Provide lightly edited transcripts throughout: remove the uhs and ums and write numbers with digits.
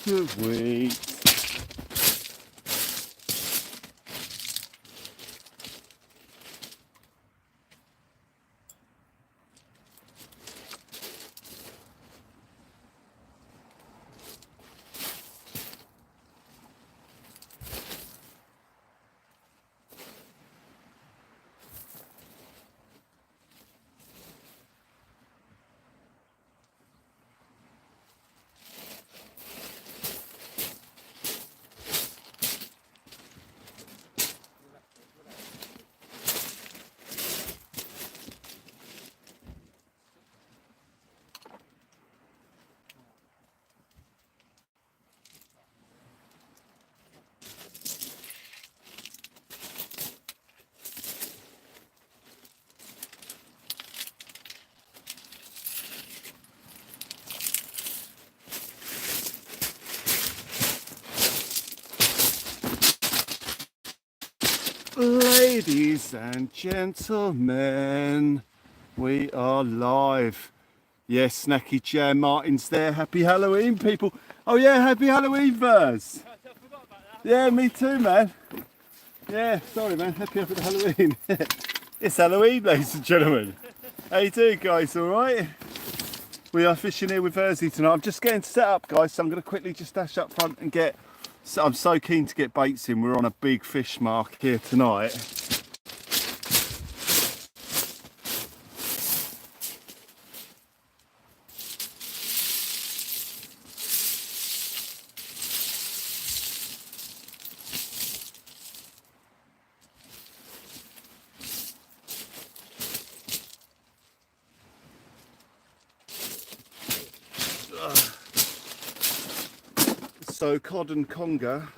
Sweet. Ladies and gentlemen, we are live. Yes, Snacky Jam Martin's there. Happy Halloween, people. Oh yeah, happy Halloween, Verzy. Yeah, me too, man. Yeah, sorry, man. Happy Halloween. It's Halloween, ladies and gentlemen. How you doing, guys? All right? We are fishing here with Verzy tonight. I'm just getting set up, guys, so I'm going to quickly just dash up front and get... So I'm so keen to get baits in. We're on a big fish mark here tonight. So cod and conger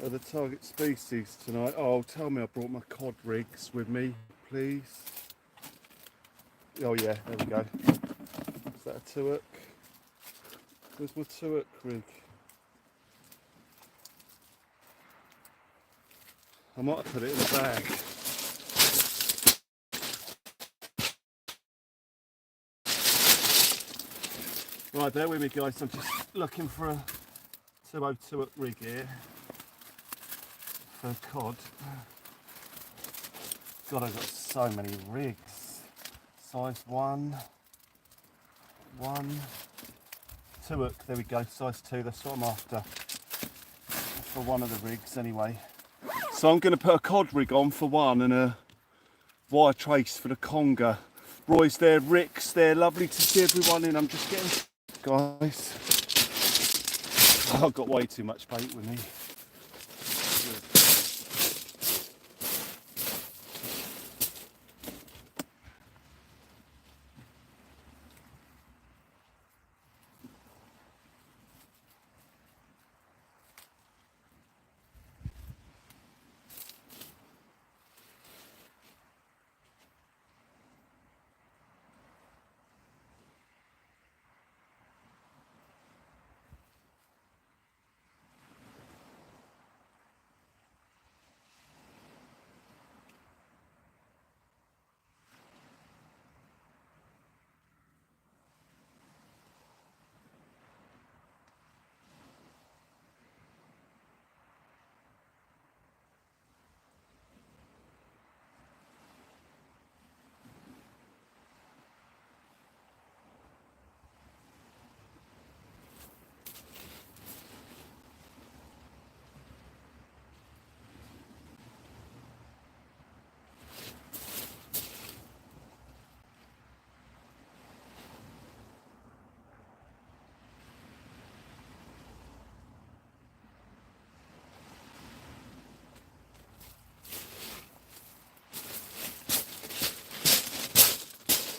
are the target species tonight. Oh, tell me I brought my cod rigs with me, please. Oh yeah, there we go. Is that a two-hook? Where's my two-hook rig? I might have put it in a bag. Right, bear with me, guys. I'm just looking for a 202 hook rig here for cod. God, I've got so many rigs. Size 1, 2 hook. There we go. Size 2. That's what I'm after for one of the rigs, anyway. So I'm going to put a cod rig on for one and a wire trace for the conger. Roy's there, Rick's there. Lovely to see everyone in. I'm just getting... Guys, oh, I've got way too much bait with me.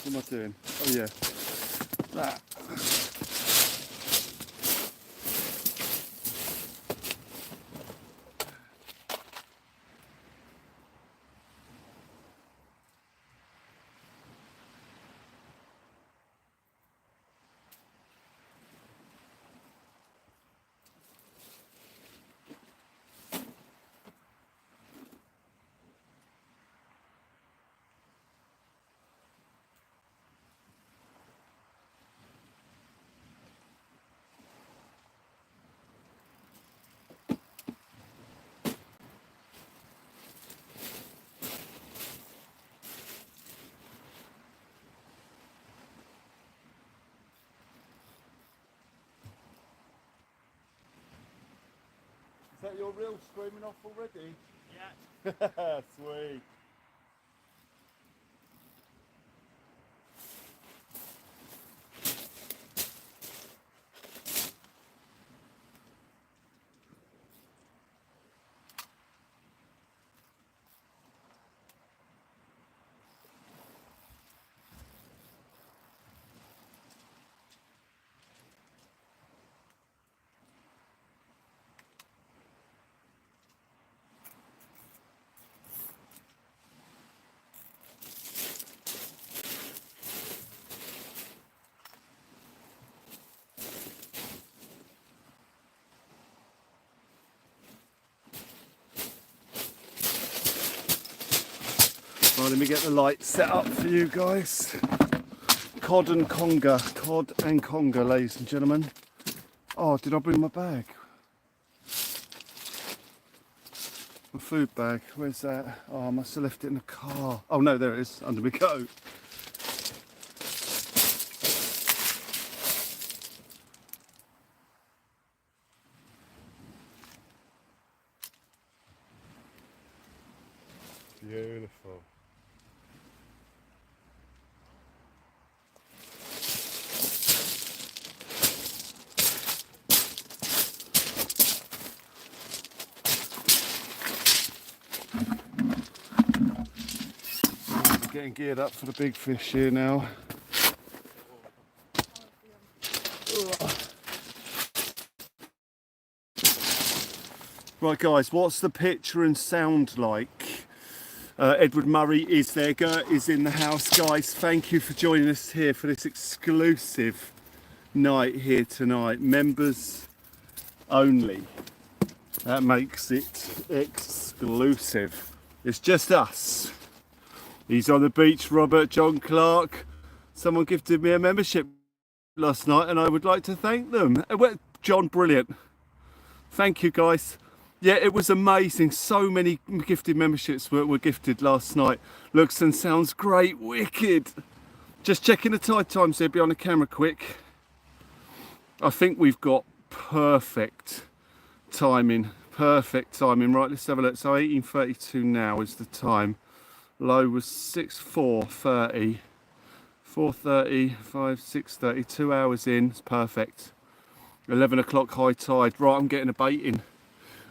What am I doing? Oh yeah, that. that your reel streaming off already? Yeah. Sweet. Right, let me get the light set up for you guys. Cod and conger, ladies and gentlemen. Oh, did I bring my bag? My food bag, where's that? Oh, I must have left it in the car. Oh no, there it is, under my coat. Beautiful. Getting geared up for the big fish here now. Right guys, what's the picture and sound like? Edward Murray is there, Gert is in the house. Guys, thank you for joining us here for this exclusive night here tonight. Members only. That makes it exclusive. It's just us. He's on the beach, Robert, John Clark. Someone gifted me a membership last night and I would like to thank them. John, brilliant. Thank you guys. Yeah, it was amazing. So many gifted memberships were gifted last night. Looks and sounds great. Wicked. Just checking the tide times there behind the camera quick. I think we've got perfect timing. Perfect timing. Right, let's have a look. So 18:32 now is the time. Low was 4:30. 4:30, 5, 6:30. 2 hours in. It's perfect. 11 o'clock high tide. Right, I'm getting a bait in.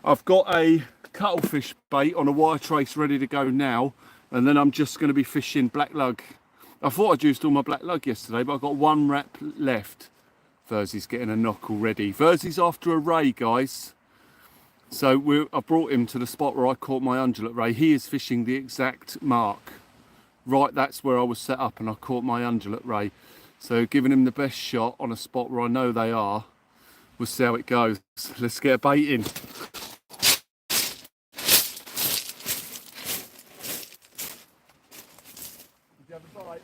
I've got a cuttlefish bait on a wire trace ready to go now, and then I'm just going to be fishing black lug. I thought I'd used all my black lug yesterday, but I've got one wrap left. Verzy's getting a knock already. Verzy's after a ray, guys. So I brought him to the spot where I caught my undulate ray. He is fishing the exact mark. Right, that's where I was set up and I caught my undulate ray. So giving him the best shot on a spot where I know they are. We'll see how it goes. Let's get a bait in. Did you have a bite?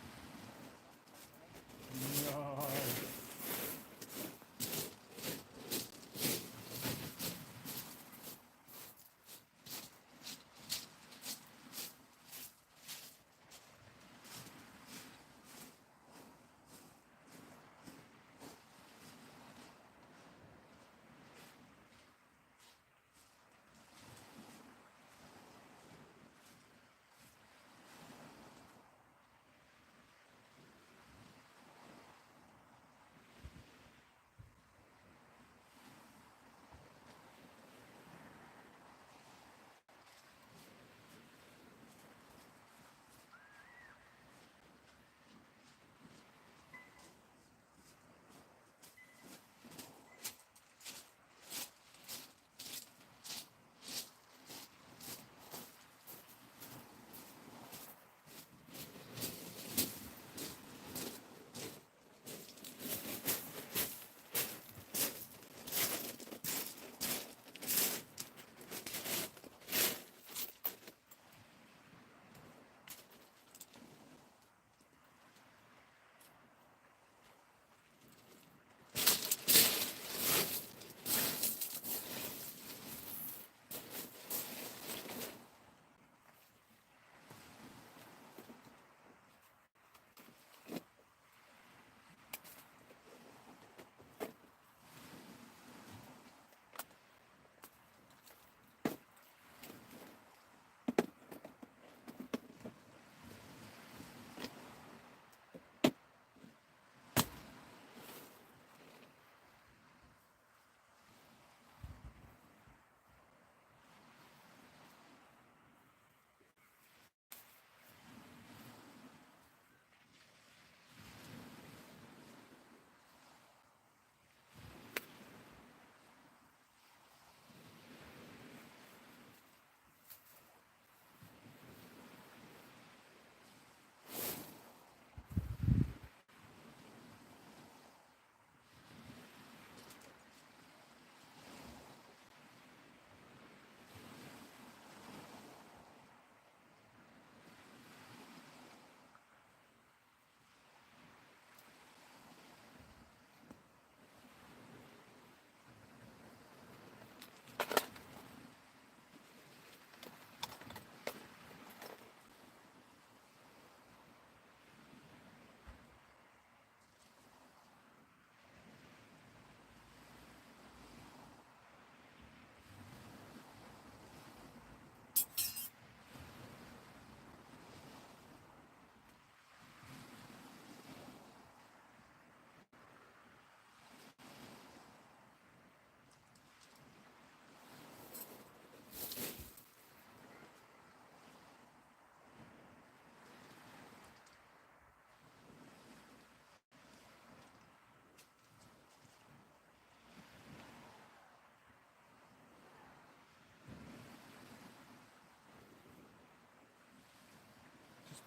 No.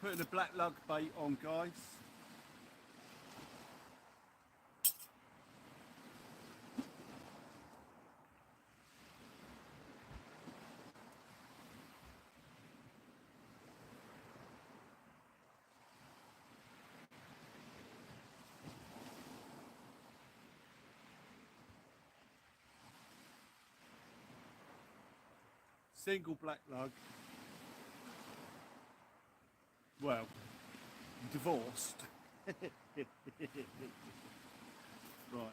Putting a black lug bait on, guys. Single black lug. Well, divorced. Right.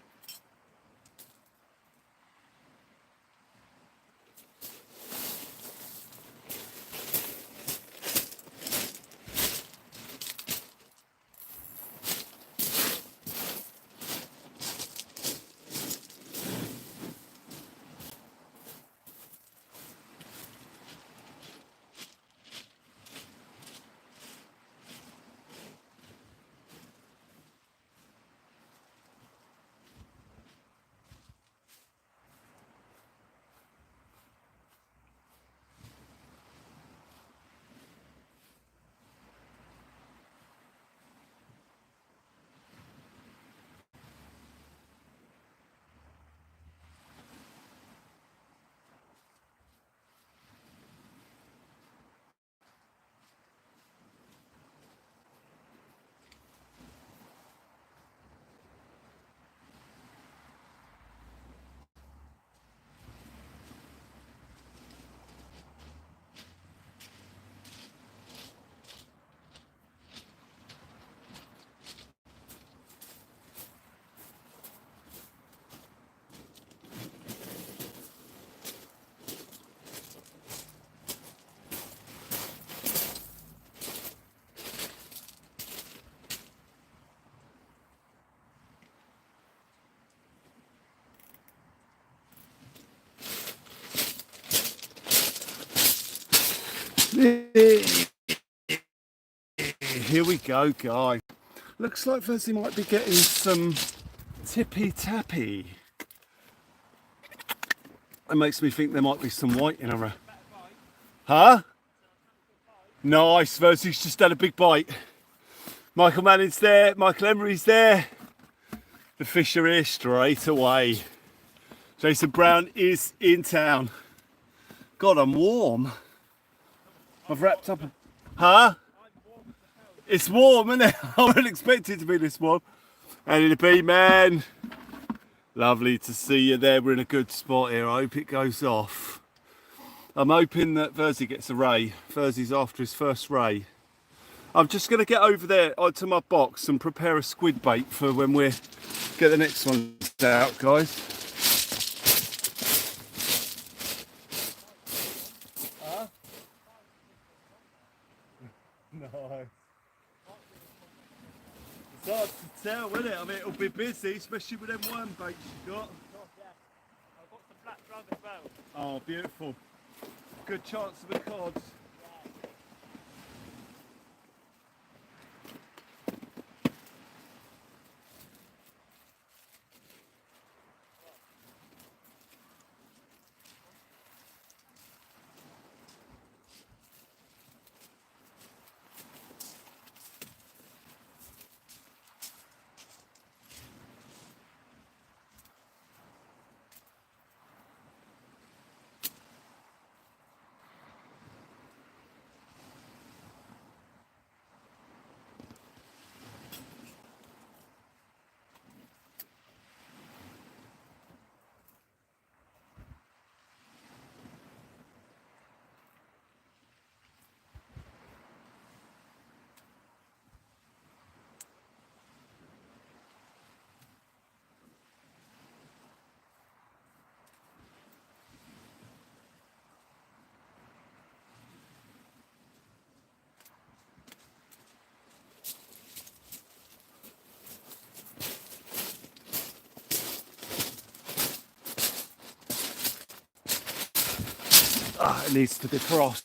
Here we go, guys. Looks like Verzy might be getting some tippy tappy. It makes me think there might be some white in her. Huh? Nice, Verzy's just had a big bite. Michael Manning's there, Michael Emery's there. The fish are here straight away. Jason Brown is in town. God, I'm warm. I've wrapped up. Huh? It's warm, isn't it? I wouldn't expect it to be this warm. Andy the Bee Man. Lovely to see you there. We're in a good spot here. I hope it goes off. I'm hoping that Verzy gets a ray. Verzy's after his first ray. I'm just going to get over there onto my box and prepare a squid bait for when we get the next one out, guys. Huh? No. It's hard to tell, isn't it? I mean, it'll be busy, especially with them worm baits you've got. Yeah. I've got some black drug as well. Oh, beautiful. Good chance of the cods. It needs to defrost.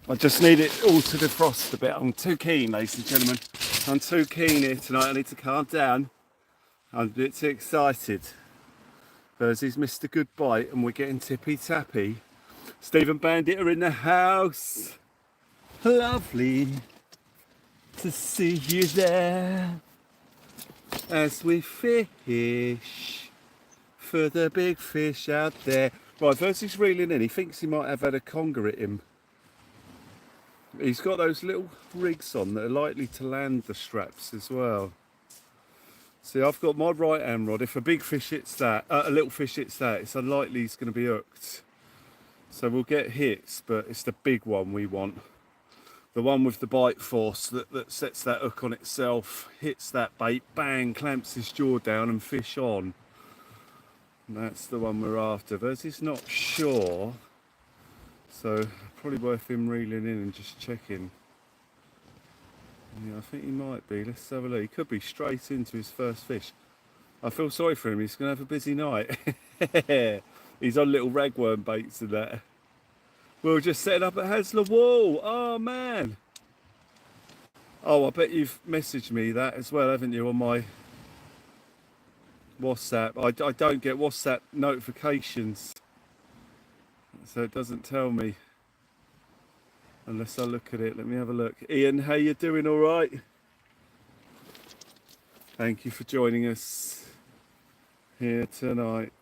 I just need it all to defrost a bit. I'm too keen, ladies and gentlemen. I'm too keen here tonight. I need to calm down. I'm a bit too excited. Verzy's missed a good bite and we're getting tippy tappy. Stephen Bandit are in the house. Lovely to see you there as we fish for the big fish out there. Right, Versy's reeling in. He thinks he might have had a conger at him. He's got those little rigs on that are likely to land the straps as well. See, I've got my right hand rod. If a big fish hits that, a little fish hits that, it's unlikely he's going to be hooked. So we'll get hits, but it's the big one we want. The one with the bite force that sets that hook on itself, hits that bait, bang, clamps his jaw down and fish on. And that's the one we're after. Versy's not sure, so probably worth him reeling in and just checking. Yeah, I think he might be. Let's have a look. He could be straight into his first fish. I feel sorry for him. He's going to have a busy night. He's on little ragworm baits and that. We were just setting up at Hasler Wall. Oh, man. Oh, I bet you've messaged me that as well, haven't you, on my WhatsApp. I don't get WhatsApp notifications, so it doesn't tell me unless I look at it. Let me have a look. Ian, how you doing? All right? Thank you for joining us here tonight.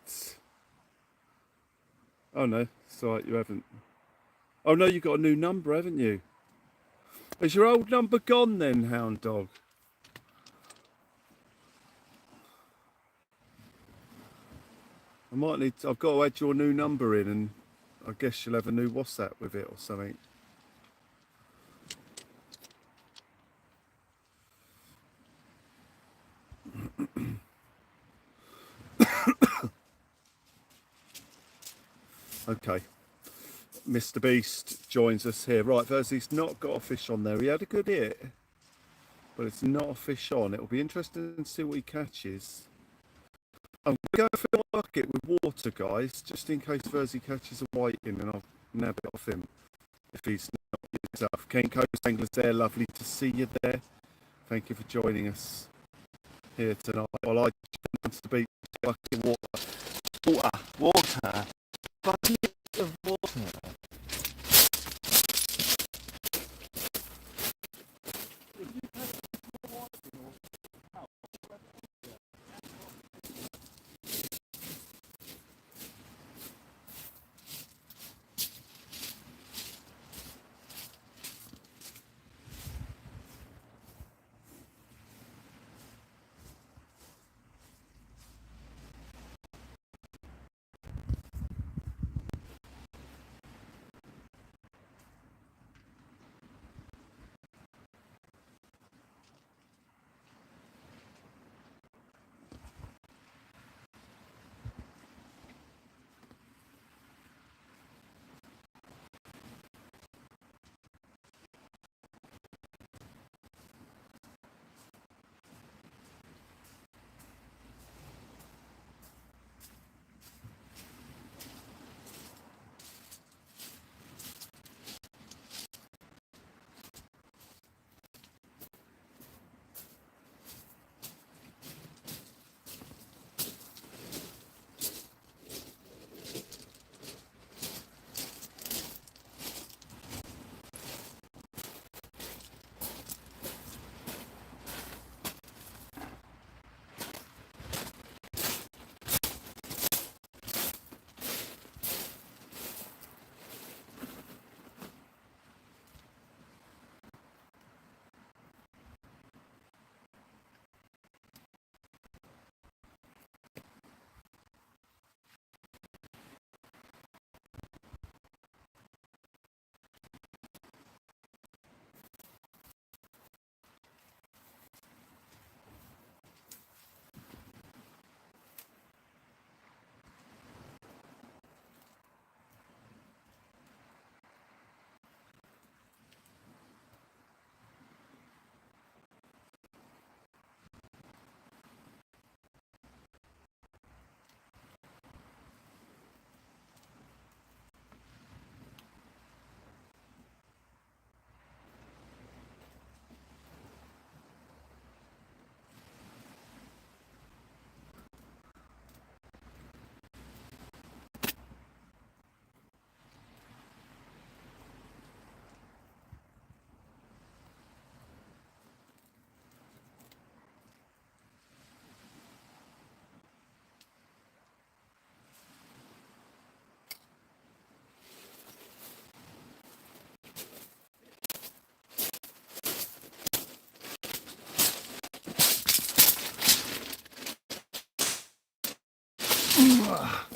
Oh no, it's all right, you haven't. Oh no, you got a new number, haven't you? Is your old number gone then, Hound Dog? I might need to, I've got to add your new number in, and I guess you'll have a new WhatsApp with it or something. Okay, Mr. Beast joins us here. Right, Versy's not got a fish on there. He had a good hit, but it's not a fish on. It'll be interesting to see what he catches. I'm going to fill a bucket with water, guys, just in case Verzy catches a whiting, and I'll nab it off him if he's not himself. Kent Coast Anglers there, lovely to see you there. Thank you for joining us here tonight. Well, I just to beat bucket of water, bucket of water.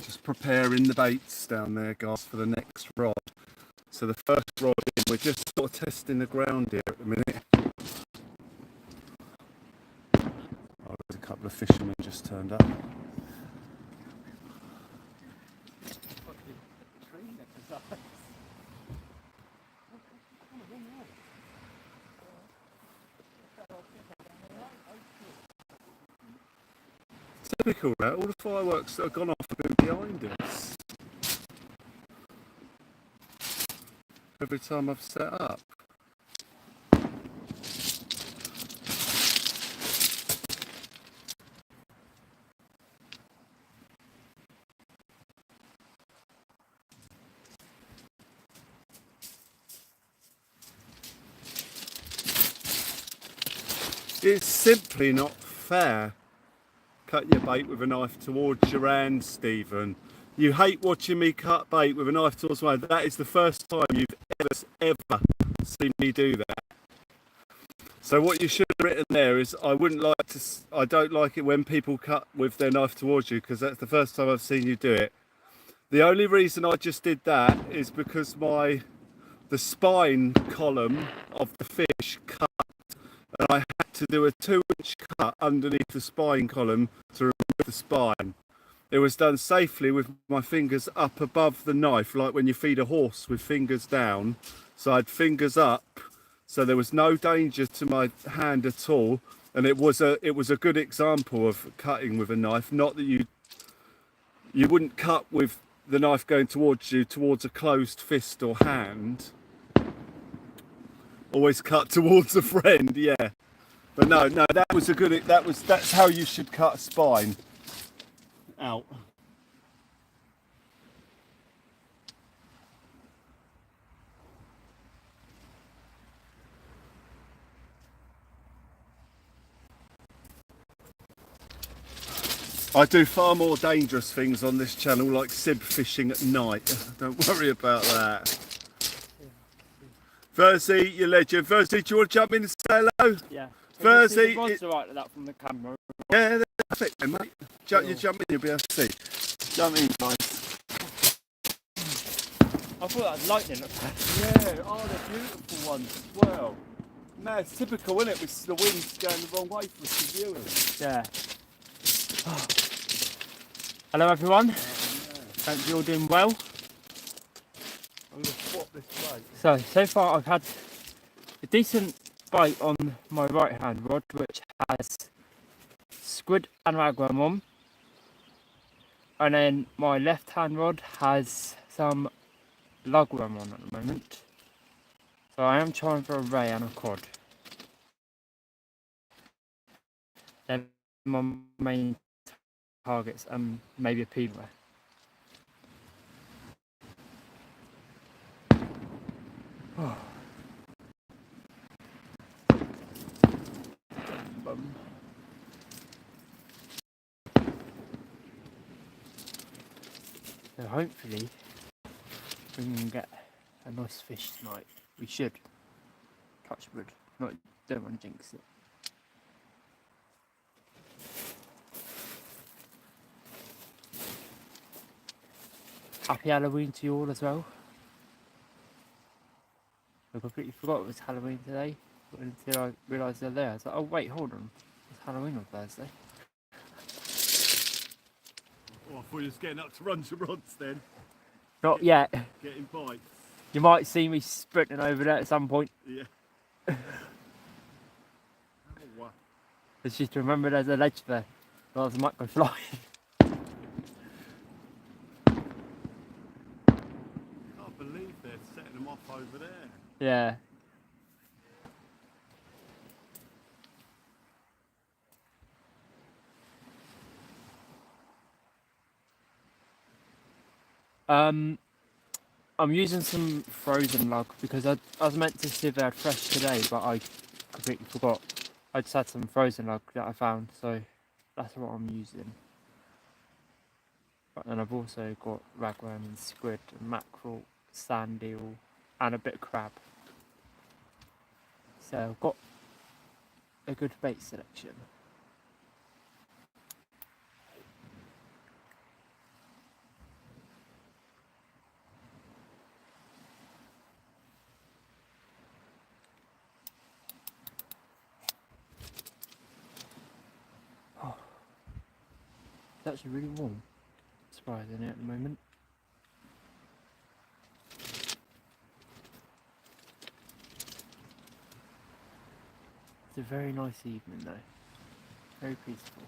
Just preparing the baits down there, guys, for the next rod. So the first rod in, we're just sort of testing the ground here at the minute. Oh, there's a couple of fishermen just turned up. Typical that, all the fireworks that have gone off have been behind us. Every time I've set up. It's simply not fair. Cut your bait with a knife towards your hand, Stephen. You hate watching me cut bait with a knife towards my hand. That is the first time you've ever seen me do that. So what you should have written there is, I don't like it when people cut with their knife towards you, because that's the first time I've seen you do it. The only reason I just did that is because the spine column of the fish cut, and I had to do a 2-inch cut underneath the spine column to remove the spine. It was done safely with my fingers up above the knife, like when you feed a horse with fingers down. So I had fingers up, so there was no danger to my hand at all. And it was a good example of cutting with a knife. Not that you wouldn't cut with the knife going towards you, towards a closed fist or hand. Always cut towards a friend, yeah. But no, that's how you should cut a spine. Out. I do far more dangerous things on this channel, like sib fishing at night. Don't worry about that. Verzy, you legend. Verzy, do you want to jump in and say hello? Yeah. Verzy, The rod's alright like that from the camera. yeah, they're perfect, then, mate. You jump in, you'll be able to see. Jump in, guys. I thought that was lightning at first. Yeah, oh, they're beautiful ones as well. No, it's typical, isn't it? With the wind's going the wrong way for us to view them. Yeah. Hello everyone. Oh, yeah. Hope you're all doing well. I'm going to swap this way. So far I've had a decent bite on my right hand rod, which has squid and ragworm on. And then my left hand rod has some lugworm on at the moment. So I am trying for a ray and a cod. They're my main targets, and maybe a peeler. Oh. So hopefully we can get a nice fish tonight. We should. Touch wood. Not, don't want to jinx it. Happy Halloween to you all as well. I completely forgot it was Halloween today until I realised they're there. I was like, oh wait, hold on. It's Halloween on Thursday. Oh, I thought you was getting up to run to rods then. Not yet. Getting bites. You might see me sprinting over there at some point. Yeah. Oh, wow. It's just to remember there's a ledge there. Otherwise I might go flying. Can't believe they're setting them off over there. Yeah. I'm using some frozen lug because I was meant to sieve out fresh today, but I completely forgot. I just had some frozen lug that I found, so that's what I'm using. But then I've also got ragworm and squid and mackerel, sand eel, and a bit of crab. So I've got a good bait selection. It's actually really warm. Surprisingly at the moment. It's a very nice evening though. Very peaceful.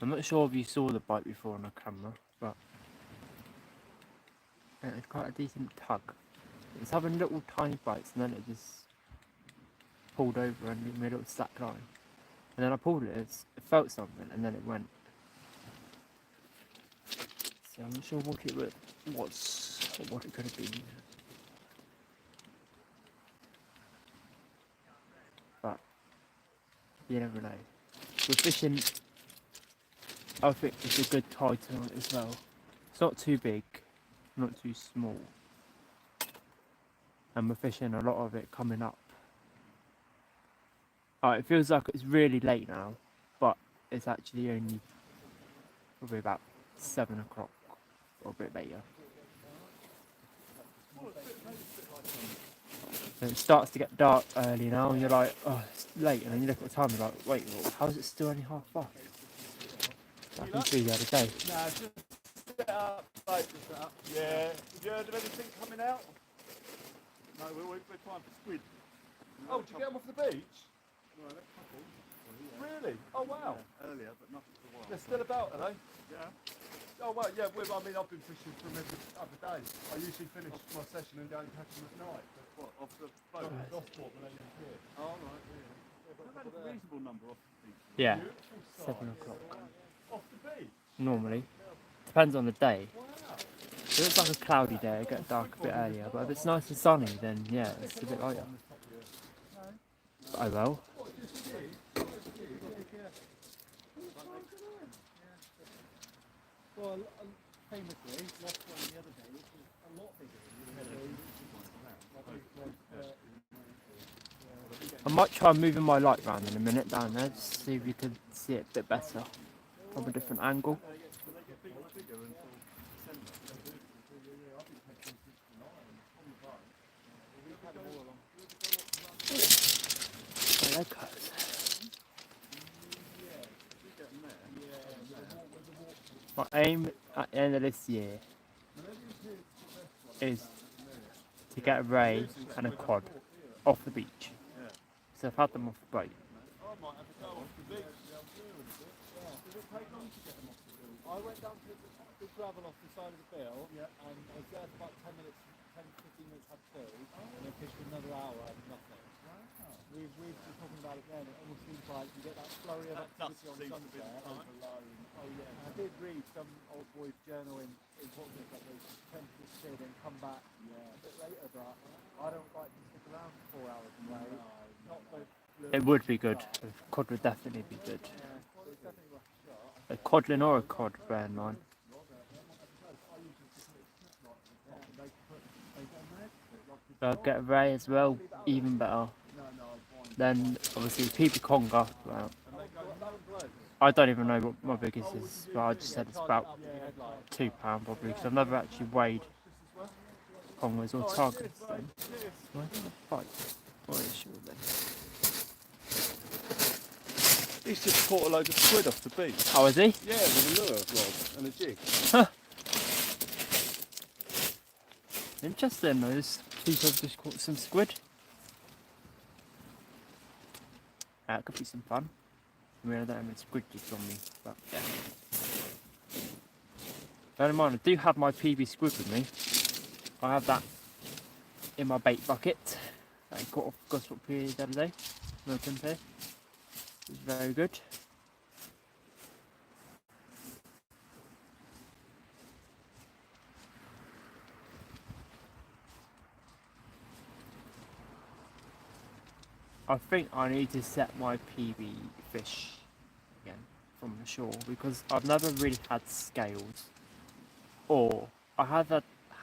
I'm not sure if you saw the bite before on the camera, but it was quite a decent tug. It was having little tiny bites and then it just pulled over and made a little slack line. And then I pulled it, it felt something and then it went. So I'm not sure what it was or what it could have been. But you never know. With fishing, I think it's a good tide tonight as well. It's not too big, not too small. And we're fishing a lot of it coming up. It feels like it's really late now, but it's actually only probably about 7 o'clock or a bit later. So it starts to get dark early now and you're like, oh, it's late, and then you look at the time and you're like, wait, well, how is it still only 5:30? I can see the other day. Nah, just set up, mate, just set up. Yeah. Have you heard of anything coming out? No, we're trying for squid. Oh, did you get them off the beach? No, a couple. Really? Oh, wow. Yeah, earlier, but not for a while. They're still about, are they? Yeah. Oh, well, yeah, I mean, I've been fishing from every other day. I usually finish my session and go and catch them at night. But what, off the boat? Gosport, when they live here. Oh, right, yeah. I've had a reasonable number off the beach. Yeah, 7 o'clock. Off the beach? Normally. Depends on the day. Wow. If it's like a cloudy day, it gets dark a bit earlier, but if it's nice and sunny, then yeah, it's a bit lighter. But oh well. Well, famously, lost one the other day, which was a lot bigger than I might try moving my light round in a minute down there, just to see if you can see it a bit better from a different angle. There it goes. My aim at the end of this year is to get a ray and a cod off the beach. So I've had them off the boat. I went down to the gravel off the side of the bill, and I was there for about 10 minutes, 10-15 minutes, had food, and then fished for another hour and nothing. We've been talking about it then, it almost seems like you get that flurry of activity on sunset. Oh yeah, I did read some old boy's journal in what was it, like they tend to sit and come back a bit later, but I don't like to stick around for 4 hours and wait. Not the It would be good. A cod would definitely be good. well, it's definitely worth a shot. A codlin or a cod, bear in mind. I'll get a ray as well, even better. Then obviously PB Conga. Well, I don't even know what my biggest is, but I just said it's about £2 probably, because I've never actually weighed Congas or targets. Then. Why didn't I fight? What is sure then? He's just caught a load of squid off the beach. Oh, is he? Yeah, with a lure rod and a jig. Interesting, those people have just caught some squid. That could be some fun. I mean, I don't have any squid jigs on me, but yeah. Bear in mind, I do have my PB squid with me. I have that in my bait bucket that I caught off Gosport Pier the other day. Milton Pier. It's very good. I think I need to set my PB fish again from the shore, because I've never really had scales, or I have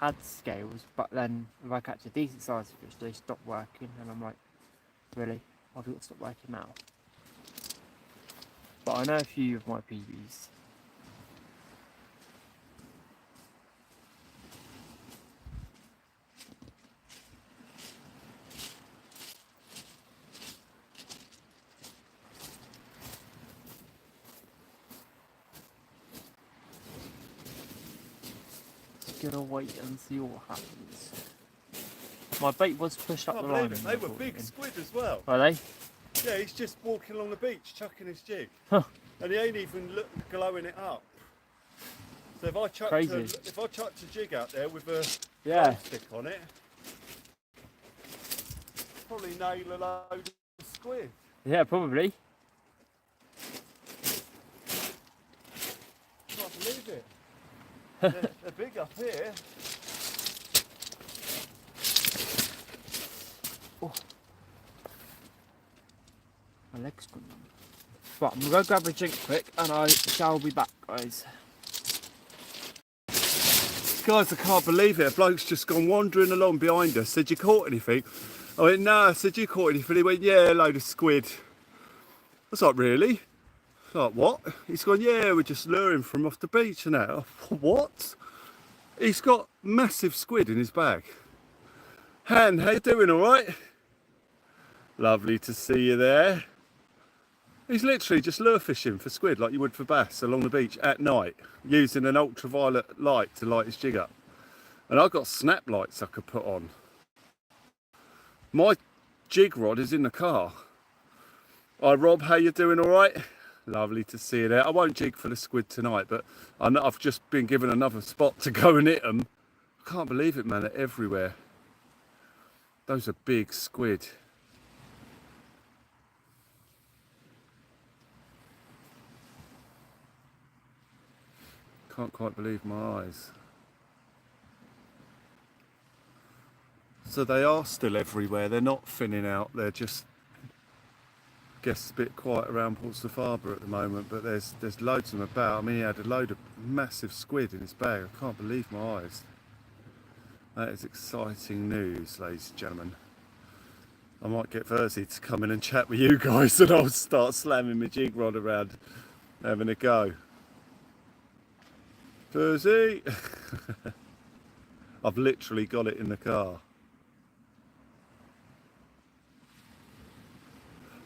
had scales, but then if I catch a decent sized fish they stop working, and I'm like, really? I've got to stop working now. But I know a few of my PBs. gonna wait and see what happens. My bait was pushed up I the can't line. believe it. They were big squid as well. Are they? Yeah, he's just walking along the beach, chucking his jig. Huh. And he ain't even glowing it up. So if I chucked a jig out there with a glow stick on it, probably nail a load of squid. Yeah, probably. Can't believe it. They're big up here. Oh. My leg's gone numb. Right, I'm gonna go grab a drink quick and I shall be back, guys. Guys, I can't believe it. A bloke's just gone wandering along behind us. Said, you caught anything? I went, no. I said, you caught anything? He went, yeah, a load of squid. I was like, really? I was like, what? He's gone, yeah, we're just luring from off the beach and that. What? He's got massive squid in his bag. Han, how you doing, all right? Lovely to see you there. He's literally just lure fishing for squid like you would for bass along the beach at night, using an ultraviolet light to light his jig up. And I've got snap lights I could put on. My jig rod is in the car. Hi Rob, how you doing, all right? Lovely to see you there. I won't jig for the squid tonight, but I've just been given another spot to go and hit them. I can't believe it, man, they're everywhere. Those are big squid. Can't quite believe my eyes. So they are still everywhere. They're not thinning out. They're just, I guess, a bit quiet around Portsmouth Harbour at the moment. But there's loads of them about. I mean, he had a load of massive squid in his bag. I can't believe my eyes. That is exciting news, ladies and gentlemen. I might get Verzy to come in and chat with you guys, and I'll start slamming my jig rod around, having a go. Verzy! I've literally got it in the car.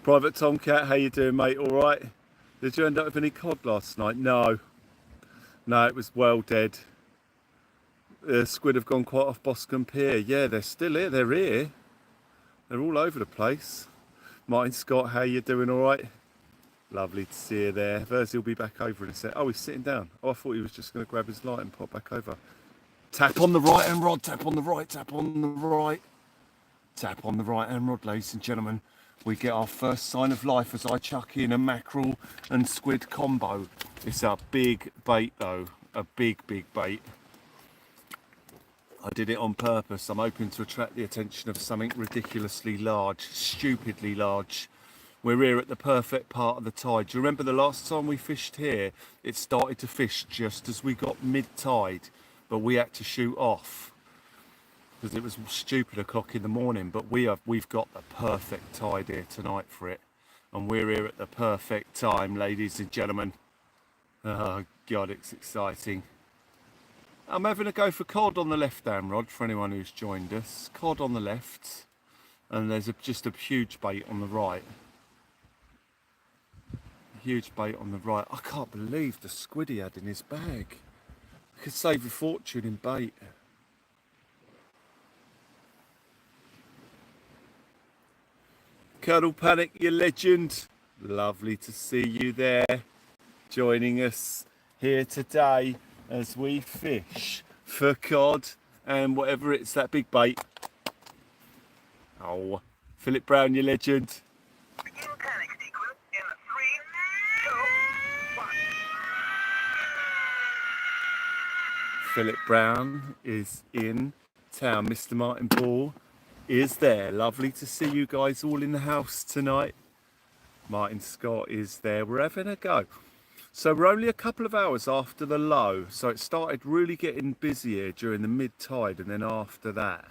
Private Tomcat, how you doing, mate? All right? Did you end up with any cod last night? No. No, it was well dead. The squid have gone quite off Boscombe Pier. Yeah, they're still here. They're here. They're all over the place. Martin Scott, how you doing? All right? Lovely to see you there. Verzy will be back over in a sec. Oh, he's sitting down. Oh, I thought he was just going to grab his light and pop back over. Tap on the right hand rod, tap on the right, tap on the right. Tap on the right hand rod, ladies and gentlemen. We get our first sign of life as I chuck in a mackerel and squid combo. It's a big bait though, a big bait. I did it on purpose. I'm hoping to attract the attention of something ridiculously large, stupidly large. We're here at the perfect part of the tide. Do you remember the last time we fished here? It started to fish just as we got mid-tide, but we had to shoot off because it was stupid o'clock in the morning. But we've got the perfect tide here tonight for it, and we're here at the perfect time, ladies and gentlemen. Oh God, it's exciting. I'm having a go for cod on the left-hand rod for anyone who's joined us. Cod on the left, and there's just a huge bait on the right. Huge bait on the right. I can't believe the squid he had in his bag. I could save a fortune in bait. Colonel Panic, you legend. Lovely to see you there, joining us here today as we fish for cod and whatever it's, that big bait. Oh, Philip Brown, you legend. Philip Brown is in town. Mr. Martin Ball is there. Lovely to see you guys all in the house tonight. Martin Scott is there. We're having a go. So we're only a couple of hours after the low. So it started really getting busier during the mid-tide, and then after that,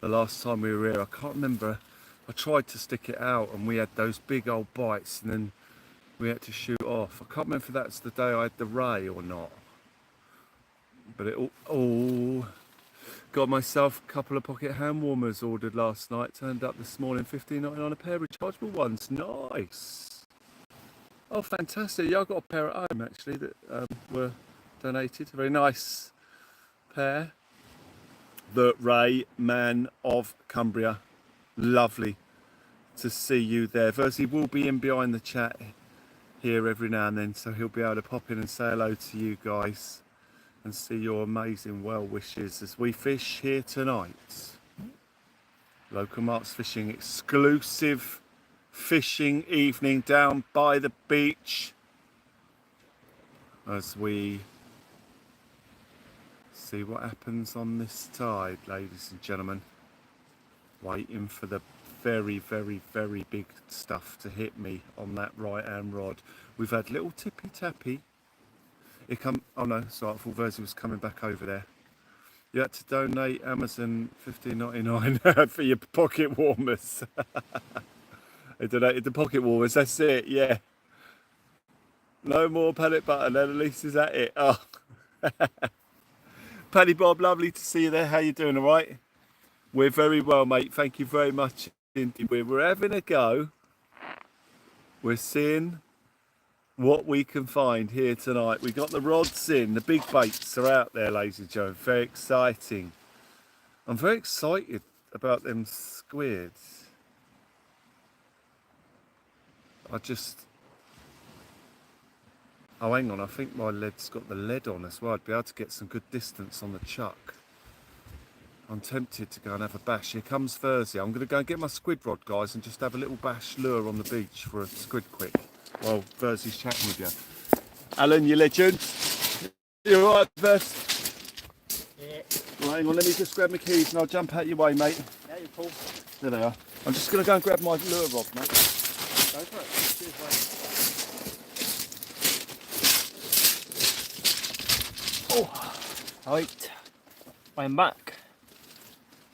the last time we were here, I can't remember, I tried to stick it out and we had those big old bites and then we had to shoot off. I can't remember if that's the day I had the ray or not. But it all got myself a couple of pocket hand warmers ordered last night. Turned up this morning, $15.99 a pair, rechargeable ones. Nice. Oh, fantastic. Yeah, I got a pair at home actually that were donated. A very nice pair. the Ray Man of Cumbria. Lovely to see you there. Verzy will be in behind the chat here every now and then, so he'll be able to pop in and say hello to you guys and see your amazing well wishes as we fish here tonight. Local Marks Fishing exclusive fishing evening down by the beach as we see what happens on this tide, ladies and gentlemen. Waiting for the very, very, very big stuff to hit me on that right hand rod. We've had little tippy tappy. Oh no, sorry, I thought Verzy was coming back over there. You had to donate Amazon $15.99 for your pocket warmers. I donated the pocket warmers, that's it, yeah. No more pellet butter, then at least is that it. Oh. Paddy Bob, lovely to see you there. How you doing, all right? We're very well, mate. Thank you very much indeed. We're having a go. We're seeing what we can find here tonight. We got the rods in, the big baits are out there, ladies and gentlemen. Very exciting. I'm very excited about them squids. Oh, hang on, I think my lead's got the lead on as well. I'd be able to get some good distance on the chuck. I'm tempted to go and have a bash. Here comes Verzy. I'm going to go and get my squid rod, guys, and just have a little bash lure on the beach for a squid quick while Verzy's chatting with you. Alan, you legend. You all right, Verz? Yeah. Right, hang on, let me just grab my keys and I'll jump out your way, mate. Yeah, you're cool. There they are. I'm just going to go and grab my lure rod, mate. Go for it. Cheers, mate. Oh, right. I'm back.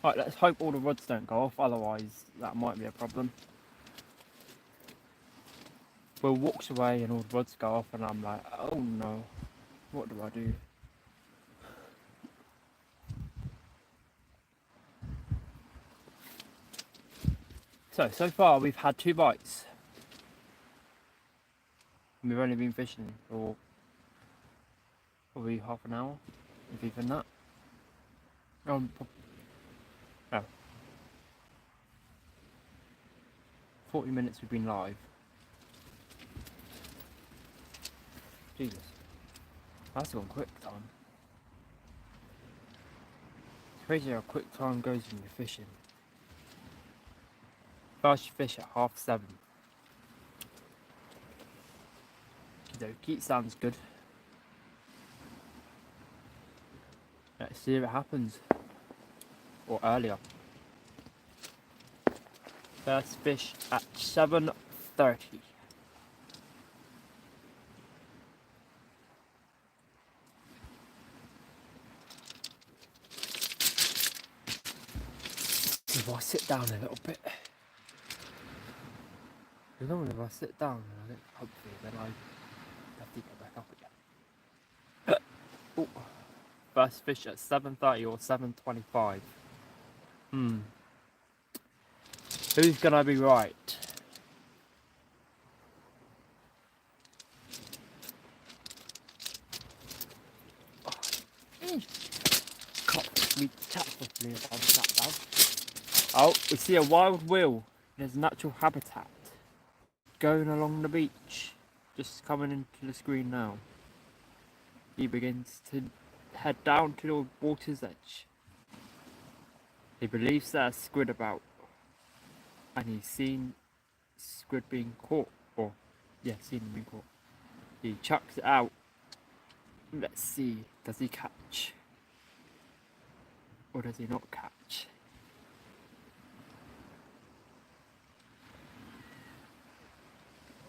Right, let's hope all the rods don't go off, otherwise that might be a problem. Will walks away and all the rods go off and I'm like, oh no, what do I do? So far we've had 2 bites. And we've only been fishing for probably half an hour, if even that. Oh. 40 minutes we've been live. Jesus. That's gone quick time. It's crazy how quick time goes when you're fishing. First you fish at 7:30. Okey-dokey, sounds good. Let's see if it happens. Or earlier. First fish at 7:30. If I sit down a little bit, you know, if I sit down, hopefully then I have to get back up again. Ooh. First fish at 7:30 or 7:25. Who's gonna be right? Can't read the chat properly if I'm sat down. Oh, we see a wild wheel in his natural habitat. Going along the beach. Just coming into the screen now. He begins to head down to the water's edge. He believes there's squid about. And he's seen squid being caught. Or, yeah, seen him being caught. He chucks it out. Let's see, does he catch? Or does he not catch?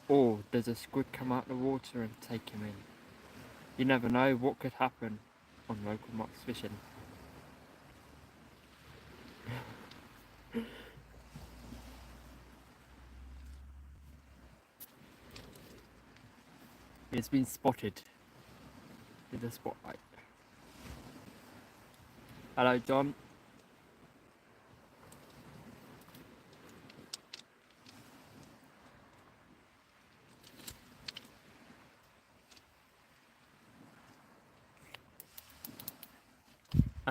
Or does a squid come out of the water and take him in? You never know what could happen on Local Marks Fishing. It's been spotted with the spotlight. Hello, John.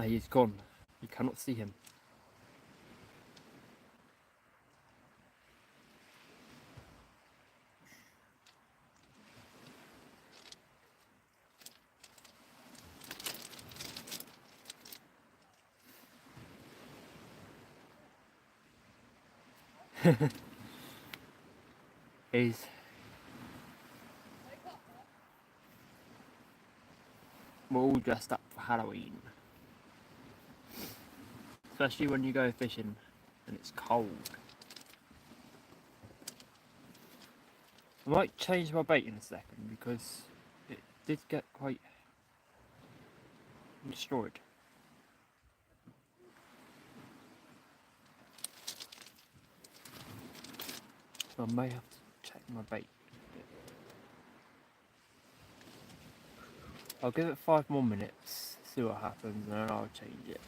He's gone. You cannot see him. He's we're all dressed up for Halloween. Especially when you go fishing and it's cold. I might change my bait in a second because it did get quite destroyed. So I may have to check my bait. I'll give it 5 more minutes, see what happens, and then I'll change it.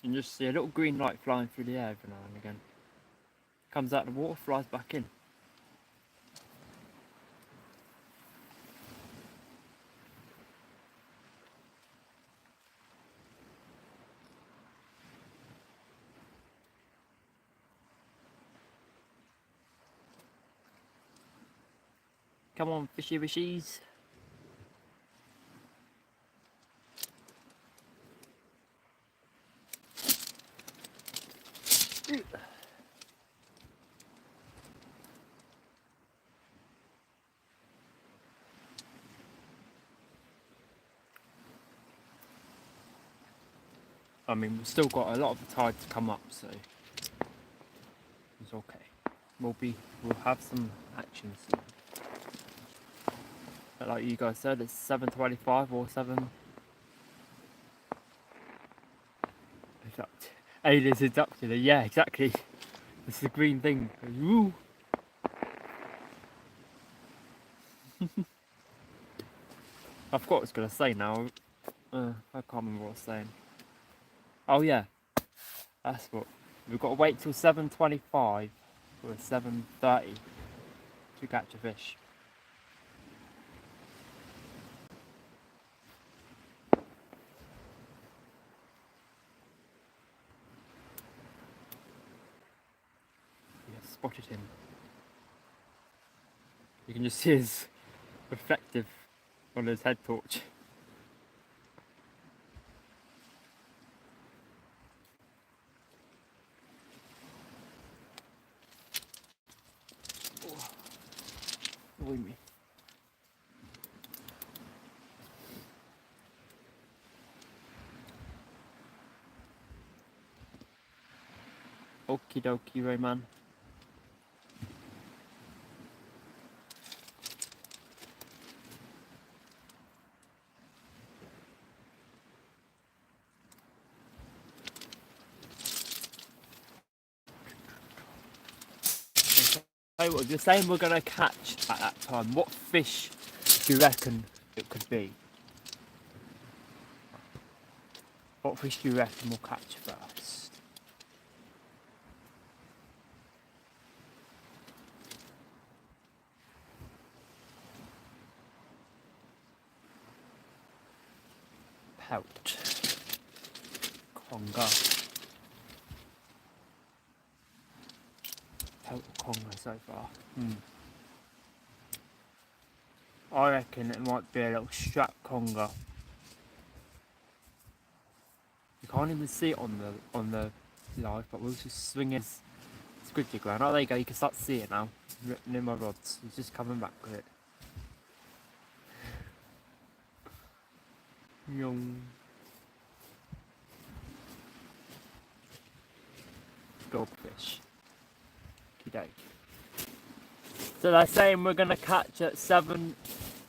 You can just see a little green light flying through the air every now and again. Comes out of the water, flies back in. Come on, fishy fishies. I mean, we've still got a lot of the tide to come up, so it's okay. We'll have some action soon. But like you guys said, it's 7:25 or 7. Aliens abducted it. Yeah, exactly. It's the green thing. Woo. I forgot what I was gonna say now. I can't remember what I was saying. Oh yeah, that's what. We've got to wait till 7:25 or 7:30 to catch a fish. We have spotted him. You can just see his reflective on his head torch. Avoid me. Okie dokie, Rayman. Hey, what you're saying we're gonna catch at that time? What fish do you reckon it could be? What fish do you reckon we'll catch first? Pelt. Conger. Pelt conger so far. I reckon it might be a little strap conger. You can't even see it on the live, but we'll just swing his squid jig around. Oh, there you go. You can start to see it now. It's written in my rods. He's just coming back with it. Young. Goldfish. Okey-doke. So they're saying we're gonna catch at 7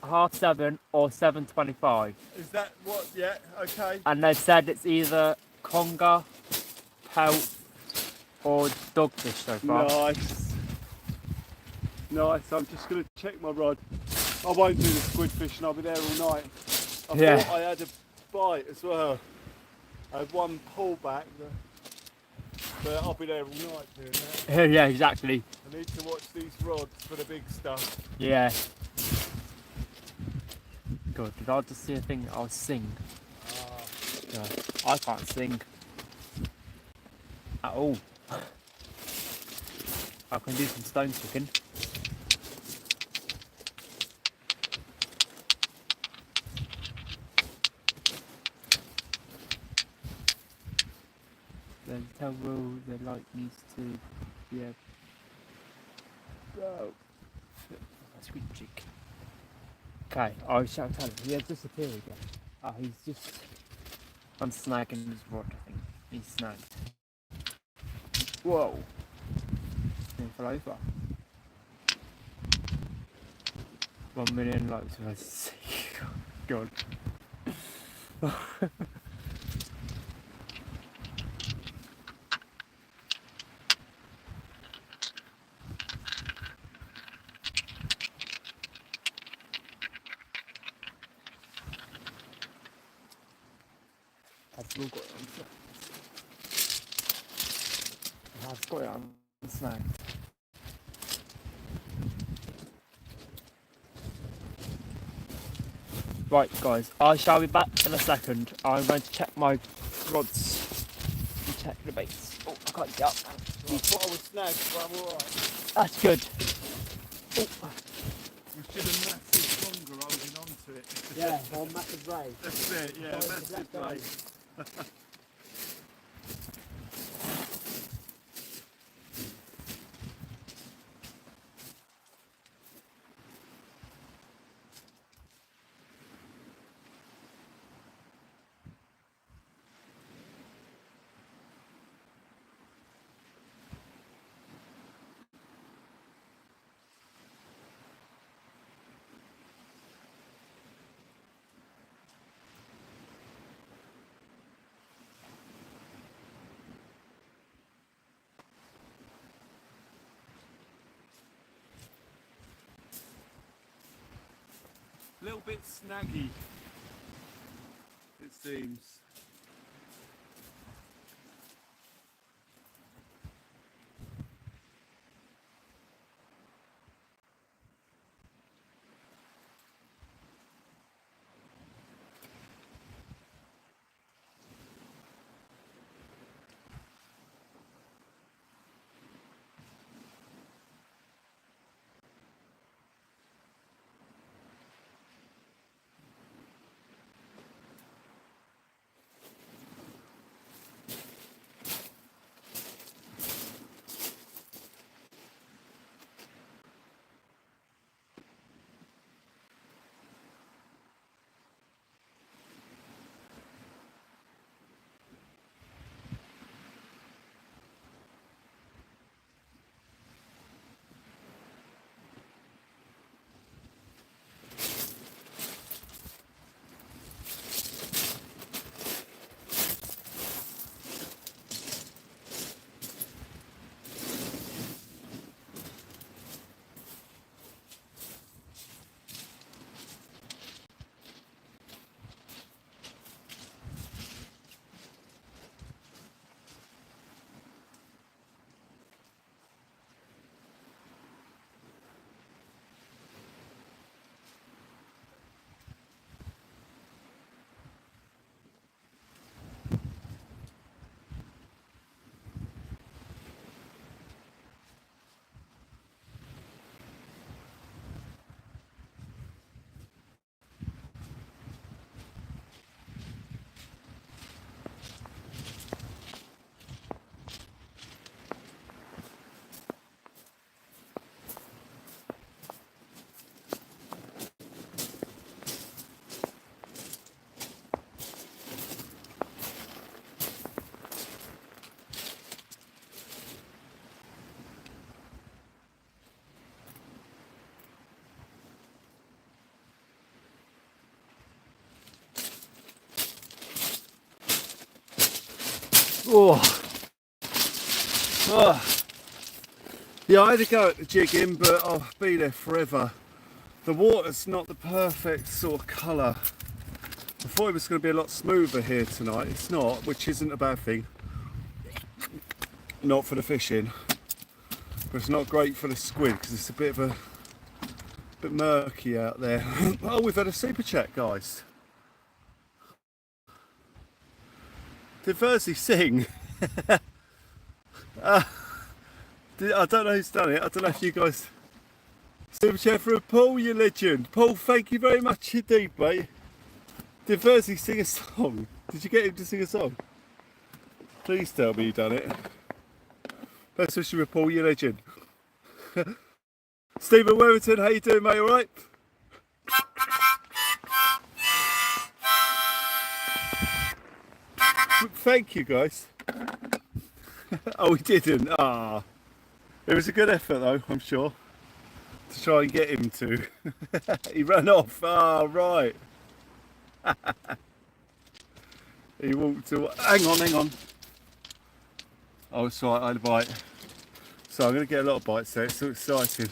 7:30 or 7:25. Is that what? Yeah, okay. And they said it's either conger, pelt, or dogfish so far. Nice. Nice, I'm just going to check my rod. I won't do the squid fishing, I'll be there all night. I Yeah. thought I had a bite as well. I had one pull back, but I'll be there all night doing that. Yeah, exactly. I need to watch these rods for the big stuff. Yeah. God, did I just see a thing? I'll sing. God, I can't sing at all. I can do some stone chicken. Then tell Will the light needs to be a squid cheek. Okay, I shall tell him. He has disappeared again. Oh, he's just unsnagging his rod, I think. He's snagged. Whoa. He fell over. 1 million likes if I see. God. I've still got it on. I've got it on snagged. Right, guys, I shall be back in a second. I'm going to check my rods and check the baits. Oh, I can't get up. I thought I was snagged, but I'm alright. That's good. Oh. It's just a massive conger holding on to it. Yeah, one massive ray. That's it, yeah, massive ray. A little bit snaggy, it seems. Oh. Oh. Yeah, I had to go at the jigging, but I'll be there forever. The water's not the perfect sort of colour. I thought it was going to be a lot smoother here tonight. It's not, which isn't a bad thing. Not for the fishing, but it's not great for the squid because it's a bit murky out there. Oh, we've had a super chat, guys. Did Verzy sing? I don't know who's done it. I don't know if you guys. Super chat for Paul, you legend. Paul, thank you very much indeed, mate. Did Verzy sing a song? Did you get him to sing a song? Please tell me you done it. Best wishes with Paul, you legend. Stephen Werrington, how you doing, mate? All right? Thank you, guys. Oh, we didn't. Ah, it was a good effort, though. I'm sure to try and get him to. He ran off. Ah, right. He walked away. Hang on. Oh, it's right. I had a bite. So I'm going to get a lot of bites there. It's so exciting.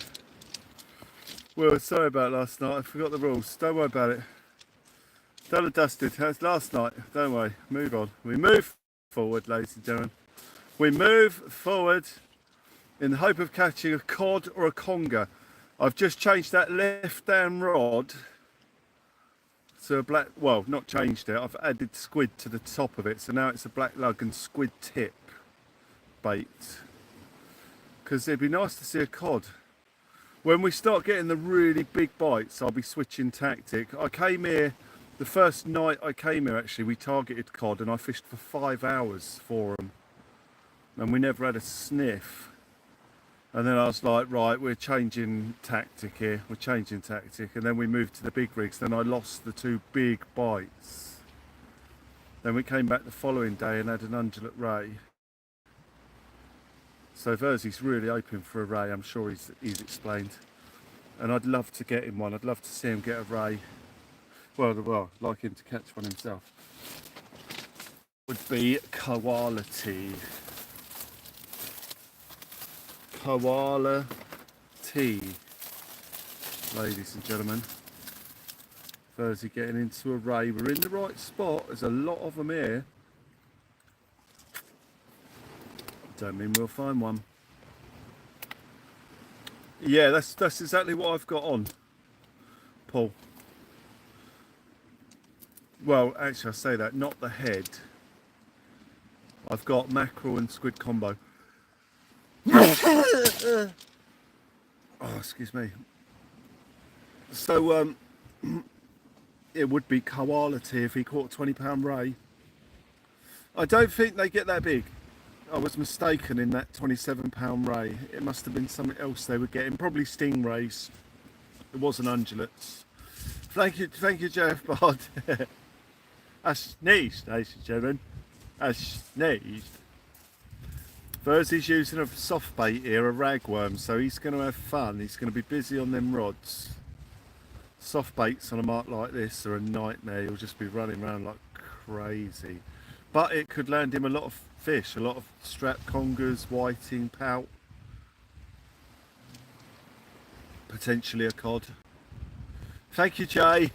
Well, sorry about last night. I forgot the rules. Don't worry about it. Done and dusted. How's last night? Don't worry. Move on. We move forward, ladies and gentlemen. We move forward in the hope of catching a cod or a conger. I've just changed that left down rod to a black, well, not changed it. I've added squid to the top of it. So now it's a black lug and squid tip bait. Because it'd be nice to see a cod. When we start getting the really big bites, I'll be switching tactic. I came here, the first night I came here actually, we targeted cod and I fished for 5 hours for them. And we never had a sniff. And then I was like, right, we're changing tactic here. We're changing tactic. And then we moved to the big rigs. Then I lost the 2 big bites. Then we came back the following day and had an undulate ray. So Verzy's really hoping for a ray. I'm sure he's explained. And I'd love to get him one. I'd love to see him get a ray. Well, I'd like him to catch one himself. Would be quality. Koala tea, ladies and gentlemen. Verzy getting into a ray. We're in the right spot. There's a lot of them here. Don't mean we'll find one. Yeah, that's exactly what I've got on, Paul. Well, actually, I say that, not the head. I've got mackerel and squid combo. Oh, excuse me. So it would be koala tea if he caught a 20-pound ray. I don't think they get that big. I was mistaken in that 27-pound ray. It must have been something else they were getting. Probably stingrays. It wasn't ungulates. Thank you, Jeff Bard. I sneezed, ladies and gentlemen. I sneezed. Verzy's using a soft bait here, a ragworm, so he's going to have fun. He's going to be busy on them rods. Soft baits on a mark like this are a nightmare. He'll just be running around like crazy. But it could land him a lot of fish, a lot of strap congers, whiting, pout. Potentially a cod. Thank you, Jay.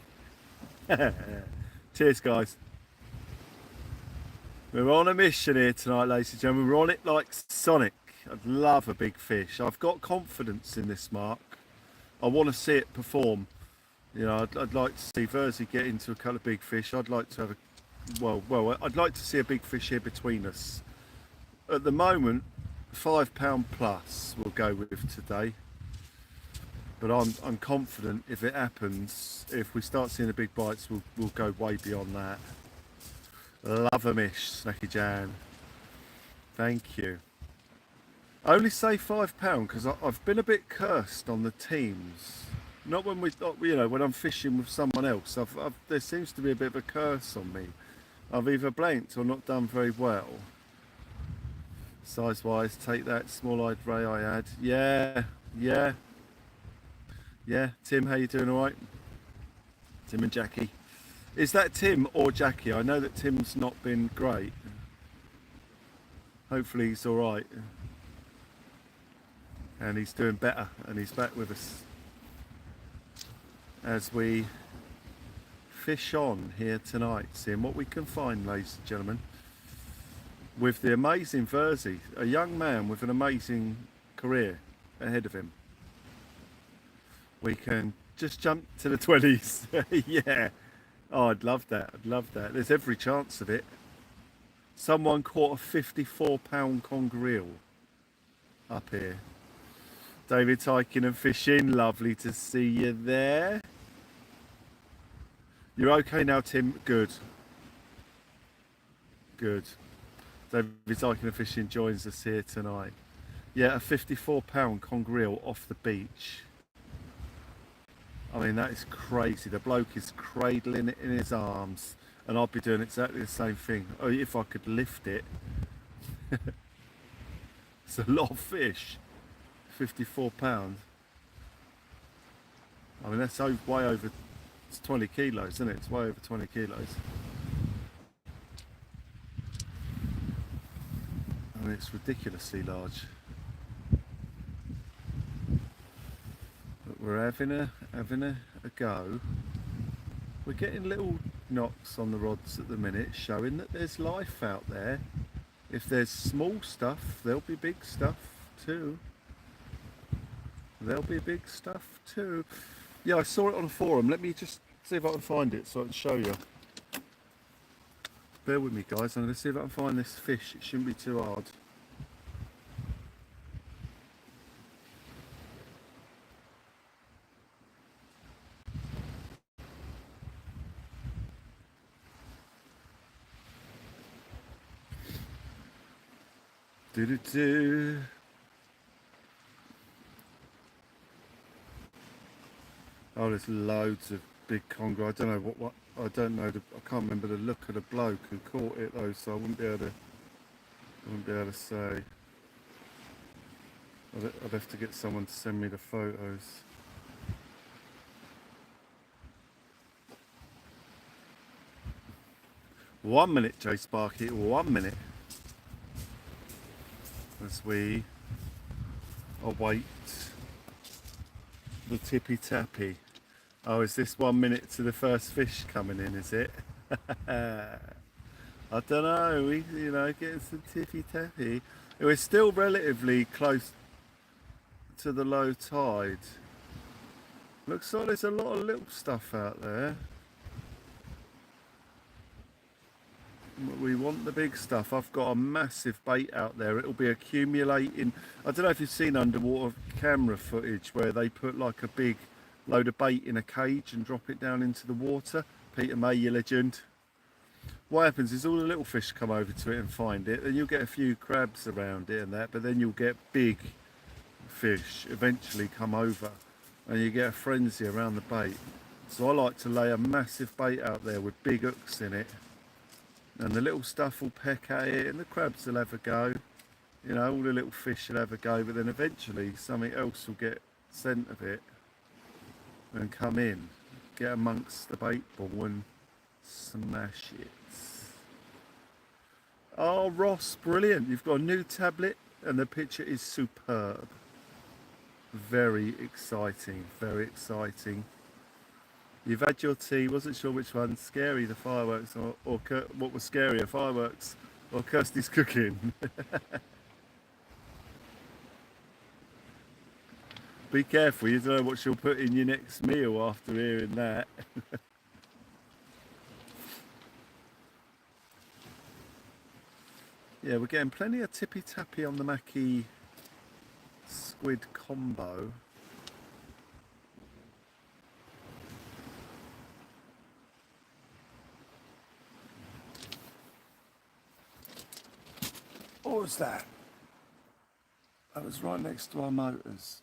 Cheers, guys. We're on a mission here tonight, ladies and gentlemen. We're on it like Sonic. I'd love a big fish. I've got confidence in this mark. I want to see it perform. You know, I'd like to see Verzy get into a couple of big fish. I'd like to have I'd like to see a big fish here between us. At the moment, £5 plus we'll go with today. But I'm confident if it happens, if we start seeing the big bites, we'll go way beyond that. Love a mish, Snacky Jan. Thank you. I only say £5 because I've been a bit cursed on the teams. Not when when I'm fishing with someone else. There seems to be a bit of a curse on me. I've either blanked or not done very well. Size wise, take that small-eyed ray I had. Yeah. Tim, how you doing? All right? Tim and Jackie. Is that Tim or Jackie? I know that Tim's not been great. Hopefully he's all right. And he's doing better, and he's back with us as we fish on here tonight, seeing what we can find, ladies and gentlemen, with the amazing Verzy, a young man with an amazing career ahead of him. We can just jump to the 20s. Yeah. Oh, I'd love that. I'd love that. There's every chance of it. Someone caught a 54-pound conger eel up here. David's hiking and fishing. Lovely to see you there. You're okay now, Tim? Good. Good. David's hiking and fishing joins us here tonight. Yeah, a 54-pound conger eel off the beach. I mean, that is crazy. The bloke is cradling it in his arms, and I'd be doing exactly the same thing. Oh, if I could lift it. It's a lot of fish. 54 pounds. I mean, that's way over, it's 20 kilos, isn't it? It's way over 20 kilos. I mean, it's ridiculously large. But we're having a go. We're getting little knocks on the rods at the minute, showing that there's life out there. If there's small stuff, there'll be big stuff too. There'll be big stuff too. Yeah, I saw it on a forum. Let me just see if I can find it so I can show you. Bear with me, guys. I'm going to see if I can find this fish. It shouldn't be too hard. Do-do-do. Oh, there's loads of big conger. I don't know what I don't know. I can't remember the look of the bloke who caught it though, so I wouldn't be able to say. I'd have to get someone to send me the photos. One minute, Jay Sparky. 1 minute. As we await the tippy tappy. Oh, is this 1 minute to the first fish coming in, is it? I don't know, getting some tippy tappy. We're still relatively close to the low tide. Looks like there's a lot of little stuff out there. We want the big stuff. I've got a massive bait out there. It'll be accumulating. I don't know if you've seen underwater camera footage where they put like a big load of bait in a cage and drop it down into the water. Peter May, your legend. What happens is all the little fish come over to it and find it, and you'll get a few crabs around it and that, but then you'll get big fish eventually come over and you get a frenzy around the bait. So I like to lay a massive bait out there with big hooks in it. And the little stuff will peck at it and the crabs will have a go. All the little fish will have a go, but then eventually something else will get scent of it and come in, get amongst the bait ball and smash it. Oh, Ross, brilliant. You've got a new tablet and the picture is superb. Very exciting, very exciting. You've had your tea, wasn't sure which one, scary, the fireworks, or what was scarier, fireworks or Kirsty's cooking. Be careful, you don't know what she'll put in your next meal after hearing that. Yeah, we're getting plenty of tippy tappy on the Mackie squid combo. What was that? That was right next to our motors.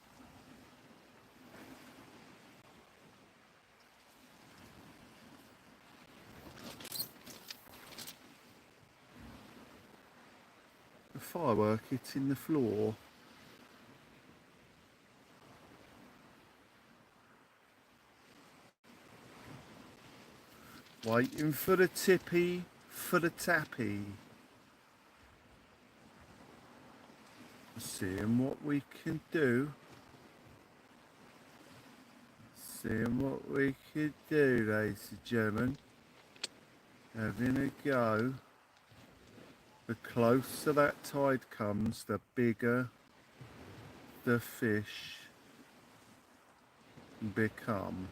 A firework hitting the floor. Waiting for the tippy, for the tappy. Seeing what we can do. Seeing what we can do, ladies and gentlemen. Having a go. The closer that tide comes, the bigger the fish become.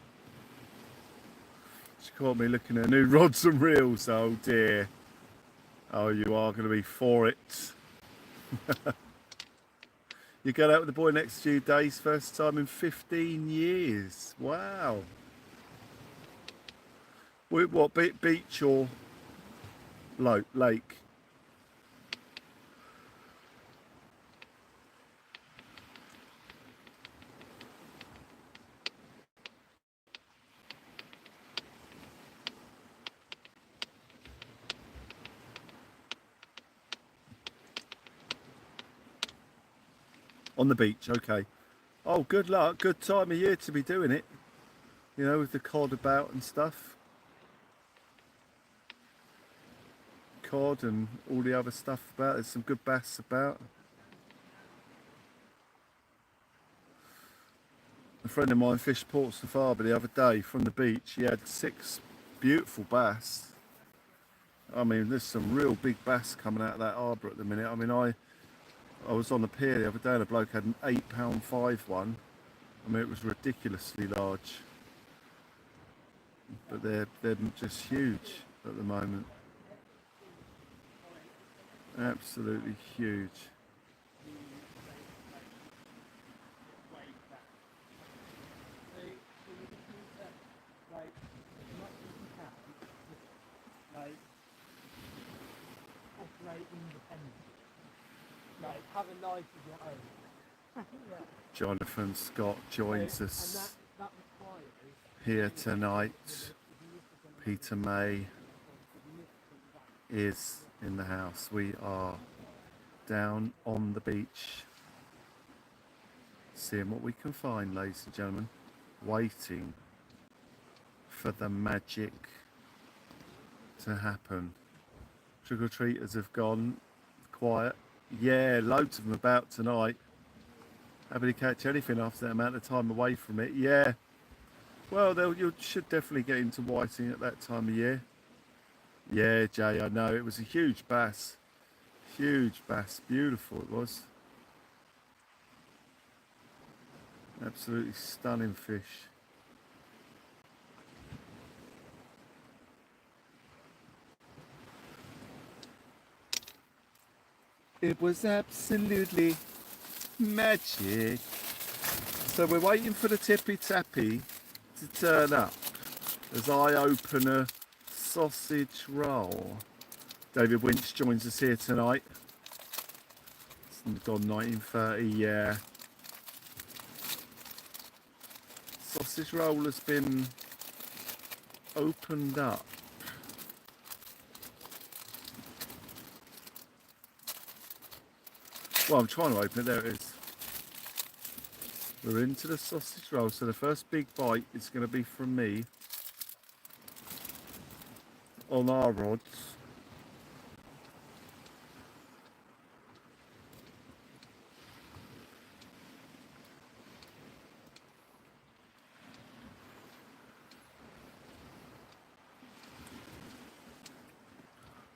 She caught me looking at new rods and reels. Oh dear. Oh, you are going to be for it. You go out with the boy next few days, first time in 15 years. Wow. What, beach or lake? On the beach, okay. Oh, good luck. Good time of year to be doing it. You know, with the cod about and stuff. Cod and all the other stuff about. There's some good bass about. A friend of mine fished Portsmouth Harbour the other day from the beach. He had 6 beautiful bass. I mean, there's some real big bass coming out of that harbour at the minute. I mean, I was on the pier the other day and a bloke had an £8.5 one. I mean, it was ridiculously large. But they're just huge at the moment. Absolutely huge. Like, have a life of your own. Yeah. Jonathan Scott joins us That requires here tonight. Peter May is in the house. We are down on the beach, seeing what we can find, ladies and gentlemen, waiting for the magic to happen. Trick-or-treaters have gone quiet. Yeah, loads of them about tonight. Happy to catch anything after that amount of time away from it. Yeah. Well, you should definitely get into whiting at that time of year. Yeah, Jay, I know. It was a huge bass. Huge bass. Beautiful it was. Absolutely stunning fish. It was absolutely magic. So we're waiting for the tippy tappy to turn up as I open a sausage roll. David Winch joins us here tonight. It's gone 1930, yeah. Sausage roll has been opened up. Well, I'm trying to open it. There it is. We're into the sausage roll. So the first big bite is going to be from me on our rods.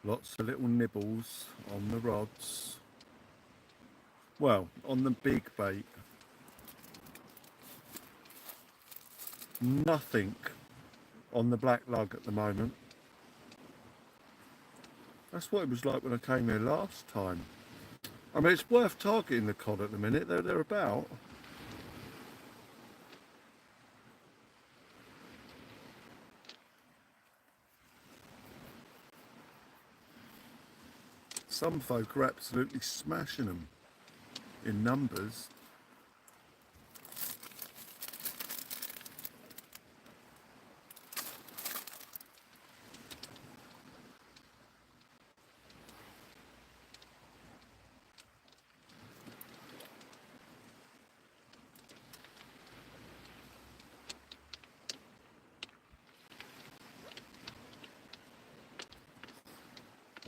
Lots of little nibbles on the rods. Well, on the big bait. Nothing on the black lug at the moment. That's what it was like when I came here last time. I mean, it's worth targeting the cod at the minute. They're about. Some folk are absolutely smashing them in numbers.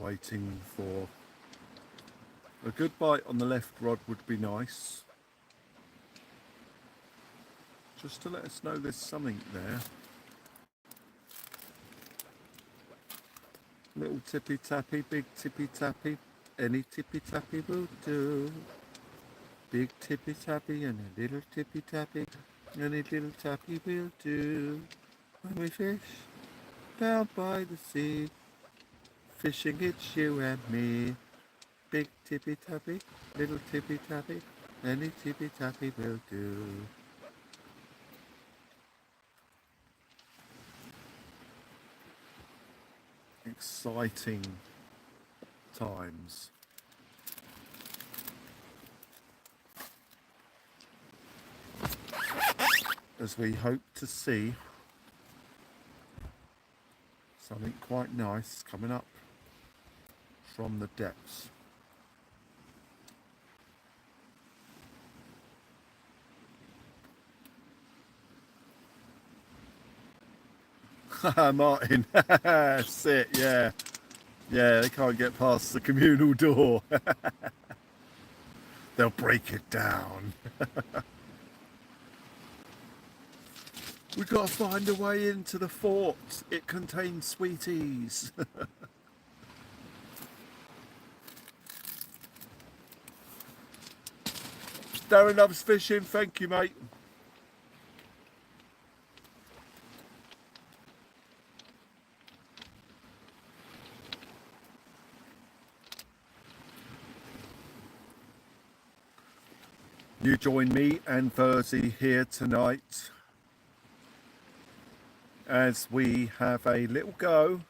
Waiting for A good bite on the left rod would be nice. Just to let us know there's something there. Little tippy tappy, big tippy tappy. Any tippy tappy will do. Big tippy tappy and a little tippy tappy. Any little tappy will do. When we fish down by the sea, fishing it's you and me. Big tippy tappy, little tippy tappy. Any tippy tappy will do. Exciting times. As we hope to see something quite nice coming up from the depths. Martin, that's it, yeah. Yeah, they can't get past the communal door. They'll break it down. We've got to find a way into the fort. It contains sweeties. Darren loves fishing. Thank you, mate. You join me and Verzy here tonight as we have a little go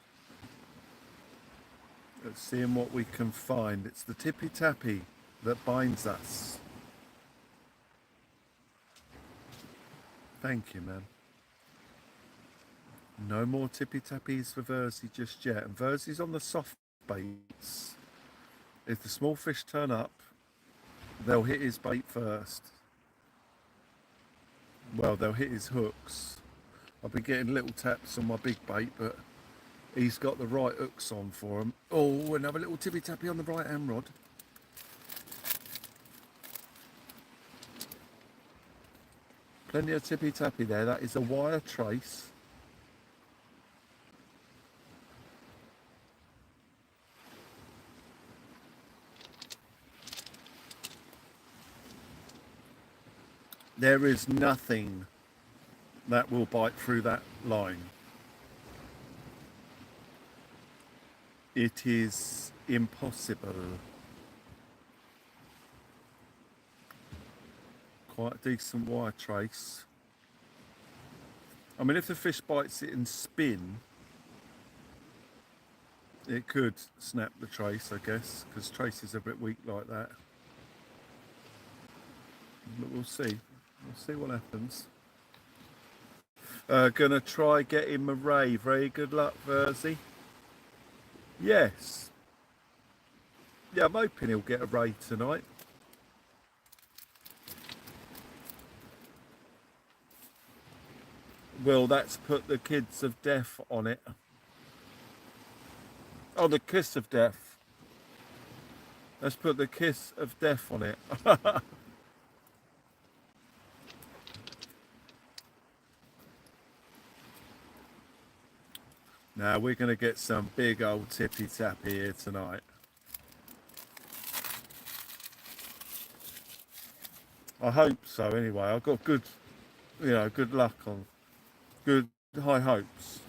at seeing what we can find. It's the tippy tappy that binds us. Thank you, man. No more tippy tappies for Verzy just yet. And Verzy's on the soft baits. If the small fish turn up, they'll hit his bait first. Well, they'll hit his hooks. I've been getting little taps on my big bait, but he's got the right hooks on for him. Oh, another little tippy tappy on the right hand rod. Plenty of tippy tappy there. That is a wire trace. There is nothing that will bite through that line. It is impossible. Quite a decent wire trace. I mean, if the fish bites it and spin, it could snap the trace, I guess, because traces are a bit weak like that. But we'll see. We'll see what happens. Gonna try getting a ray. Very good luck, Verzy. Yes. Yeah, I'm hoping he'll get a ray tonight. Well, that's put the kids of death on it. Oh, the kiss of death. Let's put the kiss of death on it. Now we're going to get some big old tippy tappy here tonight. I hope so anyway. I've got good, good luck on, good high hopes.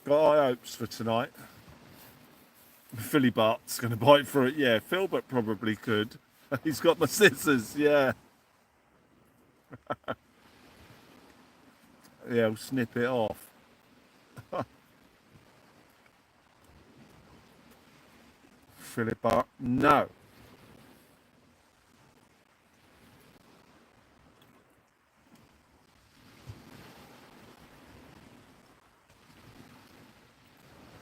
Got high hopes for tonight. Philly Bart's going to bite for it. Yeah, Philbert probably could. He's got my scissors, yeah. Yeah, I'll snip it off. Philip Bart, no.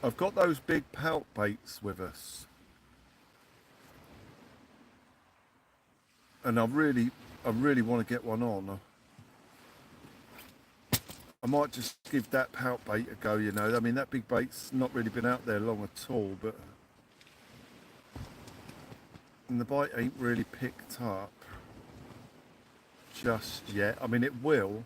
I've got those big pout baits with us, and I really want to get one on. I might just give that pout bait a go, I mean, that big bait's not really been out there long at all, but and the bite ain't really picked up just yet. I mean, it will.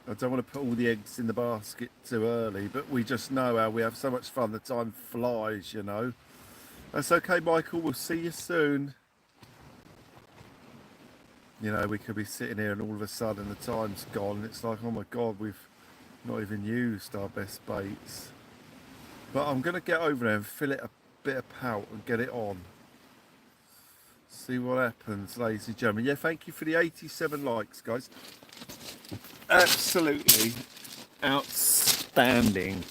I don't want to put all the eggs in the basket too early, but we just know how we have so much fun. The time flies, you know. That's okay, Michael. We'll see you soon. You know, we could be sitting here and all of a sudden the time's gone. It's like, oh my God, we've not even used our best baits. But I'm going to get over there and fill it a bit of pout and get it on. See what happens, ladies and gentlemen. Yeah, thank you for the 87 likes, guys. Absolutely outstanding.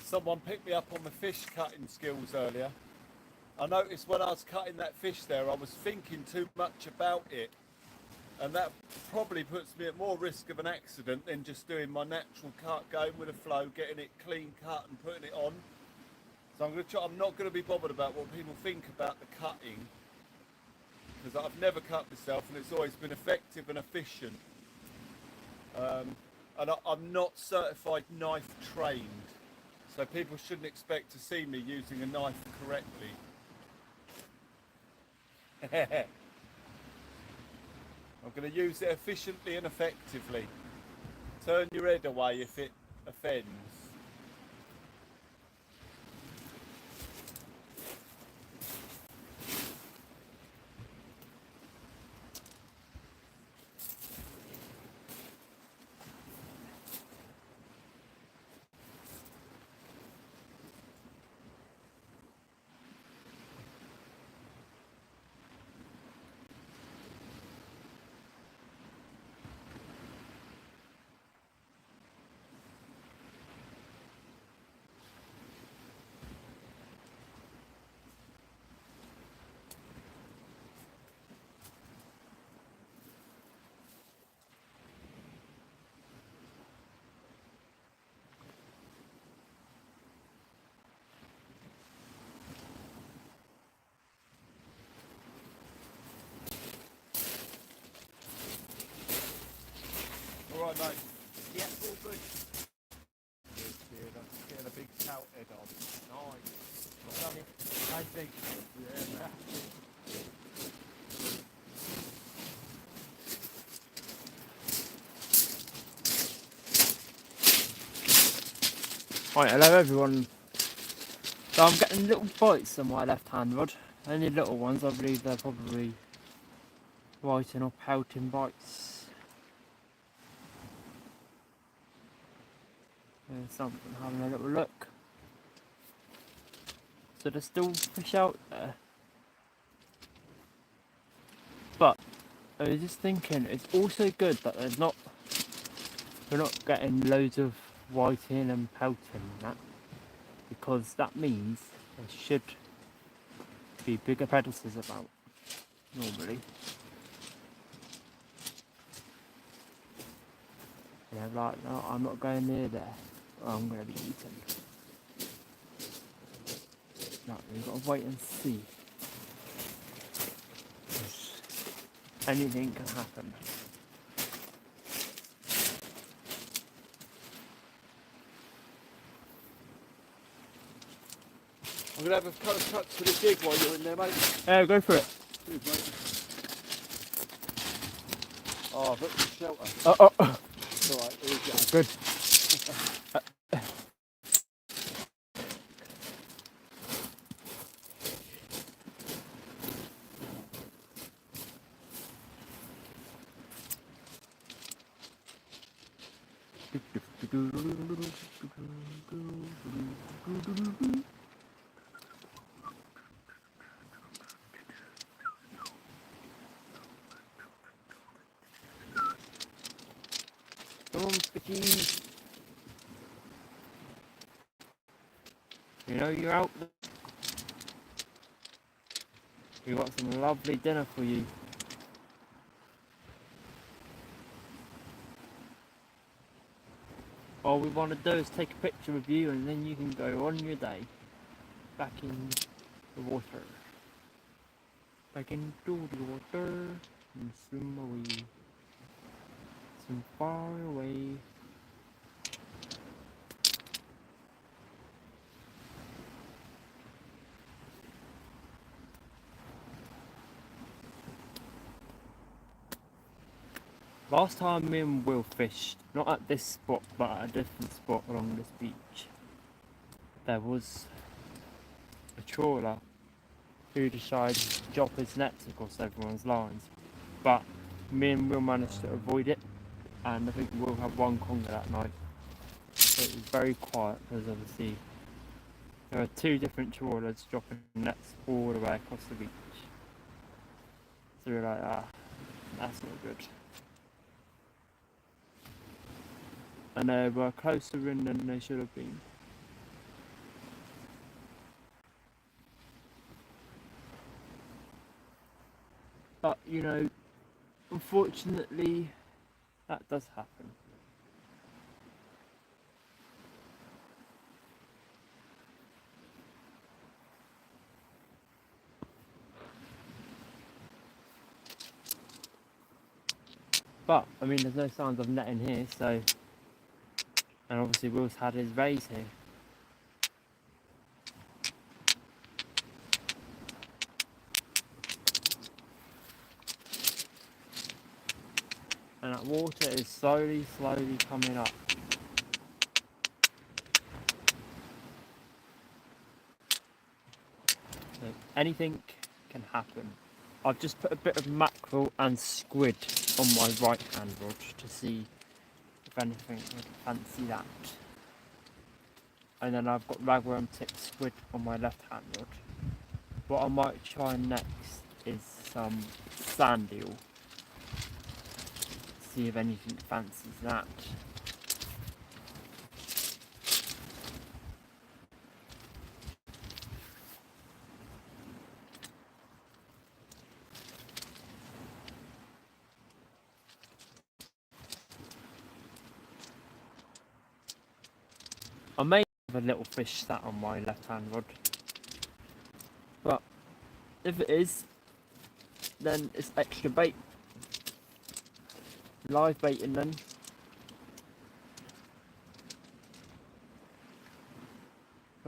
Someone picked me up on the fish cutting skills earlier. I noticed when I was cutting that fish there, I was thinking too much about it. And that probably puts me at more risk of an accident than just doing my natural cut, going with the flow, getting it clean cut and putting it on. So I'm not going to be bothered about what people think about the cutting, because I've never cut myself and it's always been effective and efficient. And I'm not certified knife trained, so people shouldn't expect to see me using a knife correctly. I'm going to use it efficiently and effectively. Turn your head away if it offends. mate? Yeah, all good. Good, good. I'm just getting a big pout head on. Nice. I think. Yeah, man. Right, hello everyone. So I'm getting little bites on my left hand rod. Only little ones, I believe they're probably whiting or pouting bites. There's something having a little look. So there's still fish out there. But I was just thinking it's also good that we're not getting loads of whiting and pouting and that, because that means there should be bigger predators about normally. And I'm like, no, I'm not going near there, or I'm going to be eaten. No, we've got to wait and see. 'Cause anything can happen. I'm going to have a couple of cuts for the jig while you're in there, mate. Go for it. Cheers, mate. Oh, I've looked for shelter. Oh. It's alright, here we go. Good. Come on, fishies. You know you're out there. We got some lovely dinner for you. All we want to do is take a picture of you and then you can go on your day. Back in the water. Back into the water and swim away. Swim far away. Last time me and Will fished, not at this spot but at a different spot along this beach, there was a trawler who decided to drop his nets across everyone's lines, but me and Will managed to avoid it, and I think Will had one conger that night. So it was very quiet because obviously there were two different trawlers dropping nets all the way across the beach. So we were like, that's not good. And they were closer in than they should have been. But, you know, unfortunately, that does happen. But, I mean, there's no signs of netting here, so... And obviously Will's had his raise here. And that water is slowly coming up. So anything can happen. I've just put a bit of mackerel and squid on my right hand rod to see if anything would fancy that. And then I've got ragworm tipped squid on my left hand rod. What I might try next is some sand eel. See if anything fancies that. I may have a little fish sat on my left hand rod, but if it is, then it's extra bait. Live baiting then,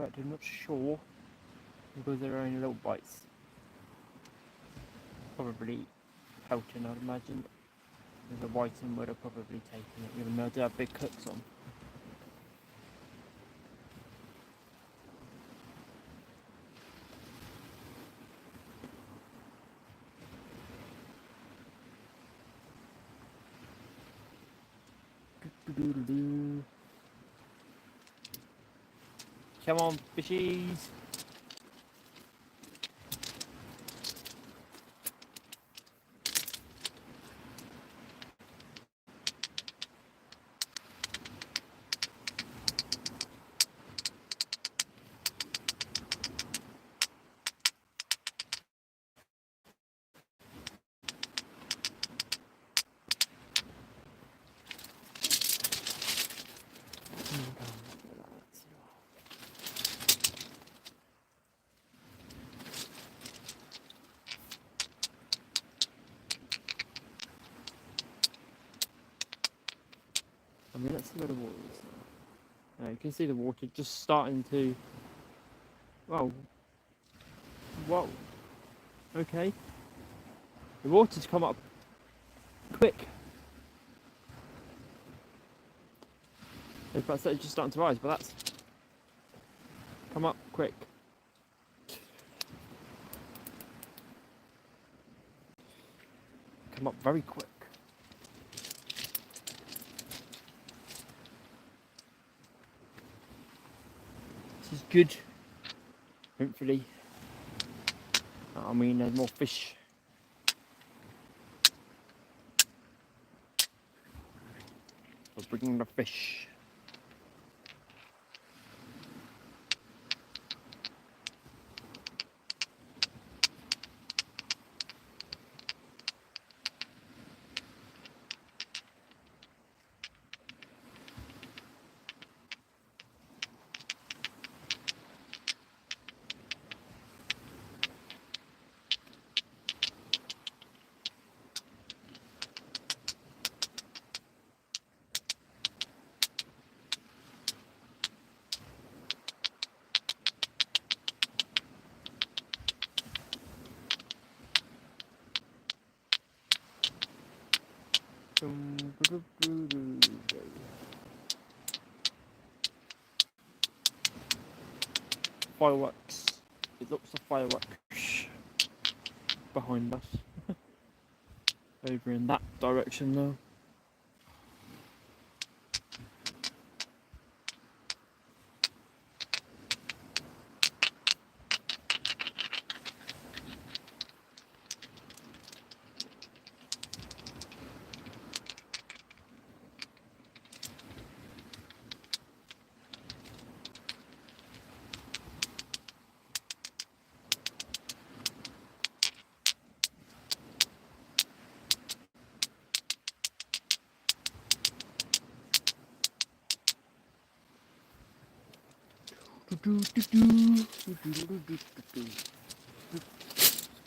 correct, I'm not sure. Because they're only little bites. Probably pelting, I'd imagine. The whiting would have probably taken it, even though they have big hooks on. Come on, fishies! I mean, let's see where the water is now. You can see the water just starting to... Well... Whoa. Okay. The water's come up quick. It's just starting to rise, but that's come up quick. Come up very quick. This is good. Hopefully. I mean, there's more fish. We're bringing the fish. Fireworks. It looks like fireworks behind us. Over in that direction though.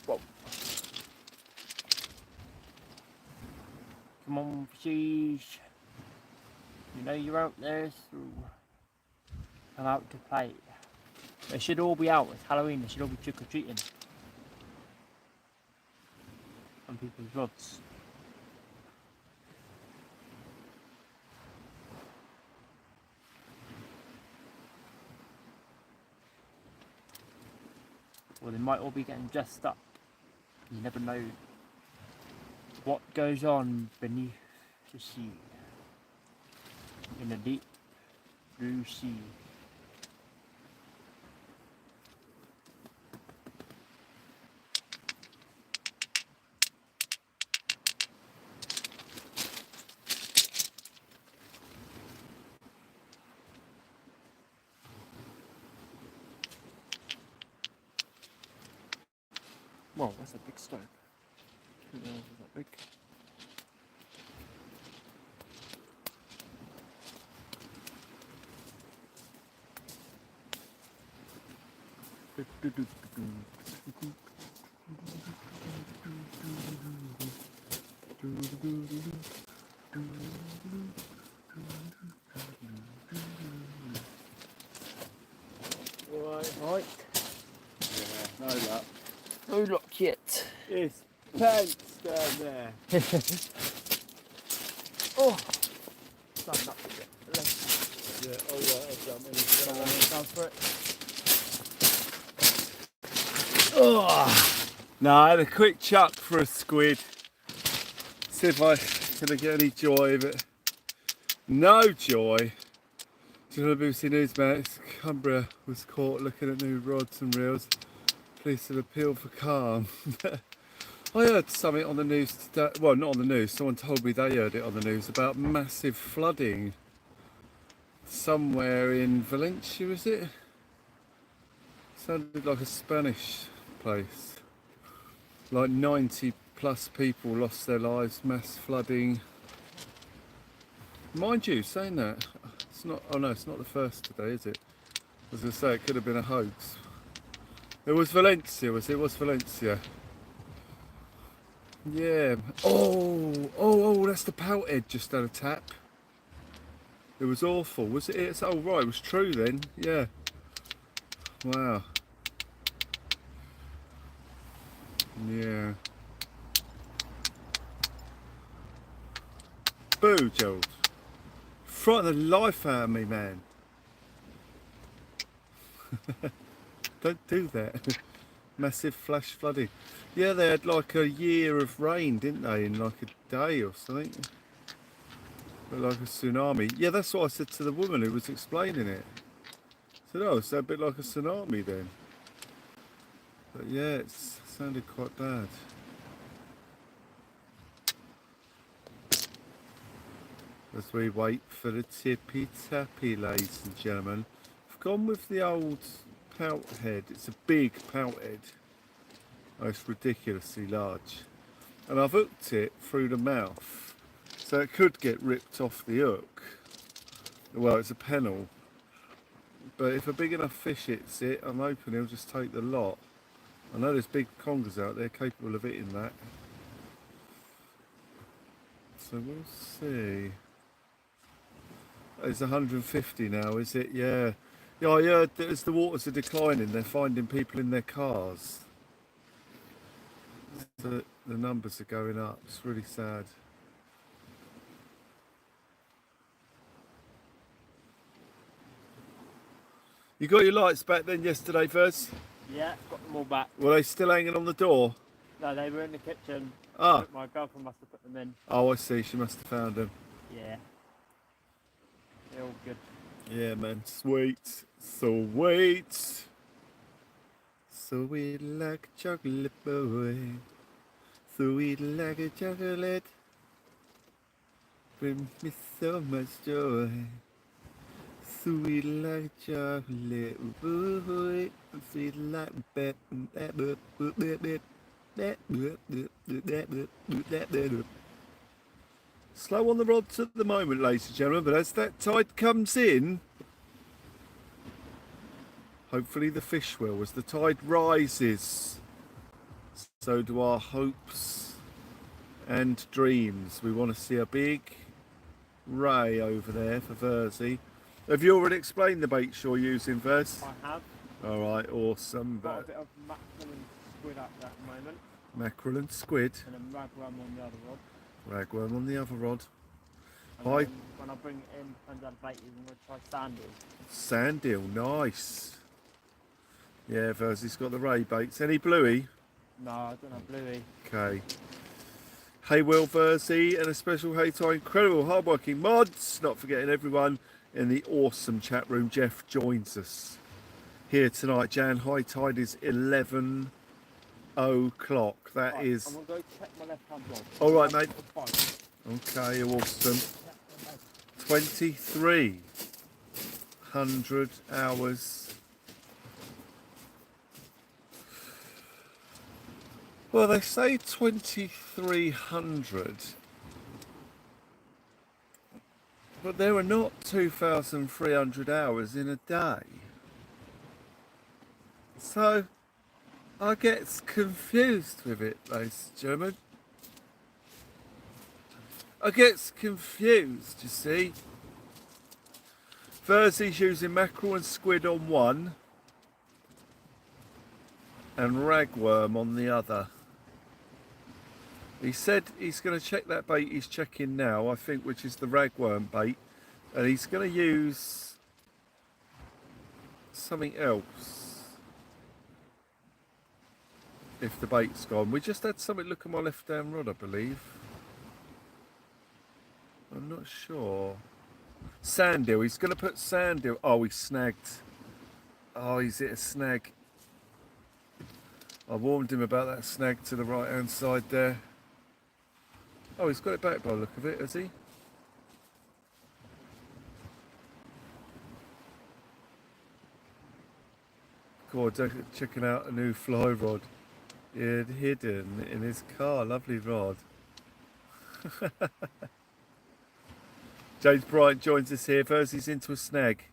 Whoa. Come on, fishies. You know you're out there, so come out to play. They should all be out. It's Halloween. They should all be trick-or-treating on people's rods. Or they might all be getting dressed up. You never know what goes on beneath the sea. In the deep blue sea. Whoa, that's a big stone. I didn't realize it was that big. No luck. No luck yet. It's pants down there. Oh, stand up a bit. Yeah, oh yeah, I've done it. Down for it. Oh. No, I had a quick chuck for a squid. See if I can get any joy of it. No joy. Do you know the BBC News, mate? Cumbria was caught looking at new rods and reels. Police have appealed for calm. I heard something on the news today. Well, not on the news. Someone told me they heard it on the news about massive flooding somewhere in Valencia, is it? Sounded like a Spanish place. Like 90 plus people lost their lives, mass flooding. Mind you, saying that, it's not, oh no, it's not the first today, is it? I was going to say, it could have been a hoax. It was Valencia, was it? It was Valencia. Yeah. Oh, that's the pout head just done a tap. It was awful, was it? It's, oh right, it was true then, yeah. Wow. Yeah. Boo, Gerald. Frighten the life out of me, man. Don't do that. Massive flash flooding. Yeah, they had like a year of rain, didn't they, in like a day or something? But like a tsunami. Yeah, that's what I said to the woman who was explaining it. I said, oh, so a bit like a tsunami then. But yeah, it sounded quite bad. As we wait for the tippy tappy, ladies and gentlemen. I've gone with the old pout head. It's a big pout head. Oh, it's ridiculously large. And I've hooked it through the mouth. So it could get ripped off the hook. Well, it's a pennel. But if a big enough fish hits it, I'm hoping he'll just take the lot. I know there's big congers out there capable of hitting that. So we'll see. It's 150 now, is it? Yeah. Yeah, I heard that as the waters are declining, they're finding people in their cars. So the numbers are going up. It's really sad. You got your lights back then yesterday, Verzy? Yeah, got them all back. Were they still hanging on the door? No, they were in the kitchen. Ah. My girlfriend must have put them in. Oh, I see. She must have found them. Yeah. They're all good. Yeah, man. Sweet. Sweet. Sweet like a chocolate boy. Sweet like a chocolate. Bring me so much joy. Sweet like chocolate. Ooh, sweet like that. Slow on the rods at the moment, ladies and gentlemen, but as that tide comes in, hopefully the fish will. As the tide rises, so do our hopes and dreams. We want to see a big ray over there for Verzy. Have you already explained the baits you're using, Verzy? I have. All right, awesome. Got a bit of mackerel and squid out there at the moment. Mackerel and squid. And a ragworm on the other rod. Ragworm on the other rod. And then when I bring it in, turns out bait, I'm going to try sand eel. Sand eel, nice. Yeah, Verzy's got the ray baits. Any bluey? No, I don't have bluey. Okay. Hey Will, Verzy, and a special hey to our incredible hardworking mods. Not forgetting everyone in the awesome chat room. Jeff joins us here tonight. Jan, high tide is 11 o'clock. That right, is. I'm going to go check my left hand rod. All right, mate. Okay, awesome. 2,300 hours. Well, they say 2,300, but there are not 2,300 hours in a day. So I get confused with it, ladies and gentlemen. I get confused, you see. Verzy's using mackerel and squid on one. and ragworm on the other. He said he's going to check that bait he's checking now, I think, which is the ragworm bait, and he's going to use something else if the bait's gone. We just had something look at my left hand rod, I believe. I'm not sure. Sandhill, he's going to put sandhill. Oh, he snagged. Oh, he's hit a snag. I warned him about that snag to the right hand side there. Oh, he's got it back by the look of it, has he? God, checking out a new fly rod. He had hidden in his car. Lovely rod. James Bryant joins us here. Versy's into a snag.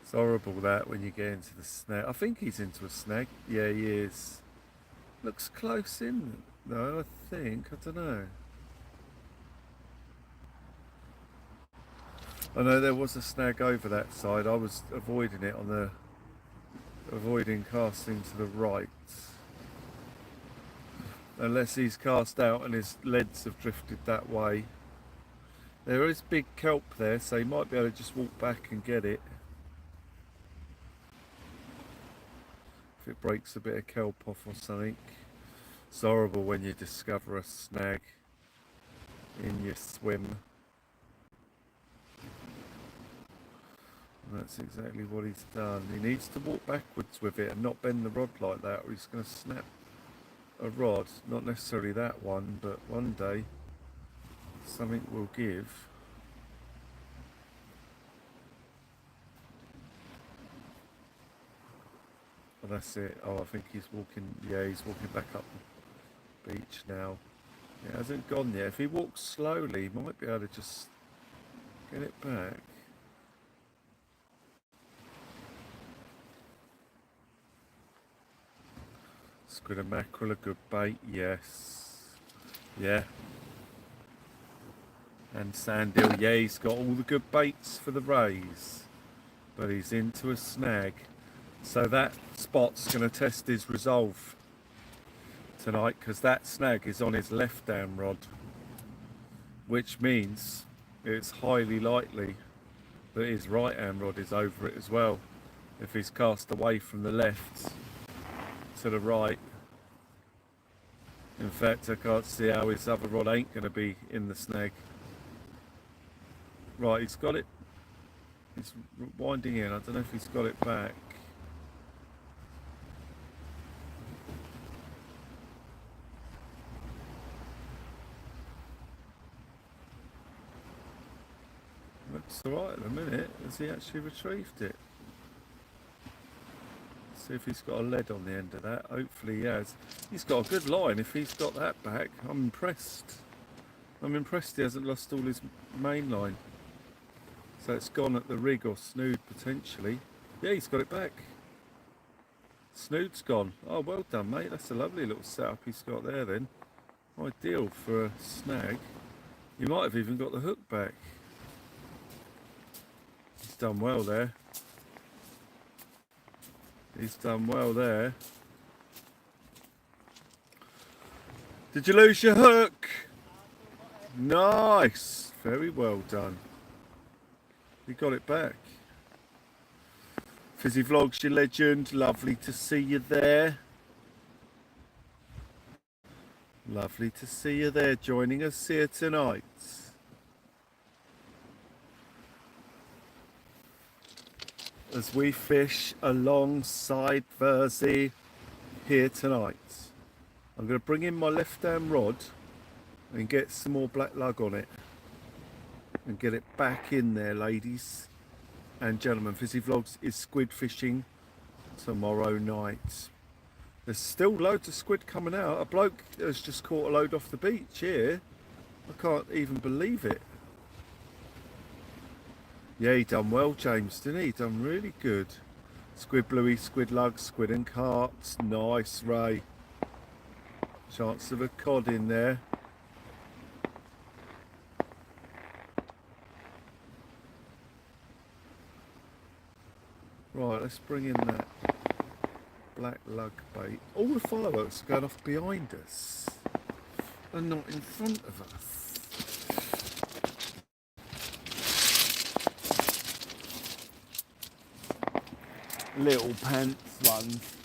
It's horrible that when you get into the snag. I think he's into a snag. Yeah, he is. Looks close in though, I think. I don't know. I know there was a snag over that side. I was avoiding it on the... avoiding casting to the right. Unless he's cast out and his leads have drifted that way. There is big kelp there, so he might be able to just walk back and get it. If it breaks a bit of kelp off or something. It's horrible when you discover a snag in your swim. And that's exactly what he's done. He needs to walk backwards with it and not bend the rod like that, or he's going to snap a rod. Not necessarily that one, but one day something will give. Oh, that's it. Oh, I think he's walking. Yeah, he's walking back up the beach now. It hasn't gone yet. If he walks slowly, he might be able to just get it back. Squid and mackerel, a good bait, yes. Yeah. And sandhill, yeah, he's got all the good baits for the rays. But he's into a snag. So that spot's going to test his resolve tonight, because that snag is on his left hand rod. Which means it's highly likely that his right hand rod is over it as well. If he's cast away from the left to the right. In fact, I can't see how his other rod ain't going to be in the snag. Right, he's got it. He's winding in. I don't know if he's got it back. Looks alright at the minute. Has he actually retrieved it? See if he's got a lead on the end of that. Hopefully he has. He's got a good line if he's got that back. I'm impressed. I'm impressed he hasn't lost all his main line. So it's gone at the rig or snood potentially. Yeah, he's got it back. Snood's gone. Oh, well done, mate. That's a lovely little setup he's got there then. Ideal for a snag. You might have even got the hook back. He's done well there. He's done well there. Did you lose your hook? Nice. Very well done. You got it back. Fizzy Vlogs, your legend. Lovely to see you there. Lovely to see you there joining us here tonight. As we fish alongside Verzy here tonight. I'm going to bring in my left hand rod and get some more black lug on it and get it back in there, ladies and gentlemen. Fizzy Vlogs is squid fishing tomorrow night. There's still loads of squid coming out. A bloke has just caught a load off the beach here. I can't even believe it. Yeah, he done well, James, didn't he? He done really good. Squid bluey, squid lug, squid and carts. Nice, Ray. Chance of a cod in there. Right, let's bring in that black lug bait. All the fireworks are going off behind us and not in front of us. Little pants ones.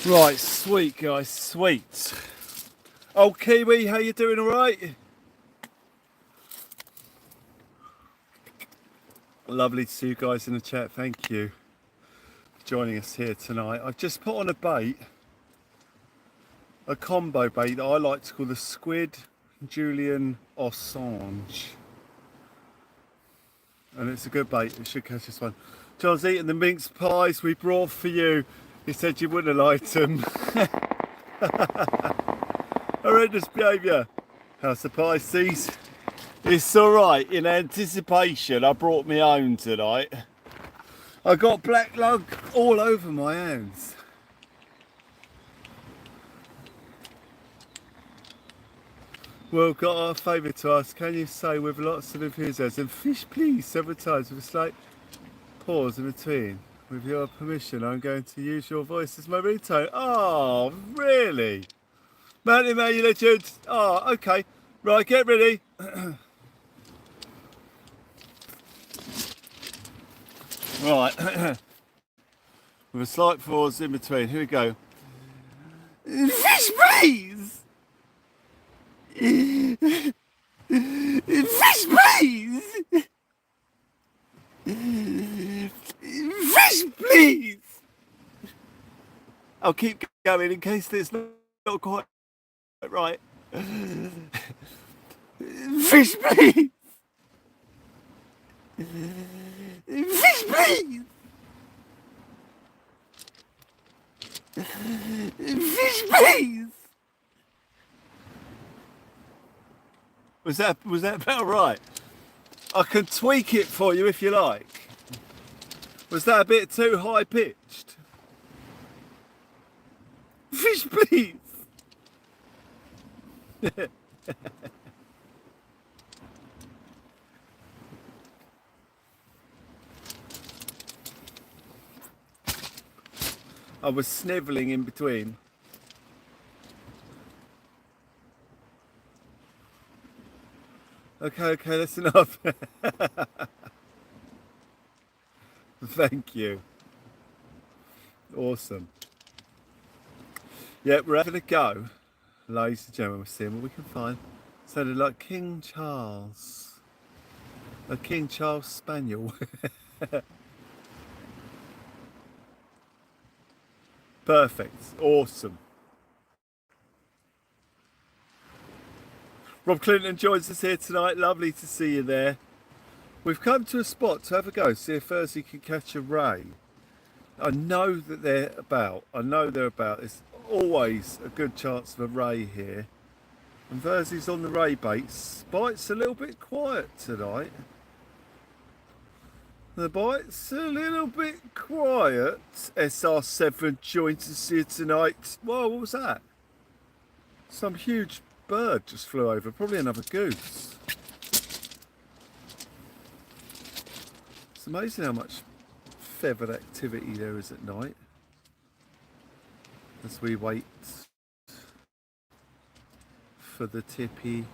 Right, sweet guys, sweet. Old Kiwi, how you doing, all right? Lovely to see you guys in the chat, thank you for joining us here tonight. I've just put on a bait, a combo bait that I like to call the Squid Julian Assange. And it's a good bait, it should catch this one. John's eating the mince pies we brought for you. He said you wouldn't have liked them. Horrendous behaviour. How's the Pisces? It's alright, in anticipation I brought my own tonight. I got black lug all over my hands. Well, got our favour to ask, can you say with lots of enthusiasm, fish please, several times with a slight pause in between. With your permission, I'm going to use your voice as my ringtone. Oh, really? Mountain Man, you legend. Oh, okay. Right, get ready. Right. With a slight pause in between. Here we go. Fish please! Fish please! Fish please! I'll keep going in case it's not quite right. Fish please! Fish please! Fish please! Was that about right? I can tweak it for you if you like. Was that a bit too high pitched? Fish please! I was snivelling in between. Okay, that's enough. Thank you. Awesome. Yeah, we're having a go. Ladies and gentlemen, we're seeing what we can find. Sounded like King Charles. A King Charles Spaniel. Perfect. Awesome. Rob Clinton joins us here tonight. Lovely to see you there. We've come to a spot to have a go, see if Verzy can catch a ray. I know that they're about. There's always a good chance of a ray here. And Verzy's on the ray baits. Bite's a little bit quiet tonight. The bite's a little bit quiet. SR7 joins us here tonight. Whoa, what was that? Some huge bird just flew over. Probably another goose. It's amazing how much feathered activity there is at night. As we wait for the tippy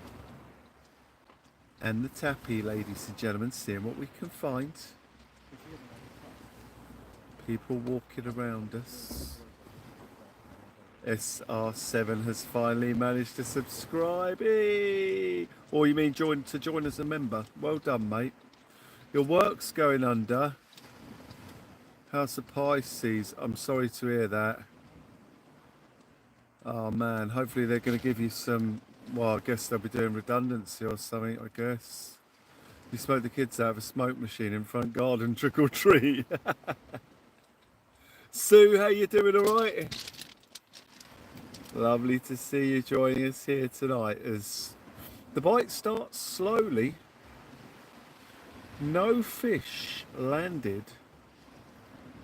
and the tappy, ladies and gentlemen, seeing what we can find. People walking around us. SR7 has finally managed to subscribe. Or you mean join as a member? Well done, mate. Your work's going under. House of Pisces, I'm sorry to hear that. Oh man, hopefully they're going to give you some, well, I guess they'll be doing redundancy or something, I guess. You smoke the kids out of a smoke machine in front garden, trick or treat. Sue, how you doing, all right? Lovely to see you joining us here tonight as the bite starts slowly. No fish landed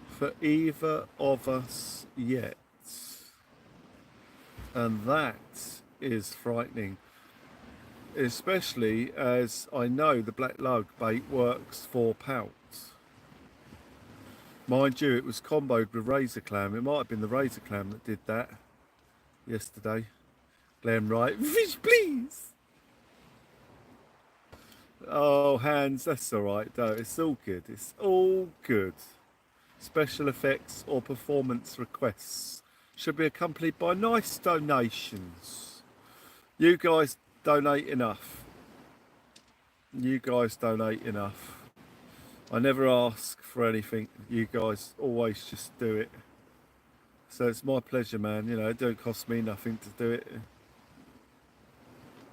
for either of us yet. And that is frightening. Especially as I know the black lug bait works for pout. Mind you, it was comboed with razor clam. It might have been the razor clam that did that yesterday. Glenn Wright, fish please! Oh, Hans, that's alright though. It's all good. It's all good. Special effects or performance requests. should be accompanied by nice donations. You guys donate enough. You guys donate enough. I never ask for anything. You guys always just do it. So it's my pleasure, man. You know, it don't cost me nothing to do it.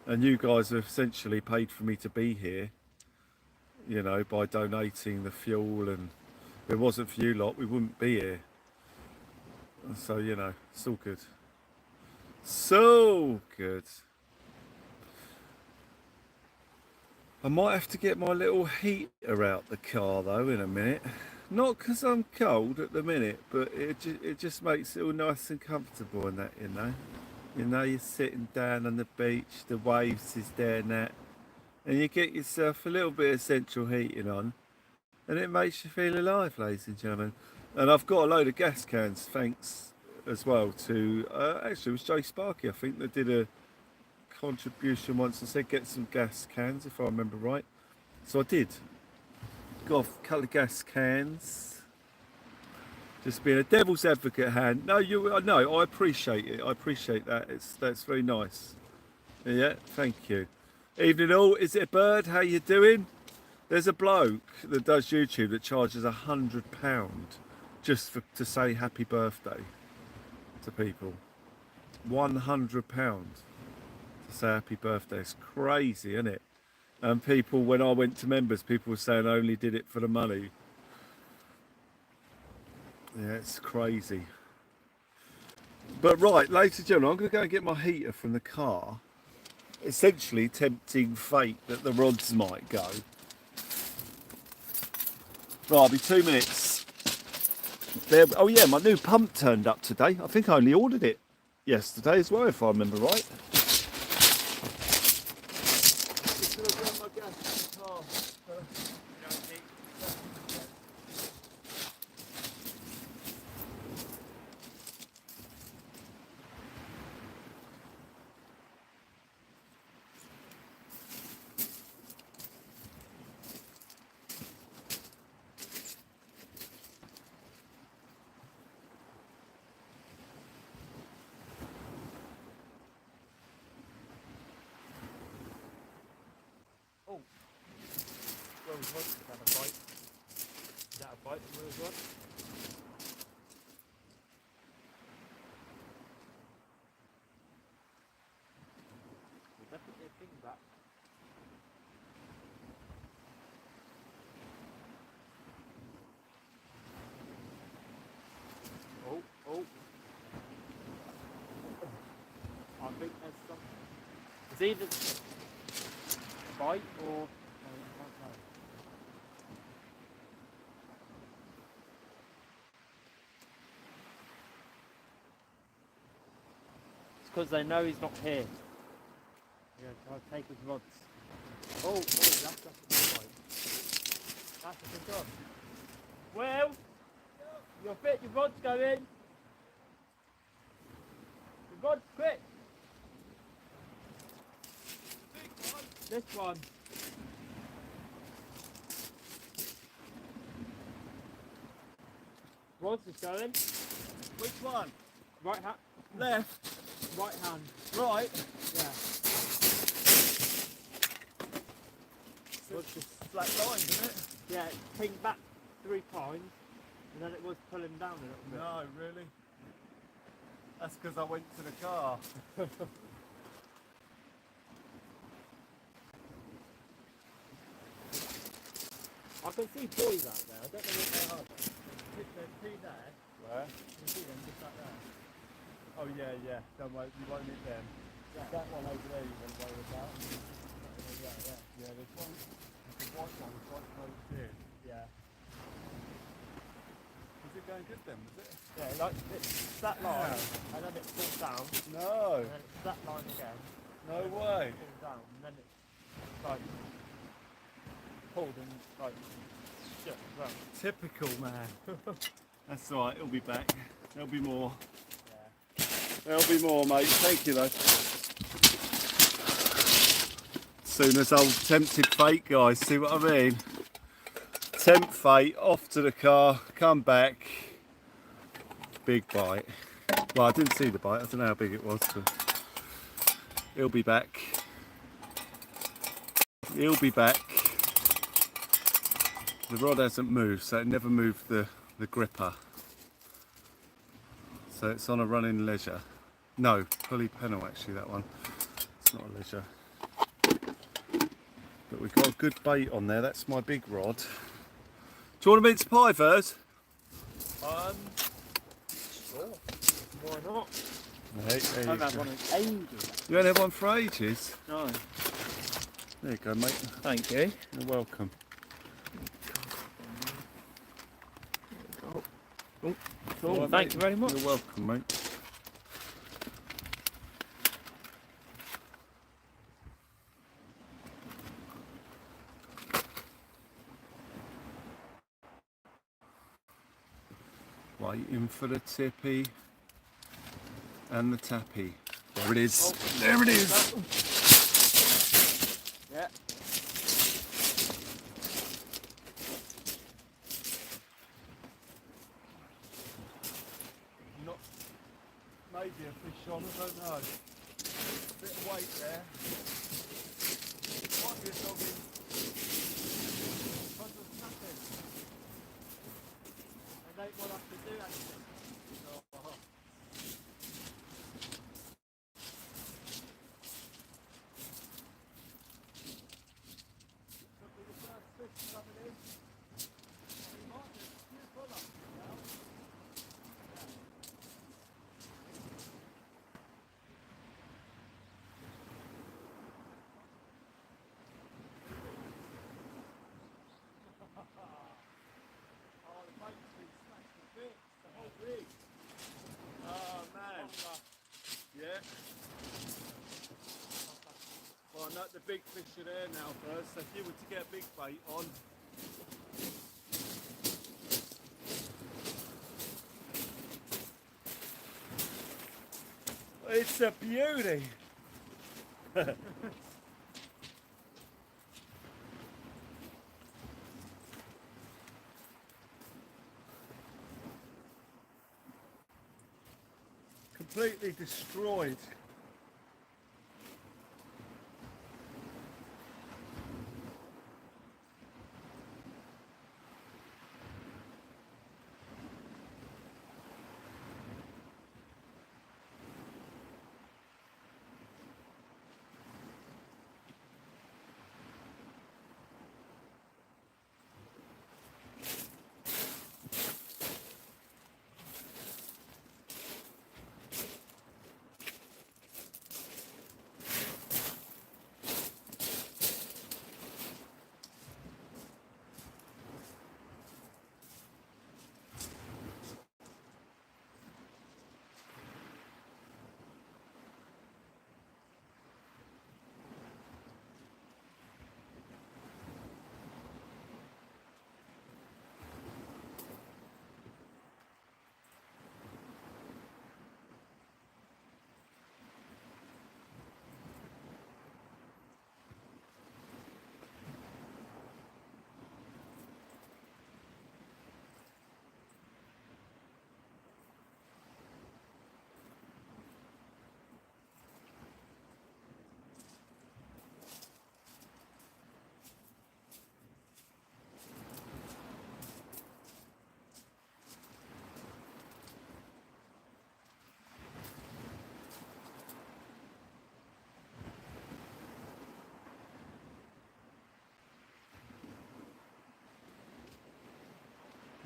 And you guys have essentially paid for me to be here, you know, by donating the fuel, and if it wasn't for you lot, we wouldn't be here. So, you know, it's all good. So good. I might have to get my little heater out the car though in a minute. Not because I'm cold at the minute, but it just makes it all nice and comfortable and that, you know. You know, you're sitting down on the beach, the waves is there and that, and you get yourself a little bit of central heating on, and it makes you feel alive, ladies and gentlemen. And I've got a load of gas cans, thanks as well to, actually it was Jay Sparky, I think, that did a contribution once and said get some gas cans, if I remember right. So I did. Got a couple of gas cans. Just being a devil's advocate hand. No, I appreciate it. I appreciate that. That's very nice. Yeah, thank you. Evening all. Is it a bird? How you doing? There's a bloke that does YouTube that charges £100 just to say happy birthday to people. £100 to say happy birthday. It's crazy, isn't it? And people, when I went to members, people were saying I only did it for the money. Yeah, it's crazy. But right, ladies and gentlemen, I'm going to go and get my heater from the car. Essentially tempting fate that the rods might go. Right, I'll be 2 minutes. There, oh yeah, my new pump turned up today. I think I only ordered it yesterday as well, if I remember right. Just going to grab my gas in the car. Is that a bite? Is that a bite from those ones? We'll definitely think that. Oh. I think there's something. It's either bite or... Because they know he's not here. Yeah, try to take his rods. Oh, that's a good one. That's a good job. Well, you'll fit your rods going. The rods quick. This one. Rods is going. Which one? Right hand. Left. Right hand. Right? Yeah. So it's just flat lines, isn't it? Yeah, it pinged back 3 times and then it was pulling down a little bit. No, really? That's because I went to the car. I can see boys out there. I don't know what they are. There's 2 there. Where? You can see them just like there. Oh yeah. Don't worry, you won't need them. Yeah. That one over there you won't worry about. Yeah, there's one, the white one quite close in. Yeah. Is it going good then, was it? Yeah, like it's that line, and then it pulls down. No. And then it's that line again. No way. It pulls down, and then it's like pulled and like shut as well. Typical, man. That's alright, it'll be back. There'll be more. There'll be more, mate. Thank you, though. Soon as I'll tempted fate, guys. See what I mean? Tempt fate, off to the car, come back. Big bite. Well, I didn't see the bite. I don't know how big it was. But he'll be back. He'll be back. The rod hasn't moved, so it never moved the gripper. So it's on a running leisure. No, pulley pennel actually, that one. It's not a leisure. But we've got a good bait on there. That's my big rod. Do you want a mince pie, Vers? Sure. Why not? Hey, there you I've had go. one in ages. You ain't had one for ages. No. There you go, mate. Thank you. You're welcome. Oh, cool. All right, Thank mate. you very much. You're welcome, mate. Waiting for the tippy and the tappy. There it is. Oh. There it is. Yeah. Not maybe a fish on, I don't know. Bit of weight there. Might be a dog in. Front of nothing. I don't want us to do anything. Oh. Oh man. Yeah. Well, I know the big fish are there now first, so if you were to get a big bait on. It's a beauty. Completely destroyed.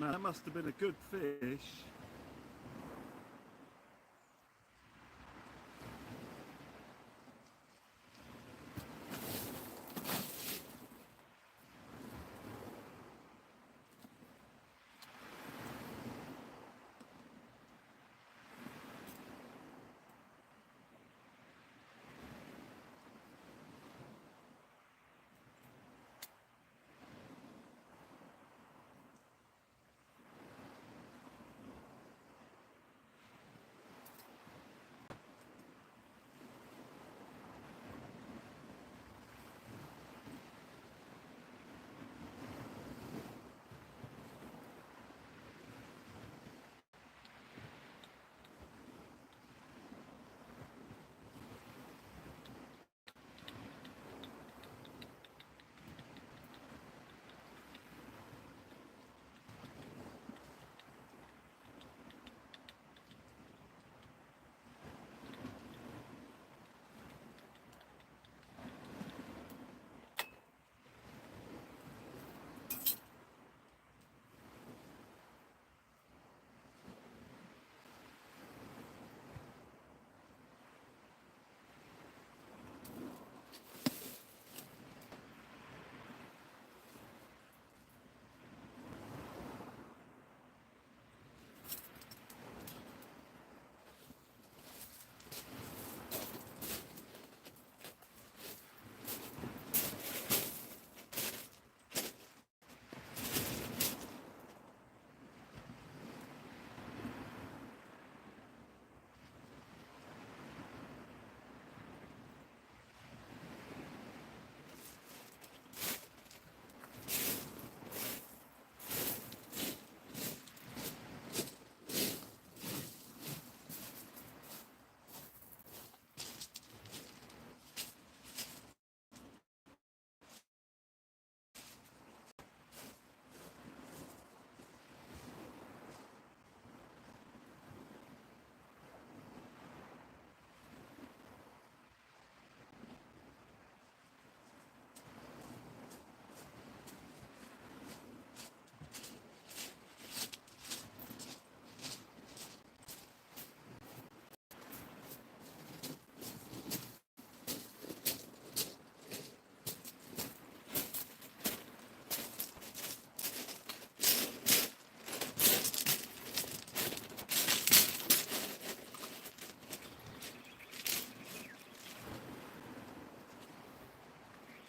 Man, that must have been a good fish.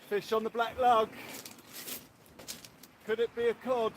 Fish on the black lug. Could it be a cod?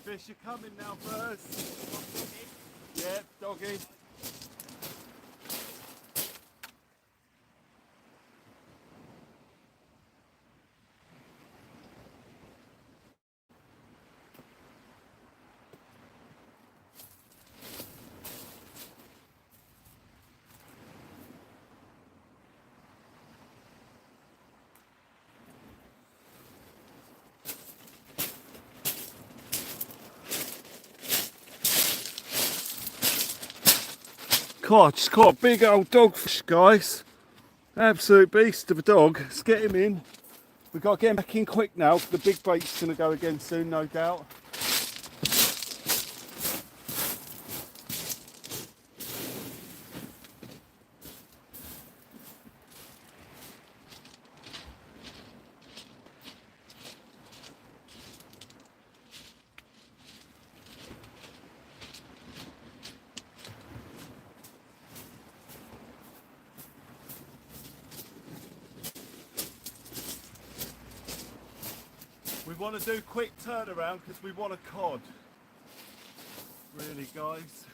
The fish are coming now, Verzy. Yep, doggy. God, just caught a big old dogfish, guys. Absolute beast of a dog. Let's get him in. We've got to get him back in quick now. The big bait's going to go again soon, no doubt. We want to do quick turnaround because we want a cod. Really, guys.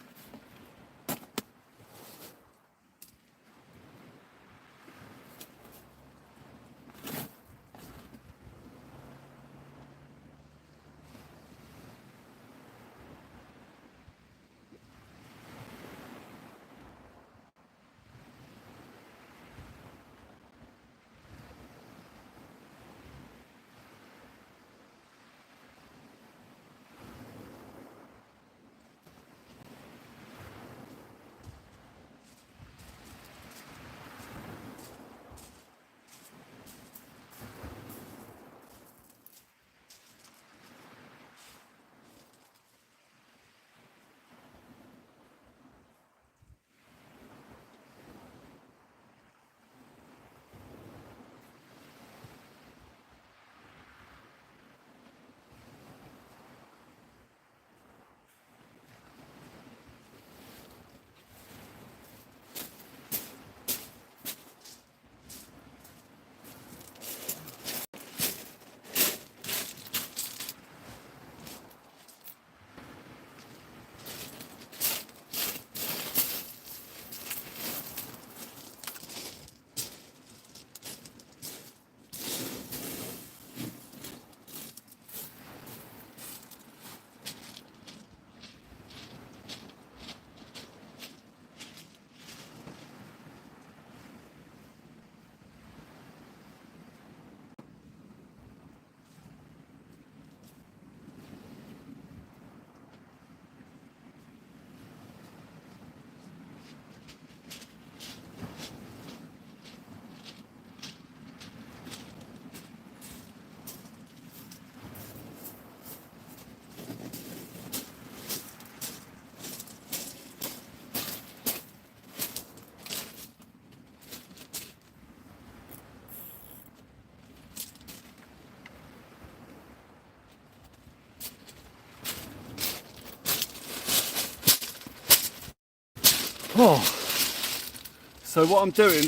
So what I'm doing,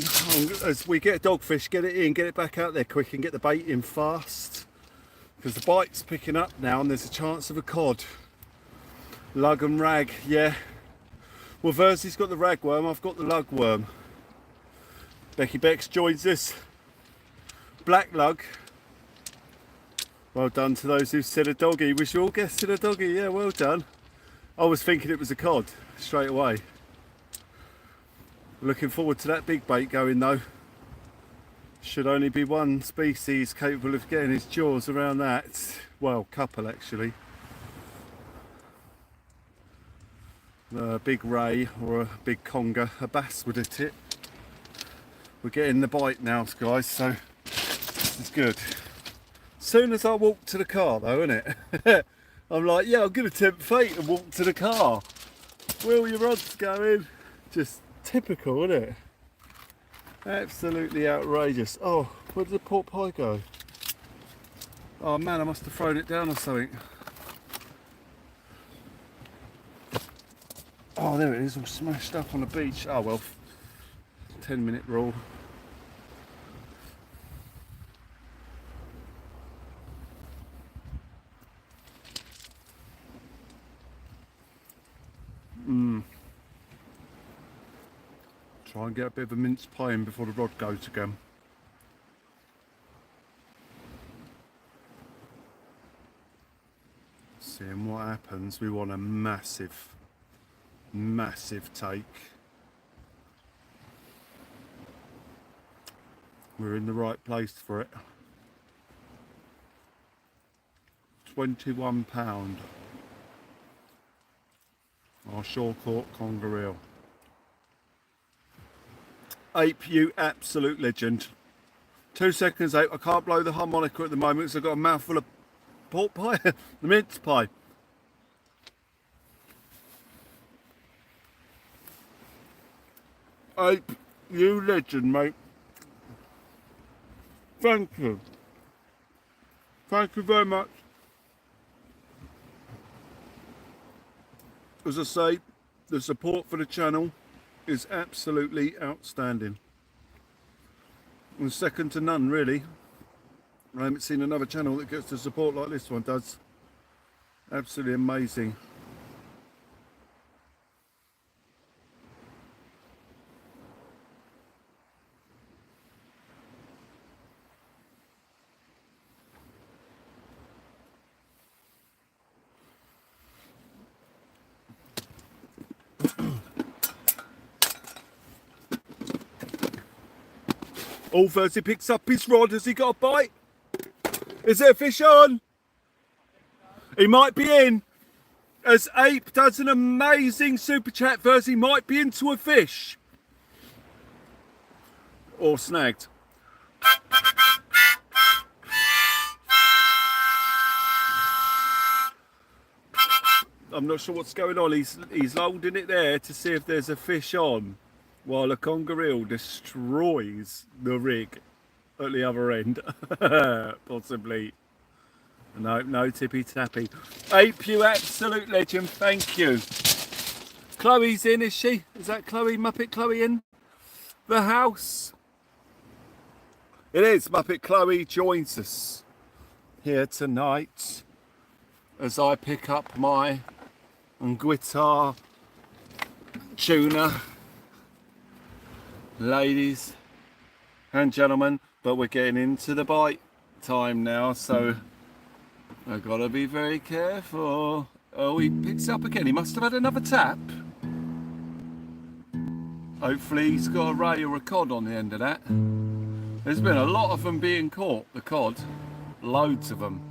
as we get a dogfish, get it in, get it back out there quick and get the bait in fast. Because the bite's picking up now and there's a chance of a cod. Lug and rag, yeah. Well, Verzy's got the ragworm, I've got the lugworm. Becky Bex joins us. Black lug. Well done to those who said a doggy. We should all guess it a doggy, yeah, well done. I was thinking it was a cod straight away. Looking forward to that big bait going though. Should only be one species capable of getting its jaws around that. Well, couple actually. A big ray or a big conger, a bass would hit it. We're getting the bite now guys, so this is good. Soon as I walk to the car though, innit? I'm like, yeah, I'm gonna tempt fate and walk to the car. Where are your rods going? Just typical, isn't it? Absolutely outrageous. Oh, where did the pork pie go? Oh man, I must have thrown it down or something. Oh, there it is, all smashed up on the beach. Oh well, 10-minute rule. Try and get a bit of a mince pie in before the rod goes again. Seeing what happens. We want a massive take. We're in the right place for it. £21. Our shore caught conger eel. Ape, you absolute legend. 2 seconds, Ape. I can't blow the harmonica at the moment because I've got a mouthful of pork pie, the mince pie. Ape, you legend, mate. Thank you. Thank you very much. As I say, the support for the channel is absolutely outstanding. And second to none, really. I haven't seen another channel that gets the support like this one does. Absolutely amazing. Oh, Verzy picks up his rod. Has he got a bite? Is there a fish on? He might be in. As Ape does an amazing super chat, Verzy might be into a fish. Or snagged. I'm not sure what's going on. He's holding it there to see if there's a fish on, while a conger eel destroys the rig at the other end. Possibly. No tippy tappy. Ape, you absolute legend, thank you. Chloe's in, is she? Is that Chloe, Muppet Chloe in the house? It is. Muppet Chloe joins us here tonight as I pick up my guitar tuna. Ladies and gentlemen, but we're getting into the bite time now, so I've got to be very careful. Oh, he picks up again. He must have had another tap. Hopefully he's got a ray or a cod on the end of that. There's been a lot of them being caught, the cod. Loads of them.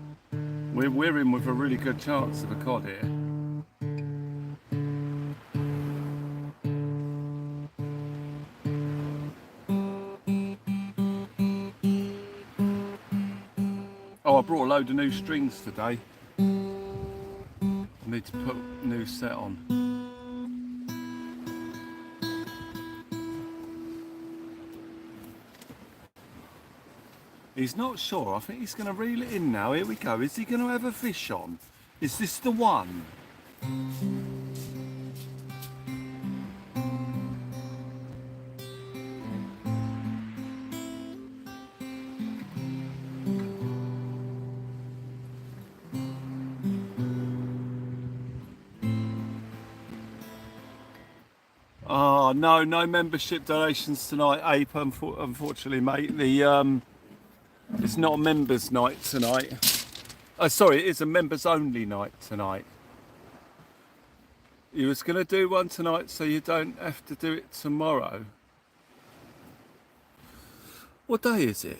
We're in with a really good chance of a cod here. Oh, I brought a load of new strings today. I need to put a new set on. He's not sure. I think he's going to reel it in now. Here we go. Is he going to have a fish on? Is this the one? Oh no, no membership donations tonight, Ape. Unfortunately, mate. It's not a members' night tonight. Oh, sorry, it is a members only night tonight. You was going to do one tonight so you don't have to do it tomorrow. What day is it?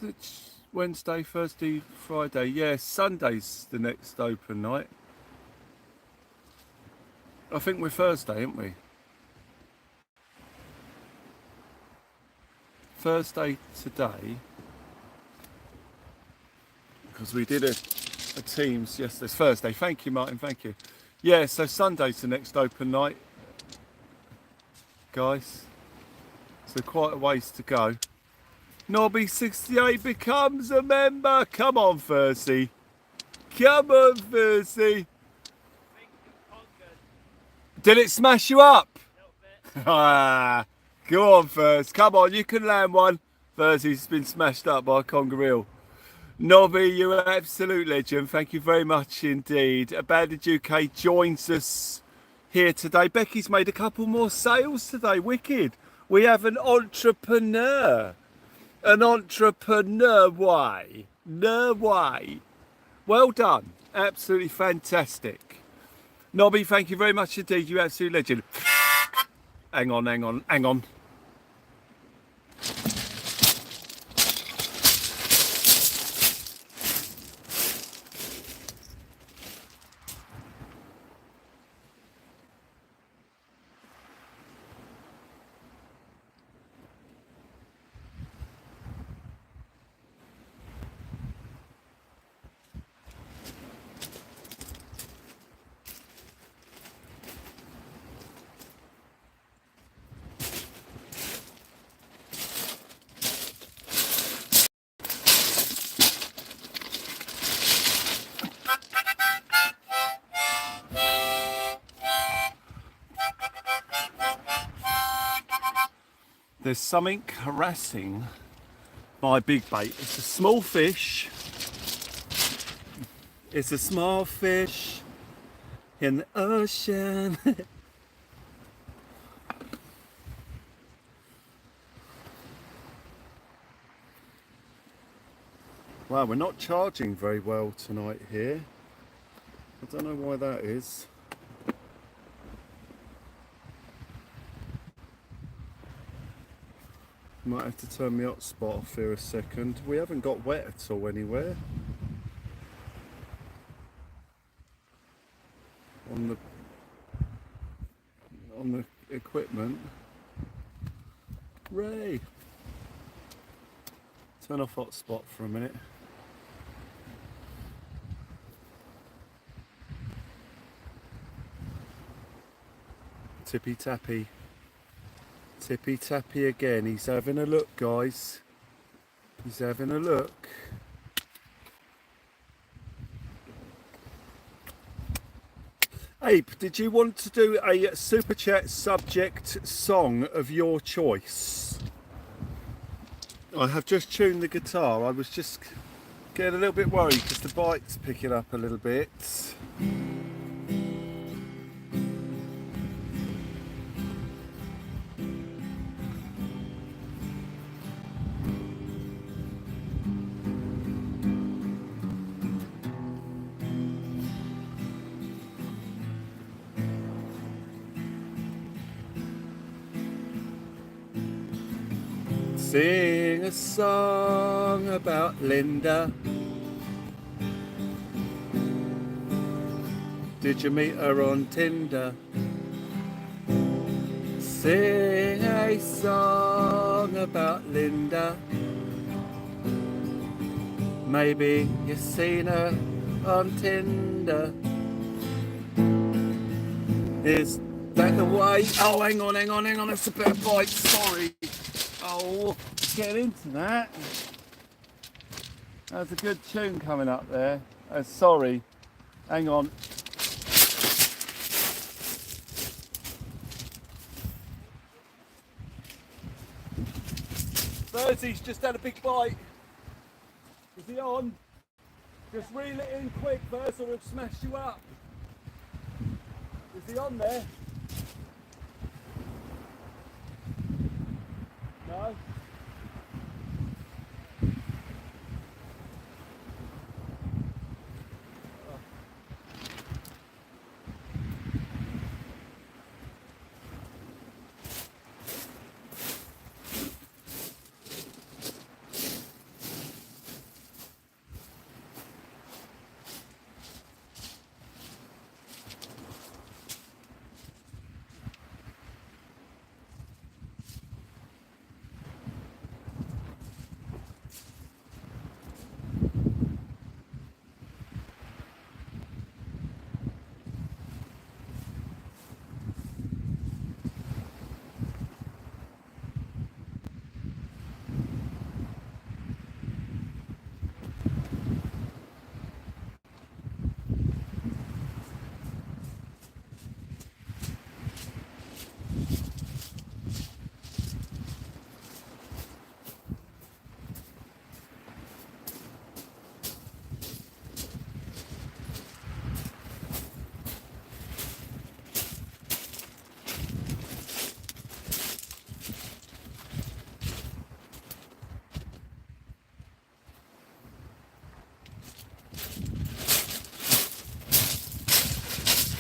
It's Wednesday, Thursday, Friday. Yeah, Sunday's the next open night. I think we're Thursday, aren't we? Thursday today. Because we did a Teams yesterday. It's Thursday. Thank you, Martin. Thank you. Yeah, so Sunday's the next open night, guys. So quite a ways to go. Nobby68 becomes a member. Come on, Verzy. Come on, Verzy. Did it smash you up? Ah, go on, Verzy. Come on, you can land one. Verzy's been smashed up by a Congaree. Nobby, you're an absolute legend. Thank you very much indeed. Abandoned UK joins us here today. Becky's made a couple more sales today. Wicked. We have an entrepreneur. An entrepreneur way. No way. Well done. Absolutely fantastic. Nobby, thank you very much indeed. You're an absolute legend. Hang on, hang on, hang on. There's something harassing my big bait. It's a small fish. It's a small fish in the ocean. Wow, we're not charging very well tonight here. I don't know why that is. Might have to turn my hotspot off here a second. We haven't got wet at all anywhere. On the equipment. Ray! Turn off hotspot for a minute. Tippy tappy. Tippy tappy again. He's having a look, guys. He's having a look. Ape, did you want to do a super chat subject song of your choice? I have just tuned the guitar. I was just getting a little bit worried because the bite's picking up a little bit. Sing a song about Linda. Did you meet her on Tinder? Sing a song about Linda. Maybe you've seen her on Tinder. Is that the way? Oh, hang on, hang on, hang on. It's a bit of bite. Sorry. Oh, get into that. That's a good tune coming up there. Sorry. Hang on. Verzy's just had a big bite. Is he on? Just reel it in quick, Verzy, or he'll smash you up. Is he on there?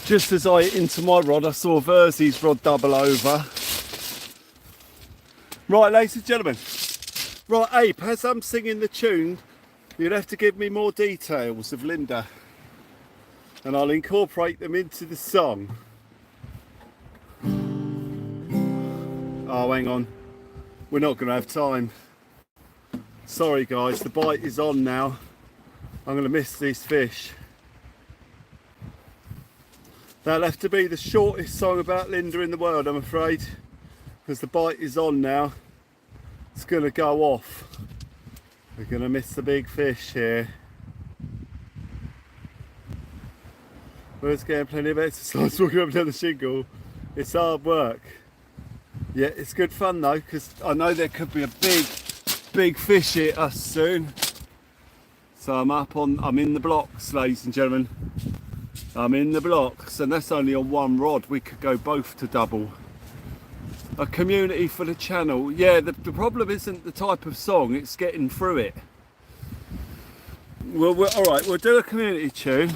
Just as I hit into my rod, I saw Verzy's rod double over. Right, ladies and gentlemen. Right, Ape, as I'm singing the tune, you'll have to give me more details of Linda. And I'll incorporate them into the song. Oh, hang on. We're not going to have time. Sorry guys, the bite is on now. I'm going to miss these fish. That'll have to be the shortest song about Linda in the world, I'm afraid. Because the bite is on now. It's going to go off. We're going to miss the big fish here. We're just getting plenty of exercise walking up and down the shingle. It's hard work. Yeah, it's good fun though, because I know there could be a big fish hit us soon. So I'm in the blocks, ladies and gentlemen. I'm in the blocks, and that's only on one rod. We could go both to double. A community for the channel. Yeah, the problem isn't the type of song, it's getting through it. Well, alright, we'll do a community tune,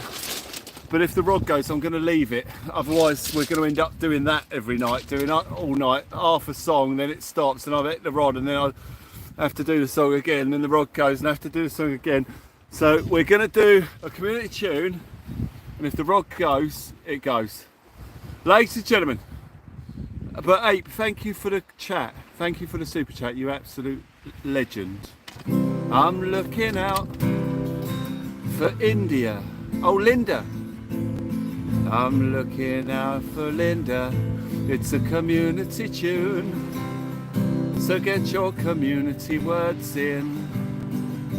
but if the rod goes, I'm going to leave it. Otherwise, we're going to end up doing that every night, doing it all night, half a song, then it stops, and I've hit the rod, and then I have to do the song again, and then the rod goes, and I have to do the song again. So we're going to do a community tune, and if the rod goes, it goes. Ladies and gentlemen, but Ape, thank you for the chat. Thank you for the super chat. You absolute legend. I'm looking out for India. Oh, Linda. I'm looking out for Linda. It's a community tune. So get your community words in.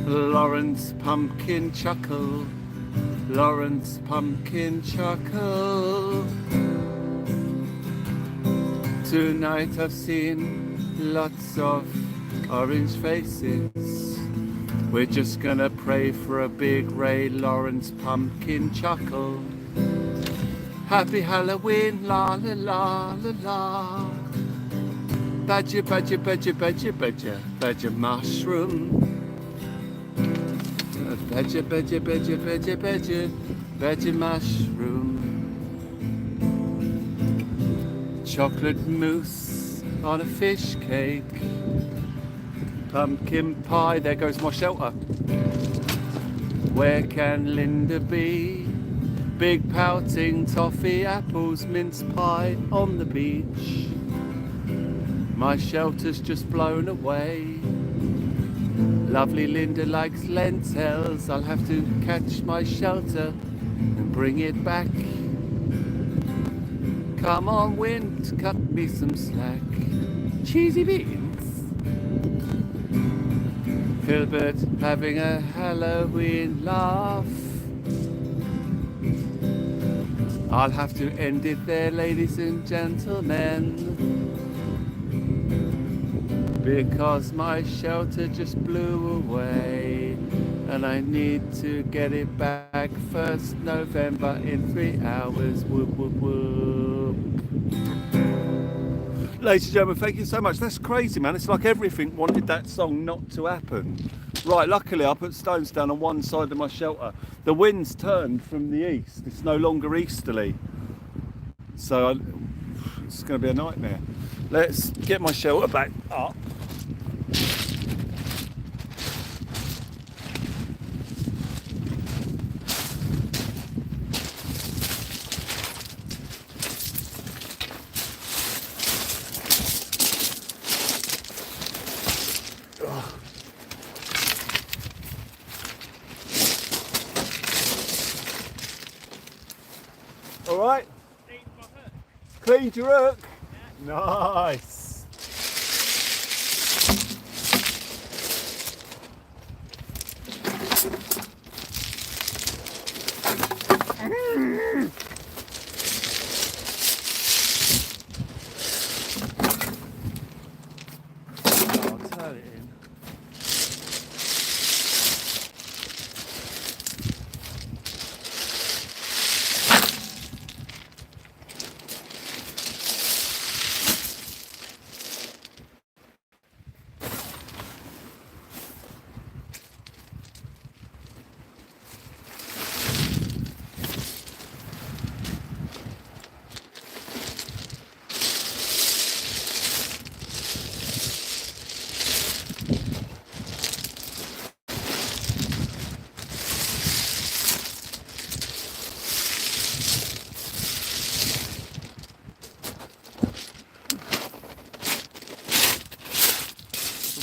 Lawrence Pumpkin Chuckle. Lawrence Pumpkin Chuckle. Tonight I've seen lots of orange faces. We're just gonna pray for a big Ray Lawrence Pumpkin Chuckle. Happy Halloween, la la la la la. Badger, badger, badger, badger, badger, badger mushroom. Badger, badger, badger, badger, badger, badger mushroom. Chocolate mousse on a fish cake. Pumpkin pie, there goes my shelter. Where can Linda be? Big pouting toffee apples, mince pie on the beach. My shelter's just blown away. Lovely Linda likes lentils. I'll have to catch my shelter and bring it back. Come on, wind, cut me some slack. Cheesy beans. Filbert having a Halloween laugh. I'll have to end it there, ladies and gentlemen, because my shelter just blew away, and I need to get it back 1st November in 3 hours. Whoop, whoop, whoop. Ladies and gentlemen, thank you so much. That's crazy, man. It's like everything wanted that song not to happen. Right, luckily I put stones down on one side of my shelter. The wind's turned from the east. It's no longer easterly. So it's going to be a nightmare. Let's get my shelter back up. All right. Cleaned your hook. Yeah. Nice. I'll turn it in.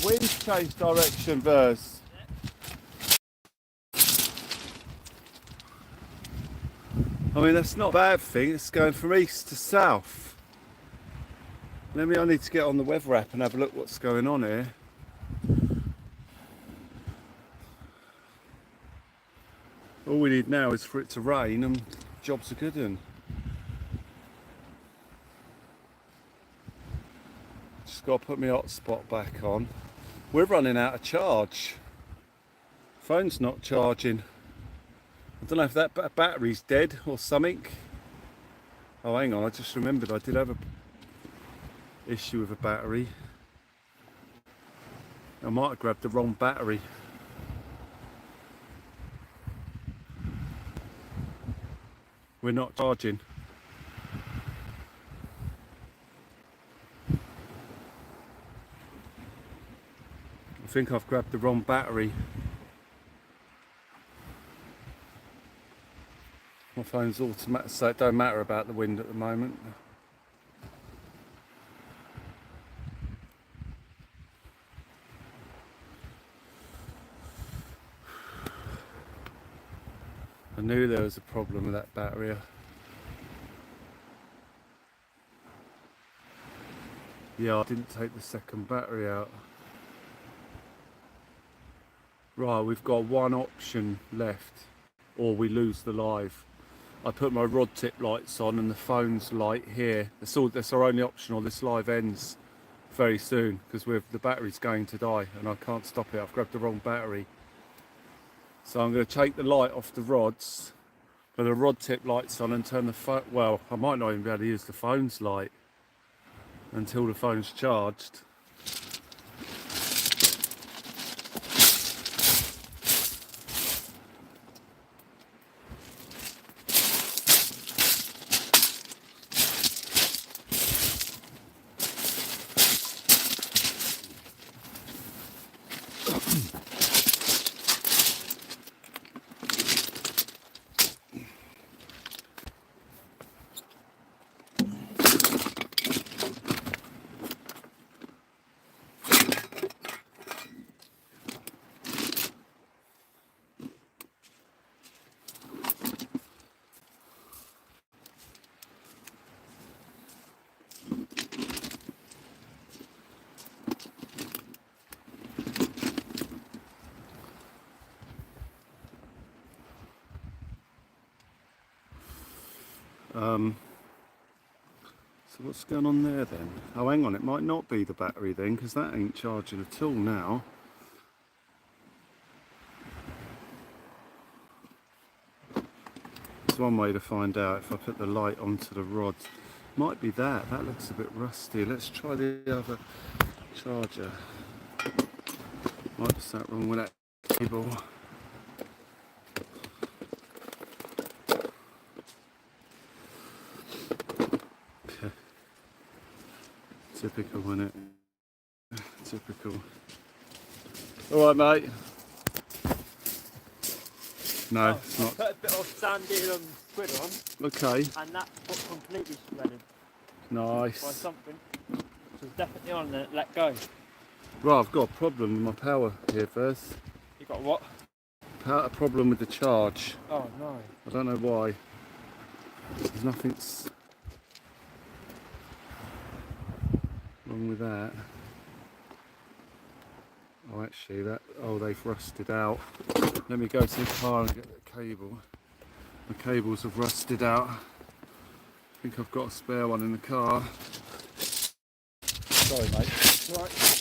Wind's changed direction, Verzy. I mean, that's not a bad thing. It's going from east to south. I need to get on the weather app and have a look what's going on here. All we need now is for it to rain and jobs are good. And just got to put my hotspot back on. We're running out of charge. Phone's not charging. I don't know if that battery's dead or something. Oh, hang on, I just remembered I did have a issue with a battery. I might have grabbed the wrong battery. We're not charging. I think I've grabbed the wrong battery. My phone's automatic, so it don't matter about the wind at the moment. I knew there was a problem with that battery. Yeah, I didn't take the second battery out. Right, we've got one option left, or we lose the live. I put my rod tip lights on and the phone's light here. That's our only option, or this live ends very soon because the battery's going to die and I can't stop it. I've grabbed the wrong battery. So I'm going to take the light off the rods, put the rod tip lights on and turn the phone. Well, I might not even be able to use the phone's light until the phone's charged. So what's going on there then? Oh, hang on, it might not be the battery then, because that ain't charging at all now. There's one way to find out. If I put the light onto the rod, might be that. That looks a bit rusty. Let's try the other charger. Might be something wrong with that cable. Typical, isn't it? Typical. All right, mate. No, it's not. Put a bit of sandal and squid on. Okay. And that got completely shredded. Nice. By something. So it's definitely on and it let go. Right, I've got a problem with my power here first. You got what? A problem with the charge. Oh no. I don't know why. There's nothing wrong with that. Oh, actually, they've rusted out. Let me go to the car and get the cable. The cables have rusted out. I think I've got a spare one in the car. Sorry, mate. Right.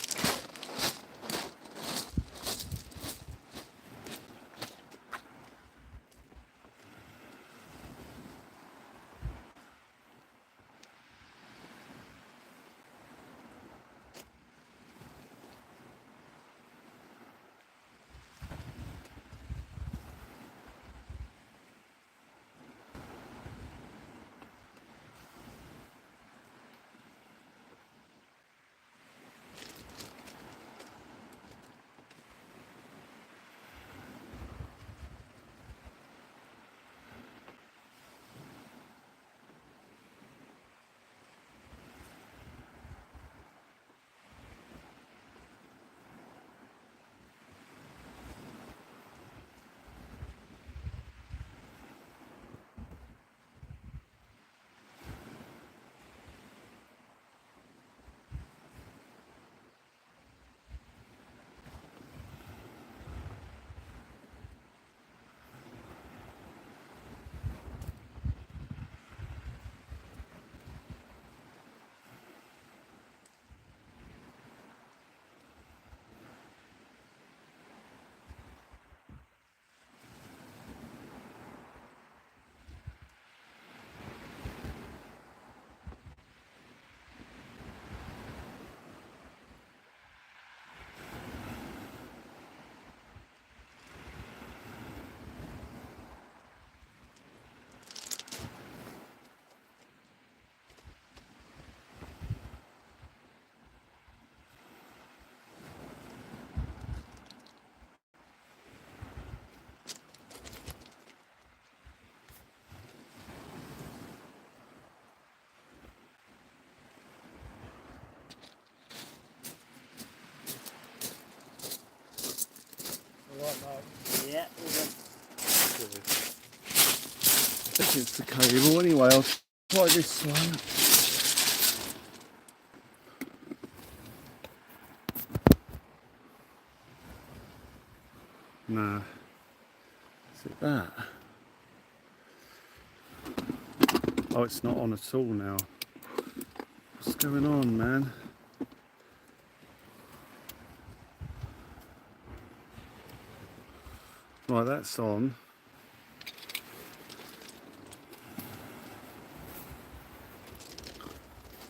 think it's the cable. Anyway, I'll try this one. No. Is it that? Oh, it's not on at all now. What's going on, man? Right, that's on.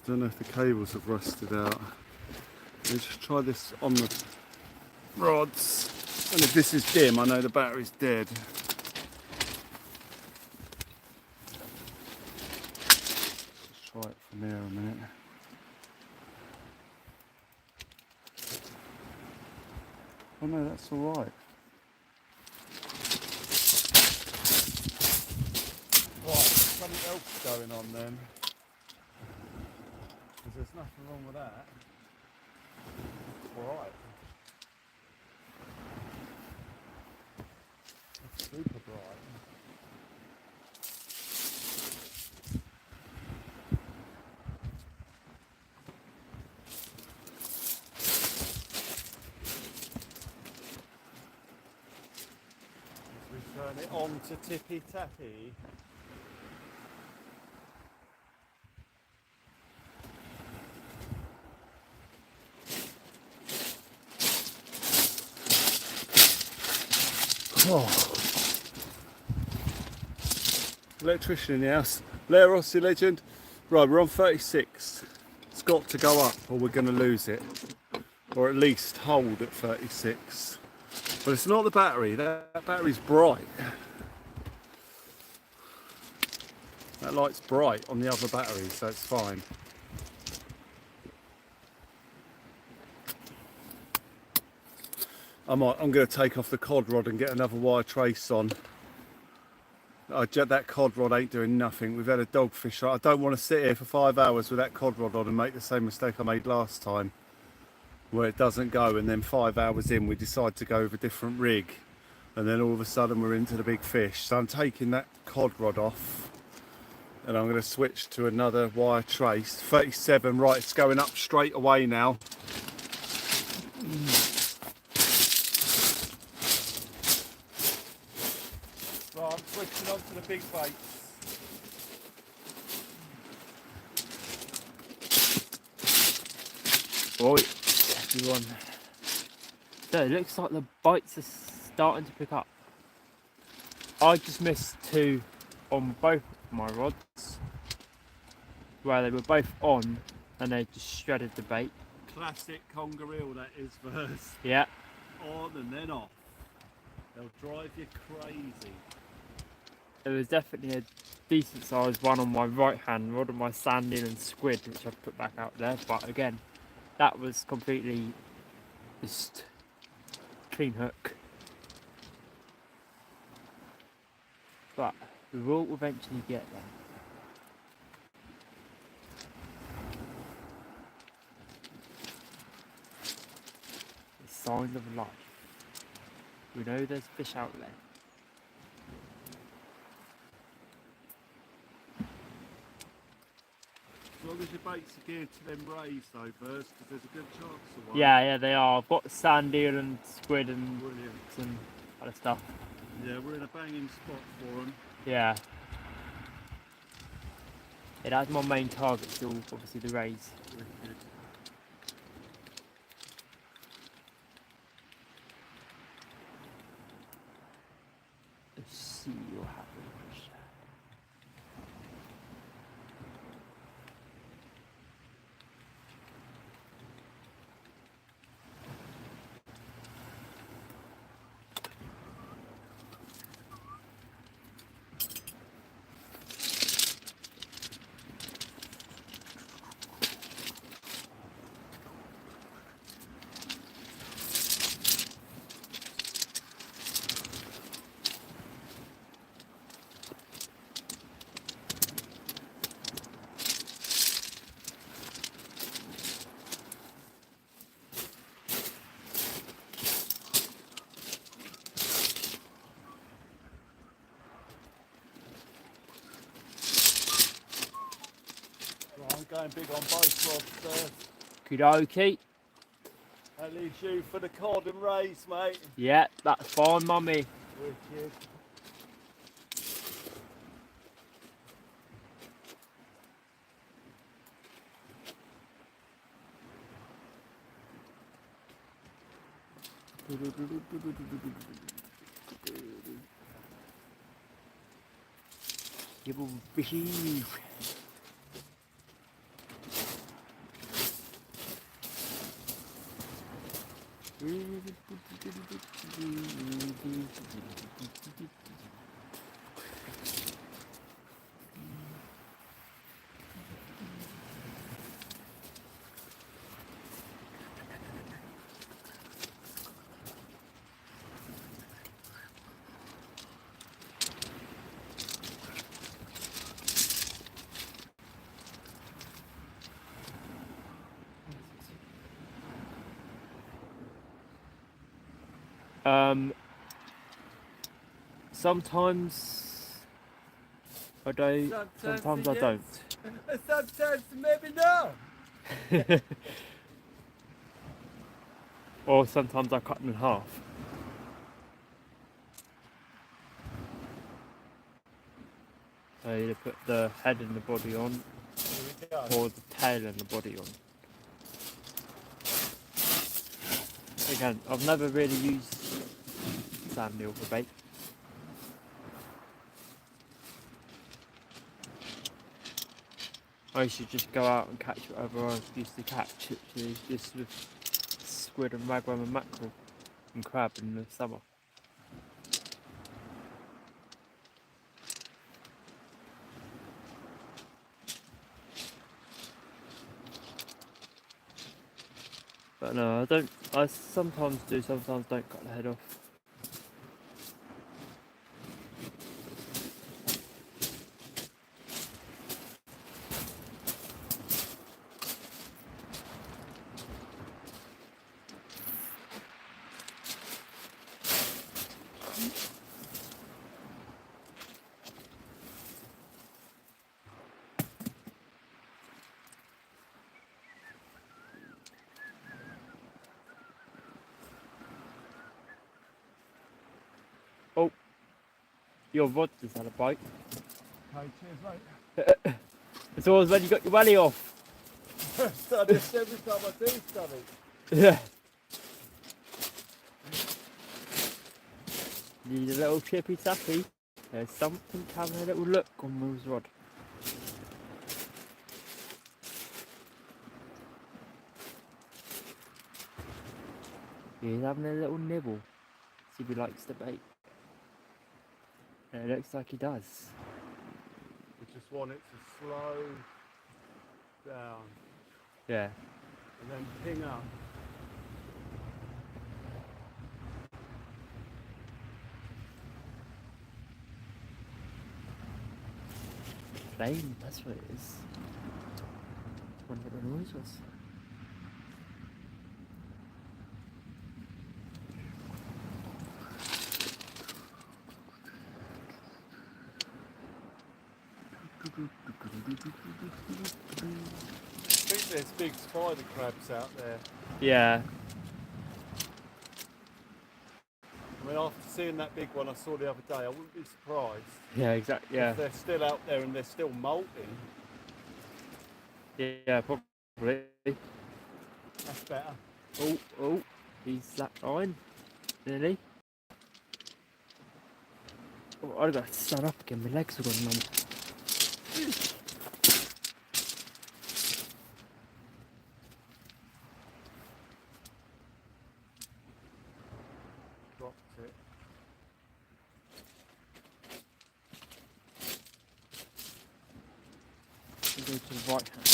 Don't know if the cables have rusted out. Let's just try this on the rods. And if this is dim, I know the battery's dead. Let's try it from there a minute. Oh no, that's all right. Right, something else going on then. Because there's nothing wrong with that. It's all right. It's super bright. As we turn it on to tippy tappy. Oh. Electrician in the house. Blair Rossi legend. Right, we're on 36. It's got to go up or we're going to lose it. Or at least hold at 36. But it's not the battery. That battery's bright. That light's bright on the other battery, so it's fine. I'm going to take off the cod rod and get another wire trace on. That cod rod ain't doing nothing. We've had a dogfish. I don't want to sit here for 5 hours with that cod rod on and make the same mistake I made last time, where it doesn't go, and then 5 hours in we decide to go with a different rig, and then all of a sudden we're into the big fish. So I'm taking that cod rod off, and I'm going to switch to another wire trace. 37, right, it's going up straight away now. Right, I'm switching on to the big baits. Right, everyone. So it looks like the bites are starting to pick up. I just missed 2 on both my rods, where they were both on and they just shredded the bait. Classic conger reel that is, Verzy. Yeah. On and then off. They'll drive you crazy. There was definitely a decent sized one on my right hand rod of my sandeel and squid, which I've put back out there, but again, that was completely just clean hook. But we will eventually get there. The signs of life. We know there's fish out there. As long as your baits are geared to them rays though, Verzy, because there's a good chance of one. Yeah, they are. I've got sand eel and squid and Brilliant. some other stuff. Yeah, we're in a banging spot for them. Yeah. That's my main target still, obviously the rays. Wicked. Let's see what happens. Going big on both rods there. Kudoki. That leaves you for the cod and rays, mate. Yeah, that's fine, mummy. Wicked. Gibble fishy. Sometimes I do, sometimes I don't. Sometimes maybe no. Or sometimes I cut them in half. So either put the head and the body on, Here we go. or the tail and the body on. Again, I've never really used sand meal for bait. I used to just go out and catch whatever I used to catch, literally just with squid and ragworm and mackerel and crab in the summer. But no, I don't. I sometimes do, sometimes don't cut the head off. Oh, your rod just had a bite. Okay, cheers, mate. It's always when you got your welly off. So this every time I do something. Yeah. Need a little chippy tappy. There's something having a little look on Will's rod. He's having a little nibble. See if he likes the bait. And it looks like he does. We just want it to slow down Yeah. and then ping up. Flame, that's what it is. Wonder what the noise was. I think there's big spider crabs out there. Yeah. I mean, after seeing that big one I saw the other day, I wouldn't be surprised Yeah, exactly. Yeah. if they're still out there and they're still molting. Yeah, probably. That's better. Oh, he's slack line. Nearly. Oh, I've got to stand up again, my legs are gone numb. Dropped it. I'll go to the right hand.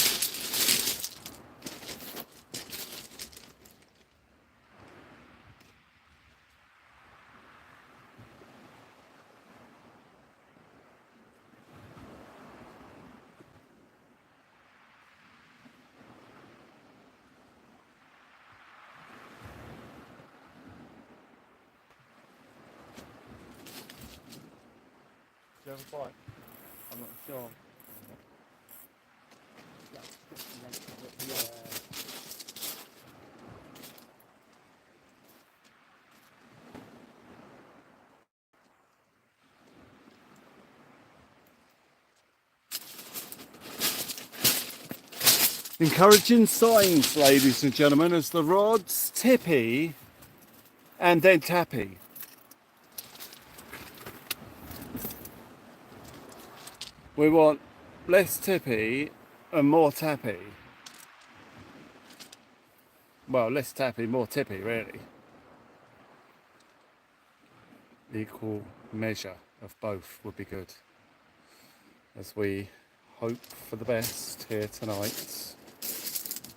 Do you have a bite? I'm not sure. Encouraging signs, ladies and gentlemen, as the rod's tippy and then tappy. We want less tippy and more tappy. Well, less tappy, more tippy, really. Equal measure of both would be good, as we hope for the best here tonight.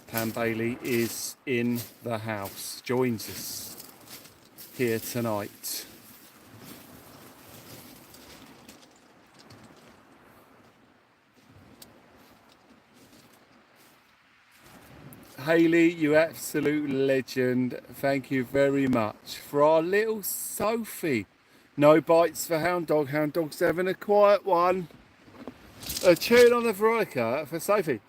Pam Bailey is in the house, joins us here tonight. Hayley, you absolute legend. Thank you very much. For our little Sophie. No bites for Hound Dog. Hound Dog's having a quiet one. A tune on the Veronica for Sophie.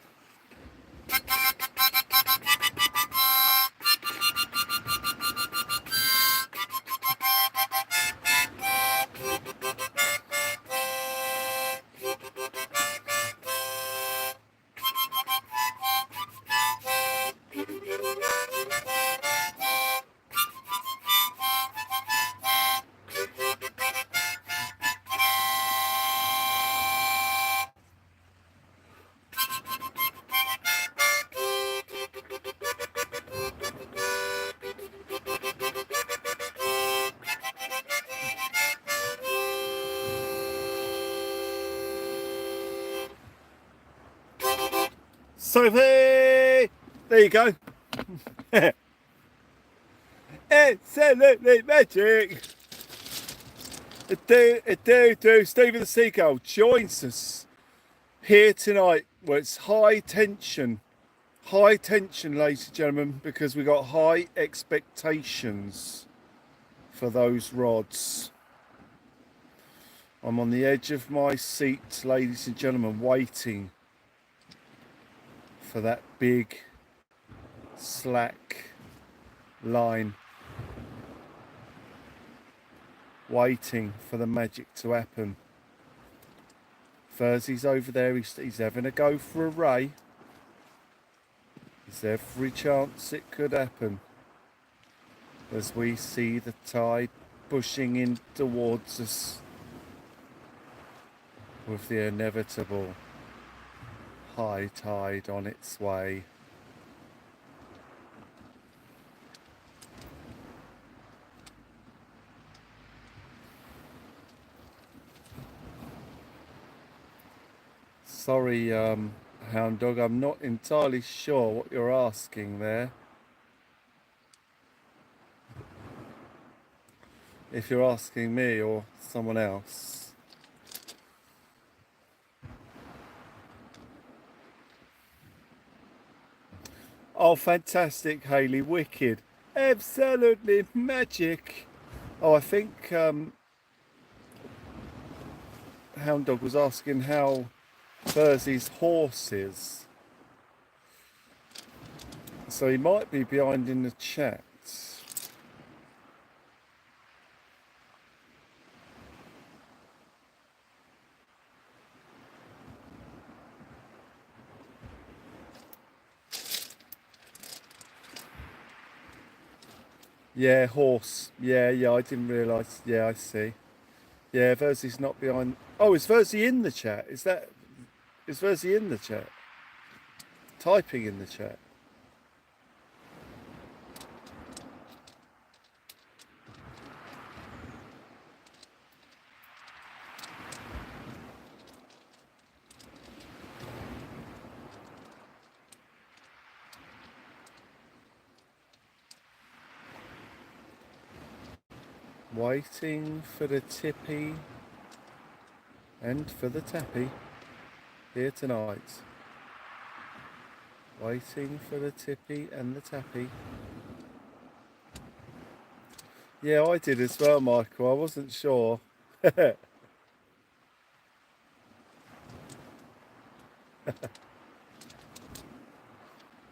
Sophie! There you go. Absolutely magic. Stephen the Seagull joins us here tonight where it's high tension, ladies and gentlemen, because we got high expectations for those rods. I'm on the edge of my seat, ladies and gentlemen, waiting for that big slack line, waiting for the magic to happen. Verzy's over there, he's having a go for a ray. There's every chance it could happen as we see the tide pushing in towards us with the inevitable high tide on its way. Sorry, Hound Dog, I'm not entirely sure what you're asking there. If you're asking me or someone else. Oh, fantastic, Hayley, wicked. Absolutely magic. Oh, I think Hound Dog was asking how Verzy's horse is. So he might be behind in the chat. Yeah, horse. Yeah, I didn't realise. Yeah, I see. Yeah, Verzy's not behind. Oh, is Verzy in the chat? Is Verzy in the chat? Typing in the chat. Waiting for the tippy and for the tappy here tonight. Waiting for the tippy and the tappy. Yeah, I did as well, Michael. I wasn't sure.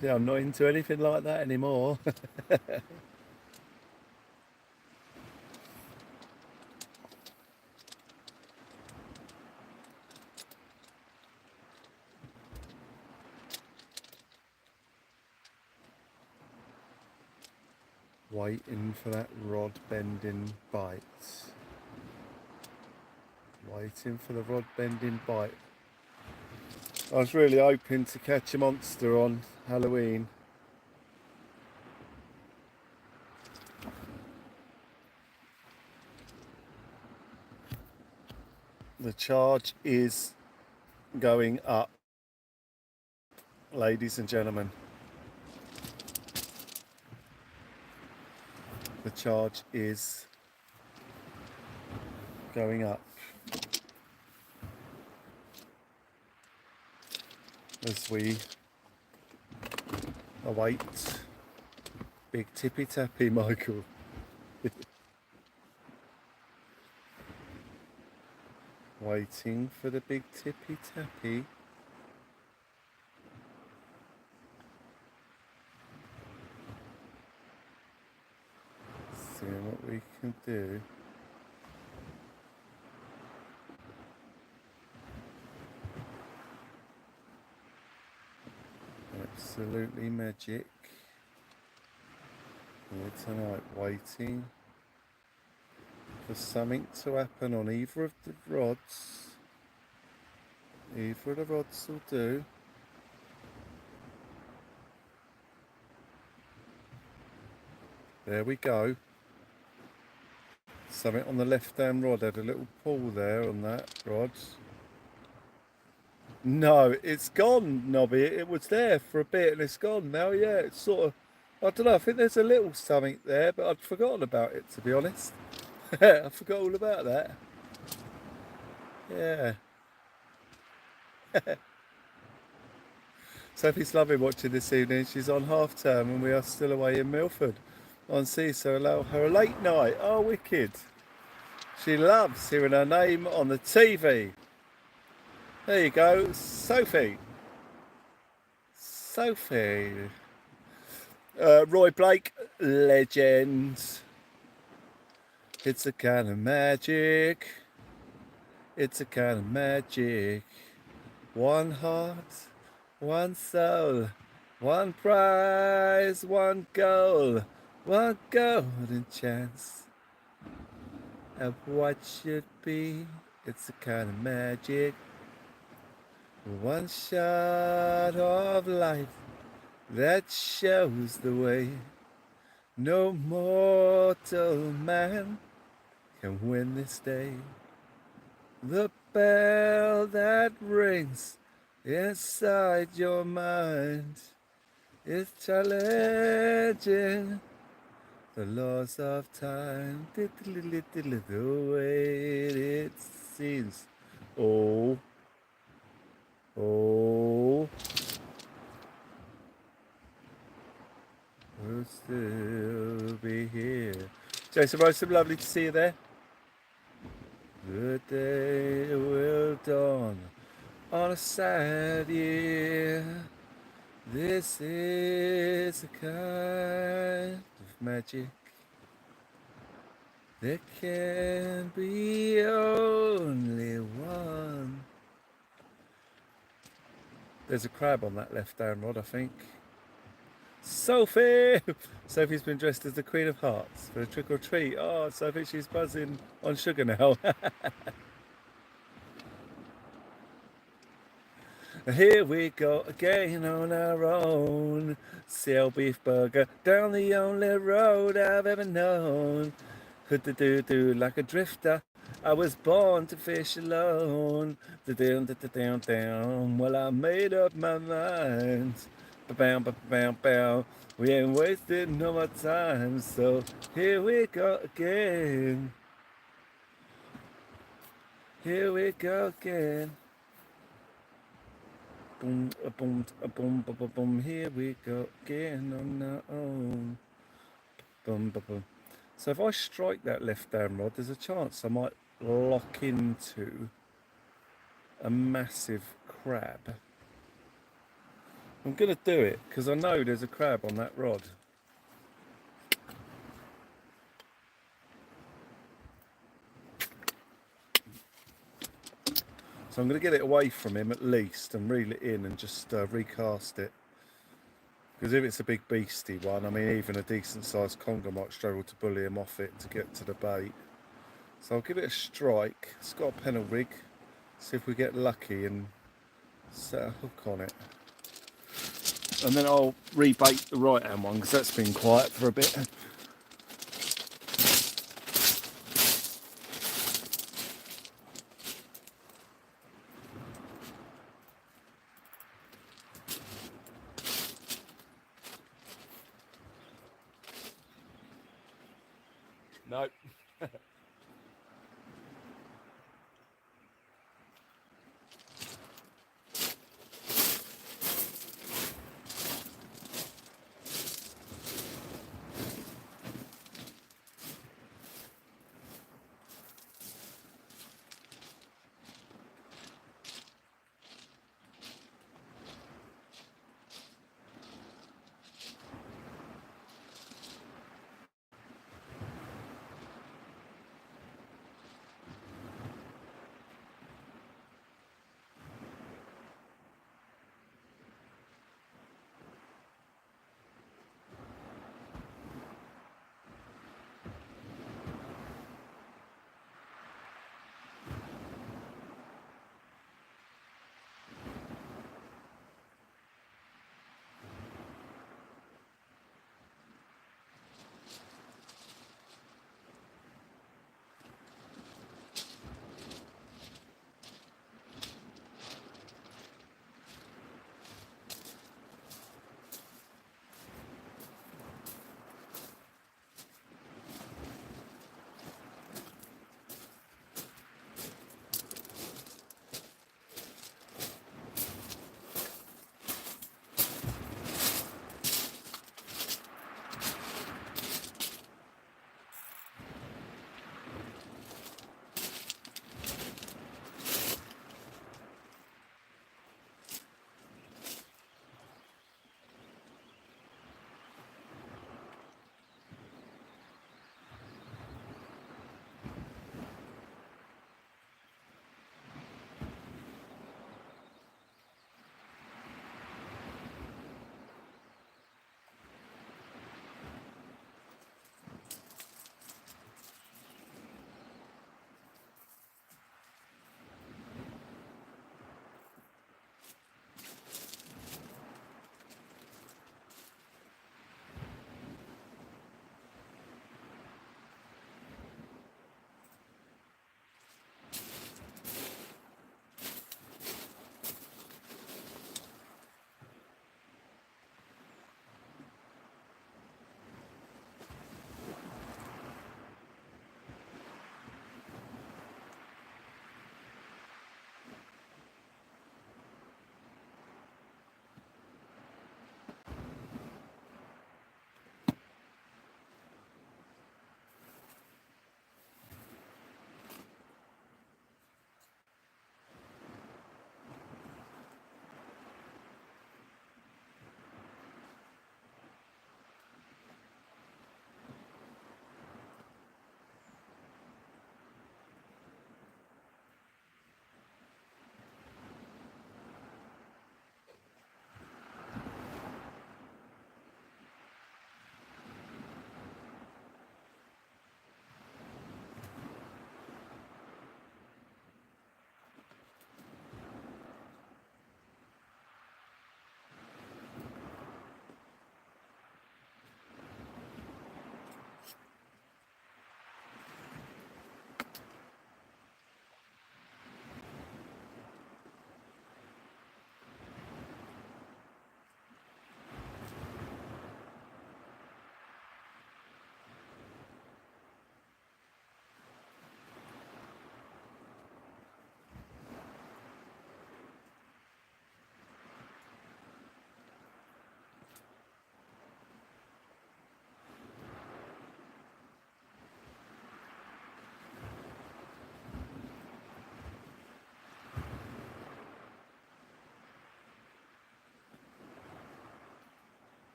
Yeah, I'm not into anything like that anymore. Waiting for that rod bending bite. Waiting for the rod bending bite. I was really hoping to catch a monster on Halloween. The charge is going up, ladies and gentlemen. The charge is going up as we await big tippy tappy, Michael. Waiting for the big tippy tappy. Seeing what we can do. Absolutely magic. Here tonight, waiting for something to happen on either of the rods. Either of the rods will do. There we go. Something on the left hand rod had a little pull there on that rod. No, it's gone, Nobby. It was there for a bit and it's gone now. Yeah, it's sort of, I don't know, I think there's a little something there, but I'd forgotten about it, to be honest. I forgot all about that. Yeah. Sophie's loving watching this evening. She's on half term and we are still away in Milford on sea, so allow her a late night. Oh, wicked. She loves hearing her name on the TV. There you go, Sophie. Sophie. Roy Blake, legend. It's a kind of magic. It's a kind of magic. One heart, one soul, one prize, one goal, one golden chance of what should be. It's a kind of magic. One shot of light that shows the way. No mortal man can win this day. The bell that rings inside your mind is challenging the laws of time. The way it seems. Oh, oh, we'll still be here. Jason Rosen, lovely to see you there. The day will dawn on a sad year. This is a kind of magic. There can be only one. There's a crab on that left hand rod, I think. Sophie! Sophie's been dressed as the Queen of Hearts for a trick or treat. Oh, Sophie, she's buzzing on sugar now. Here we go again on our own. Sale beef burger down the only road I've ever known. Do like a drifter. I was born to fish alone. Down. Well, I made up my mind. Ba-bam. We ain't wasting no more time. So here we go again. Here we go again. Boom, boom, boom, boom, boom. Here we go again on our own. Boom, boom, boom. So if I strike that left hand rod, there's a chance I might lock into a massive crab. I'm going to do it because I know there's a crab on that rod. So I'm going to get it away from him at least and reel it in and just recast it. Because if it's a big beastie one, I mean even a decent sized conger might struggle to bully him off it to get to the bait. So I'll give it a strike. It's got a pennel rig. See if we get lucky and set a hook on it. And then I'll rebait the right hand one because that's been quiet for a bit. Nope.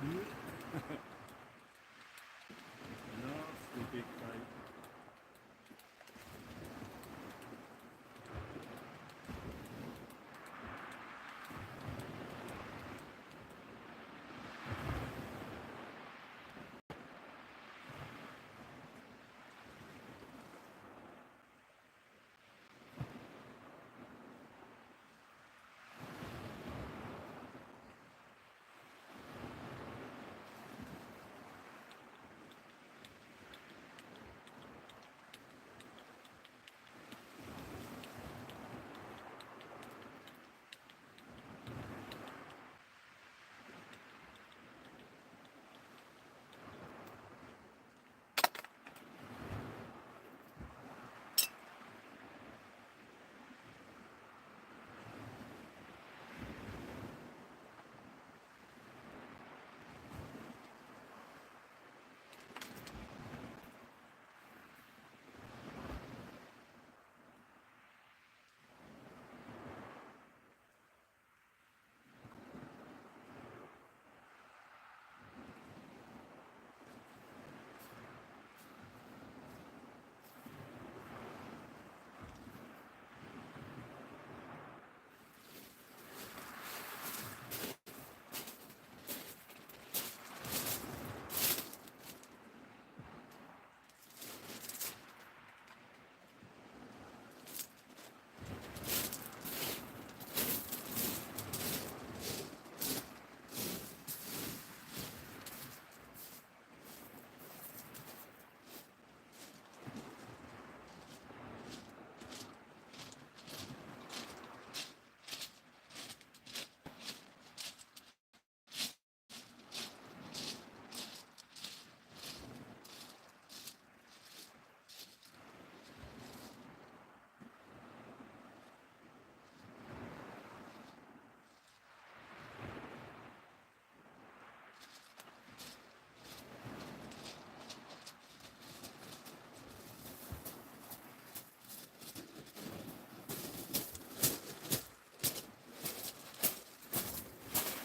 Nasty big bait.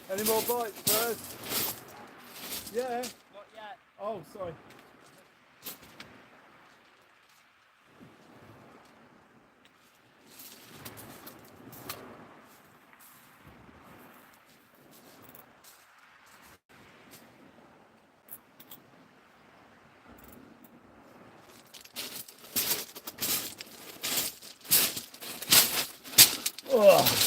Any more bites, Verz? Yeah. Not yet. Oh, sorry. Oh.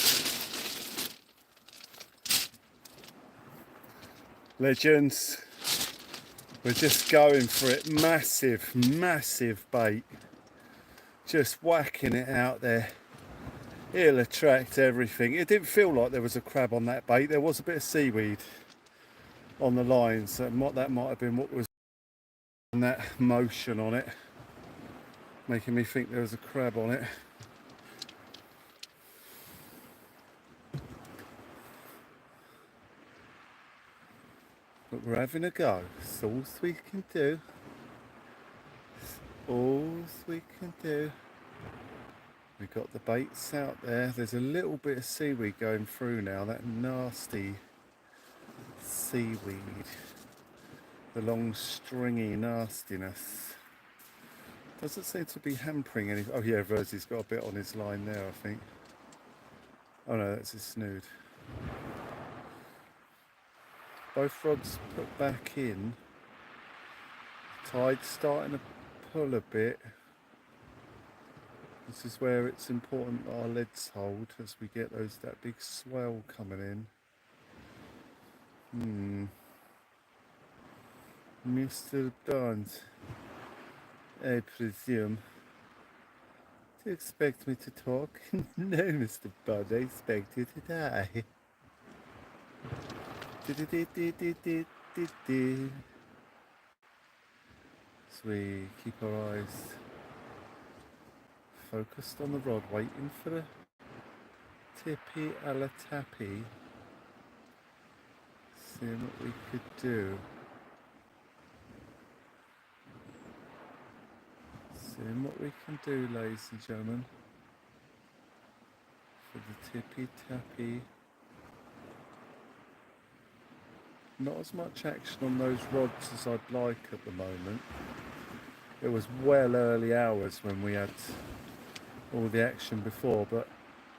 Legends. We're just going for it. Massive, massive bait. Just whacking it out there. It'll attract everything. It didn't feel like there was a crab on that bait. There was a bit of seaweed on the line, so that might have been what was in that motion on it, making me think there was a crab on it. But we're having a go. It's all we can do. It's all we can do. We've got the baits out there. There's a little bit of seaweed going through now. That nasty seaweed. The long stringy nastiness. Doesn't seem to be hampering anything. Oh yeah, Verzy's got a bit on his line there, I think. Oh no, that's his snood. Both rods put back in. Tide's starting to pull a bit. This is where it's important that our leads hold as we get that big swell coming in. Mr. Bond, I presume. Do you expect me to talk? No, Mr. Bond, I expect you to die. So we keep our eyes focused on the rod, waiting for the tippy a la tappy. Seeing what we could do. Seeing what we can do, ladies and gentlemen. For the tippy tappy. not as much action on those rods as I'd like at the moment. It was well early hours when we had all the action before, but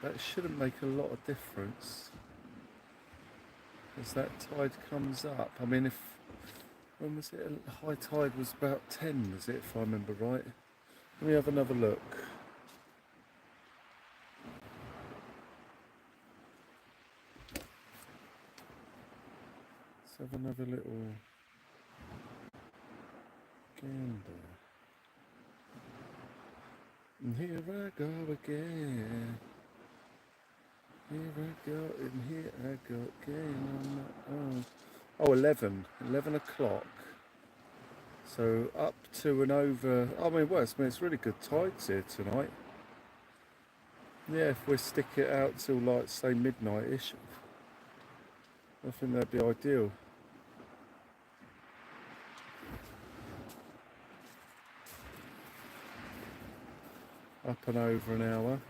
that shouldn't make a lot of difference as that tide comes up. I mean, when was it? High tide was about 10, was it, if I remember right? Let me have another look. Let's have another little gander. And here I go again. Here I go, and here I go again on my own. Oh, 11 o'clock. So up to and over, I mean, well, it's really good tides here tonight. Yeah, if we stick it out till like, say, midnight-ish, I think that'd be ideal. Up and over an hour.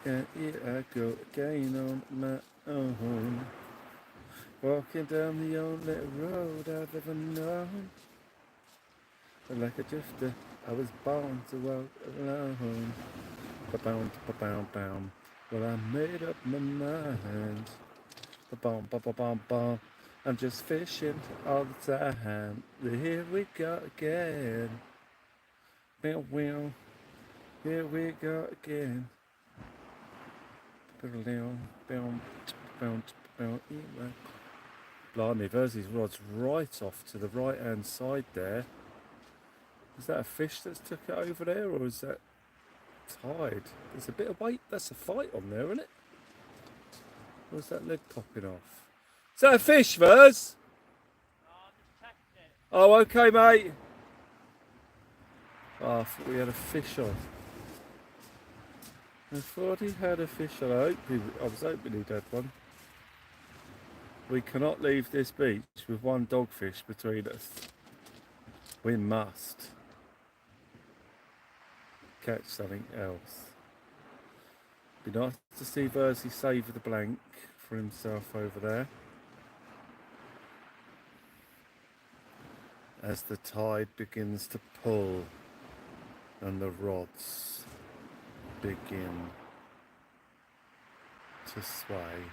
And here I go again on my own, walking down the only road I've ever known. But like a drifter, I was born to walk alone. Ba-bound, ba-bound, bound. Well, I made up my mind. Ba-bound, ba-ba-bound, bound. I'm just fishing all the time. Here we go again. Bow, wow. Here we go again. Blimey, Verzy's rod's right off to the right hand side there. Is that a fish that's took it over there, or is that tide? There's a bit of weight, that's a fight on there, isn't it? Or is that leg popping off? Is that a fish, Verz? Oh, okay, mate. Oh, I thought we had a fish on. I thought he had a fish on. I was hoping he'd had one. We cannot leave this beach with one dogfish between us. We must catch something else. Be nice to see Verzy save the blank for himself over there. As the tide begins to pull and the rods begin to sway.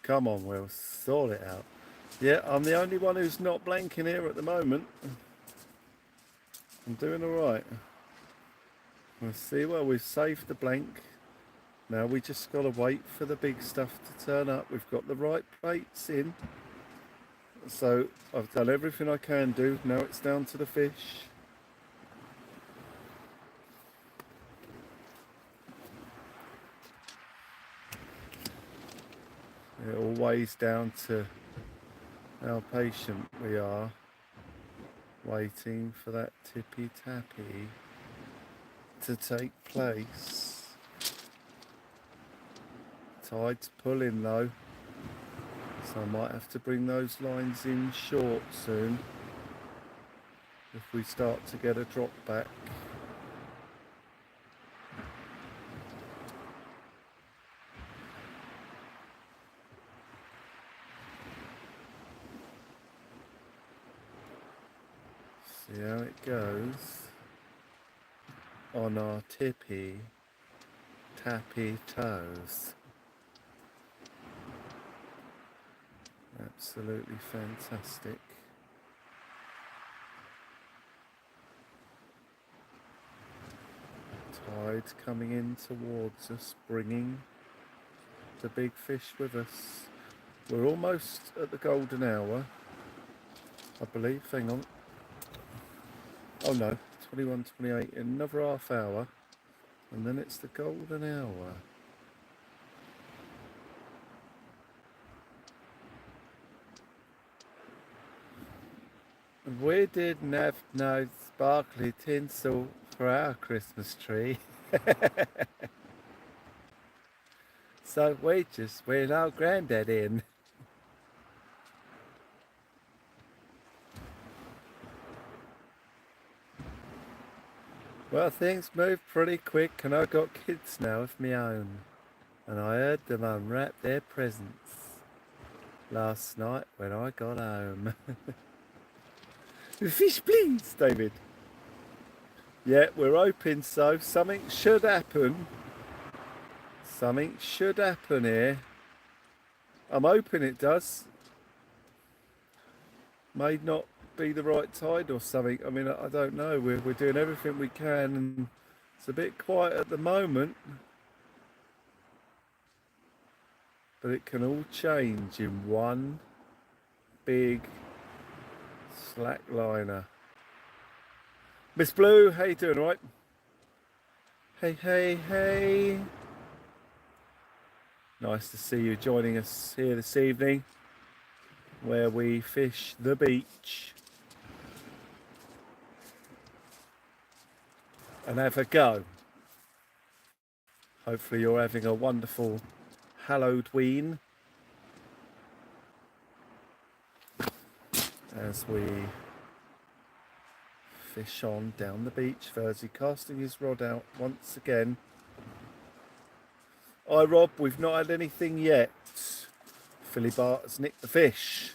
Come on, Will, sort it out. Yeah, I'm the only one who's not blanking here at the moment. I'm doing alright. We'll see. Well, we've saved the blank. Now we just got to wait for the big stuff to turn up. We've got the right plates in. So I've done everything I can do. Now it's down to the fish. It all weighs down to how patient we are, waiting for that tippy tappy to take place. Tide's pulling though, so I might have to bring those lines in short soon if we start to get a drop back. See how it goes on our tippy tappy toes. Absolutely fantastic. Tide coming in towards us, bringing the big fish with us. We're almost at the golden hour, I believe. Hang on. Oh no, 21:28, another half hour, and then it's the golden hour. We didn't have no sparkly tinsel for our Christmas tree. So we just went our granddad in. Well, things move pretty quick, and I've got kids now of my own, and I heard them unwrap their presents last night when I got home. Fish, please, David. Yeah, we're hoping so. Something should happen. Something should happen here. I'm hoping it does. May not be the right tide or something. I mean, I don't know. We're doing everything we can, and it's a bit quiet at the moment. But it can all change in one big slackliner. Miss Blue, how you doing, all right? Hey, hey, hey. Nice to see you joining us here this evening, where we fish the beach and have a go. Hopefully you're having a wonderful Halloween as we fish on down the beach. Verzy casting his rod out once again. Hi Rob, we've not had anything yet. Philly Bart has nicked the fish.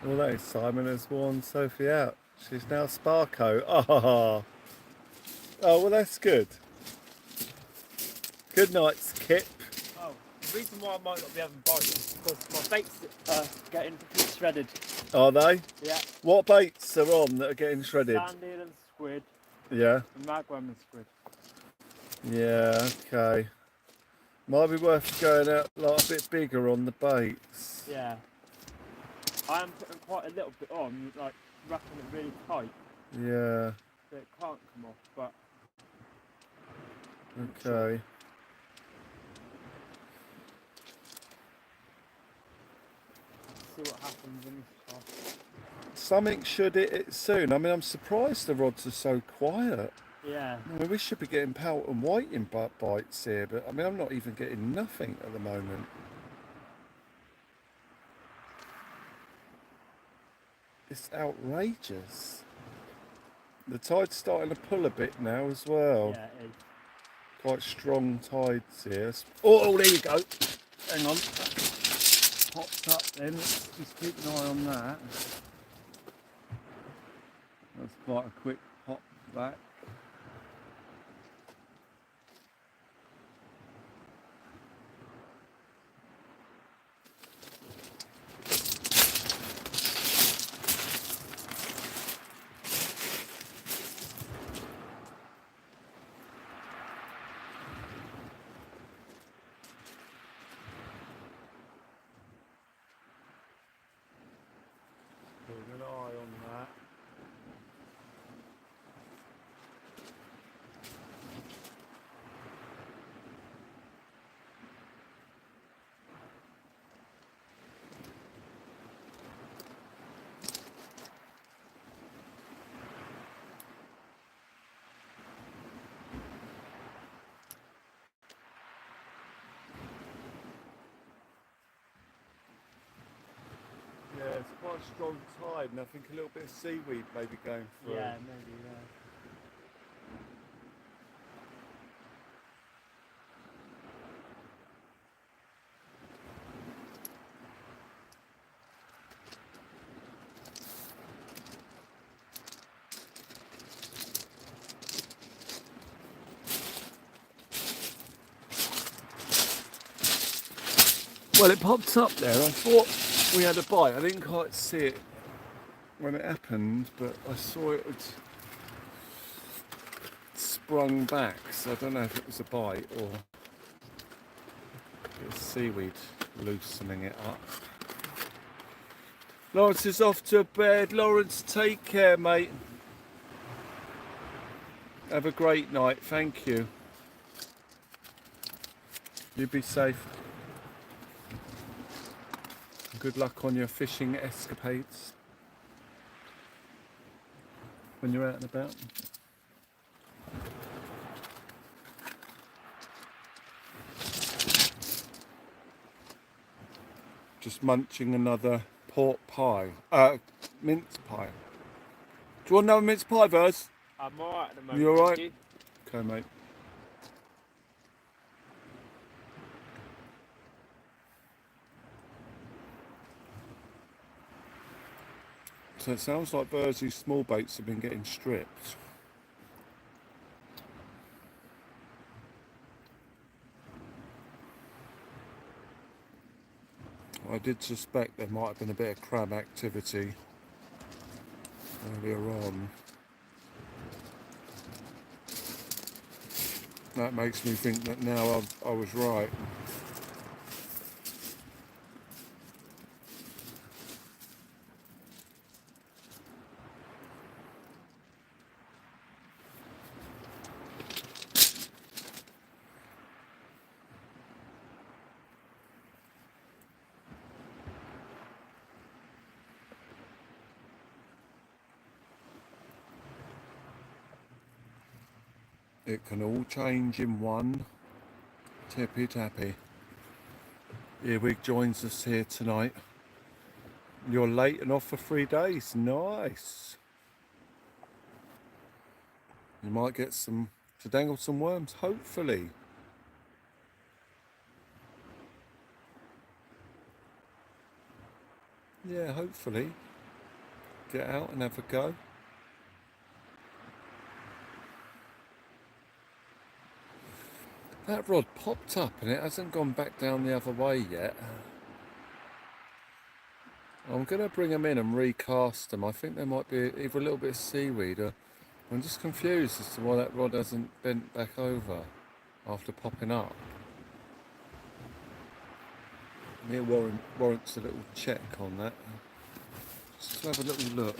Although Simon has worn Sophie out. She's now Sparko. Oh, well that's good. Good night, Skip. Oh, the reason why I might not be having bites is because my baits are getting completely shredded. Are they? Yeah. What baits are on that are getting shredded? Sandeel and squid Yeah. and magworm and squid. Yeah, okay. Might be worth going out like a bit bigger on the baits. Yeah. I am putting quite a little bit on, like wrapping it really tight Yeah, so it can't come off, but okay. see what happens in this time. Something should hit it soon. I mean, I'm surprised the rods are so quiet. Yeah. I mean, we should be getting pout and white in bites here, but I mean, I'm not even getting nothing at the moment. It's outrageous. The tide's starting to pull a bit now as well. Yeah, it is. Quite strong tides here. Oh, there you go. Hang on. Popped up then. Let's just keep an eye on that. That's quite a quick pop back. Keep an eye on that. Yeah, it's quite a strong tide, and I think a little bit of seaweed maybe going through. Yeah, maybe, yeah. Well, it popped up there. I thought we had a bite. I didn't quite see it when it happened, but I saw it had sprung back. So I don't know if it was a bite or it's seaweed loosening it up. Lawrence is off to bed. Lawrence, take care, mate. Have a great night. Thank you. You be safe. Good luck on your fishing escapades when you're out and about. Just munching another pork pie. Mince pie. Do you want another mince pie, Vers? I'm alright at the moment. You alright? thank you. Okay, mate. So it sounds like Verzy's small baits have been getting stripped. I did suspect there might have been a bit of crab activity earlier on. That makes me think that now I was right. It can all change in one tippy tappy. Earwig joins us here tonight. You're late and off for 3 days. Nice. You might get to dangle some worms, hopefully. Yeah, hopefully. Get out and have a go. That rod popped up and it hasn't gone back down the other way yet. I'm going to bring them in and recast them. I think there might be either a little bit of seaweed or I'm just confused as to why that rod hasn't bent back over after popping up. It warrants a little check on that. Just to have a little look.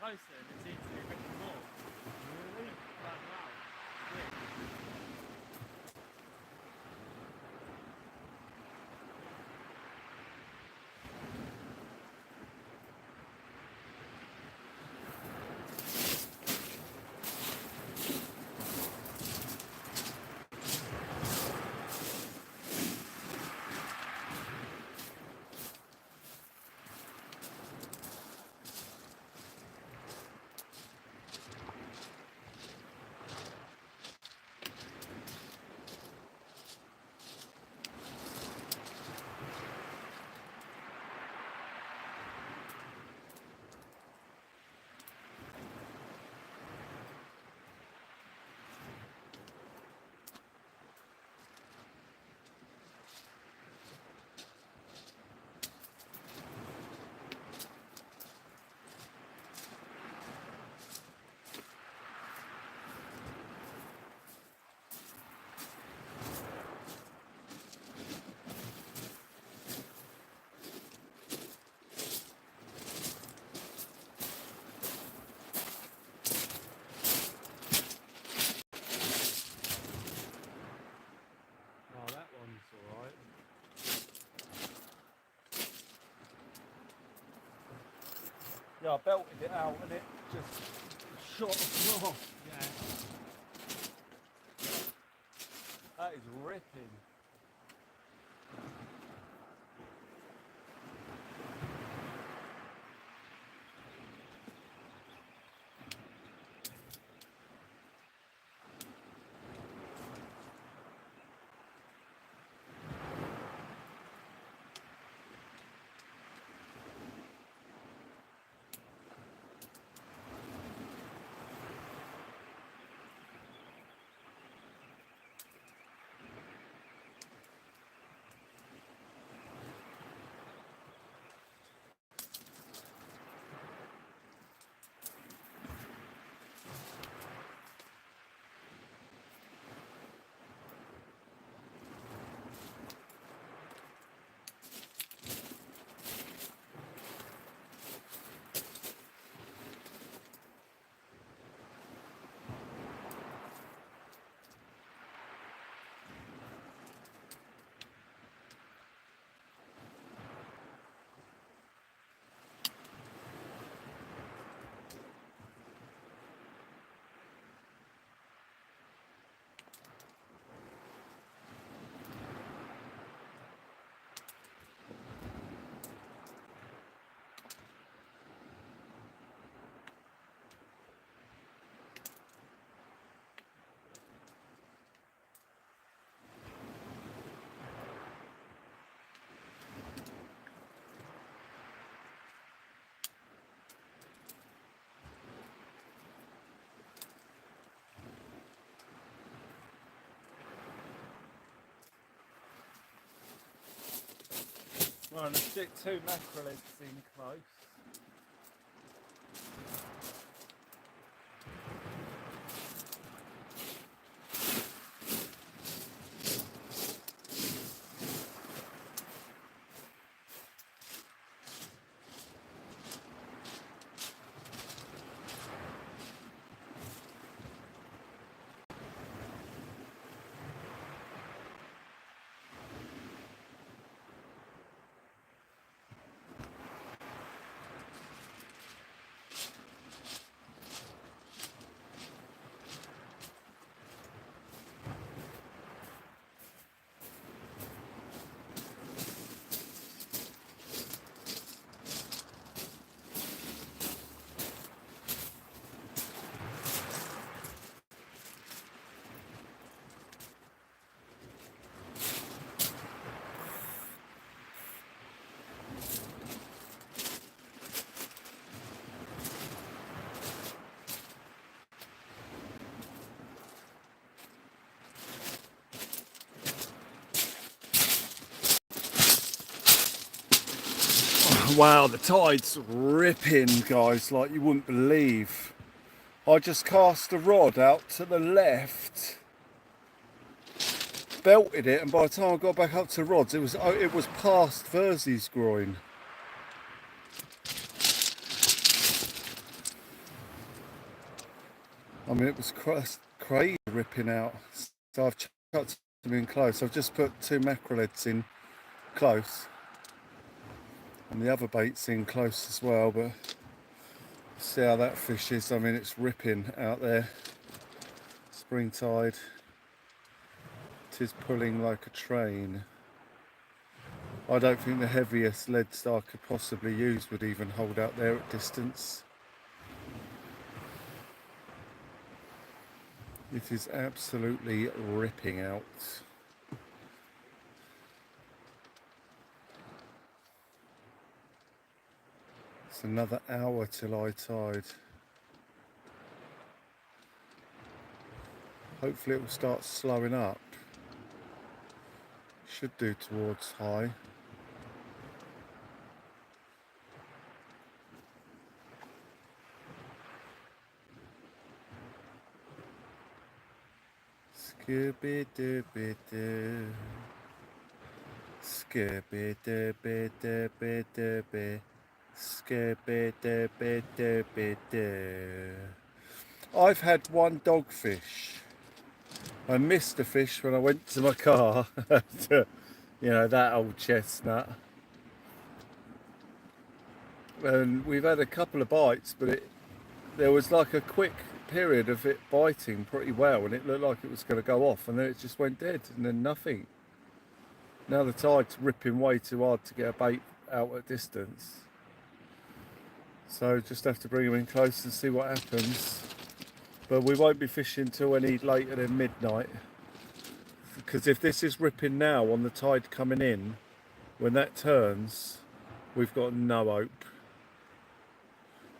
closer and it seems to be ripping more. Really? Like, wow. Weird. Oh, that one's alright. Yeah, I belted it out and it just shot off. Yeah. That is ripping. Well, I'm going to stick 2 mackerel eggs in close. Wow, the tide's ripping, guys, like you wouldn't believe. I just cast the rod out to the left, belted it, and by the time I got back up to rods, it was past Verzy's groin. I mean, it was crazy ripping out. So I've chucked them in close. I've just put 2 mackerel heads in close, and the other bait's in close as well, but see how that fish is. I mean, it's ripping out there. Spring tide. It is pulling like a train. I don't think the heaviest lead star I could possibly use would even hold out there at distance. It is absolutely ripping out. It's another hour till high tide. Hopefully it will start slowing up. Should do towards high. Scooby-Dooby-Doo. Scooby-Dooby-Dooby-Dooby. Scooby-Dooby-Dooby-Doo. I've had one dogfish. I missed a fish when I went to my car. You know, that old chestnut. And we've had a couple of bites, but there was like a quick period of it biting pretty well, and it looked like it was going to go off, and then it just went dead, and then nothing. Now the tide's ripping way too hard to get a bait out at distance, so just have to bring them in close and see what happens. But we won't be fishing till any later than midnight, because if this is ripping now on the tide coming in, when that turns, we've got no hope.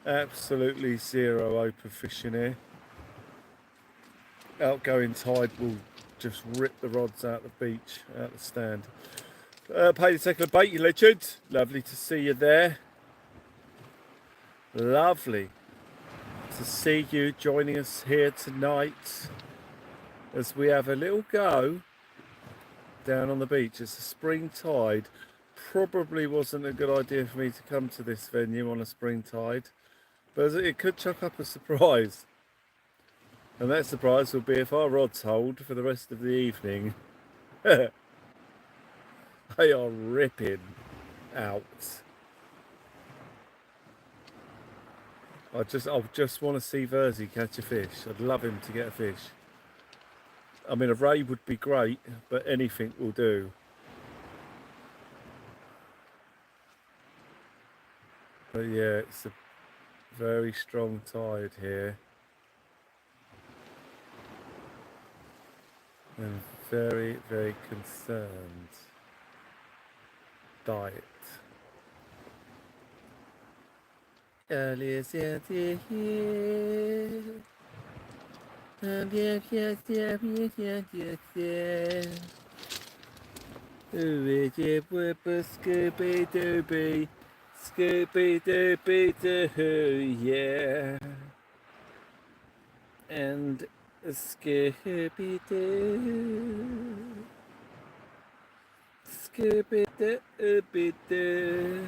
Absolutely zero hope of fishing here. Outgoing tide will just rip the rods out the beach, out the stand. Pay the second bait, you legend. Lovely to see you there. Lovely to see you joining us here tonight as we have a little go down on the beach. It's a spring tide. Probably wasn't a good idea for me to come to this venue on a spring tide, but it could chuck up a surprise, and that surprise will be if our rods hold for the rest of the evening. They are ripping out. I just want to see Verzy catch a fish. I'd love him to get a fish. I mean, a ray would be great, but anything will do. But yeah, it's a very strong tide here, and very, very concerned diet. Yes, yes, yes, yes. Yes, yes, yes, yes, yes, yes, yes. Scooby-Dooby, Scooby-Dooby-Doo, yeah. And Scooby-Doo, Scooby-Dooby-Doo.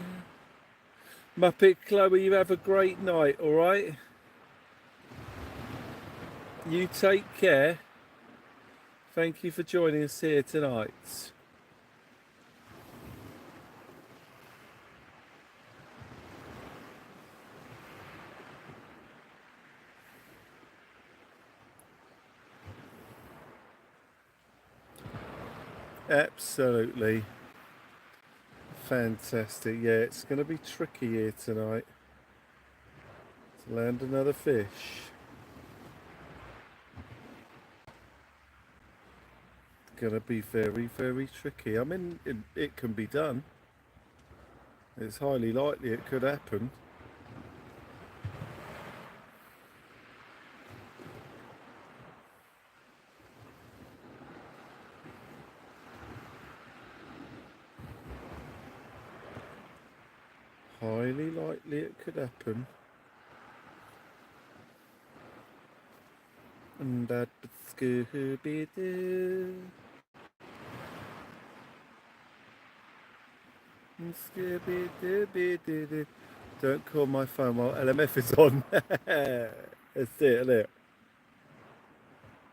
Muppet Chloe, you have a great night, alright? You take care. Thank you for joining us here tonight. Absolutely fantastic. Yeah, it's going to be tricky here tonight to land another fish. It's going to be very, very tricky. I mean, it can be done. It's highly likely it could happen. Highly likely it could happen. And that Scooby-Doo. Scooby-Dooby-Doo. Don't call my phone while LMF is on. That's it, isn't it?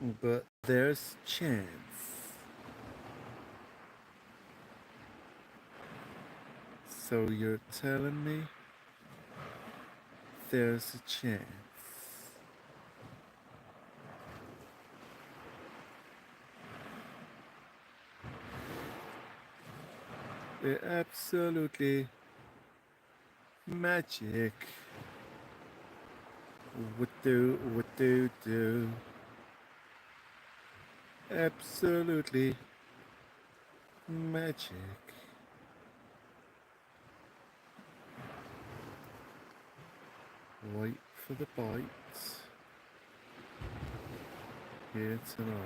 but there's chance. So you're telling me there's a chance? They're absolutely magic. What do. Absolutely magic. Wait for the bites here tonight.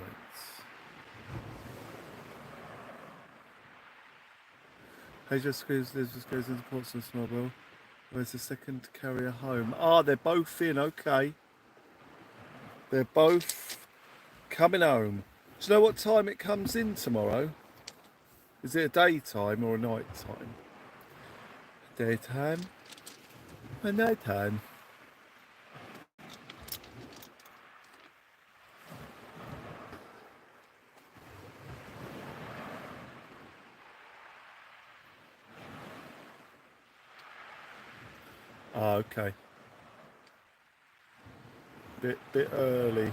Hey, just goes into Portsmouth Mobile. Where's the second carrier home? Ah, they're both in, okay. They're both coming home. Do you know what time it comes in tomorrow? Is it a daytime or a night time? Daytime? A night time? Ah, okay. Bit early.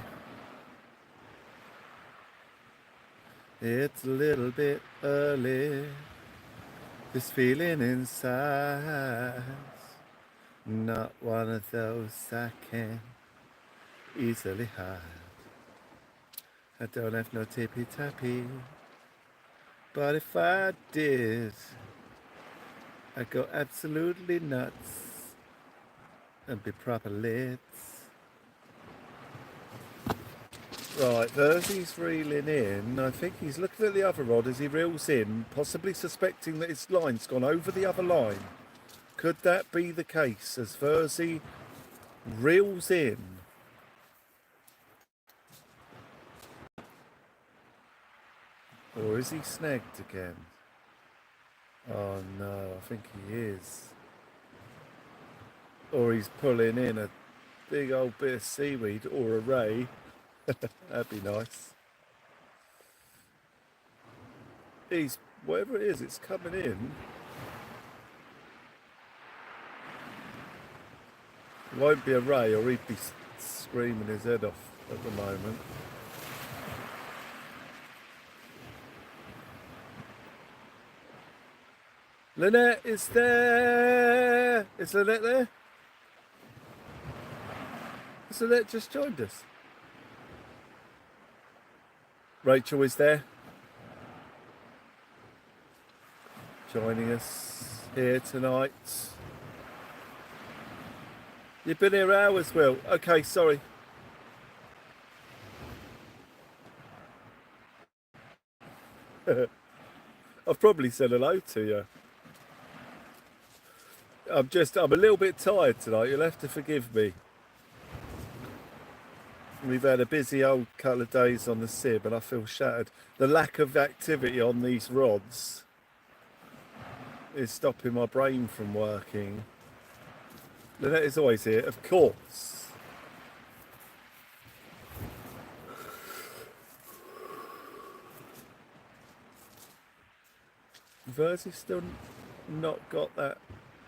It's a little bit early. This feeling inside, not one of those I can easily hide. I don't have no tippy tappy, but if I did, I'd go absolutely nuts and be proper lit. Right, Verzy's reeling in. I think he's looking at the other rod as he reels in, possibly suspecting that his line's gone over the other line. Could that be the case as Verzy reels in? Or is he snagged again? Oh no, I think he is. Or he's pulling in a big old bit of seaweed or a ray. That'd be nice. He's, whatever it is, it's coming in. It won't be a ray or he'd be screaming his head off at the moment. Lynette is there! Is Lynette there? Has Lynette just joined us? Rachel is there, joining us here tonight. You've been here hours, Will. Okay, sorry. I've probably said hello to you. I'm a little bit tired tonight. You'll have to forgive me. We've had a busy old couple of days on the SIB and I feel shattered. The lack of activity on these rods is stopping my brain from working. Lynette is always here, of course. Verzy's still not got that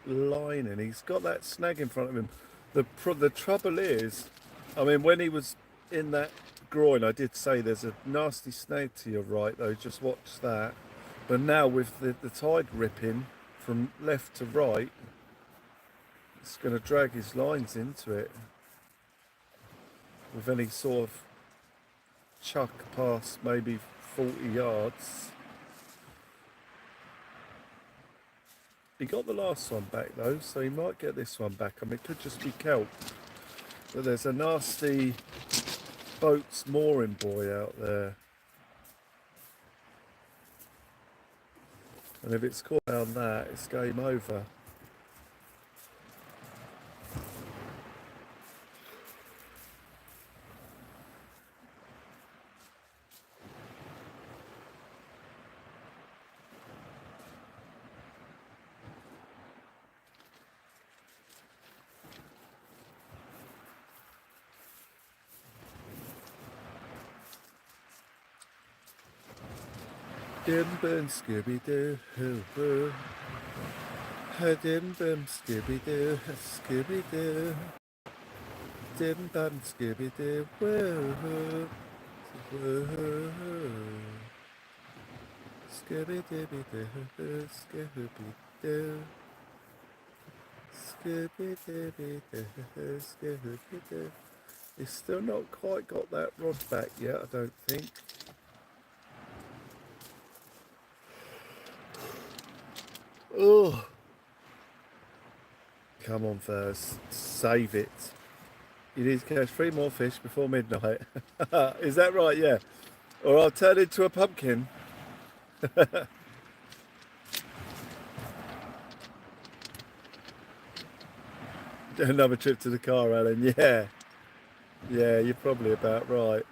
line in. He's got that snag in front of him. The trouble is, I mean, when he was in that groin, I did say there's a nasty snag to your right, though. Just watch that. But now with the tide ripping from left to right, it's going to drag his lines into it. With any sort of chuck past maybe 40 yards. He got the last one back though, so he might get this one back. I mean, it could just be kelp. But there's a nasty boat's mooring buoy out there. And if it's caught down that, it's game over. Dim bum Scooby Doo, hoo hoo. Dim bum Scooby Doo, Scooby Doo. Dim bum Scooby Doo, woo hoo, woo hoo. Scooby Dooby Doo, Scooby Doo. Scooby Dooby Doo, Scooby Doo. It's still not quite got that rod back yet, I don't think. Oh, come on, Verzy, save it. You need to catch 3 more fish before midnight. Is that right? Yeah. Or I'll turn into a pumpkin. Another trip to the car, Alan. Yeah. Yeah, you're probably about right.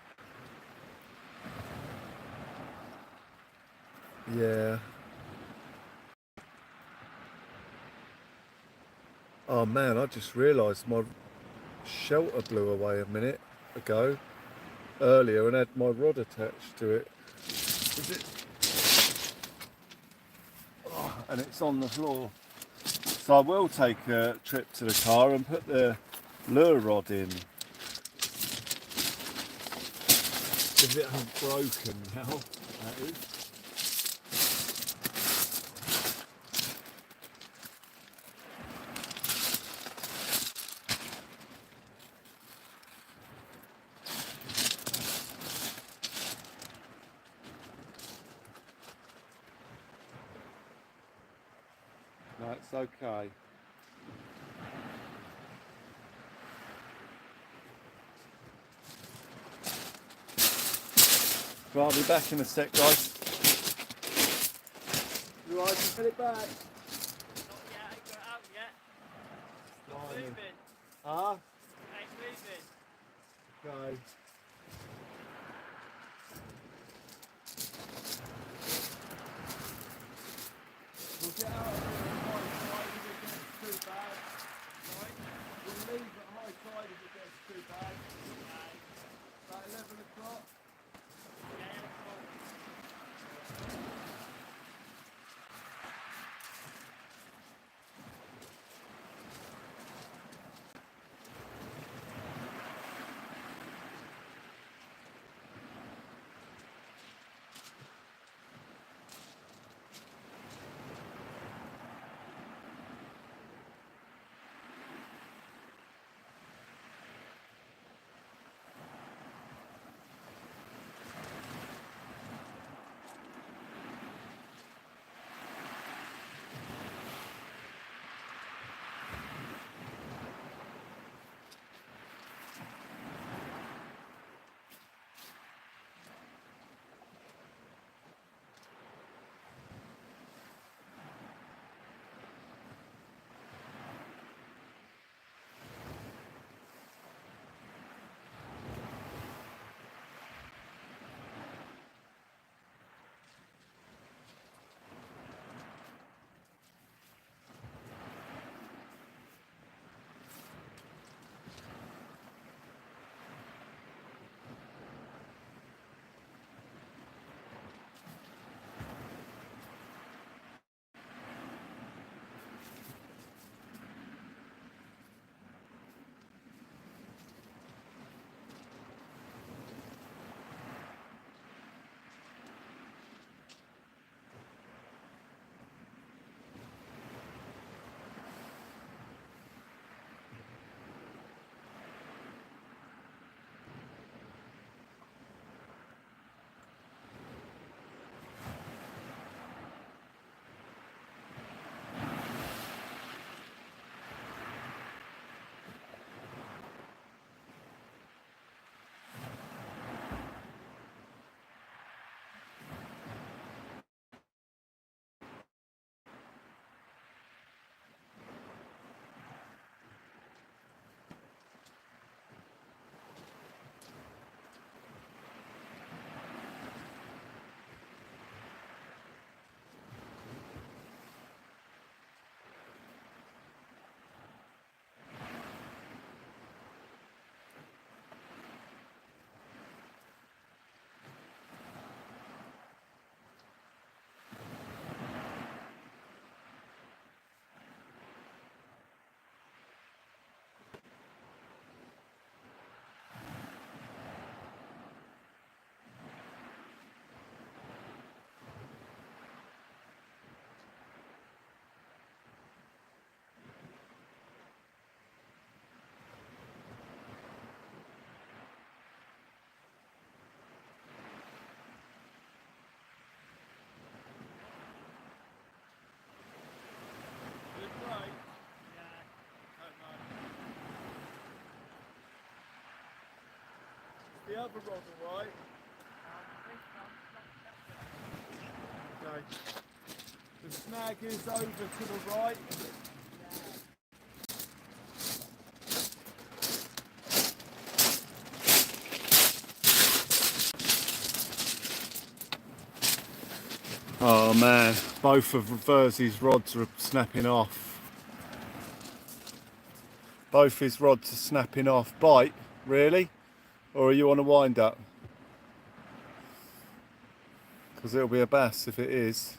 Yeah. Oh man, I just realised my shelter blew away a minute ago, earlier, and had my rod attached to it. Is it? Oh, and it's on the floor. So I will take a trip to the car and put the lure rod in. If it hasn't broken now, that is. No, it's okay. Right, I'll be back in a sec, guys. You alright to put it back? Not yet, I ain't got it out yet. It's moving. Ah? It's moving. Okay. We'll get out of here at high tide if it gets too bad. Right? We'll leave at high tide if it gets too bad. About 11 o'clock. other rod all right? Okay. The snag is over to the right. Oh man, both of Verzy's rods are snapping off. Both his rods are snapping off. Bite, really? Or are you on a wind up? Because it'll be a bass if it is.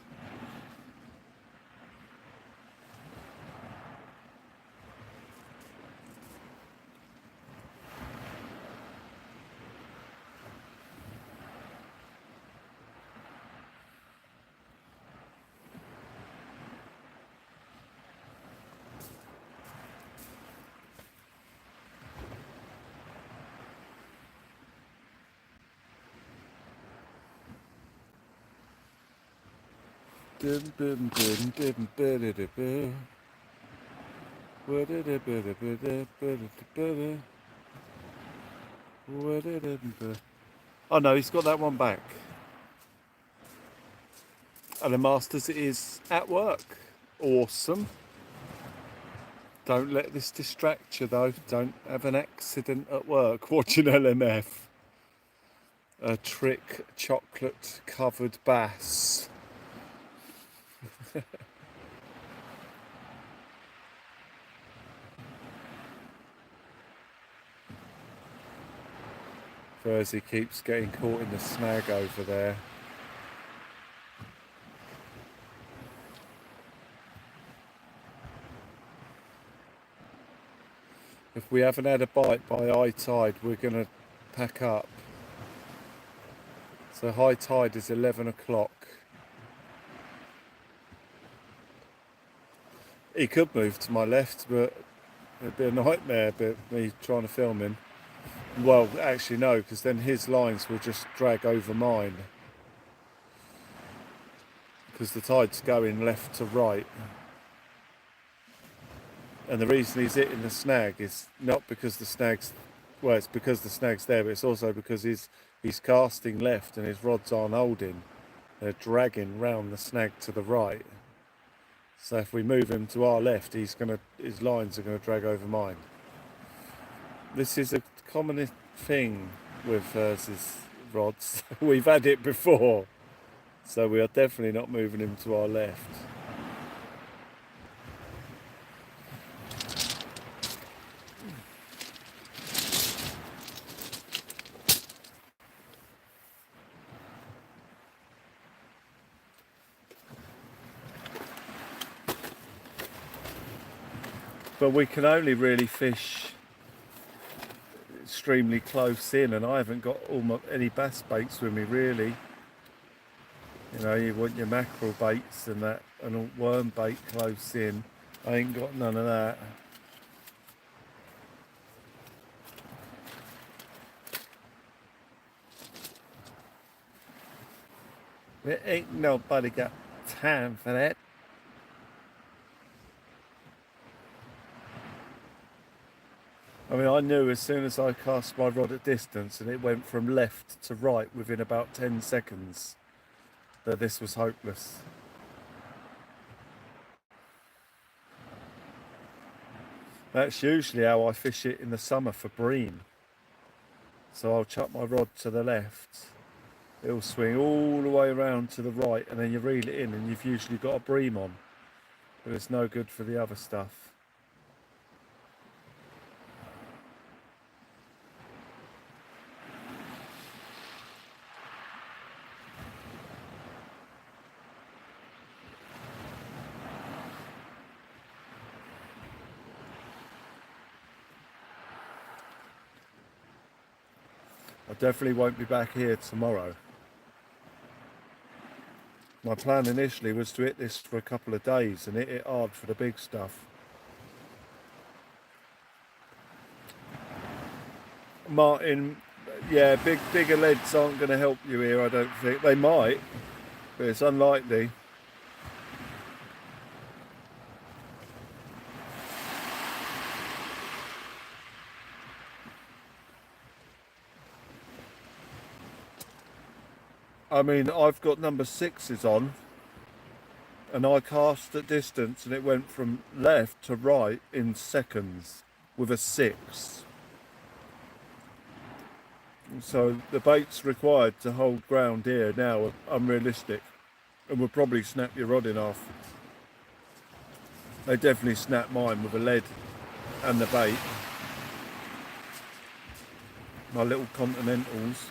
Oh no, he's got that one back. And the Masters is at work. Awesome. Don't let this distract you though. Don't have an accident at work watching LMF. A trick chocolate covered bass. Verzy keeps getting caught in the snag over there. If we haven't had a bite by high tide, we're going to pack up. So high tide is 11 o'clock. He could move to my left, but it'd be a nightmare, but me trying to film him. Well, actually no, because then his lines will just drag over mine. Because the tide's going left to right. And the reason he's hitting the snag is not because the snag's, well, it's because the snag's there, but it's also because he's casting left and his rods aren't holding. They're dragging round the snag to the right. So if we move him to our left, his lines are going to drag over mine. This is a common thing with Verzy's rods. We've had it before. So we are definitely not moving him to our left. But we can only really fish extremely close in, and I haven't got any bass baits with me really. You know, you want your mackerel baits and that, and all worm bait close in. I ain't got none of that. There ain't nobody got time for that. I mean, I knew as soon as I cast my rod at distance and it went from left to right within about 10 seconds that this was hopeless. That's usually how I fish it in the summer for bream. So I'll chuck my rod to the left, it'll swing all the way around to the right, and then you reel it in and you've usually got a bream on. But it's no good for the other stuff. I definitely won't be back here tomorrow. My plan initially was to hit this for a couple of days and hit it hard for the big stuff. Martin, yeah, bigger leads aren't going to help you here, I don't think. They might, but it's unlikely. I mean, I've got number 6s on, and I cast at distance, and it went from left to right in seconds with a 6. So the baits required to hold ground here now are unrealistic, and will probably snap your rod in half. They definitely snap mine with a lead and the bait. My little Continentals.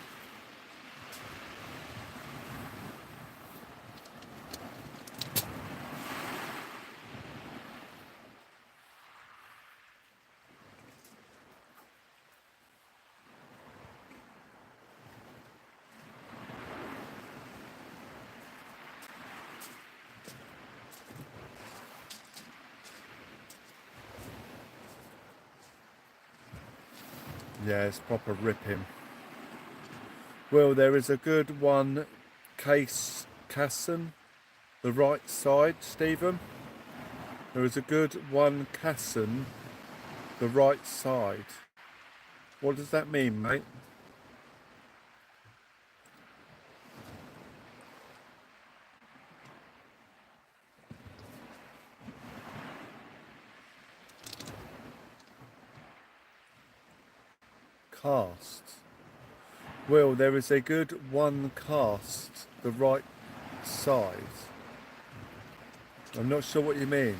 Yeah, it's proper ripping. Well, there is a good one, Casson, the right side, Stephen. There is a good one, Casson, the right side. What does that mean, mate? Cast. Well, there is a good one cast, the right side. I'm not sure what you mean.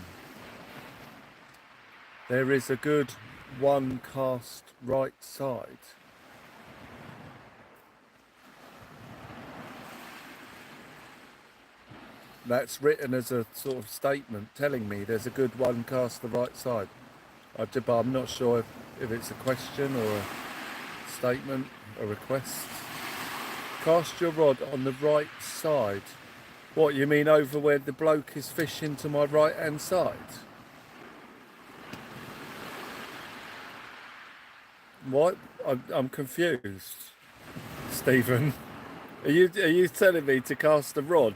There is a good one cast right side. That's written as a sort of statement telling me there's a good one cast the right side. But I'm not sure if it's a question or a statement, a request. Cast your rod on the right side. What, you mean over where the bloke is fishing to my right hand side? What? I'm confused, Stephen. Are you telling me to cast the rod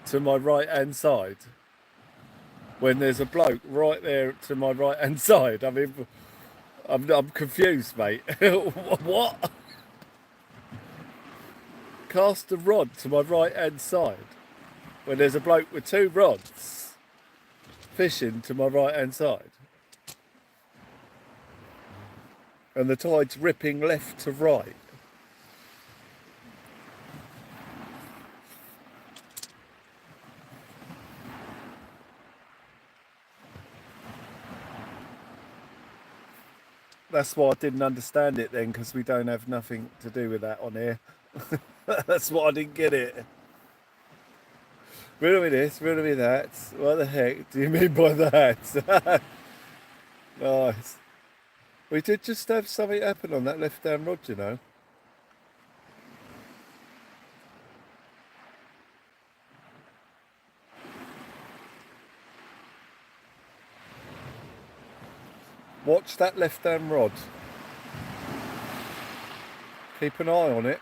to my right hand side when there's a bloke right there to my right hand side? I mean, I'm confused, mate. What? Cast the rod to my right hand side when there's a bloke with 2 rods fishing to my right hand side, and the tide's ripping left to right. That's why I didn't understand it then, because we don't have nothing to do with that on here. That's why I didn't get it. Riddle me this, riddle me that. What the heck do you mean by that? Nice. We did just have something happen on that left hand rod, you know. Watch that left hand rod. Keep an eye on it.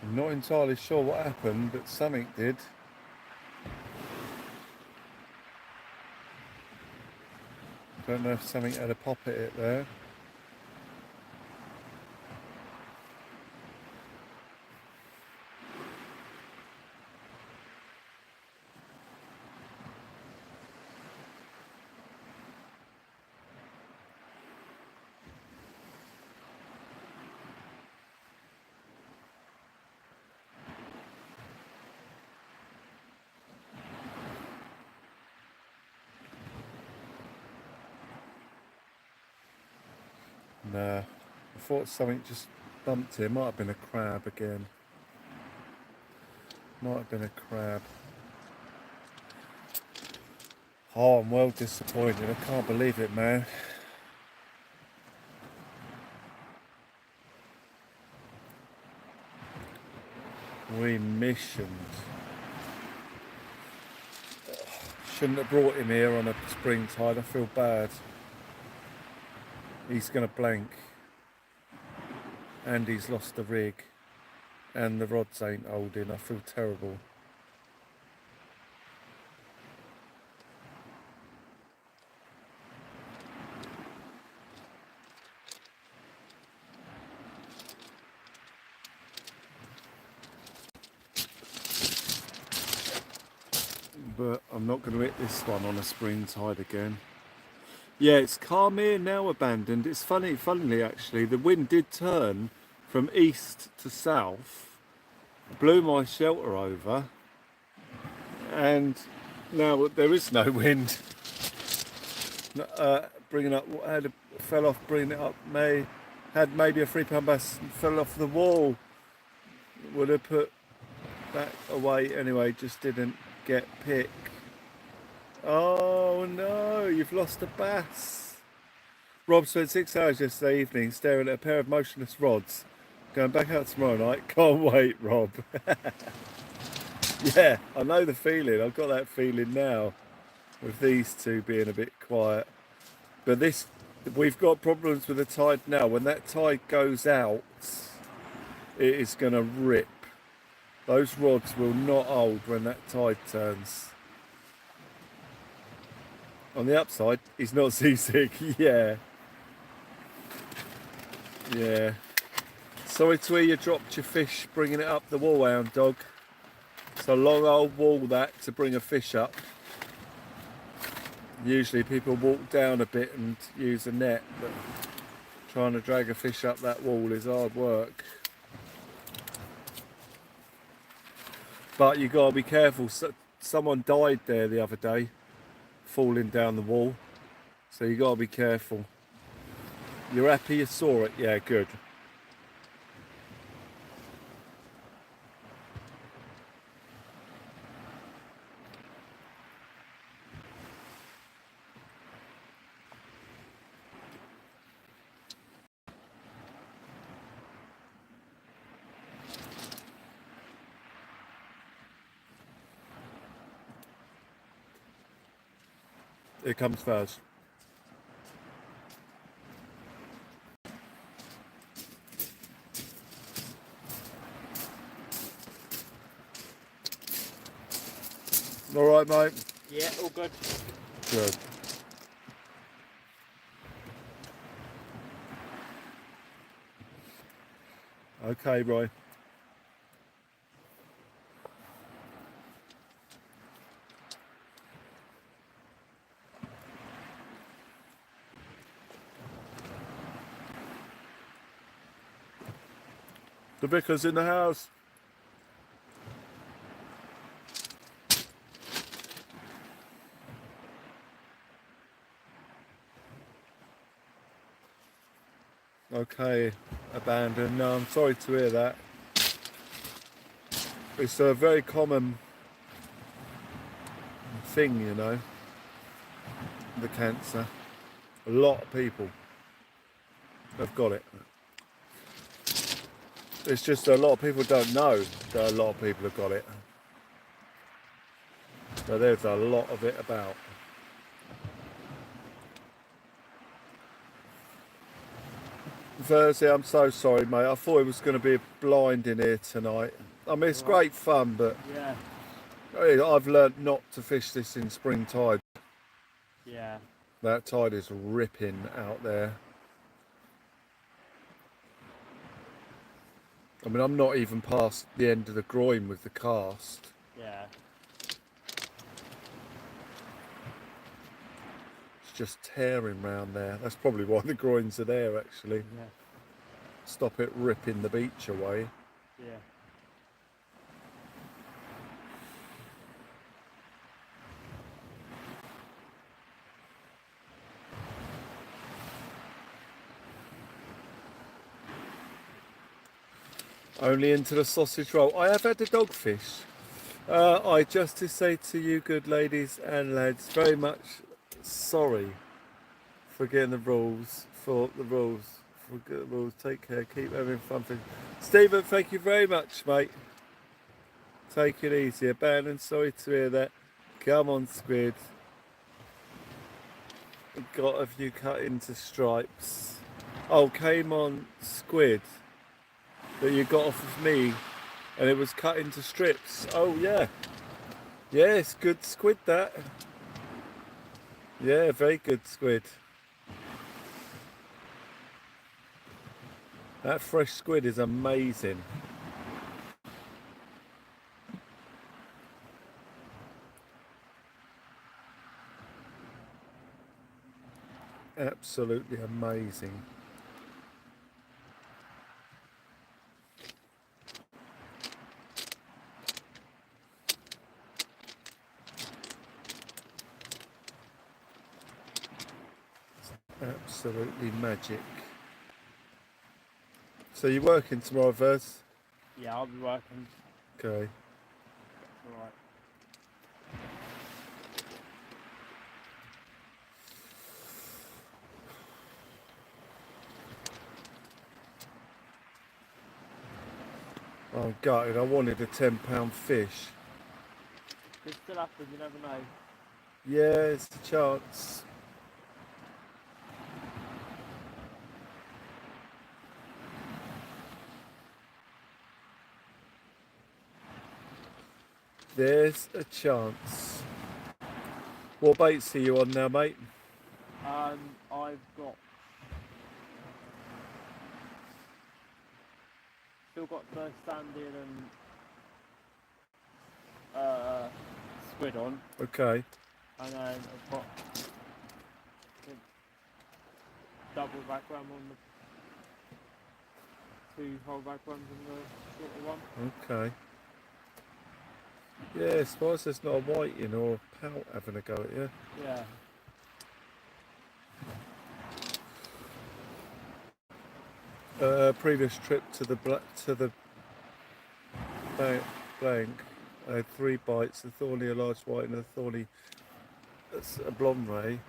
I'm not entirely sure what happened, but something did. Don't know if something had a pop at it there. Nah, I thought something just bumped here. Might have been a crab again. Might have been a crab. Oh, I'm well disappointed. I can't believe it, man. We missioned. Shouldn't have brought him here on a spring tide. I feel bad. He's going to blank. And he's lost the rig. And the rods ain't holding. I feel terrible. But I'm not going to hit this one on a spring tide again. Yeah, it's calm here now, abandoned. It's funnily actually, the wind did turn from east to south, blew my shelter over, and now there is no wind. Bringing up, fell off, bringing it up, had maybe a £3 bass, fell off the wall. Would have put that away anyway, just didn't get pick. Oh no, you've lost a bass. Rob spent 6 hours yesterday evening staring at a pair of motionless rods. Going back out tomorrow night. Can't wait, Rob. Yeah, I know the feeling. I've got that feeling now with these two being a bit quiet. But we've got problems with the tide now. When that tide goes out, it is going to rip. Those rods will not hold when that tide turns. On the upside, he's not seasick. Yeah. Yeah. Sorry to hear you dropped your fish bringing it up the wall, hound dog. It's a long old wall that to bring a fish up. Usually people walk down a bit and use a net, but trying to drag a fish up that wall is hard work. But you got to be careful. Someone died there the other day, falling down the wall. So you got to be careful. You're happy you saw it? Yeah, good. Here comes Verzy. All right, mate? Yeah, all good. Good. Okay, Roy. The vicar's in the house. Okay, abandoned. No, I'm sorry to hear that. It's a very common thing, you know, the cancer. A lot of people have got it. It's just a lot of people don't know that a lot of people have got it. So there's a lot of it about. Verzy, I'm so sorry, mate. I thought it was going to be blind in here tonight. I mean, it's great fun, but Yeah, I've learnt not to fish this in spring tide. yeah. That tide is ripping out there. I mean, I'm not even past the end of the groin with the cast. Yeah. It's just tearing round there. That's probably why the groins are there, actually. Yeah. Stop it ripping the beach away. Yeah. Only into the sausage roll. I have had the dogfish. I just to say to you, good ladies and lads, very much sorry for getting the rules. Forget the rules. Take care. Keep having fun. Stephen, thank you very much, mate. Take it easy. Abandon. Sorry to hear that. Come on, squid. Got a few cut into stripes. Oh, came on, squid. That you got off of me and it was cut into strips. Oh yeah, yeah, it's good squid that. Yeah, very good squid. That fresh squid is amazing. Absolutely amazing. Absolutely magic. So you're working tomorrow, Verzy? Yeah, I'll be working. Okay. Alright. I'm gutted. I wanted a £10 fish. Could still happen, you never know. Yeah, it's a chance. There's a chance. What baits are you on now, mate? I've got still got the standing and squid on, Okay. and then I've got the double background on the 2 whole backgrounds on the shorter one. Okay. Yeah, I suppose there's not a whiting or a pout having a go at you. Yeah. Previous trip to the blank, I had 3 bites: a thorny, a large white, and a thorny. That's a blonde ray.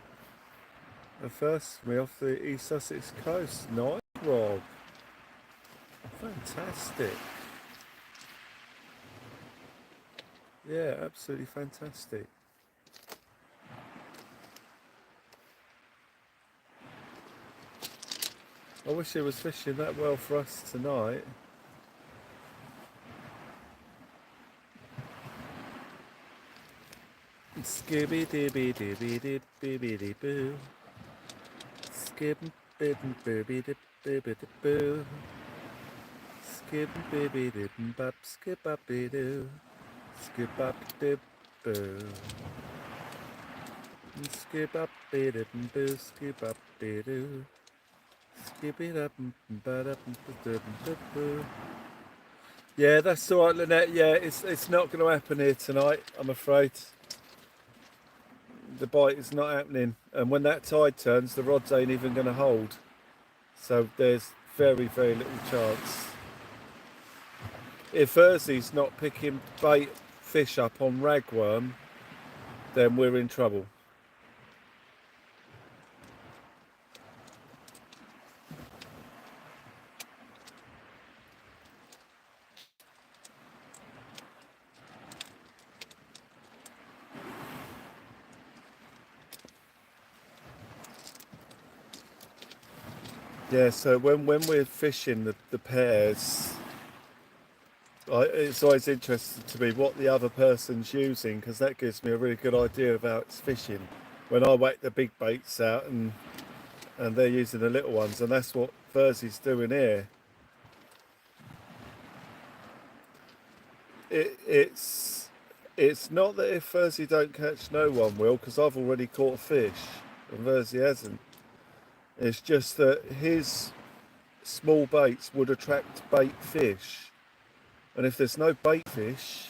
And first me off the East Sussex coast. Nice, Rob. Fantastic. Yeah, absolutely fantastic. I wish it was fishing that well for us tonight. Skibby dibby dibby dib bibby dib boo. Skib bibby bibby dib bibby dib boo. Skib bibby dib bap skip up doo. Skip up dib boo. Skip up dib boo. Skip up doo. Skip it up but up boo. Yeah, that's all right, Lynette. Yeah, it's not going to happen here tonight, I'm afraid. The bite is not happening, and when that tide turns, the rods ain't even going to hold. So there's very, very little chance. If Verzy's not picking bait fish up on ragworm, then we're in trouble. Yeah, so when we're fishing the pairs, it's always interesting to me what the other person's using, because that gives me a really good idea of how it's fishing. When I whack the big baits out and they're using the little ones, and that's what Verzy's doing here. It's not that if Verzy don't catch, no one will, because I've already caught fish and Verzy hasn't. It's just that his small baits would attract bait fish, and if there's no bait fish,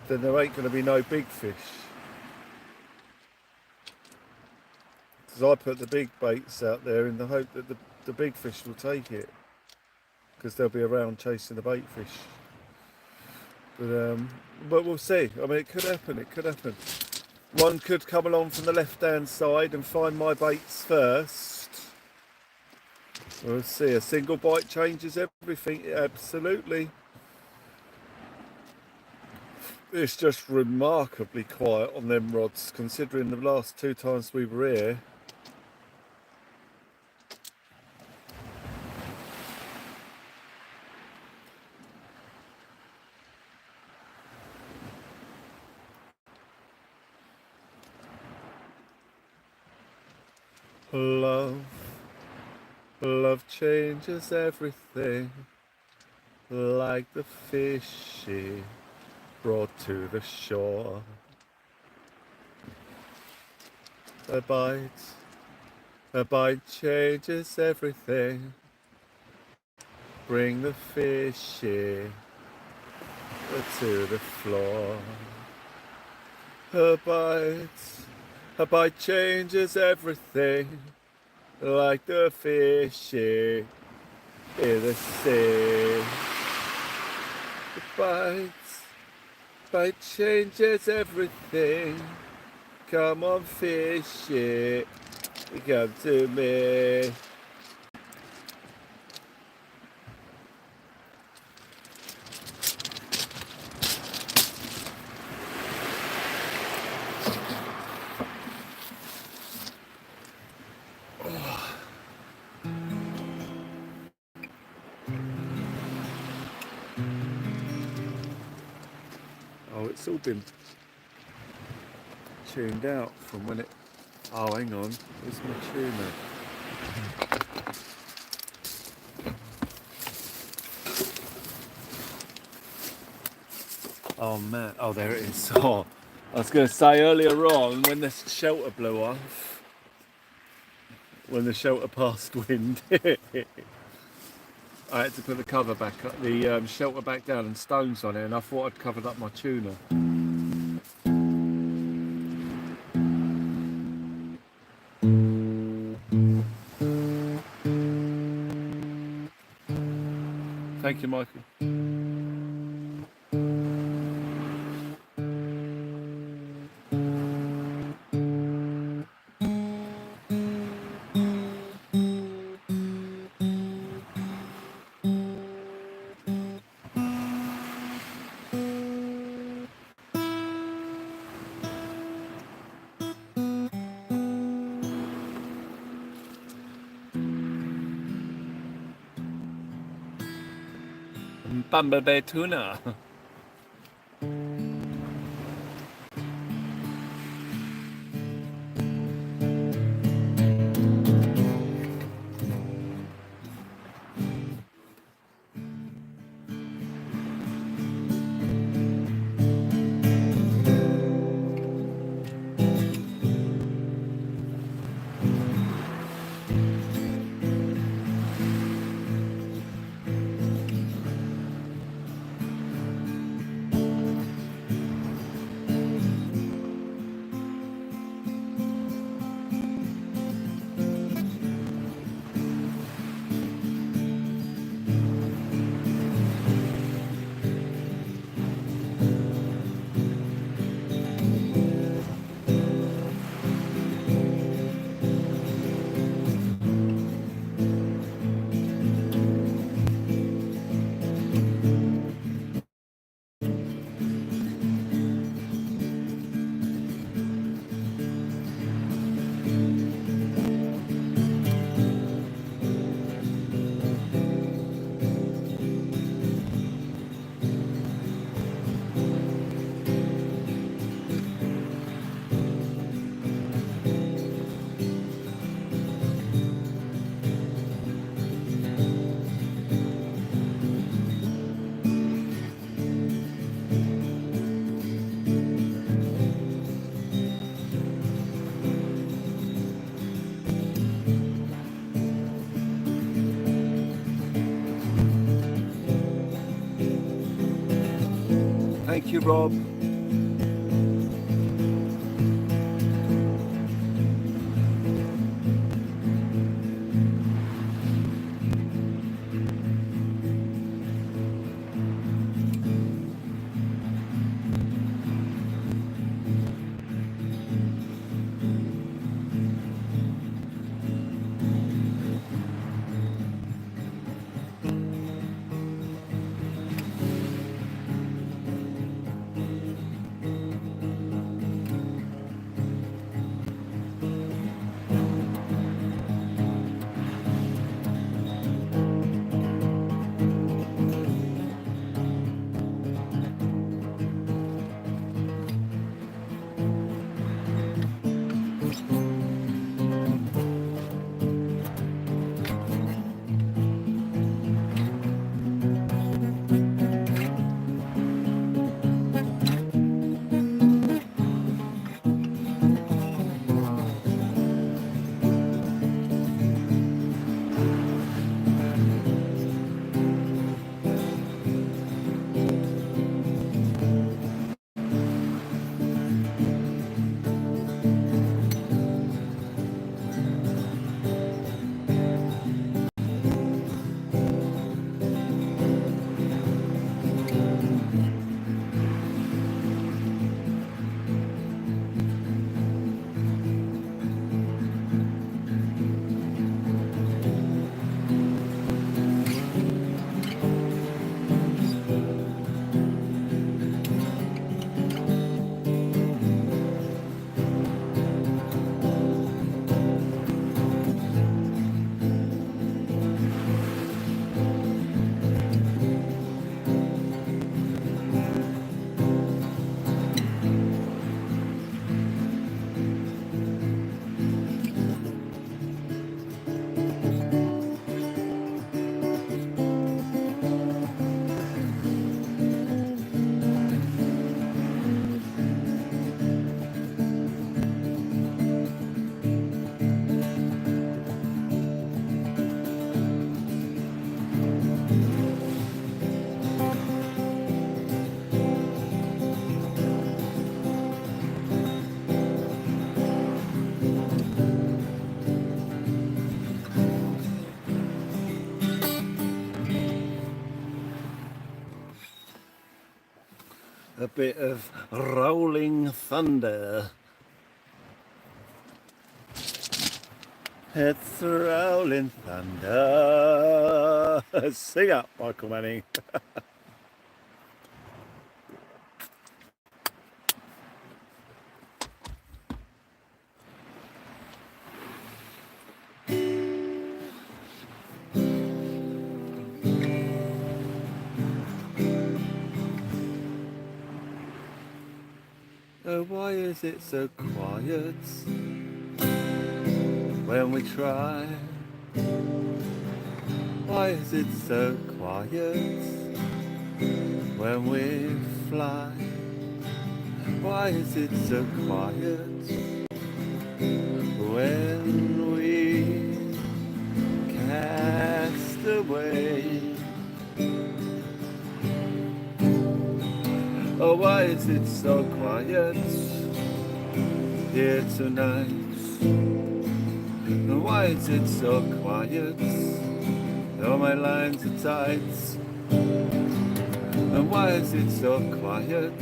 then there ain't going to be no big fish. Because I put the big baits out there in the hope that the big fish will take it, because they'll be around chasing the bait fish. But we'll see. I mean, it could happen. It could happen. One could come along from the left-hand side and find my baits first. We'll see. A single bite changes everything. Absolutely. It's just remarkably quiet on them rods, considering the last 2 times we were here. Love, love changes everything, like the fish she brought to the shore. A bite changes everything. Bring the fishy to the floor. Her bite changes everything, like the fishy in the sea. The bite changes everything. Come on, fishy, come to me. Oh, it's all been tuned out from when it... Oh, hang on, where's my tuner? Oh man, oh there it is. Oh, I was going to say earlier on, when the shelter blew off, when the shelter passed wind, I had to put the cover back up, the shelter back down and stones on it, and I thought I'd covered up my tuner. Thank you, Michael. Bumblebee tuna. Thank you, Rob. bit of rolling thunder. It's rolling thunder. Sing up, Michael Manning. Oh, why is it so quiet when we try? Why is it so quiet when we fly? Why is it so quiet when we cast away? Oh, why is it so quiet here tonight? Oh, why is it so quiet? Oh, my lines are tight. And why is it so quiet?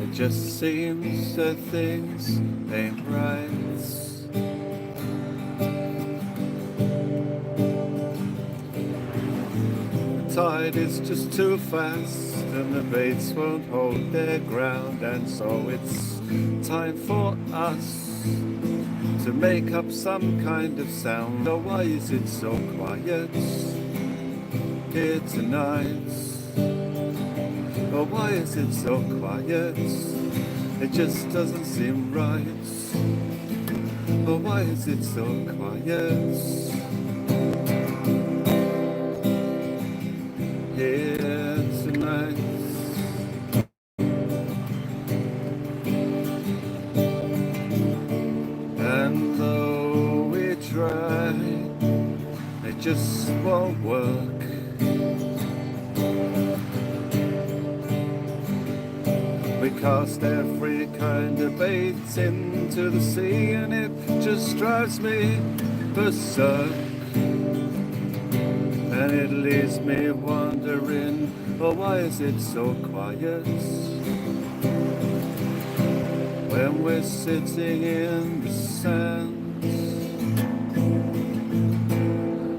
It just seems that things ain't right. The tide is just too fast and the baits won't hold their ground, and so it's time for us to make up some kind of sound. Oh, why is it so quiet here tonight? Oh, why is it so quiet? It just doesn't seem right. Oh, why is it so quiet here tonight? And though we try, it just won't work. We cast every kind of bait into the sea, and it just drives me berserk. And it leaves me wondering, oh, why is it so quiet when we're sitting in the sand?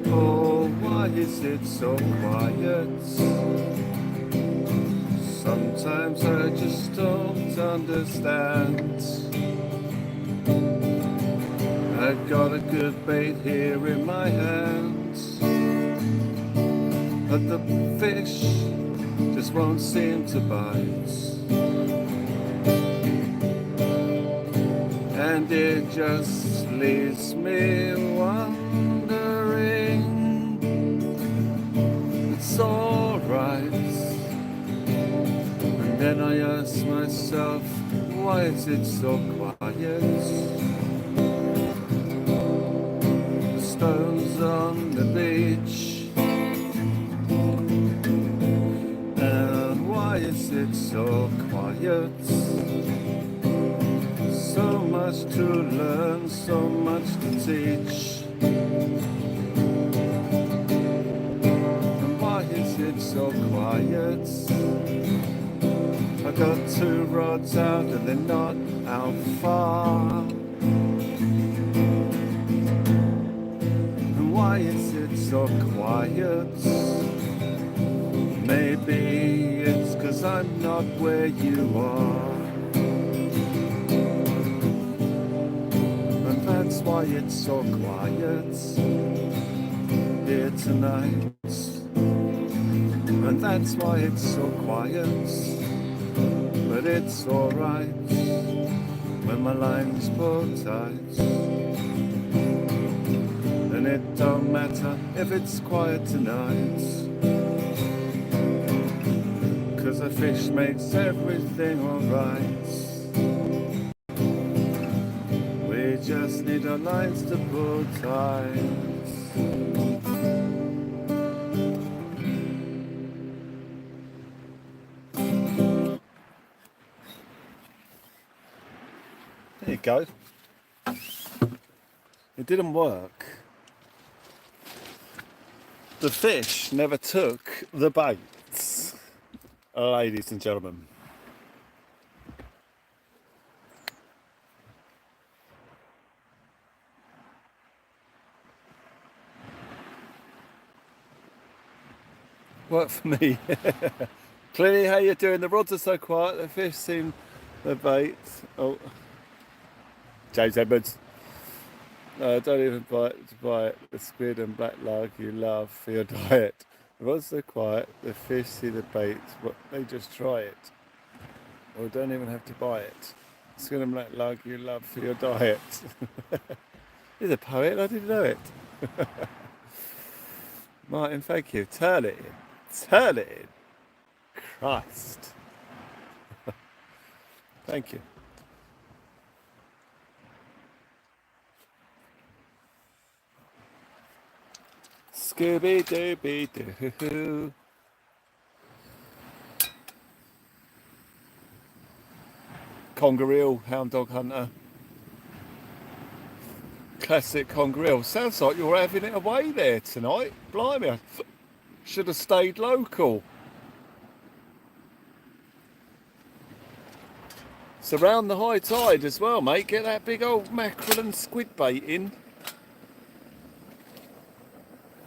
Oh, why is it so quiet? Sometimes I just don't understand. I've got a good bait here in my hands, but the fish just won't seem to bite. And it just leaves me wondering. It's alright. And then I ask myself, why is it so quiet? The stones on the beach, and why is it so quiet? So much to learn, so much to teach. And why is it so quiet? I got 2 rods out and they're not out far. And why is it so quiet? Maybe it's 'cause I'm not where you are. And that's why it's so quiet here tonight. And that's why it's so quiet. But it's alright when my line's pulled tight. And it don't matter if it's quiet tonight, 'cause a fish makes everything alright. We just need our lines to pull tight. There you go. It didn't work. The fish never took the baits. ladies and gentlemen. Work for me. Clearly, how you doing? The rods are so quiet. The fish seem the bait. Oh, James Edmonds. No, don't even buy it. The squid and black lug you love for your diet. The rods are quiet. The fish see the bait. What? They just try it. Or don't even have to buy it. Squid and black lug you love for your diet. He's a poet. I didn't know it. Martin, thank you. Turn it in. Turn it in. Christ. Thank you. Scooby-Dooby-Doo. Congareel, Hound Dog Hunter. Classic Congareel. Sounds like you're having it away there tonight. Blimey, I should have stayed local. It's around the high tide as well, mate. Get that big old mackerel and squid bait in.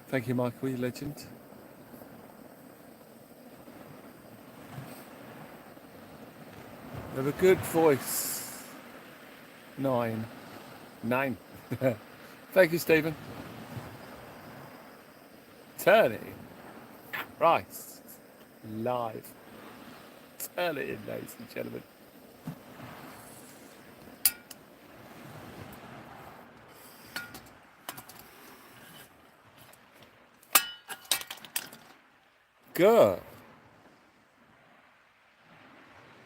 Thank you, Michael, you legend. You have a good voice. 9. Thank you, Stephen. Turn it in. Christ. Live. Turn it in, ladies and gentlemen. Gert.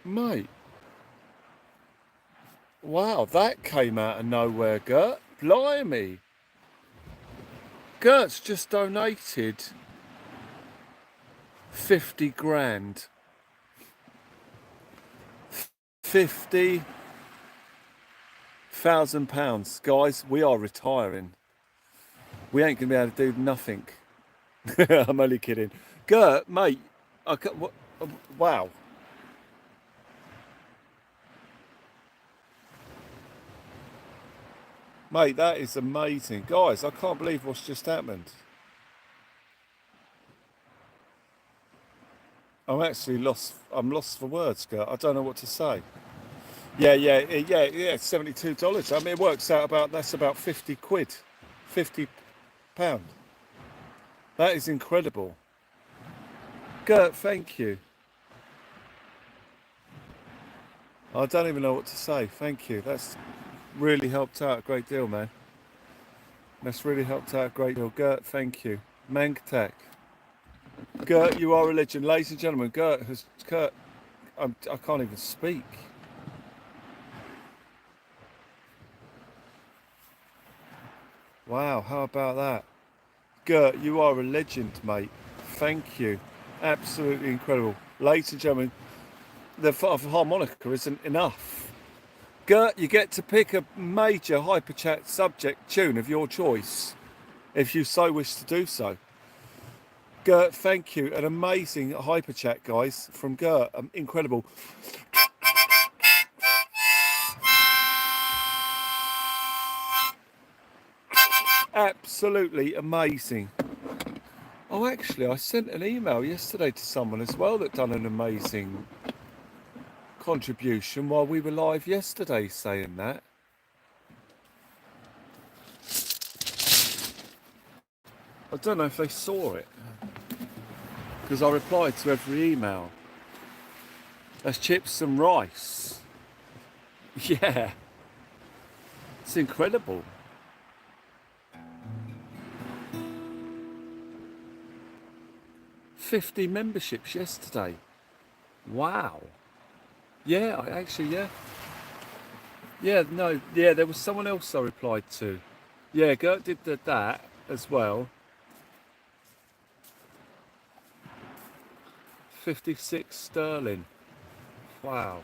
Mate. Wow, that came out of nowhere, Gert. Blimey. Gert's just donated 50 grand. 50,000 pounds. Guys, we are retiring. We ain't going to be able to do nothing. I'm only kidding. Gert, mate, wow. Mate, that is amazing. Guys, I can't believe what's just happened. I'm lost for words, Gert. I don't know what to say. Yeah, $72. I mean, it works out that's about 50 quid. 50 pound. That is incredible. Gert, thank you. I don't even know what to say. Thank you. That's really helped out a great deal, man. That's really helped out a great deal. Gert, thank you. Mangtak. Gert, you are a legend. Ladies and gentlemen, Gert, I can't even speak. Wow, how about that? Gert, you are a legend, mate. Thank you. Absolutely incredible. Ladies and gentlemen, the harmonica isn't enough. Gert, you get to pick a major hyperchat subject tune of your choice, if you so wish to do so. Gert, thank you. An amazing hyperchat, guys, from Gert. Incredible. Absolutely amazing. Oh, actually, I sent an email yesterday to someone as well that done an amazing contribution while we were live yesterday saying that. I don't know if they saw it because I replied to every email. That's chips and rice. Yeah. It's incredible. $50 memberships yesterday. Wow. Yeah, there was someone else I replied to. Yeah, Gert did that as well. 56 sterling. Wow.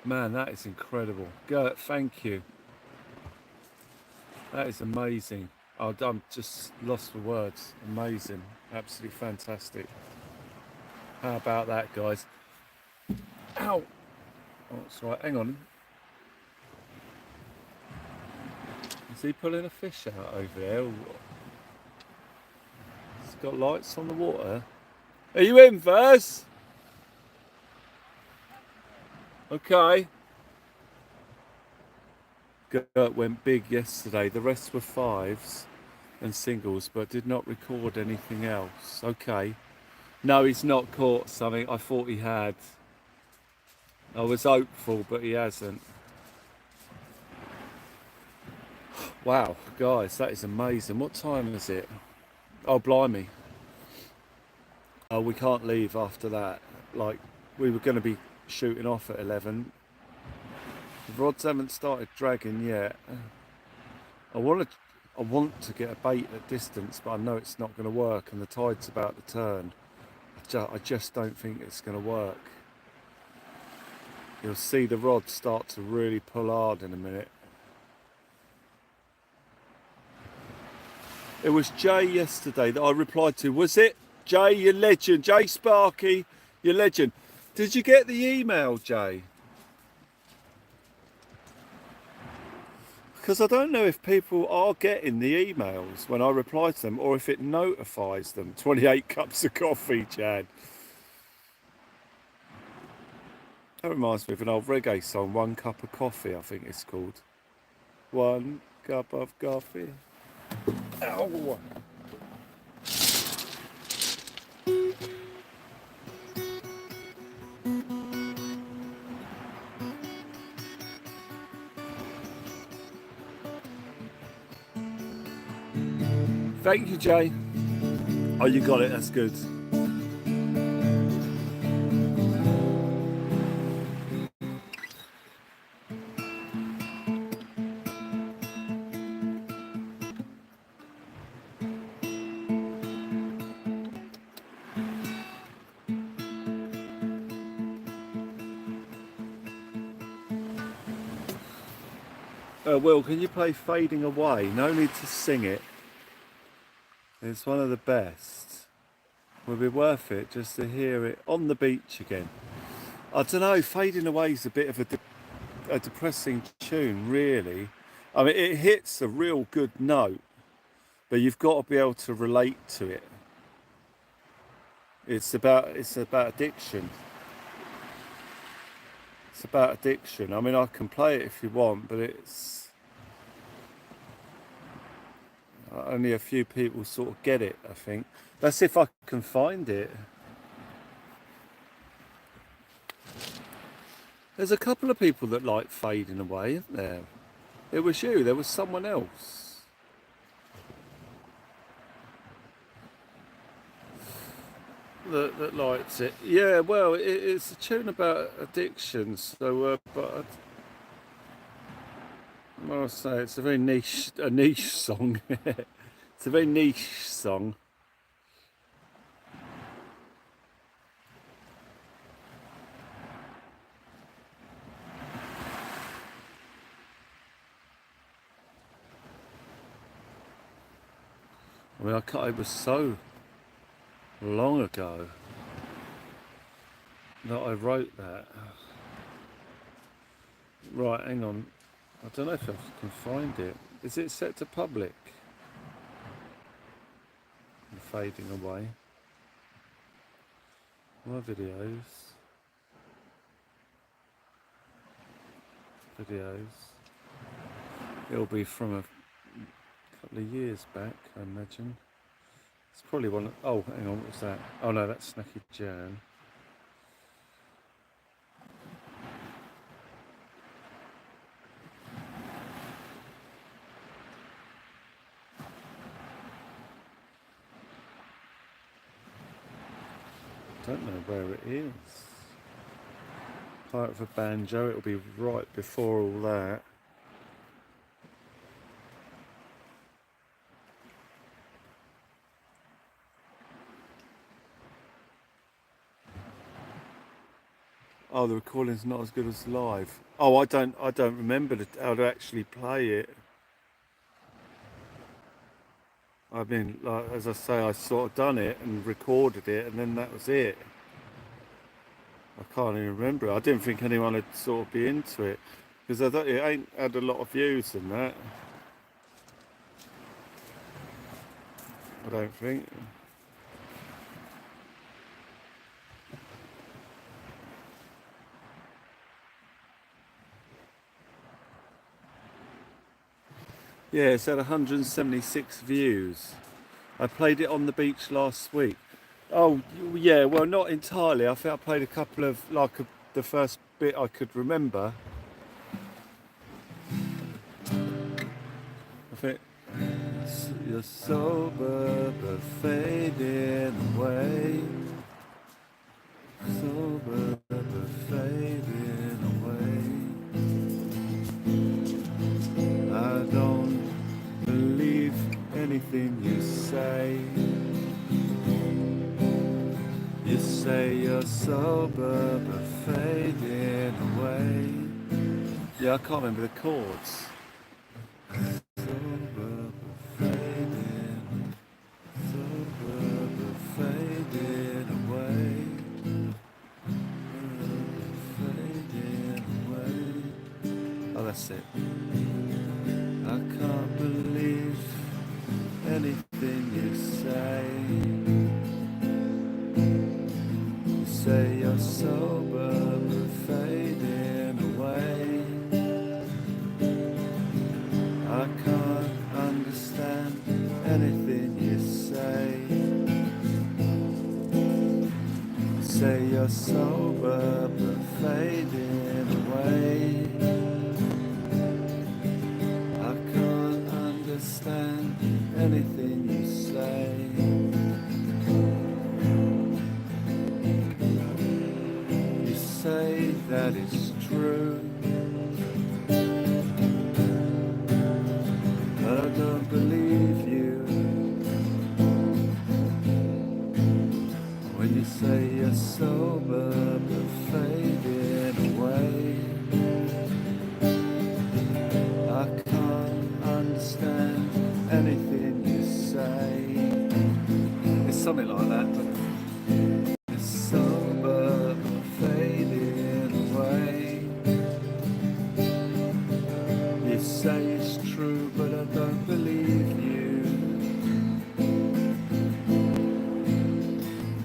Man, that is incredible. Gert, thank you. That is amazing. I'm just lost for words. Amazing. Absolutely fantastic. How about that, guys? Ow! Oh, that's right, hang on. Is he pulling a fish out over there? Or what? It's got lights on the water. Are you in, Verzy? Okay. Gert went big yesterday. The rest were fives and singles, but did not record anything else. Okay. No, he's not caught something. I thought he had. I was hopeful, but he hasn't. Wow, guys, that is amazing. What time is it? Oh, blimey. Oh, we can't leave after that. Like, we were going to be shooting off at 11. The rods haven't started dragging yet. I want to get a bait at distance, but I know it's not going to work, and the tide's about to turn. I just don't think it's going to work. You'll see the rod start to really pull hard in a minute. It was Jay yesterday that I replied to. Was it? Jay, you legend. Jay Sparky, you legend. Did you get the email, Jay? Because I don't know if people are getting the emails when I reply to them, or if it notifies them. 28 cups of coffee, Chad. That reminds me of an old reggae song, One Cup of Coffee, I think it's called. One cup of coffee. Ow! Thank you, Jay. Oh, you got it, that's good. Will, can you play Fading Away? No need to sing it. It's one of the best. Will be worth it just to hear it on the beach again. I don't know, Fading Away is a bit of a depressing tune, really. I mean, it hits a real good note, but you've got to be able to relate to it. It's about addiction. It's about addiction. I mean, I can play it if you want, but it's only a few people sort of get it, I think. That's if I can find it. There's a couple of people that like Fading Away, isn't there? It was you, there was someone else. That likes it. Yeah, well, it's a tune about addiction, so, but I'll say it's a very niche song. It's a very niche song. I mean, it was so long ago that I wrote that. Right, hang on. I don't know if I can find it. Is it set to public? Fading Away. My videos. It'll be from a couple of years back, I imagine. It's probably one. Oh, hang on, what was that? Oh no, that's Snacky Jan. Don't know where it is. Part of a banjo, it'll be right before all that. Oh, the recording's not as good as live. Oh, I don't remember how to actually play it. I mean, like, as I say, I sort of done it and recorded it, and then that was it. I can't even remember. I didn't think anyone would sort of be into it because it ain't had a lot of views and that. I don't think. Yeah, it's had 176 views. I played it on the beach last week. Oh, yeah, well, not entirely. I think I played a couple of, the first bit I could remember. I think, you're sober but fading away. Sober but fading away. I don't believe anything you say. You say you're sober but fading away. Yeah, I can't remember the chords. Sober but fading, sober but fading away. Fading away. Oh, that's it. I can't believe anything you say. You say you're sober but fading away. I can't understand anything you say. You say you're sober but fading away. I can't understand anything you say. You say that it's true, but I don't believe you. When you say you're sober but fading away, I can't understand anything you say. It's something like that, but it's sober but fading away. You say it's true, but I don't believe you.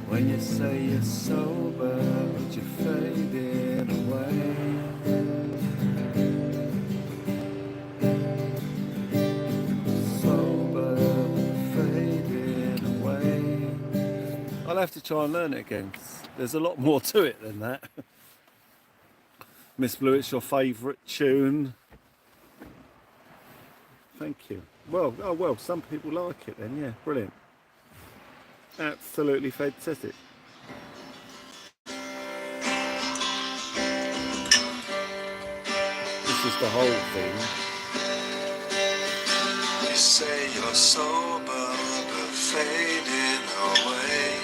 When you say you're sober, but you're fading away. Sober, fading away. I'll have to try and learn it again. There's a lot more to it than that. Miss Blue, it's your favourite tune. Thank you. Well, oh well, some people like it then, yeah, brilliant. Absolutely fantastic. This is the whole thing. You say you're sober but fading away.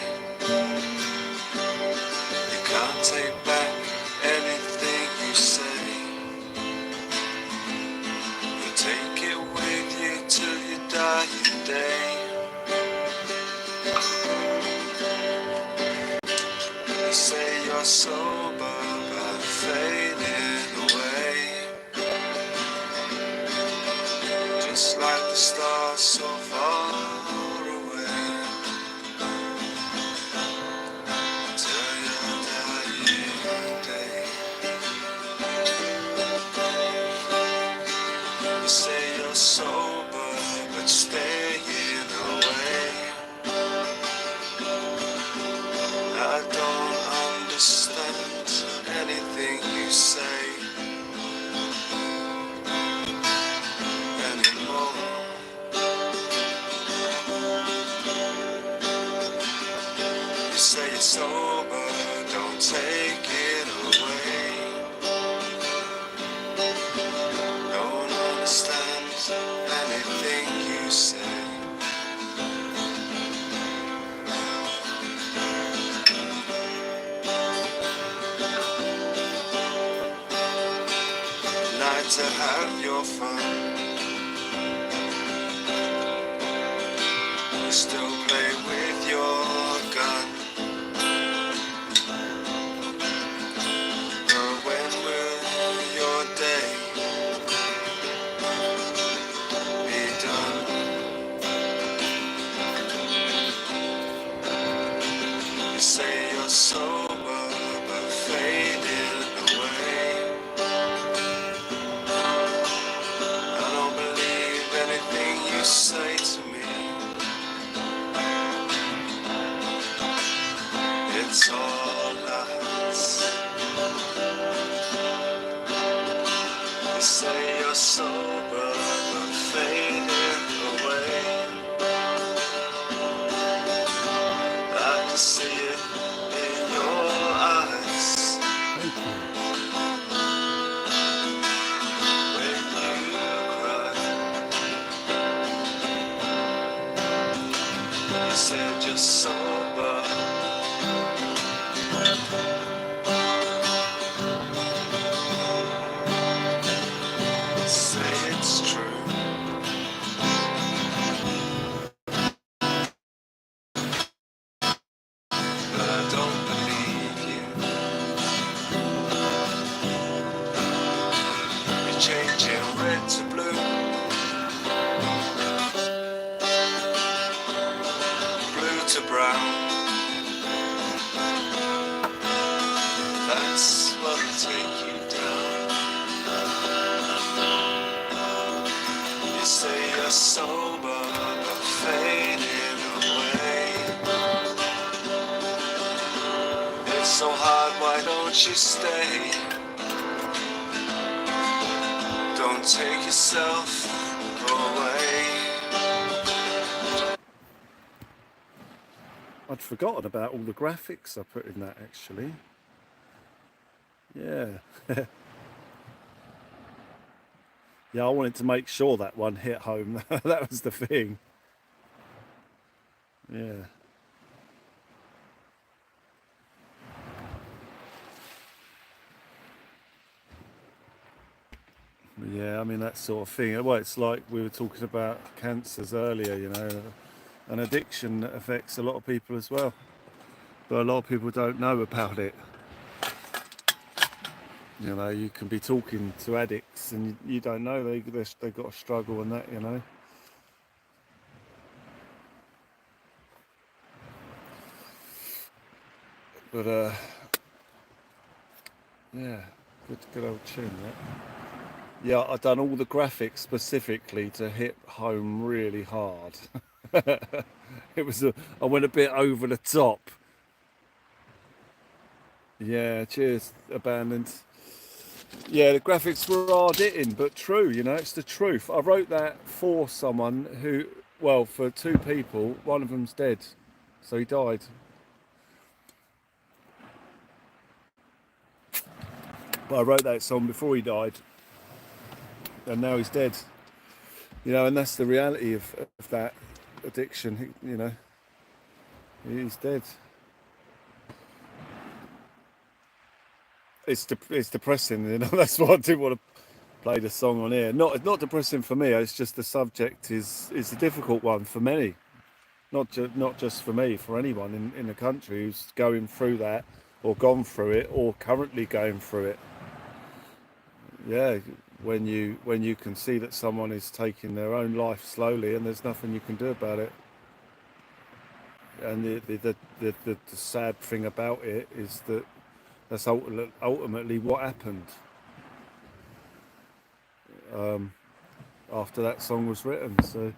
You can't take back anything you say. You take it with you till your dying day. You say you're sober but fading away. Just like the stars so far away. Till your dying day. You say you're sober but staying away. I don't understand anything you say anymore. You say you're sober, don't take it away. Don't understand anything you say. Like to have your fun. You still play with your gun. You say you're sober, but fading away. I can see it in your eyes. When you cry, you said you're sober. Say it's true. But I don't believe you. You're changing red to blue, blue to brown. That's what'll take you down. You say you're sober, but fading away. It's so hard, why don't you stay? Don't take yourself away. I'd forgotten about all the graphics I put in that actually. Yeah. Yeah, I wanted to make sure that one hit home. That was the thing. Yeah. Yeah, I mean, that sort of thing. Well, it's like we were talking about cancers earlier, you know, an addiction that affects a lot of people as well. But a lot of people don't know about it. You know, you can be talking to addicts and you don't know they've got a struggle and that, you know. But yeah, good old tune that. Yeah, I've done all the graphics specifically to hit home really hard. It was I went a bit over the top. Yeah, cheers, abandoned. Yeah, the graphics were hard hitting, but true, you know, it's the truth. I wrote that for someone who, well, for two people, one of them's dead, so he died. But I wrote that song before he died, and now he's dead. You know, and that's the reality of that addiction, you know, he's dead. It's depressing, you know. That's why I didn't want to play the song on here. Not depressing for me. It's just the subject is a difficult one for many. Not just for me, for anyone in the country who's going through that, or gone through it, or currently going through it. Yeah, when you can see that someone is taking their own life slowly, and there's nothing you can do about it. And the sad thing about it is that that's ultimately what happened after that song was written. So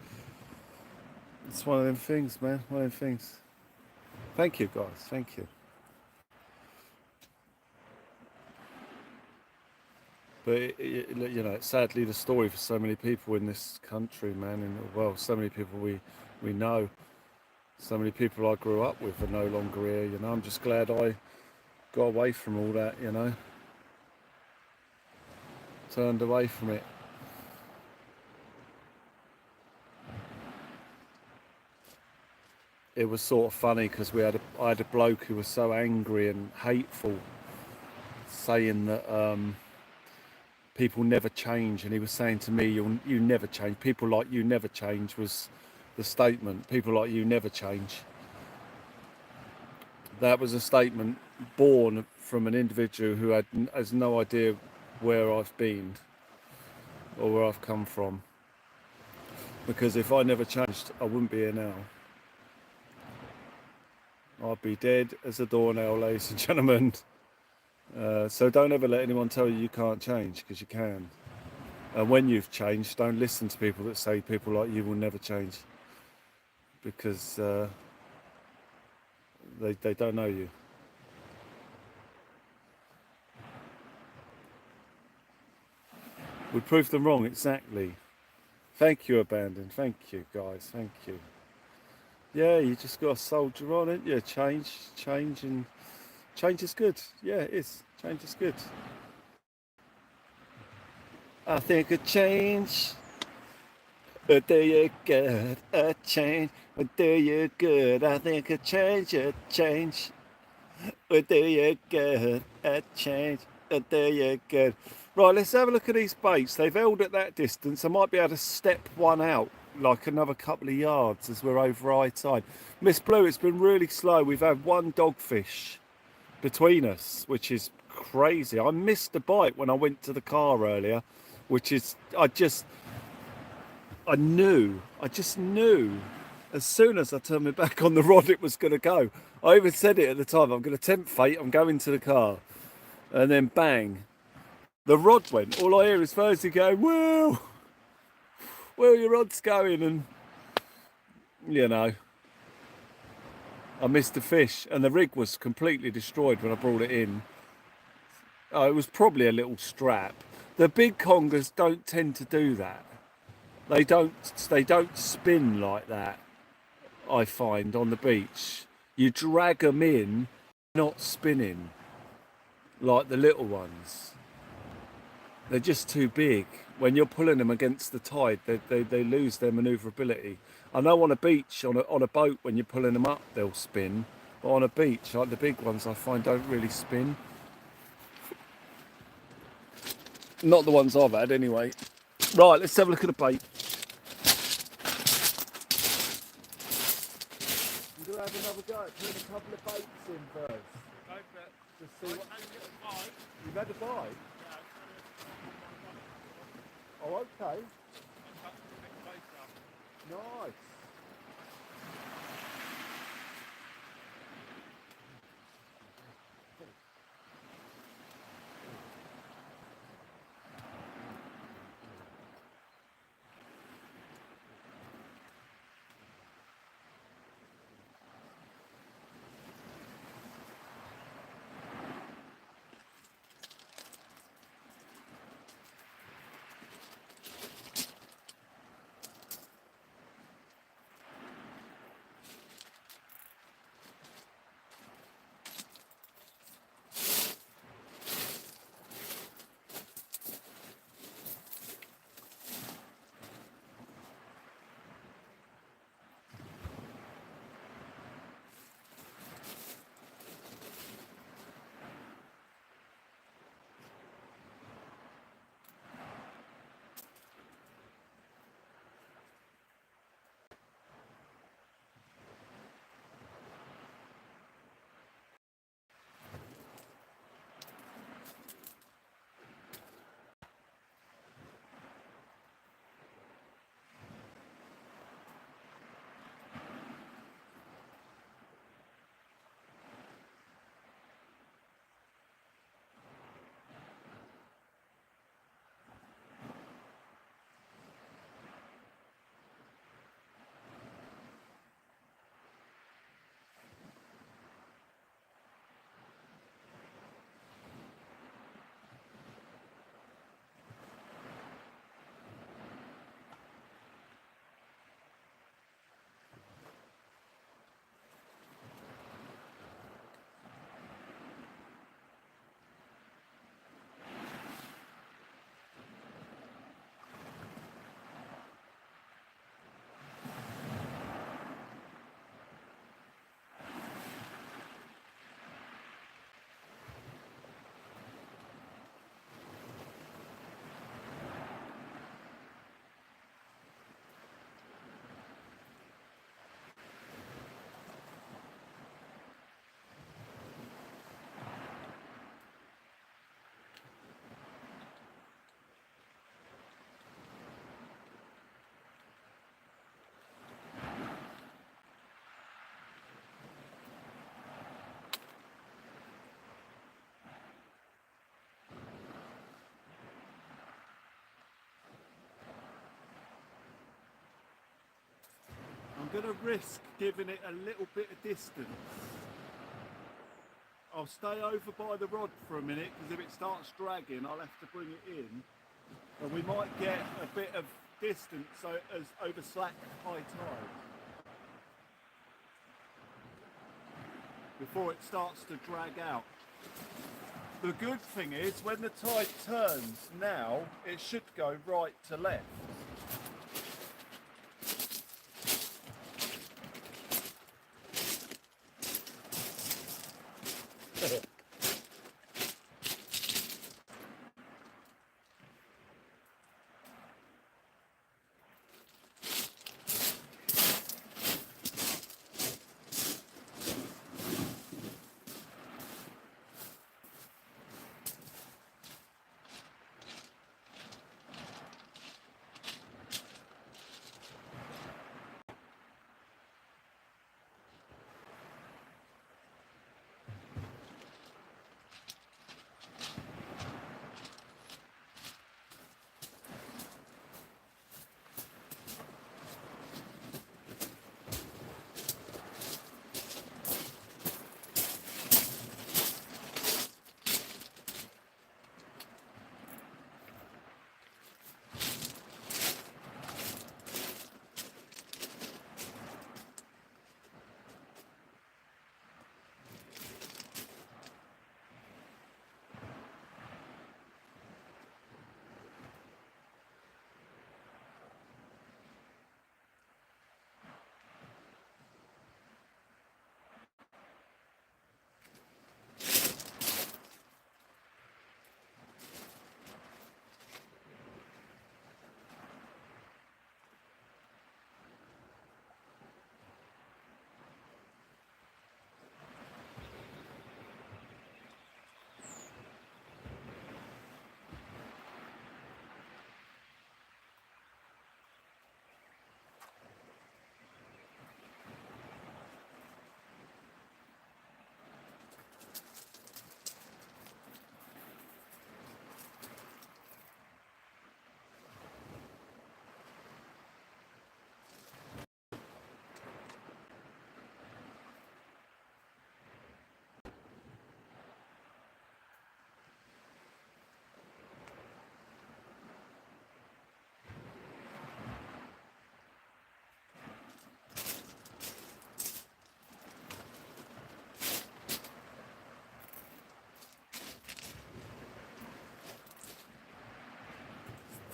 it's one of them things, man. One of them things. Thank you, guys. Thank you. But you know, it's sadly the story for so many people in this country, man. In the world, so many people we know, so many people I grew up with are no longer here. You know, I'm just glad I got away from all that. You know, turned away from it. It was sort of funny because I had a bloke who was so angry and hateful, saying that people never change, and he was saying to me, "You never change. People like you never change," was the statement. People like you never change. That was a statement born from an individual who has no idea where I've been or where I've come from. Because if I never changed, I wouldn't be here now. I'd be dead as a doornail, ladies and gentlemen. So don't ever let anyone tell you can't change, because you can. And when you've changed, don't listen to people that say people like you will never change, because they don't know you. We proved them wrong, exactly. Thank you, Abandon. Thank you, guys. Thank you. Yeah, you just got to soldier on, ain't you? Change, and change is good. Yeah, it is. Change is good. I think a change would do you good. A change would do you good. I think a change would do you good. A change would do you good. Right, let's have a look at these baits. They've held at that distance. I might be able to step one out, like another couple of yards as we're over high tide. Miss Blue, it's been really slow. We've had one dogfish between us, which is crazy. I missed a bite when I went to the car earlier, which is, I just knew as soon as I turned my back on the rod it was going to go. I even said it at the time, I'm going to tempt fate, I'm going to the car. And then bang, the rod went. All I hear is Verzy going, "Whoa, where your rod's going?" And, you know, I missed the fish and the rig was completely destroyed when I brought it in. It was probably a little strap. The big congers don't tend to do that. They don't spin like that, I find, on the beach. You drag them in, not spinning like the little ones. They're just too big. When you're pulling them against the tide, they lose their manoeuvrability. I know on a beach, on a boat, when you're pulling them up, they'll spin. But on a beach, like the big ones, I find don't really spin. Not the ones I've had, anyway. Right, let's have a look at the bait. I'm going to have another go at putting a couple of baits in first. Just see what... You've had a bite? Oh, okay. Nice. I'm going to risk giving it a little bit of distance. I'll stay over by the rod for a minute, because if it starts dragging, I'll have to bring it in. And we might get a bit of distance so as over slack high tide before it starts to drag out. The good thing is when the tide turns now, it should go right to left.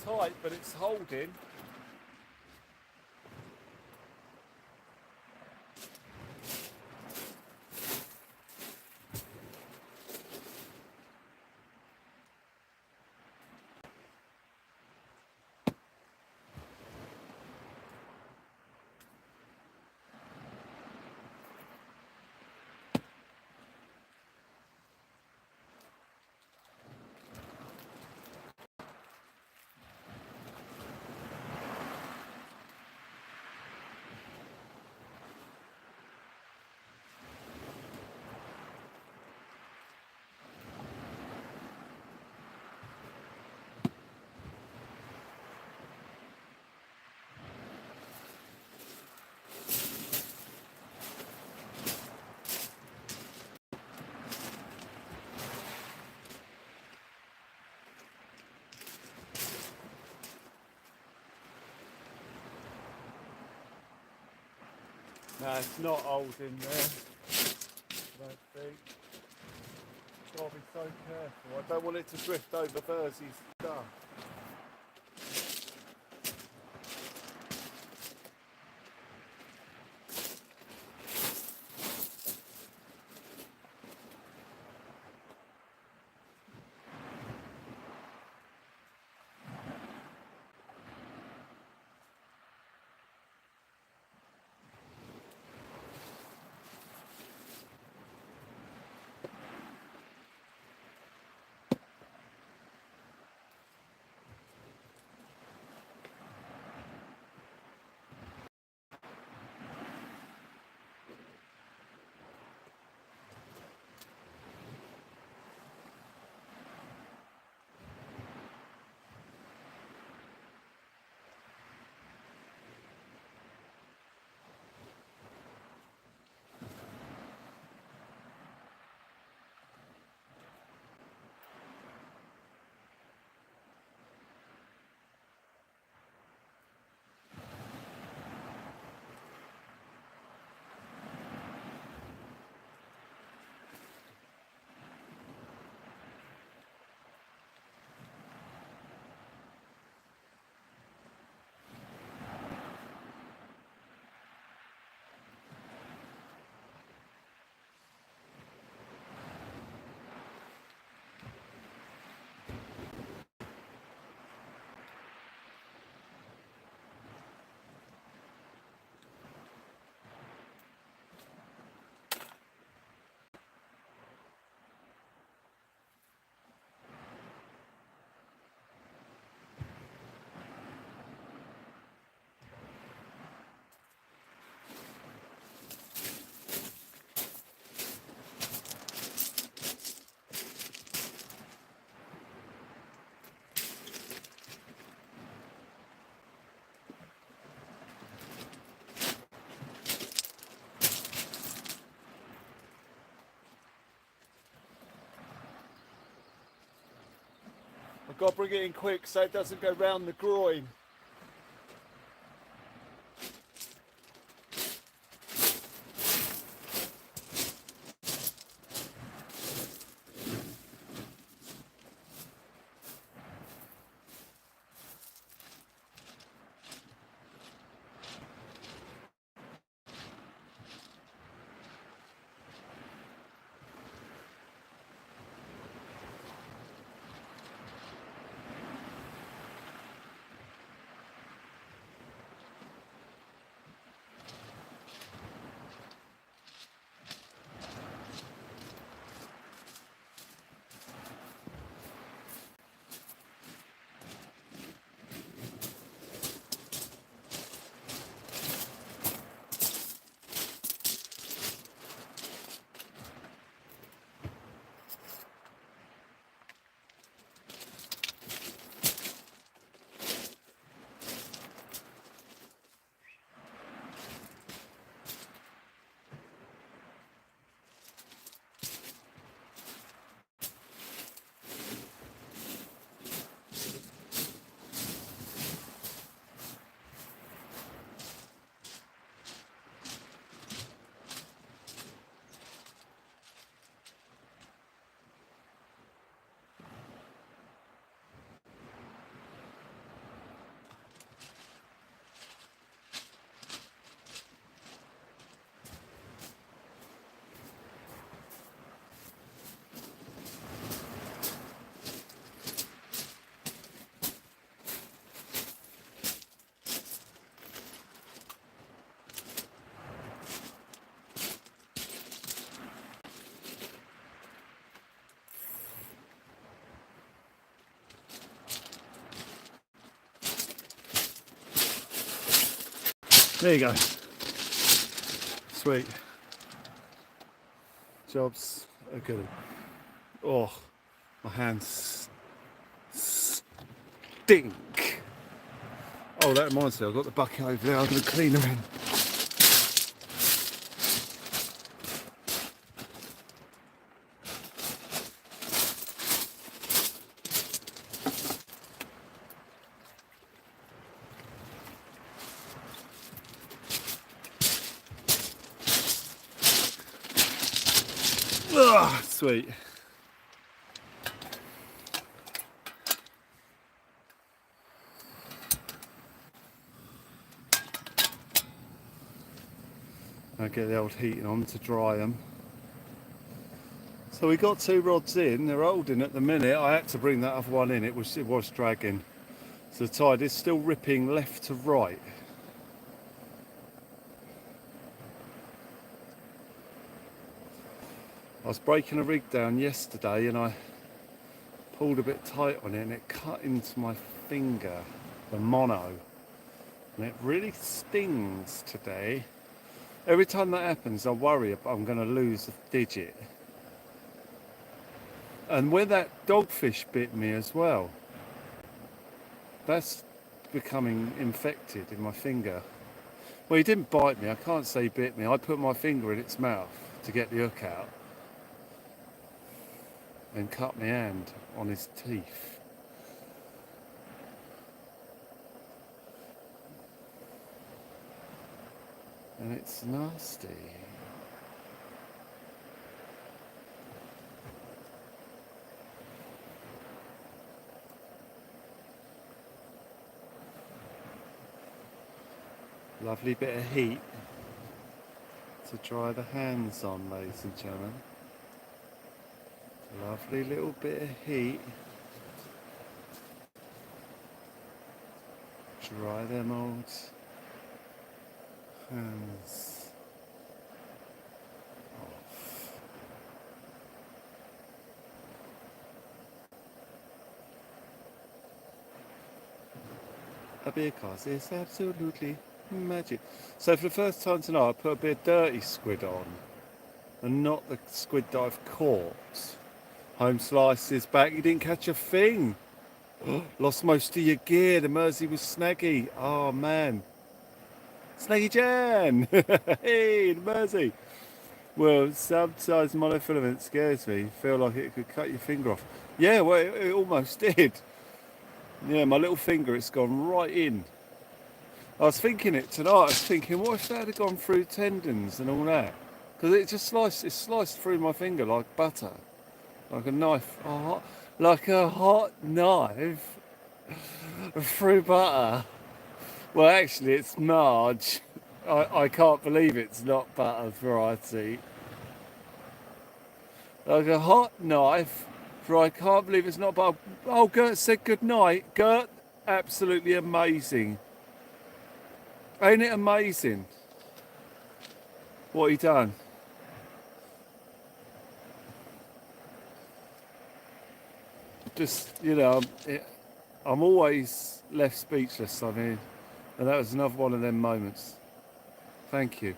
Tight, but it's holding. No, it's not old in there, I don't think. Gotta be so careful. I don't want it to drift over Verzy's stuff. Got to bring it in quick so it doesn't go round the groin. There you go. Sweet. Jobs are good. Oh, my hands stink. Oh, that reminds me, I've got the bucket over there. I'm going to clean them in. Ah, sweet. I'll get the old heating on to dry them. So we got 2 rods in, they're holding at the minute. I had to bring that other one in, it was dragging. So the tide is still ripping left to right. I was breaking a rig down yesterday and I pulled a bit tight on it and it cut into my finger, the mono. And it really stings today. Every time that happens I worry I'm going to lose a digit. And when that dogfish bit me as well, that's becoming infected in my finger. Well, he didn't bite me, I can't say he bit me. I put my finger in its mouth to get the hook out and cut my hand on his teeth. And it's nasty. Lovely bit of heat to dry the hands on, ladies and gentlemen. Lovely little bit of heat. Dry them old hands off. Because it's absolutely magic. So for the first time tonight I put a bit of dirty squid on and not the squid that I've caught. Home slices back, you didn't catch a thing. Lost most of your gear, the Mersey was snaggy. Oh man. Snaggy Jan! Hey, the Mersey! Well, sometimes monofilament scares me. Feel like it could cut your finger off. Yeah, well, it almost did. Yeah, my little finger, it's gone right in. I was thinking it tonight. I was thinking, what if that had gone through tendons and all that? Because it's sliced through my finger like butter, like a knife, like a hot knife through butter. Well, actually, it's Marge. I can't believe it's not butter variety. Like a hot knife, for I can't believe it's not butter. Oh, Gert said good night. Gert, absolutely amazing. Ain't it amazing what he done? Just, I'm always left speechless, I mean, and that was another one of them moments. Thank you.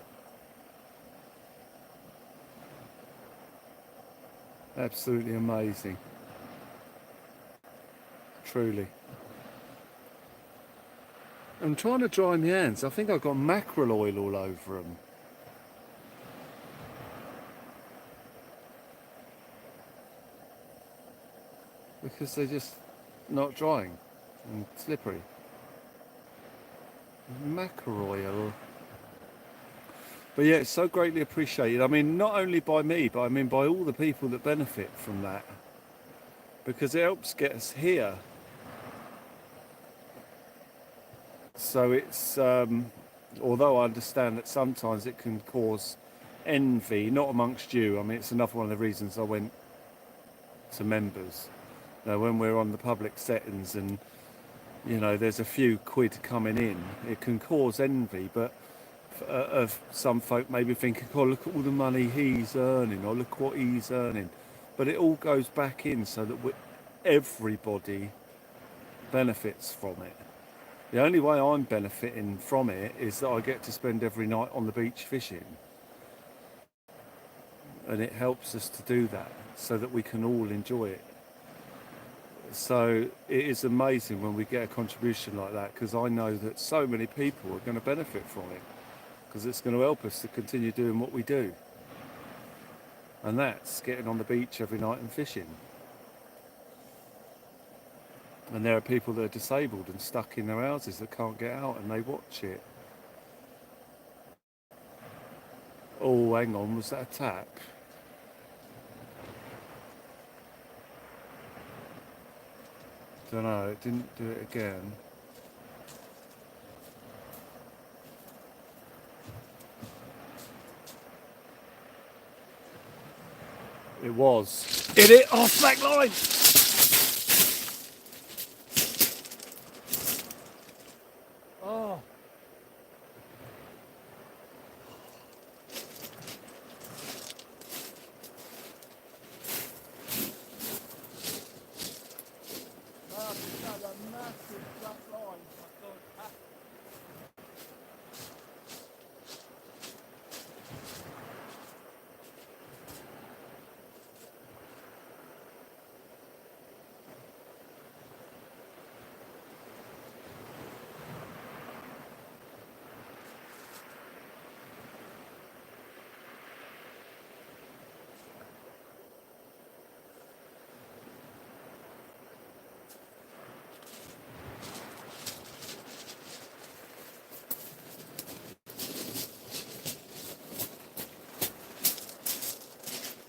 Absolutely amazing. Truly. I'm trying to dry my hands. I think I've got mackerel oil all over them. Because they're just not drying and slippery. Mackerel oil. But yeah, it's so greatly appreciated. I mean, not only by me, but I mean by all the people that benefit from that. Because it helps get us here. So it's, although I understand that sometimes it can cause envy, not amongst you. I mean, it's another one of the reasons I went to members. Now, when we're on the public settings and, there's a few quid coming in, it can cause envy, but of some folk maybe thinking, oh, look at all the money he's earning, or look what he's earning. But it all goes back in so that everybody benefits from it. The only way I'm benefiting from it is that I get to spend every night on the beach fishing. And it helps us to do that so that we can all enjoy it. So it is amazing when we get a contribution like that, because I know that so many people are going to benefit from it, because it's going to help us to continue doing what we do. And that's getting on the beach every night and fishing. And there are people that are disabled and stuck in their houses that can't get out, and they watch it. Oh, hang on, was that a tap? Don't know, it didn't do it again. It was. Hit it off slack line! Oh.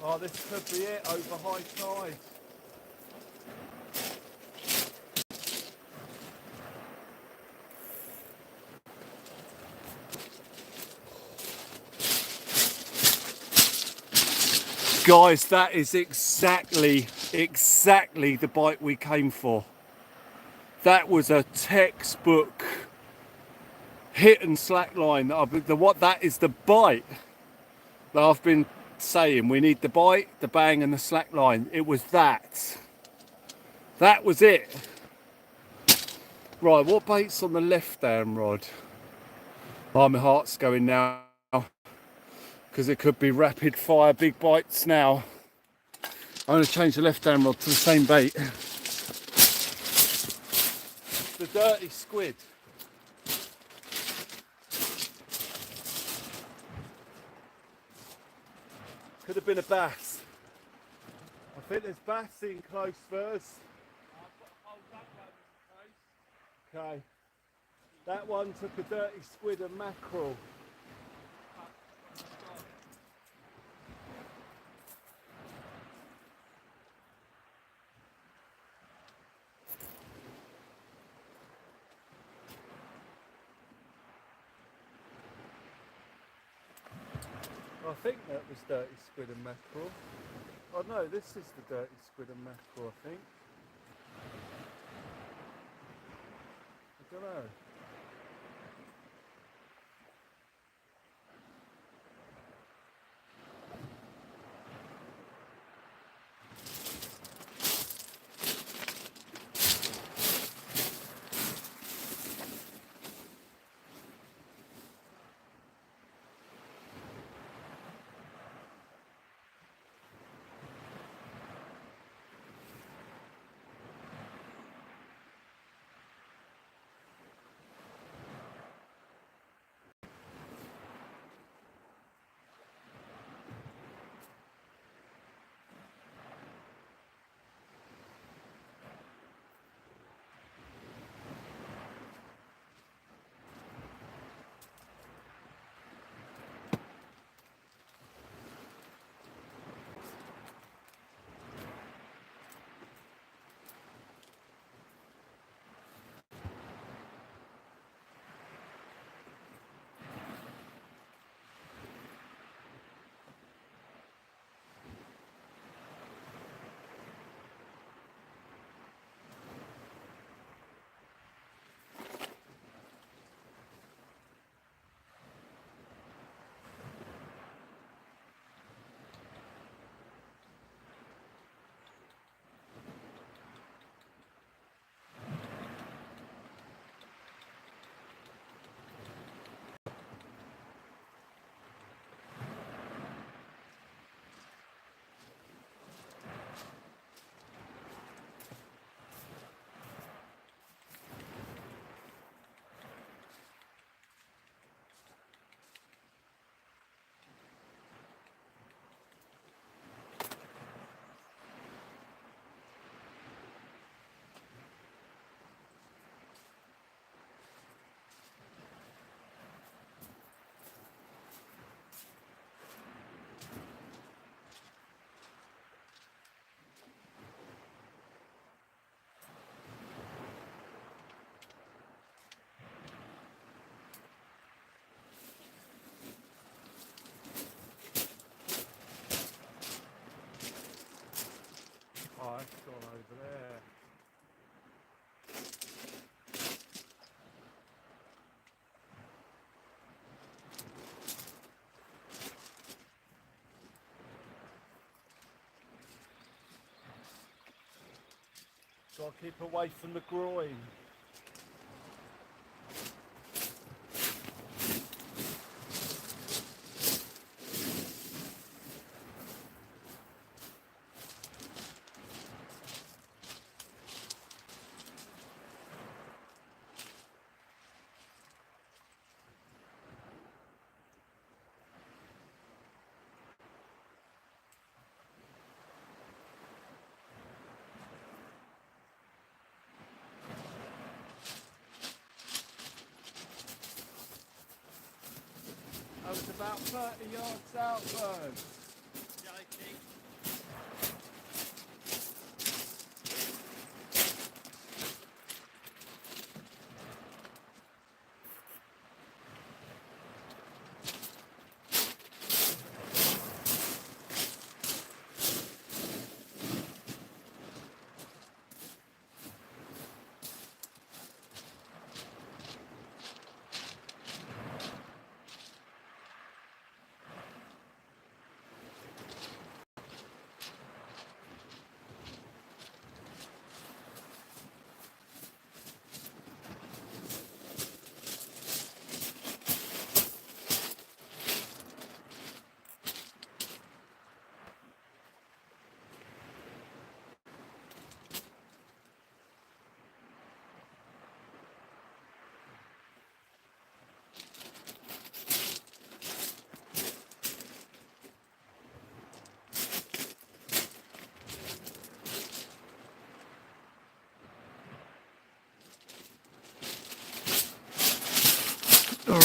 Oh, this could be it over high tide. Guys, that is exactly the bite we came for. That was a textbook hit and slack line. That is the bite that I've been saying. We need the bite, the bang, and the slack line. It was that. That was it. Right, what bait's on the left damn rod? Oh, my heart's going now, because it could be rapid fire big bites now. I'm going to change the left hand rod to the same bait. The dirty squid. Could have been a bass. I think there's bass in close first. Okay. That one took a dirty squid and mackerel. I think that was dirty squid and mackerel. Oh no, this is the dirty squid and mackerel, I think. I don't know. Oh, that's gone over there. So I'll keep away from the groin. I was about 30 yards out, bird. Joking.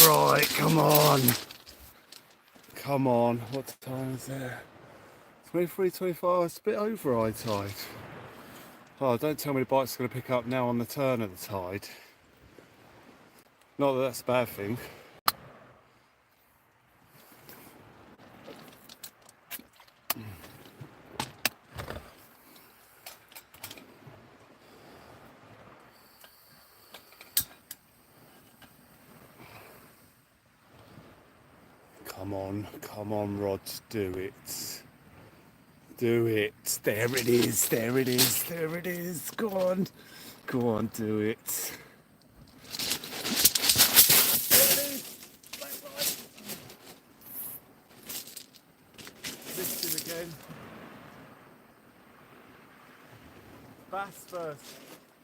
right, come on. Come on, what time is it? 23:25, it's a bit over high tide. Oh, don't tell me the bike's going to pick up now on the turn of the tide. Not that that's a bad thing. Come on, Rod, do it. Do it. There it is, there it is, there it is. Go on, do it. There it is. Back right. Missed him again. Bass first.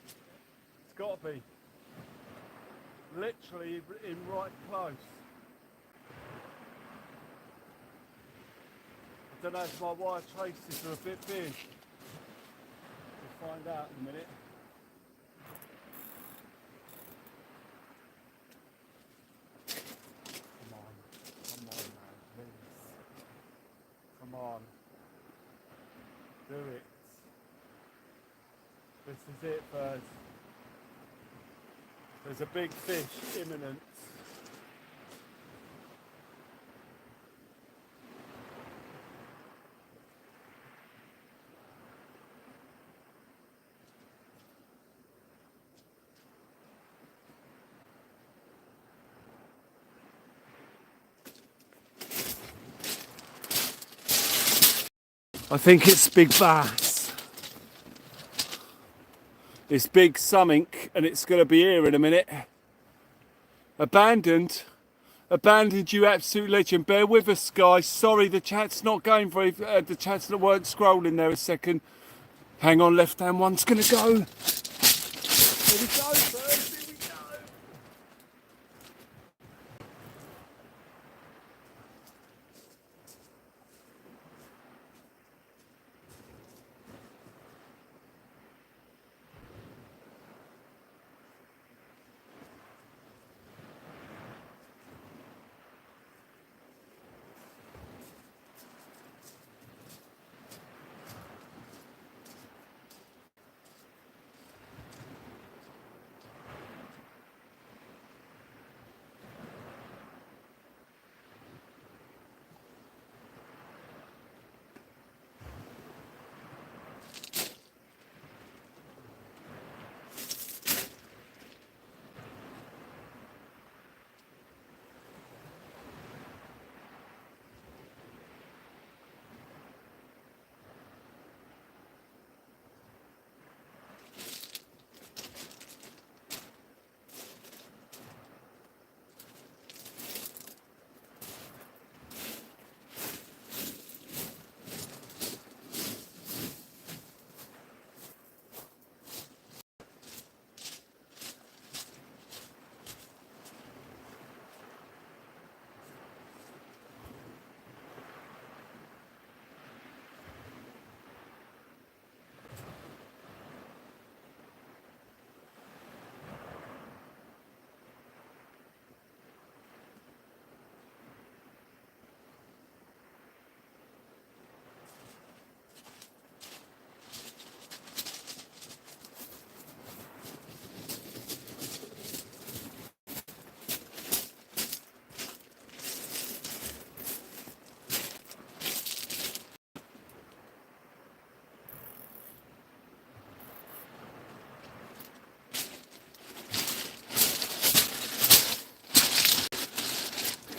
It's got to be. Literally in right close. I don't know if my wire traces are a bit big. We'll find out in a minute. Come on, man, please. Come on. Do it. This is it, Verzy. There's a big fish imminent. I think it's big bass. It's big something, and it's going to be here in a minute. Abandoned, you absolute legend. Bear with us, guys. Sorry, the chat's not going very. The chat's not weren't scrolling there a second. Hang on, left hand one's going to go. Here we go, first. Here we go.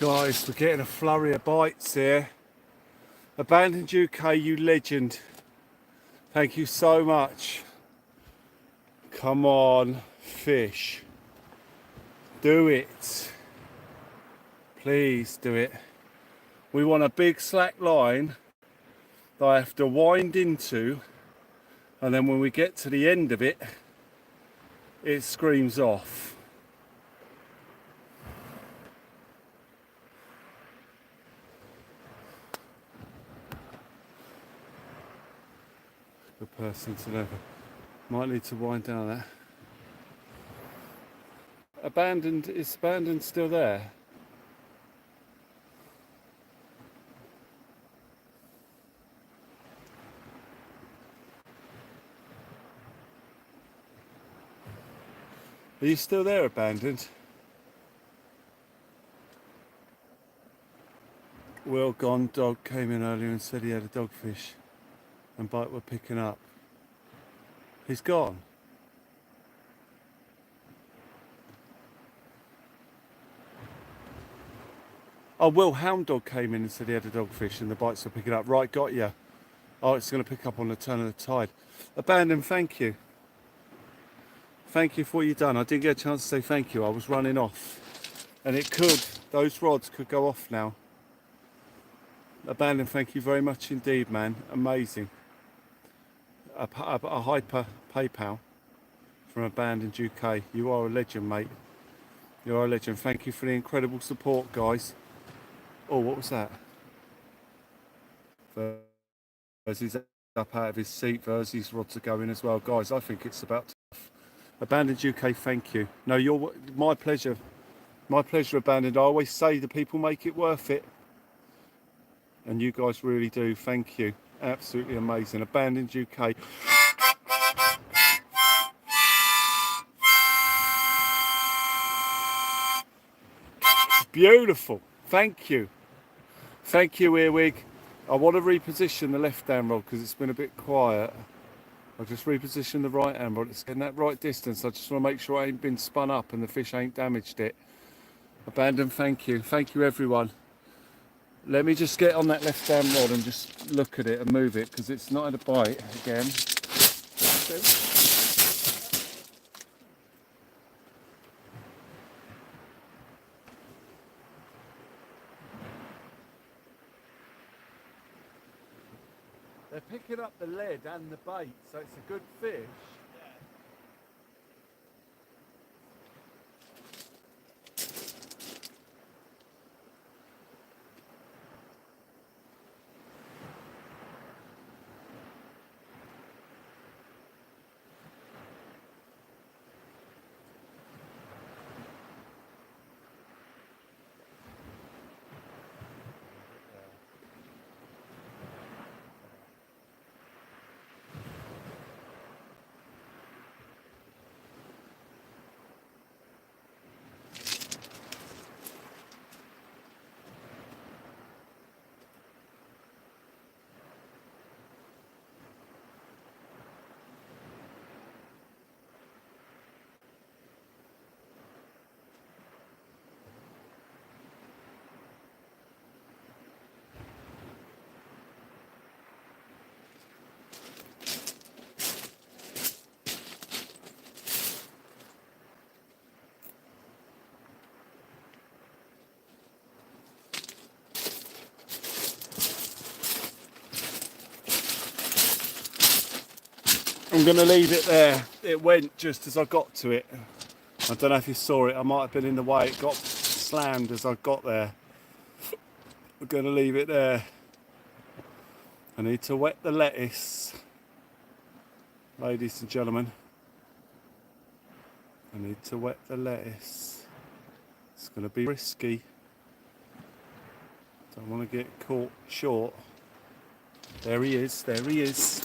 Guys, we're getting a flurry of bites here. Abandoned UK, you legend. Thank you so much. Come on, fish. Do it. Please do it. We want a big slack line that I have to wind into, and then when we get to the end of it, it screams off. Good person to never. Might need to wind down that. Abandoned, is abandoned still there? Are you still there, abandoned? Well gone dog came in earlier and said he had a dogfish and bite were picking up. He's gone. Oh, Will Hound Dog came in and said he had a dogfish and the bites were picking up. Right, got you. Oh, it's going to pick up on the turn of the tide. Abandon, thank you. Thank you for what you've done. I didn't get a chance to say thank you. I was running off. And it could, those rods could go off now. Abandon, thank you very much indeed, man. Amazing. A hyper PayPal from Abandoned UK. You are a legend, mate. You are a legend. Thank you for the incredible support, guys. Oh, what was that? Verzy's up out of his seat. Verzy's rods are going as well. Guys, I think it's about tough. Abandoned UK, thank you. No, you're my pleasure. My pleasure, Abandoned. I always say the people make it worth it. And you guys really do. Thank you. Absolutely amazing. Abandoned UK. Beautiful. Thank you. Thank you, Earwig. I want to reposition the left hand rod because it's been a bit quiet. I'll just reposition the right hand rod. It's getting that right distance. I just want to make sure I ain't been spun up and the fish ain't damaged it. Abandon, thank you. Thank you, everyone. Let me just get on that left hand rod and just look at it and move it because it's not had a bite again. They're picking up the lead and the bait, so it's a good fish. I'm going to leave it there. It went just as I got to it. I don't know if you saw it. I might have been in the way. It got slammed as I got there. I'm going to leave it there. I need to wet the lettuce. Ladies and gentlemen. I need to wet the lettuce. It's going to be risky. Don't want to get caught short. There he is. There he is.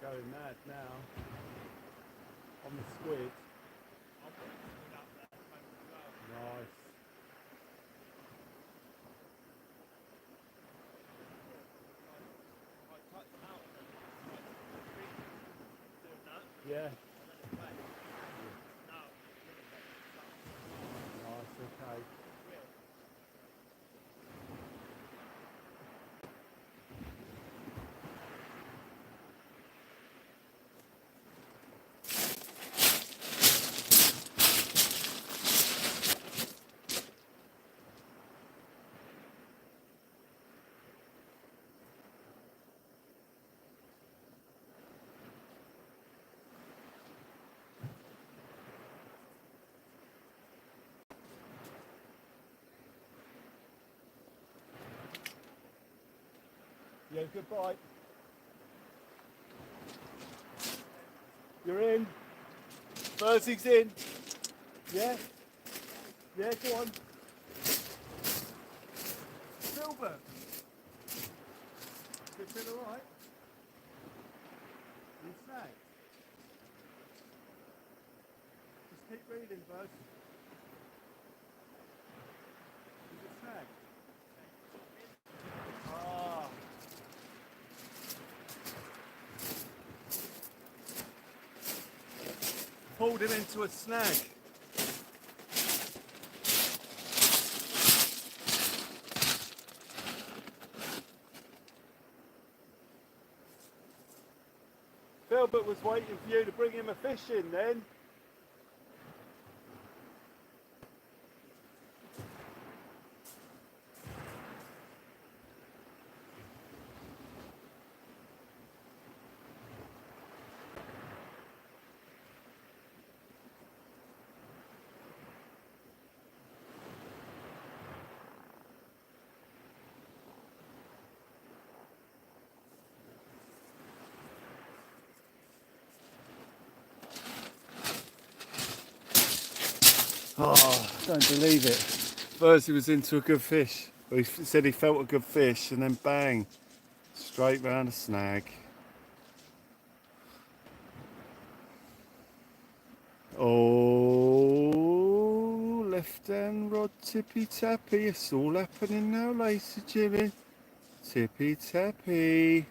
Going mad now on the squid. Nice. Yeah. Nice, okay. Yeah, good bite. You're in. Verzy's in. Yeah? Yeah, go on. Silver. Does it feel alright? You snag? Just keep reading, Verz. Is it snag? Ah. Pulled him into a snag. Filbert was waiting for you to bring him a fish in then. Oh, I don't believe it. Verzy was into a good fish. He said he felt a good fish and then bang, straight round a snag. Oh, left hand rod tippy tappy. It's all happening now, Lacey Jimmy. Tippy tappy.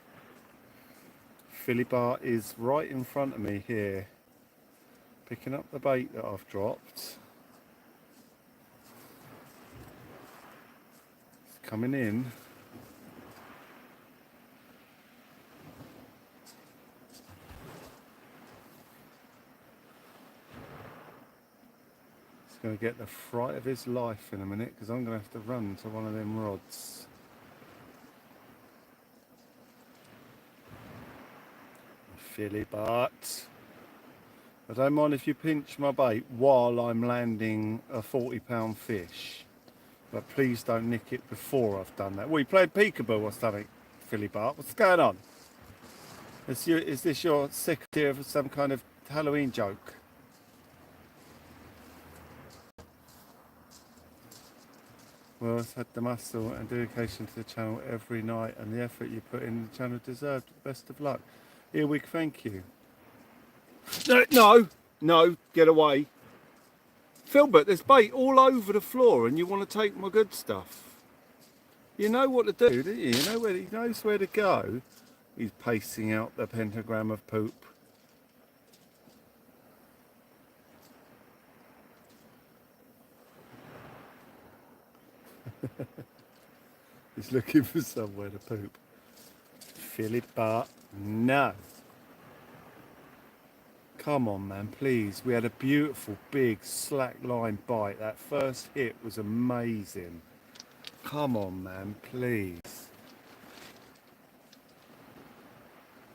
Philly Bart is right in front of me here, picking up the bait that I've dropped. Coming in. He's going to get the fright of his life in a minute because I'm going to have to run to one of them rods. Philly Bart. I don't mind if you pinch my bait while I'm landing a 40-pound fish. But please don't nick it before I've done that. Well, you played peekaboo or something, Philly Bart. What's going on? Is this your sick idea of some kind of Halloween joke? Well, it's had the muscle and dedication to the channel every night, and the effort you put in the channel deserved. Best of luck. Earwig, thank you. No, get away. Filbert, there's bait all over the floor and you want to take my good stuff. You know what to do, don't you? You know where he knows where to go. He's pacing out the pentagram of poop. He's looking for somewhere to poop. Philip Bart, no. Come on, man, please. We had a beautiful, big, slack line bite. That first hit was amazing. Come on, man, please.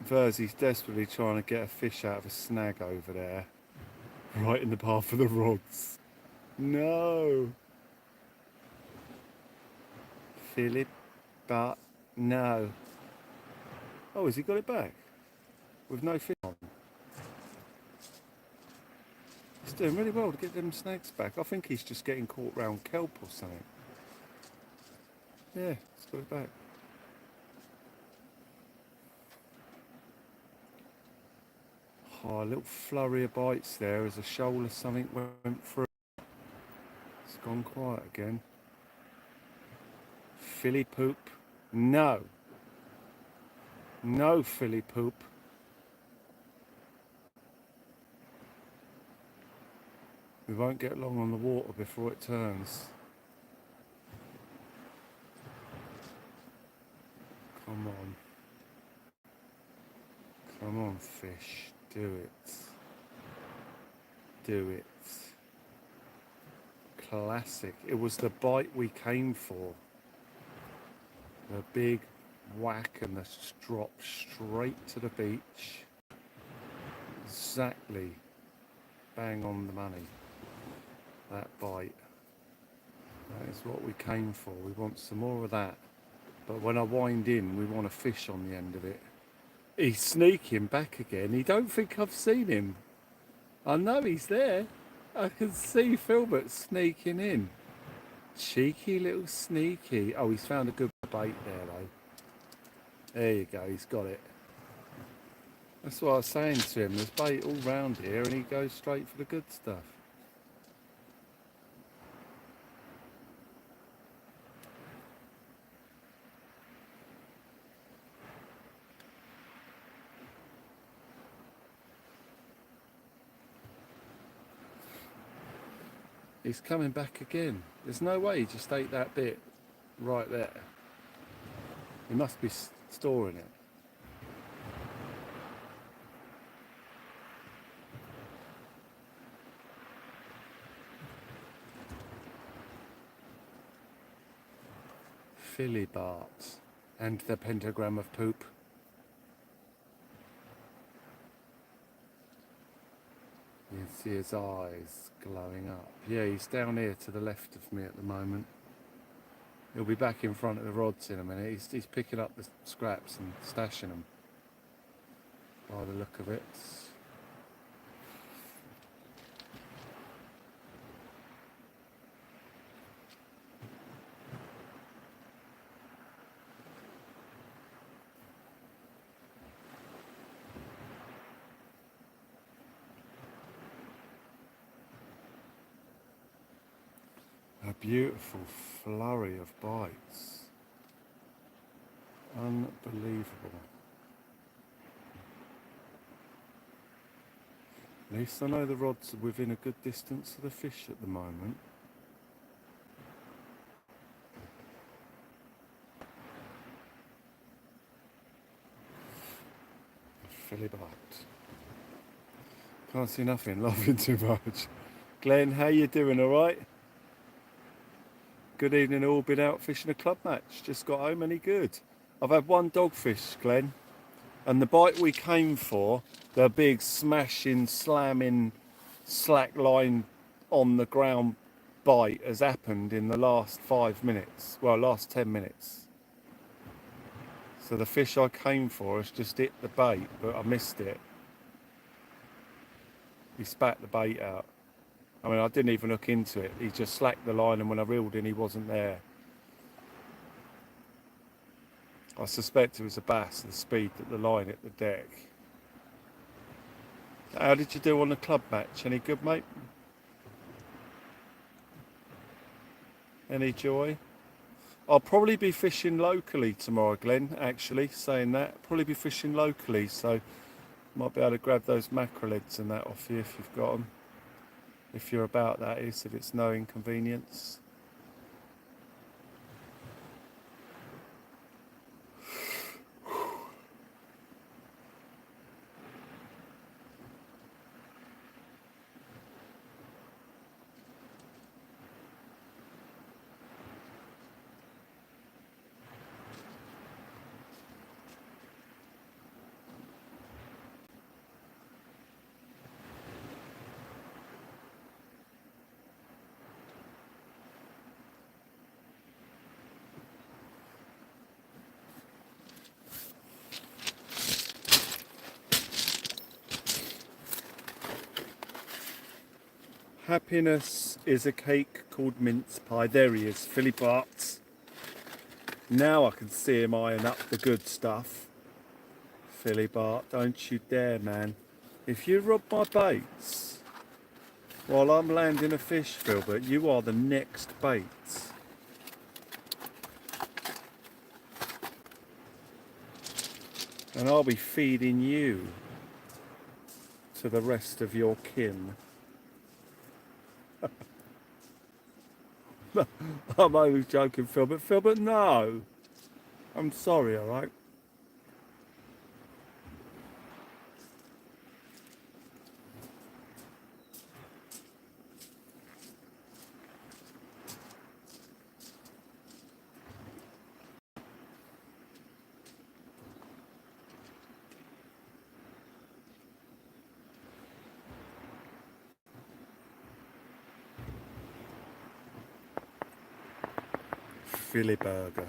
Verzy's desperately trying to get a fish out of a snag over there. Right in the path of the rods. No. Philip, but no. Oh, has he got it back? With no fish on? He's doing really well to get them snags back. I think he's just getting caught round kelp or something. Yeah, he's got it back. Oh, a little flurry of bites there as a shoal or something went through. It's gone quiet again. Philly poop. No. No Philly poop. We won't get long on the water before it turns. Come on. Come on, fish. Do it. Do it. Classic. It was the bite we came for. The big whack and the drop straight to the beach. Exactly. Bang on the money. That bite. That is what we came for. We want some more of that. But when I wind in, we want a fish on the end of it. He's sneaking back again. He don't think I've seen him. I know he's there. I can see Filbert sneaking in. Cheeky little sneaky. Oh, he's found a good bait there though. There you go, he's got it. That's what I was saying to him. There's bait all round here and he goes straight for the good stuff. He's coming back again. There's no way he just ate that bit right there. He must be storing it. Filibert and the pentagram of poop. You can see his eyes glowing up. Yeah, he's down here to the left of me at the moment. He'll be back in front of the rods in a minute. He's picking up the scraps and stashing them by the look of it. A beautiful flurry of bites. Unbelievable. At least I know the rods are within a good distance of the fish at the moment. Filibert. Can't see nothing, laughing too much. Glenn, how you doing, alright? Good evening all, been out fishing a club match, just got home, any good? I've had one dogfish, Glenn, and the bite we came for, the big smashing, slamming, slack line on the ground bite has happened in the last 5 minutes, well last 10 minutes. So the fish I came for has just hit the bait, but I missed it. He spat the bait out. I mean, I didn't even look into it. He just slacked the line, and when I reeled in, he wasn't there. I suspect it was a bass, the speed that the line hit the deck. How did you do on the club match? Any good, mate? Any joy? I'll probably be fishing locally tomorrow, Glenn, actually, saying that. Probably be fishing locally, so might be able to grab those mackerelids and that off you if you've got them. If you're about, that is, if it's no inconvenience. Happiness is a cake called mince pie. There he is, Filibert. Now I can see him eyeing up the good stuff. Filibert, don't you dare, man. If you rob my baits while I'm landing a fish, Filbert, you are the next bait. And I'll be feeding you to the rest of your kin. I'm only joking, Filbert. Filbert, no. I'm sorry, alright? Philly burger.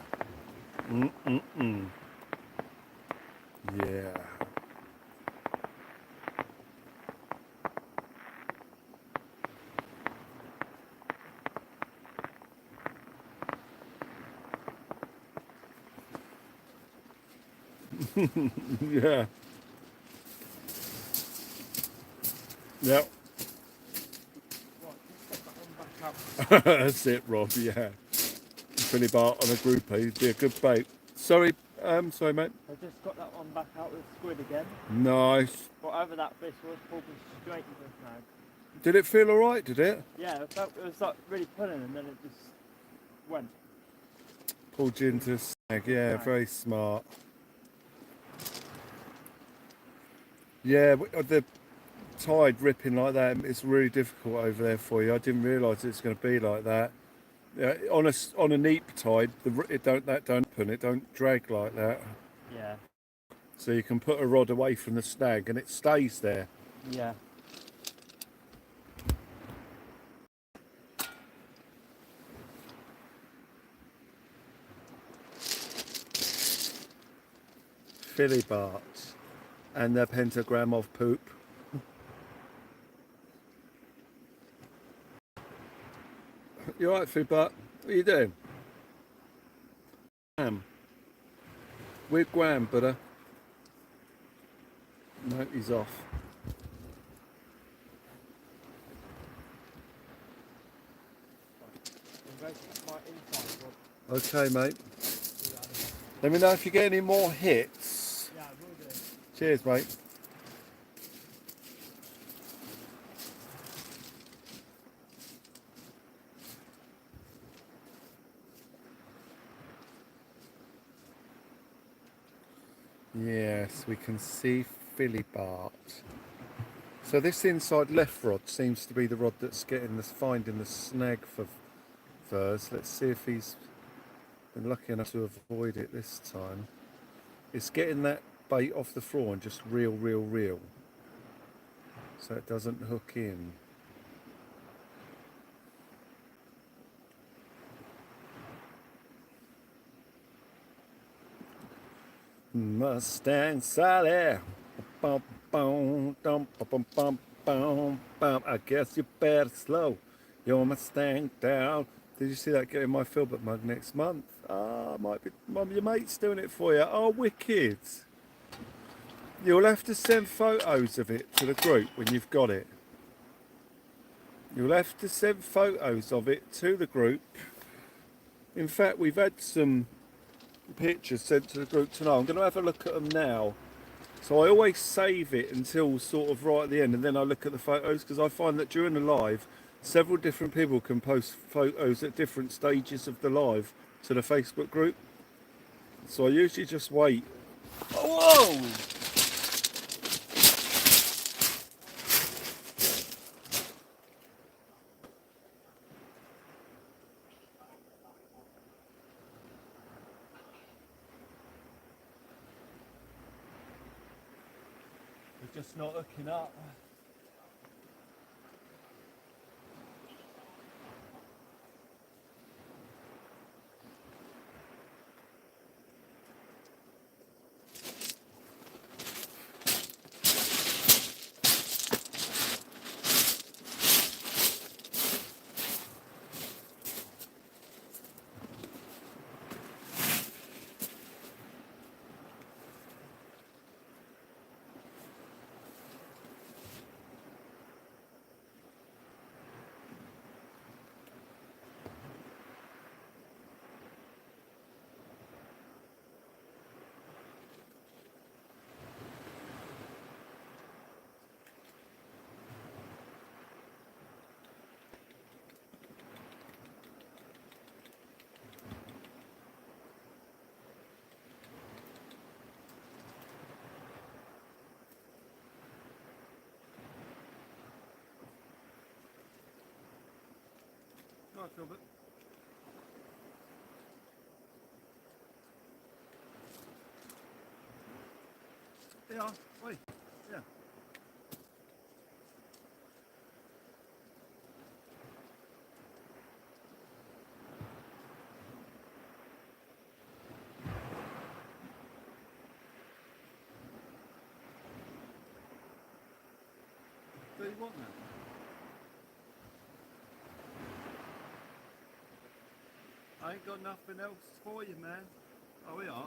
Yeah. Yeah. Yep. Right, just put that one back out. That's it, Rob. Yeah. Philly Bart on a grouper, he'd be a good bait. Sorry, sorry, mate. I just got that one back out with squid again. Nice. Whatever that fish was, pulled me straight into the snag. Did it feel alright, did it? Yeah, it was like really pulling and then it just went. Pulled you into a snag, yeah, very smart. Yeah, the tide ripping like that, it's really difficult over there for you. I didn't realise it's going to be like that. On a neap tide, that don't open, it don't drag like that. Yeah. So you can put a rod away from the snag and it stays there. Yeah. Philly Barts and the pentagram of poop. You alright, Philly Bart? What are you doing? With Graham, butter. No, he's off. Okay, mate. Let me know if you get any more hits. Yeah, I will do. Cheers, mate. Yes, we can see Philly Bart. So this inside left rod seems to be the rod that's finding the snag for Verzy. Let's see if he's been lucky enough to avoid it this time. It's getting that bait off the floor and just reel, so it doesn't hook in. Mustang Sally. Bum, bum, dum, bum, bum, bum, bum. I guess you better slow your Mustang down. Did you see that getting my Filbert mug next month? Ah, might be Mum, your mate's doing it for you. Oh, wicked. You'll have to send photos of it to the group when you've got it. You'll have to send photos of it to the group. In fact, we've had some pictures sent to the group tonight. I'm going to have a look at them now. So I always save it until sort of right at the end and then I look at the photos, because I find that during the live several different people can post photos at different stages of the live to the Facebook group. So I usually just wait. Oh, whoa! They're just not hooking up. Right, Filbert. Yeah, wait. Yeah. Do you want that? I ain't got nothing else for you, man. Oh, we are.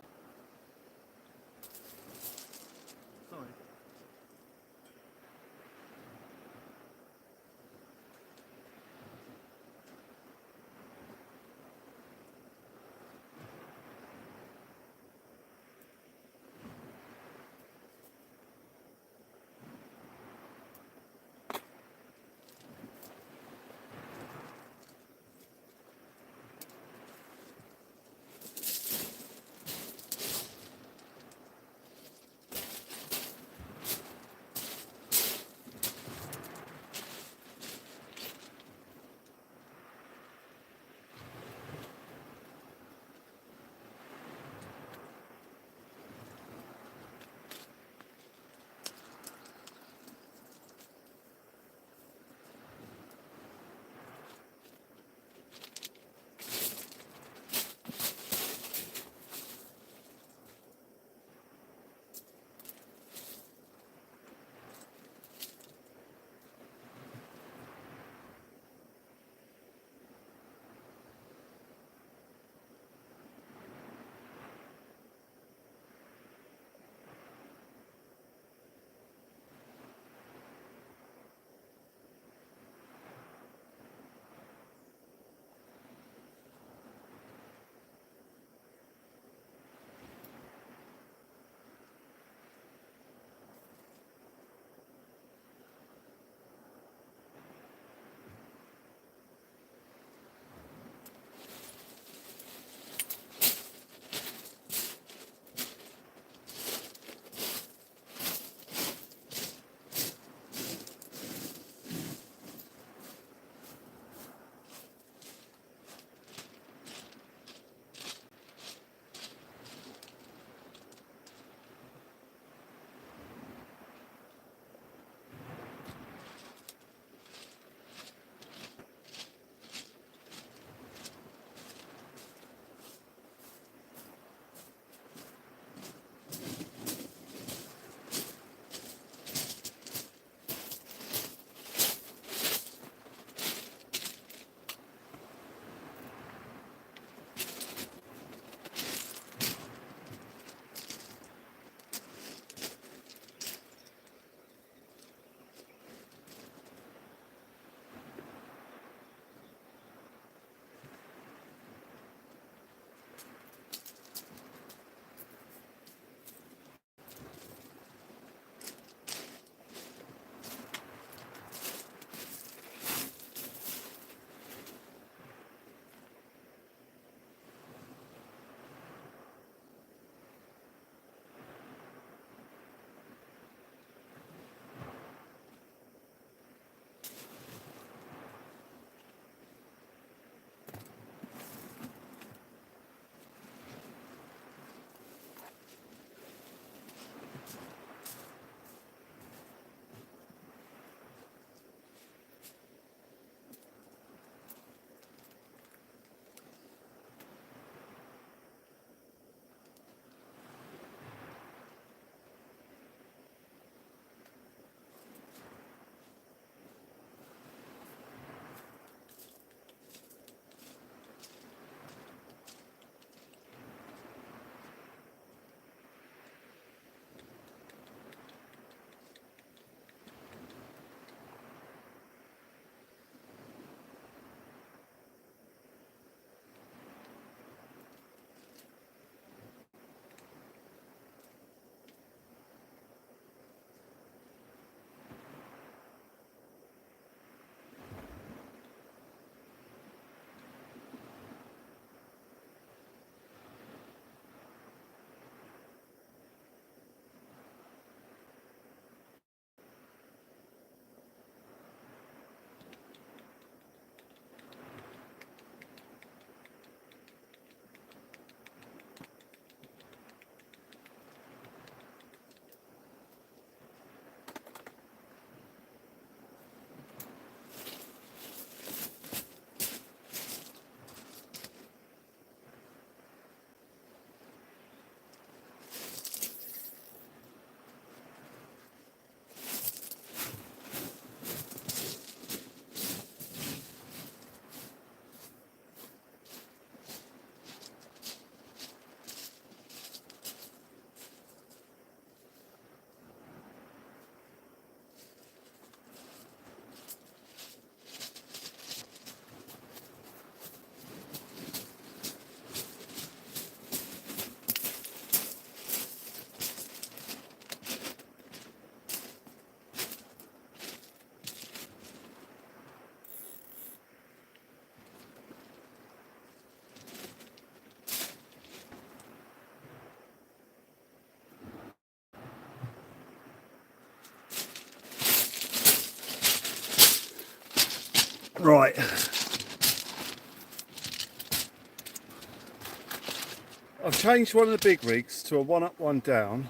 I've changed one of the big rigs to a one up, one down,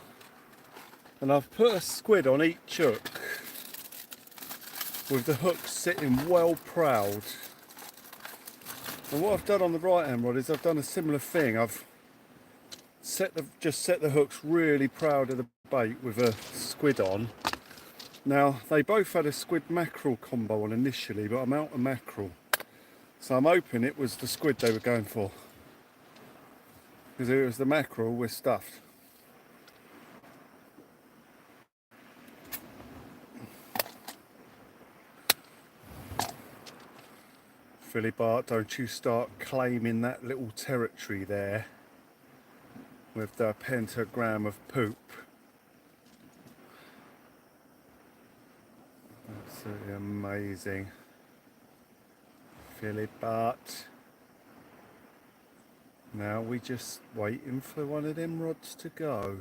and I've put a squid on each hook with the hook sitting well proud. And what I've done on the right hand rod is I've done a similar thing. I've just set the hooks really proud of the bait with a squid on. Now they both had a squid mackerel combo on initially, but I'm out of mackerel, so I'm hoping it was the squid they were going for, because if it was the mackerel, we're stuffed. Philly Bart, don't you start claiming that little territory there with the pentagram of poop. Absolutely amazing. Philly Bart. Now we just waiting for one of them rods to go.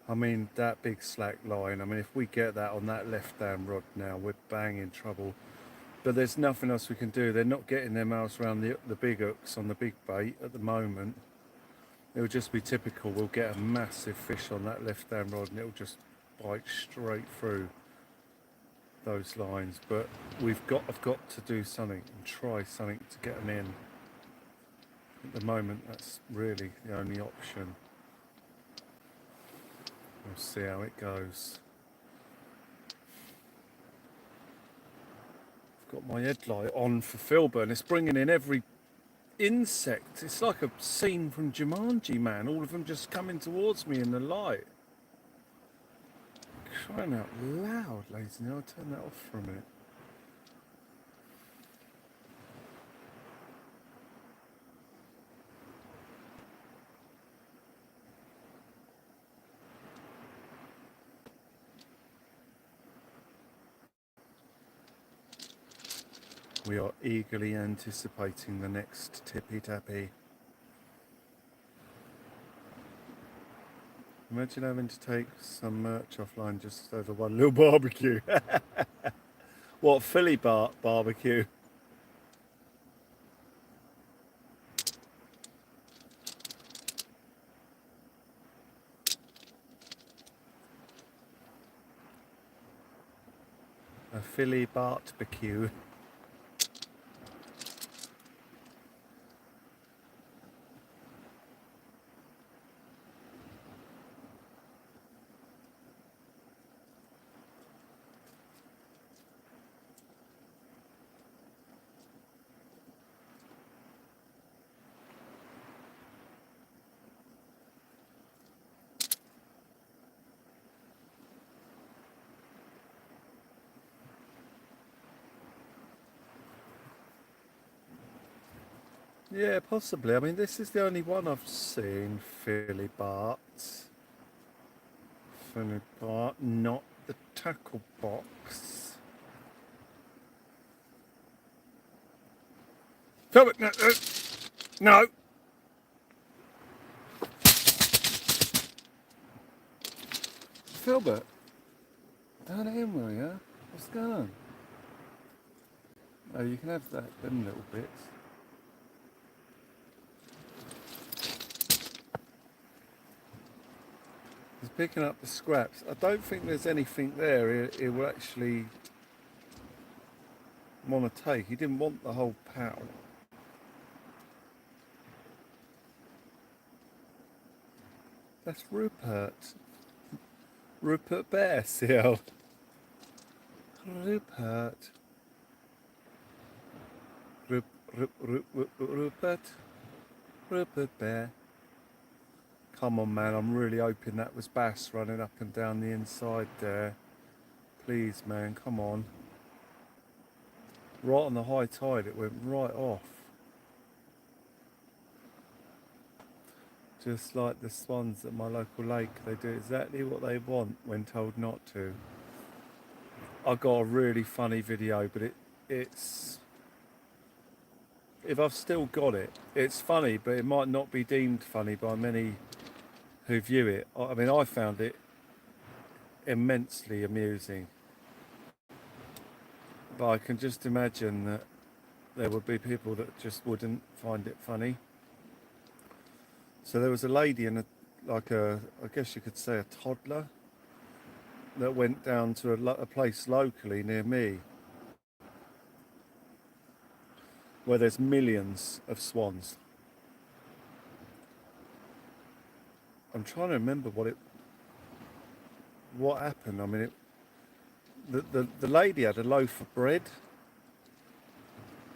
I mean, that big slack line, I mean, if we get that on that left hand rod now, we're bang in trouble. But there's nothing else we can do. They're not getting their mouths around the big hooks on the big bait at the moment. It'll just be typical. We'll get a massive fish on that left hand rod and it'll just bite straight through those lines. But I've got to do something and try something to get them in. At the moment, that's really the only option. We'll see how it goes. Got my headlight on for Filburn. It's bringing in every insect. It's like a scene from Jumanji, man. All of them just coming towards me in the light. Crying out loud, ladies and gentlemen. I'll turn that off for a minute. We are eagerly anticipating the next tippy tappy. Imagine having to take some merch offline just over one little barbecue. What, Philly Bart barbecue? A Philly Bart barbecue. Yeah, possibly. I mean, this is the only one I've seen, Philly Bart. Philly Bart, not the tackle box. Filbert, no, no. Filbert, down in will you? What's going on? Oh, you can have that, them little bits. He's picking up the scraps. I don't think there's anything there he will actually want to take. He didn't want the whole pow. That's Rupert. Rupert Bear Seal. Rupert. Rupert. Rupert Bear. Come on, man, I'm really hoping that was bass running up and down the inside there. Please, man, come on. Right on the high tide, it went right off. Just like the swans at my local lake, they do exactly what they want when told not to. I got a really funny video, but it's... If I've still got it, it's funny, but it might not be deemed funny by many who view it. I mean, I found it immensely amusing, but I can just imagine that there would be people that just wouldn't find it funny. So there was a lady and I guess you could say a toddler, that went down to a place locally near me where there's millions of swans. I'm trying to remember what happened. I mean, the lady had a loaf of bread.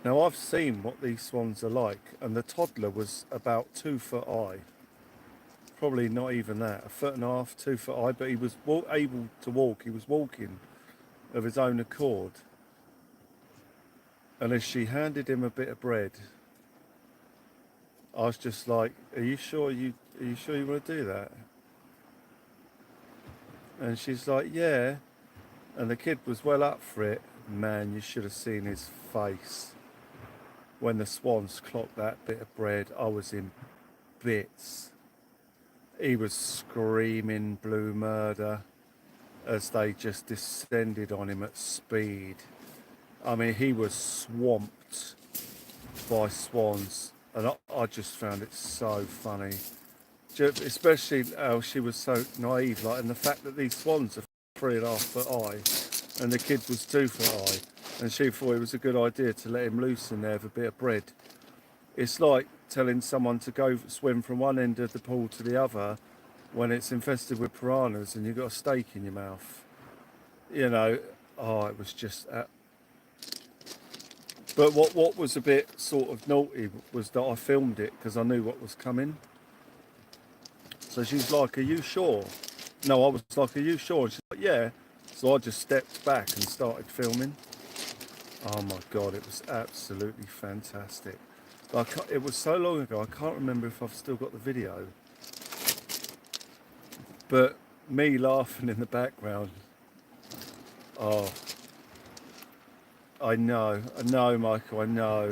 Now I've seen what these swans are like, and the toddler was about 2 foot high. Probably not even that, 1.5 feet, 2 foot high, but he was able to walk. He was walking of his own accord. And as she handed him a bit of bread, I was just like, are you sure you want to do that? And she's like, yeah. And the kid was well up for it. Man, you should have seen his face when the swans clocked that bit of bread. I was in bits. He was screaming blue murder as they just descended on him at speed. I mean, he was swamped by swans, and I just found it so funny. Especially how she was so naive, like, and the fact that these swans are 3.5 foot high, and the kid was 2 foot high, and she thought it was a good idea to let him loose in there with a bit of bread. It's like telling someone to go swim from one end of the pool to the other when it's infested with piranhas and you've got a steak in your mouth. You know, oh, it was just... But what was a bit sort of naughty was that I filmed it because I knew what was coming. So she's like, are you sure? No, I was like, are you sure? And she's like, yeah. So I just stepped back and started filming. Oh my God, it was absolutely fantastic. It was so long ago, I can't remember if I've still got the video. But me laughing in the background. Oh, I know, Michael, I know.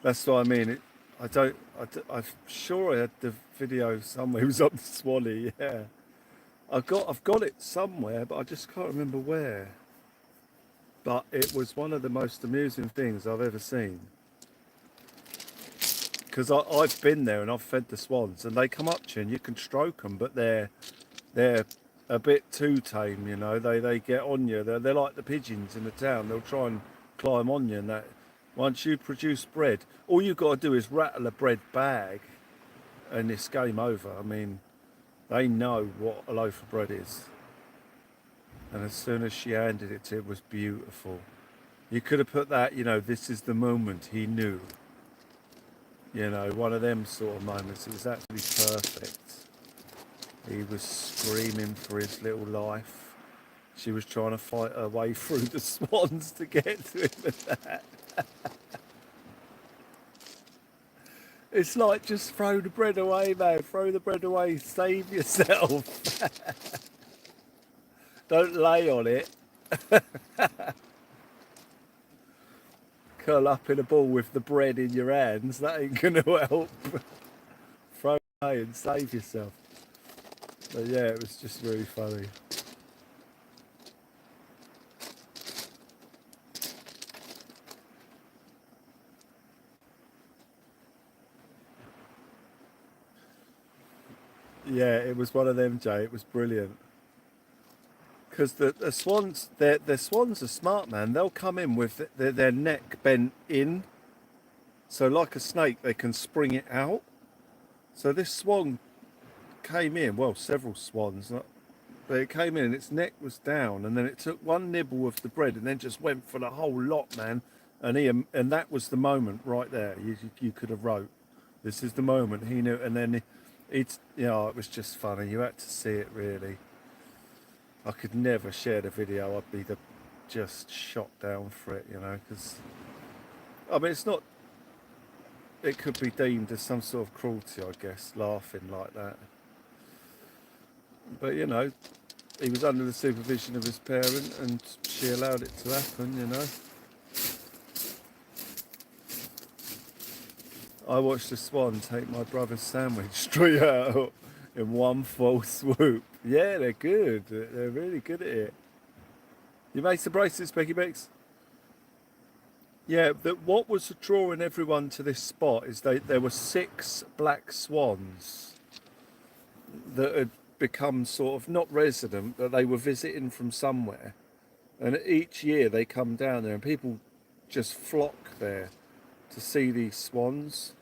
That's what I mean. I'm sure I had the video somewhere. It was up the Swanee, yeah. I've got it somewhere, but I just can't remember where. But it was one of the most amusing things I've ever seen. Because I've been there and I've fed the swans, and they come up to you and you can stroke them, but they're a bit too tame, you know. They get on you. They're like the pigeons in the town. They'll try and climb on you, and that. Once you produce bread, all you've got to do is rattle a bread bag, and it's game over. I mean, they know what a loaf of bread is. And as soon as she handed it to him, it was beautiful. You could have put that, you know, this is the moment he knew. You know, one of them sort of moments. It was absolutely perfect. He was screaming for his little life. She was trying to fight her way through the swans to get to him with that. It's like, just throw the bread away, man. Throw the bread away. Save yourself. Don't lay on it. Curl up in a ball with the bread in your hands. That ain't going to help. Throw it away and save yourself. But yeah, it was just really funny. Yeah, it was one of them, Jay. It was brilliant. Because the swans, the swans are smart, man. They'll come in with their neck bent in. So like a snake, they can spring it out. So this swan came in, well, several swans, but it came in and its neck was down, and then it took one nibble of the bread and then just went for the whole lot, man. And that was the moment right there. You could have wrote, this is the moment he knew. And then it was just funny. You had to see it, really. I could never share the video. I'd be just shot down for it, you know, because I mean, it's not. It could be deemed as some sort of cruelty, I guess, laughing like that. But you know, he was under the supervision of his parent, and she allowed it to happen, you know. I watched a swan take my brother's sandwich straight out in one fell swoop. Yeah, they're good. They're really good at it. You made some bracelets, Becky Bex? Yeah, what was drawing everyone to this spot is there were 6 black swans that had become sort of not resident, but they were visiting from somewhere. And each year they come down there and people just flock there to see these swans.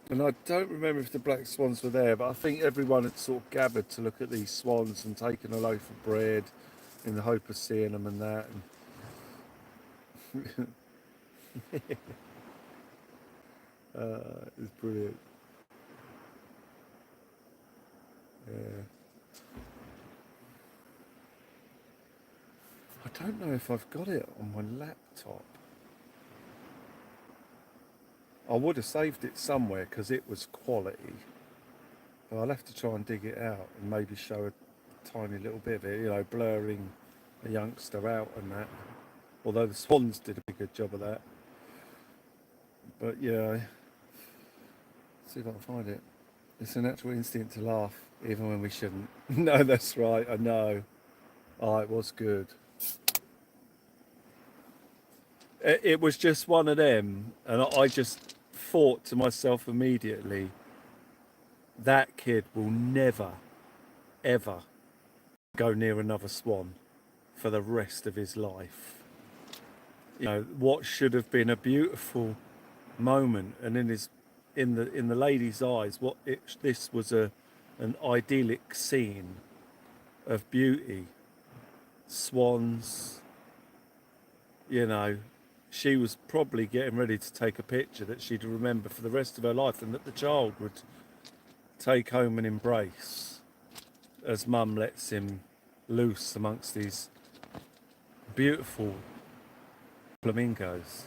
And I don't remember if the black swans were there, but I think everyone had sort of gathered to look at these swans and taken a loaf of bread in the hope of seeing them and that. And it's brilliant. Yeah. I don't know if I've got it on my laptop. I would have saved it somewhere because it was quality. But I'll have to try and dig it out and maybe show a tiny little bit of it, you know, blurring a youngster out and that. Although the swans did a good job of that. But yeah, see if I can find it. It's a natural instinct to laugh, even when we shouldn't. No, that's right, I know. Oh, it was good. It was just one of them, and I just thought to myself immediately, that kid will never, ever go near another swan for the rest of his life. You know, what should have been a beautiful moment, and in the lady's eyes, this was an idyllic scene of beauty, swans. You know, she was probably getting ready to take a picture that she'd remember for the rest of her life, and that the child would take home and embrace as mum lets him loose amongst these beautiful flamingos.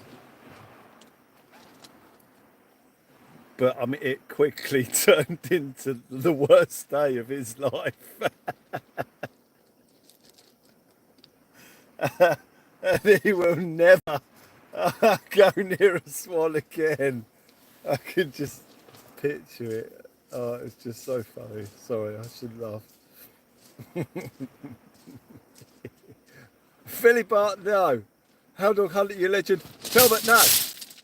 But I mean, it quickly turned into the worst day of his life. And he will never go near a swan again. I could just picture it. Oh, it's just so funny. Sorry, I should laugh. Philip Bart, no. Hound Dog Hunter, you legend. Philbert, no.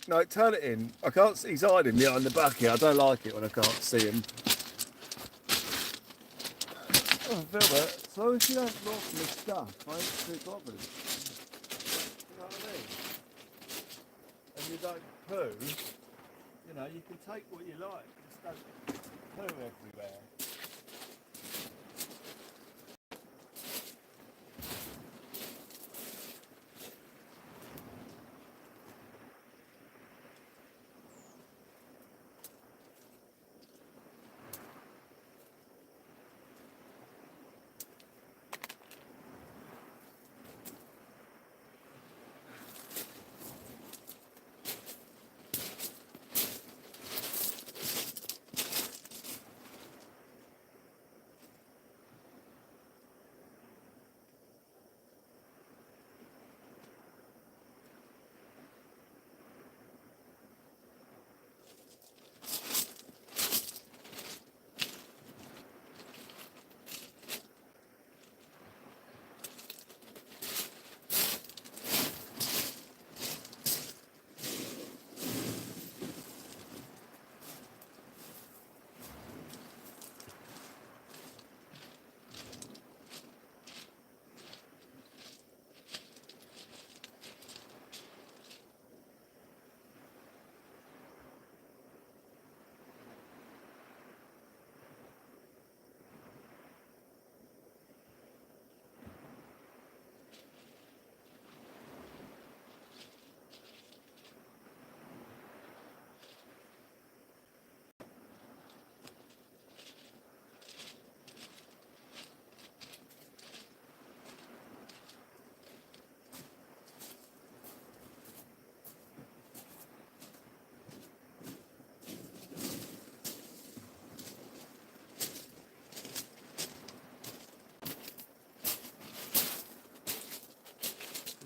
No, turn it in. I can't see, he's hiding behind the bucket. I don't like it when I can't see him. Oh, Philbert, so if you don't lock my stuff, I ain't too bothered. You know what I mean? And you don't poo, you know, you can take what you like. Just don't poo everywhere.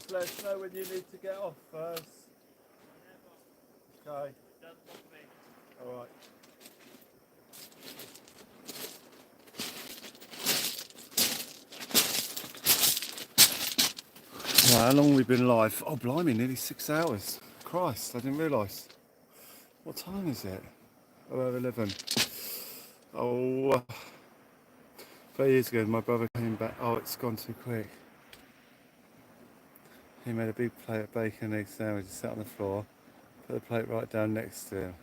Just let us know when you need to get off first. Okay. Alright. Right, how long have we been live? Oh, blimey, nearly 6 hours. Christ, I didn't realise. What time is it? Oh, 11. Oh, 3 years ago, my brother came back. Oh, it's gone too quick. He made a big plate of bacon and egg sandwich and sat on the floor, put the plate right down next to him.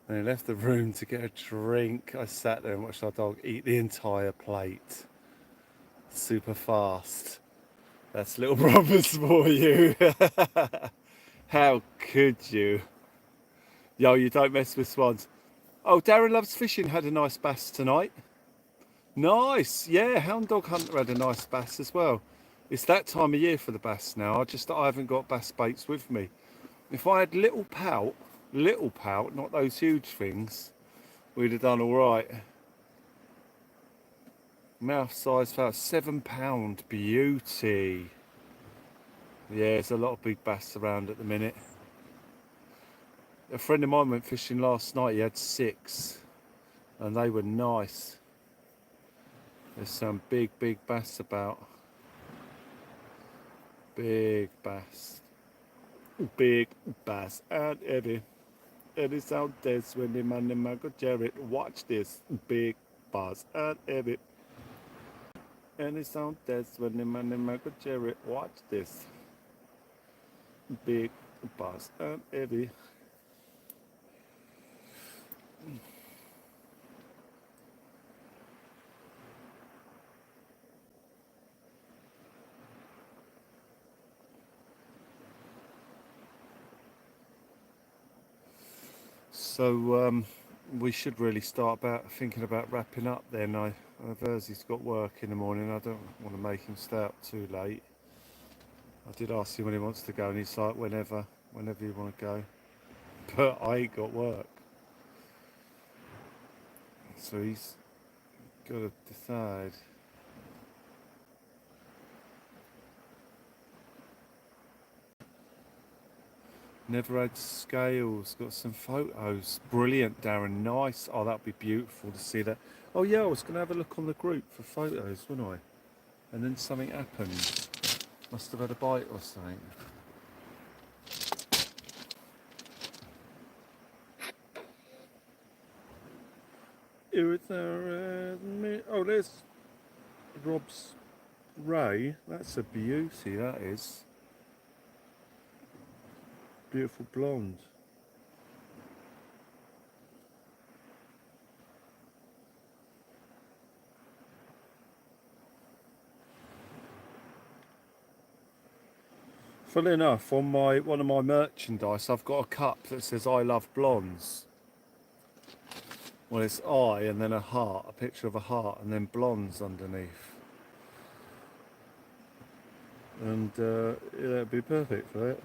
Then he left the room to get a drink. I sat there and watched our dog eat the entire plate. Super fast. That's little brothers for you. How could you? Yo, you don't mess with swans. Oh, Darren loves fishing. Had a nice bass tonight. Nice. Yeah, Hound Dog Hunter had a nice bass as well. It's that time of year for the bass now. I haven't got bass baits with me. If I had little pout, not those huge things, we'd have done all right. Mouth size for £7 beauty. Yeah, there's a lot of big bass around at the minute. A friend of mine went fishing last night. He had 6, and they were nice. There's some big bass about. Big bass. Big bass and Eddie. Eddie's out there when the man and Michael Jarrett. Watch this. Big bass and Eddie. Eddie's out there when the man and Michael Jarrett. Watch this. Big bass and Eddie. So we should really start thinking about wrapping up then. Verzy's got work in the morning. I don't want to make him stay up too late. I did ask him when he wants to go, and he's like, whenever you want to go. But I ain't got work. So he's got to decide. Never had scales, got some photos. Brilliant, Darren, nice. Oh, that'd be beautiful to see that. Oh yeah, I was going to have a look on the group for photos, wasn't I? And then something happened. Must have had a bite or something. Oh, there's Rob's Ray. That's a beauty, that is. Beautiful blonde. Funnily enough, on one of my merchandise, I've got a cup that says "I love blondes." Well, it's I and then a heart, a picture of a heart, and then blondes underneath. And yeah, it'd be perfect for it.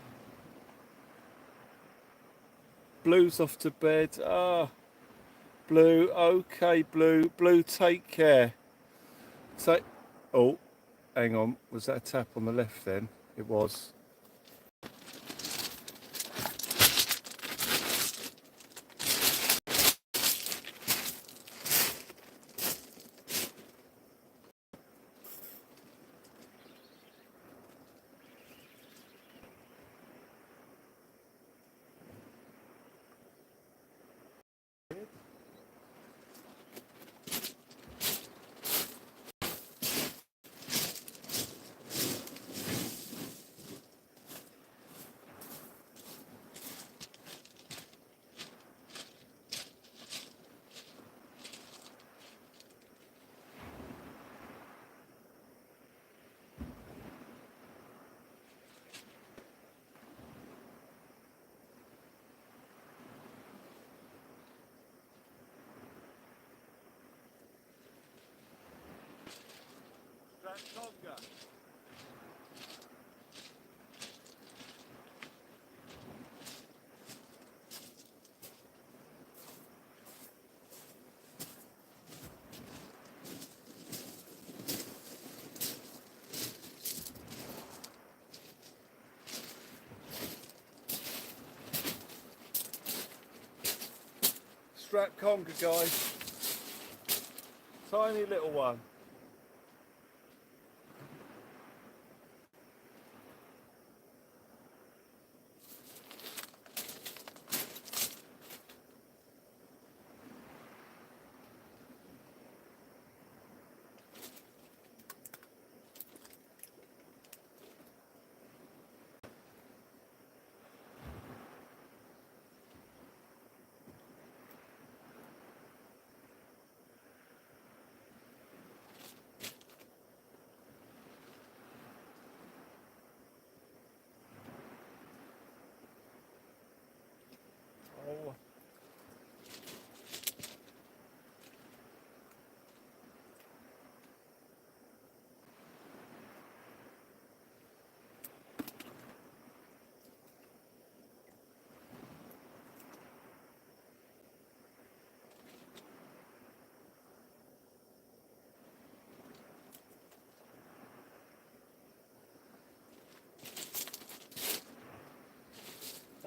Blue's off to bed. Ah, Blue. Okay, Blue. Blue, take care. Oh, hang on. Was that a tap on the left then? It was. Conga. Strap conga, guys. Tiny little one.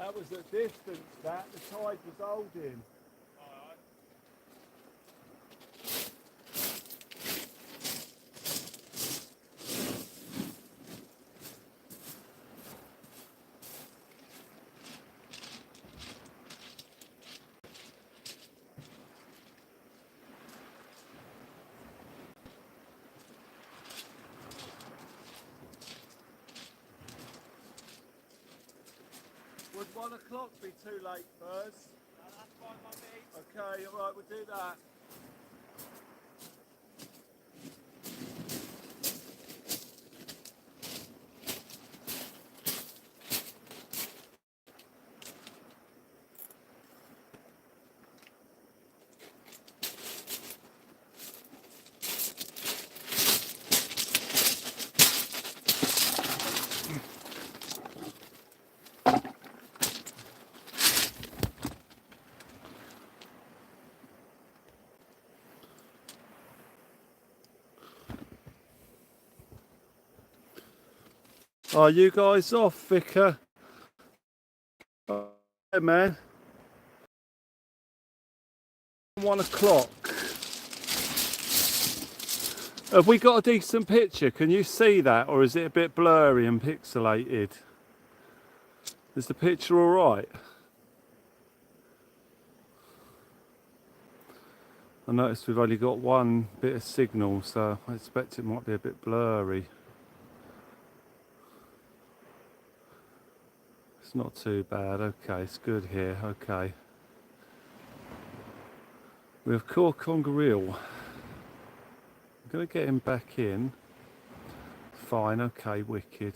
That was at distance, that. The tide was holding. Would 1 o'clock be too late, Verzy? No, that's fine by me. Okay, alright, we'll do that. Are you guys off, Vicar? Hey, man. 1 o'clock. Have we got a decent picture? Can you see that, or is it a bit blurry and pixelated? Is the picture all right? I noticed we've only got one bit of signal, so I expect it might be a bit blurry. It's not too bad. Okay, it's good here. Okay. We have Congareel. I'm going to get him back in. Fine, okay, wicked.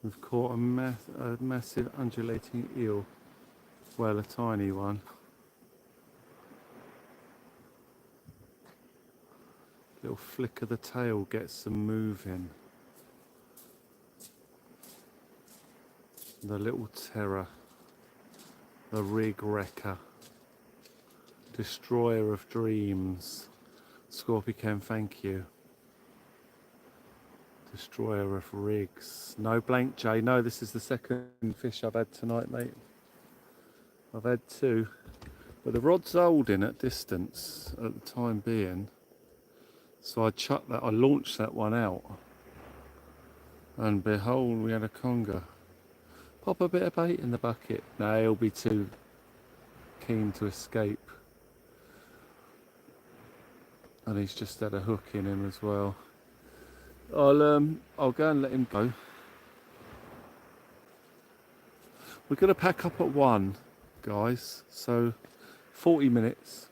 We've caught a massive undulating eel. Well, a tiny one. Little flick of the tail gets them moving. The little terror. The rig wrecker. Destroyer of dreams. Scorpion, thank you. Destroyer of rigs. No blank J. No, this is the second fish I've had tonight, mate. I've had two. But the rod's holding at distance at the time being. So I chucked that, I launched that one out. And behold, we had a conger. Pop a bit of bait in the bucket. No, he'll be too keen to escape. And he's just had a hook in him as well. I'll go and let him go. We're going to pack up at 1, guys. So 40 minutes.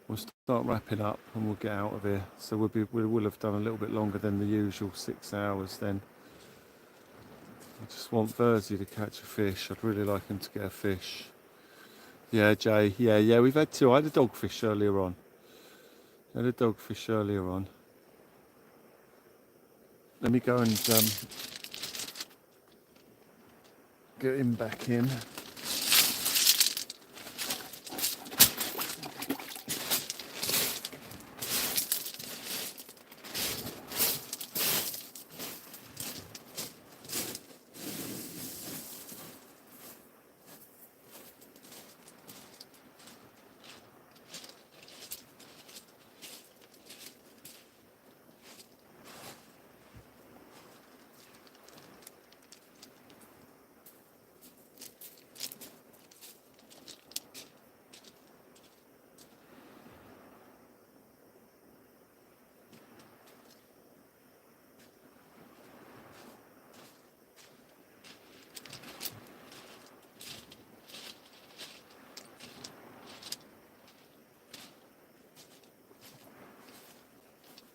We'll start wrapping up and we'll get out of here. So we will have done a little bit longer than the usual 6 hours then. I just want Verzy to catch a fish. I'd really like him to get a fish. Yeah, Jay. Yeah, we've had 2. I had a dogfish earlier on. Let me go and get him back in.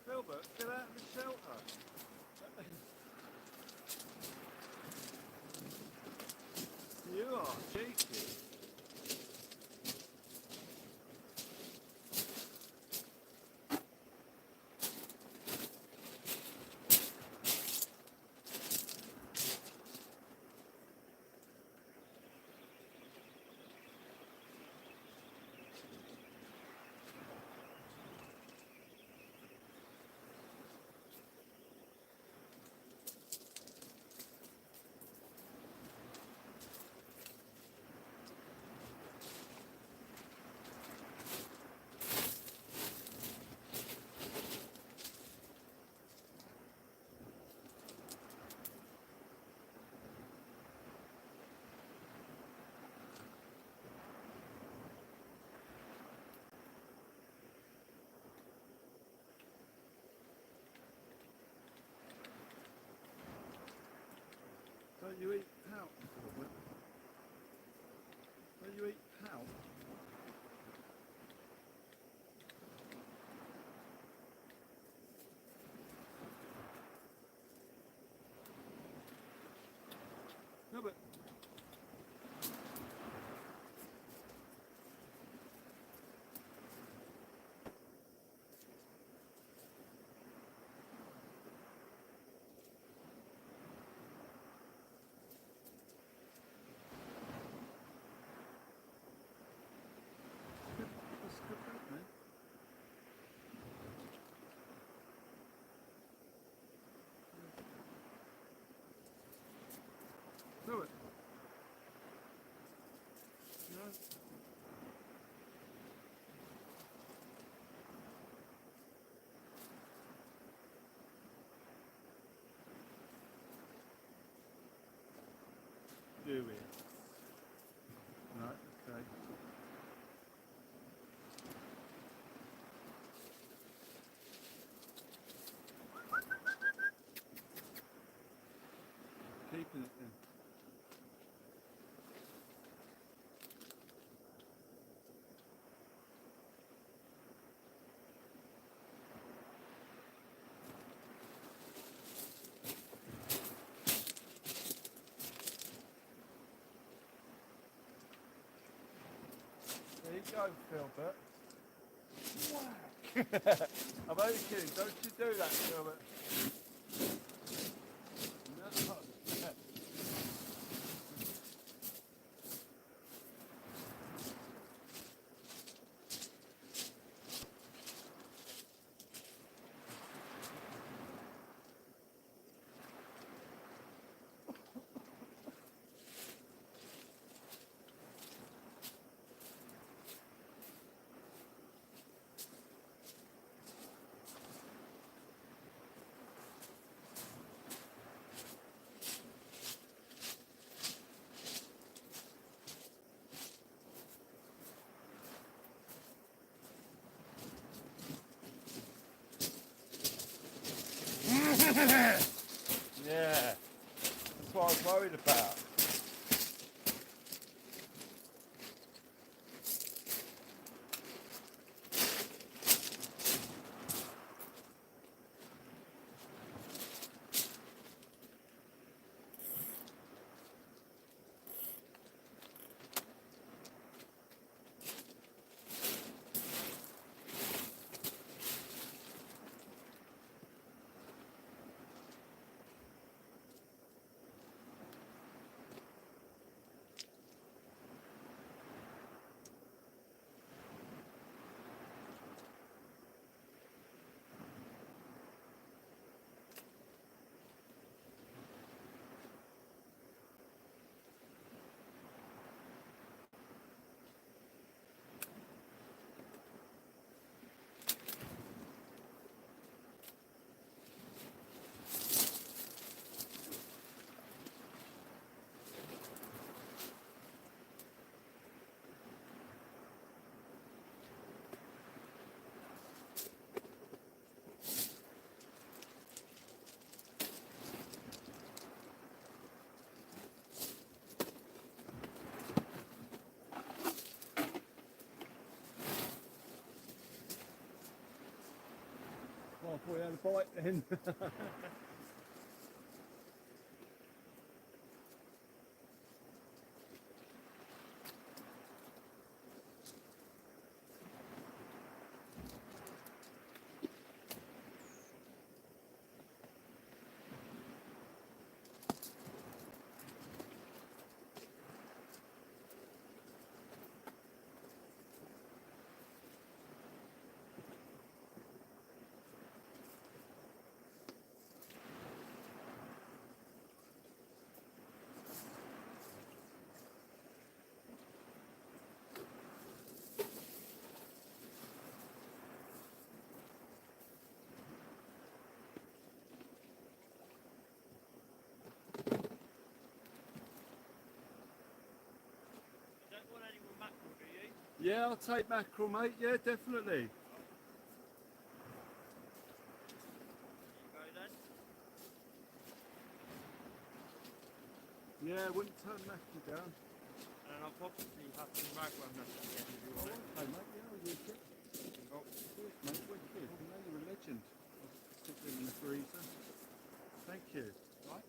Gilbert, get out of the shelter. You are cheeky. Don't you eat pout? Don't you eat pout? No, but that's good, man. Do it. No. Do it. Right, okay. Keeping it then. There you go, Philbert. Whack! I'm only kidding. Don't you do that, Philbert. No. Yeah, that's what I was worried about. Well, I thought we had a bite then. Yeah, I'll take mackerel, mate. Yeah, definitely. Yeah, wouldn't turn Mackie down. And I'll probably have some raglan left at the end if you want it. Okay, mate, yeah, I'll use it. Oh, Cheers, mate, wicked. Oh, no, you're a legend. I'll stick them in the freezer. Thank you. right.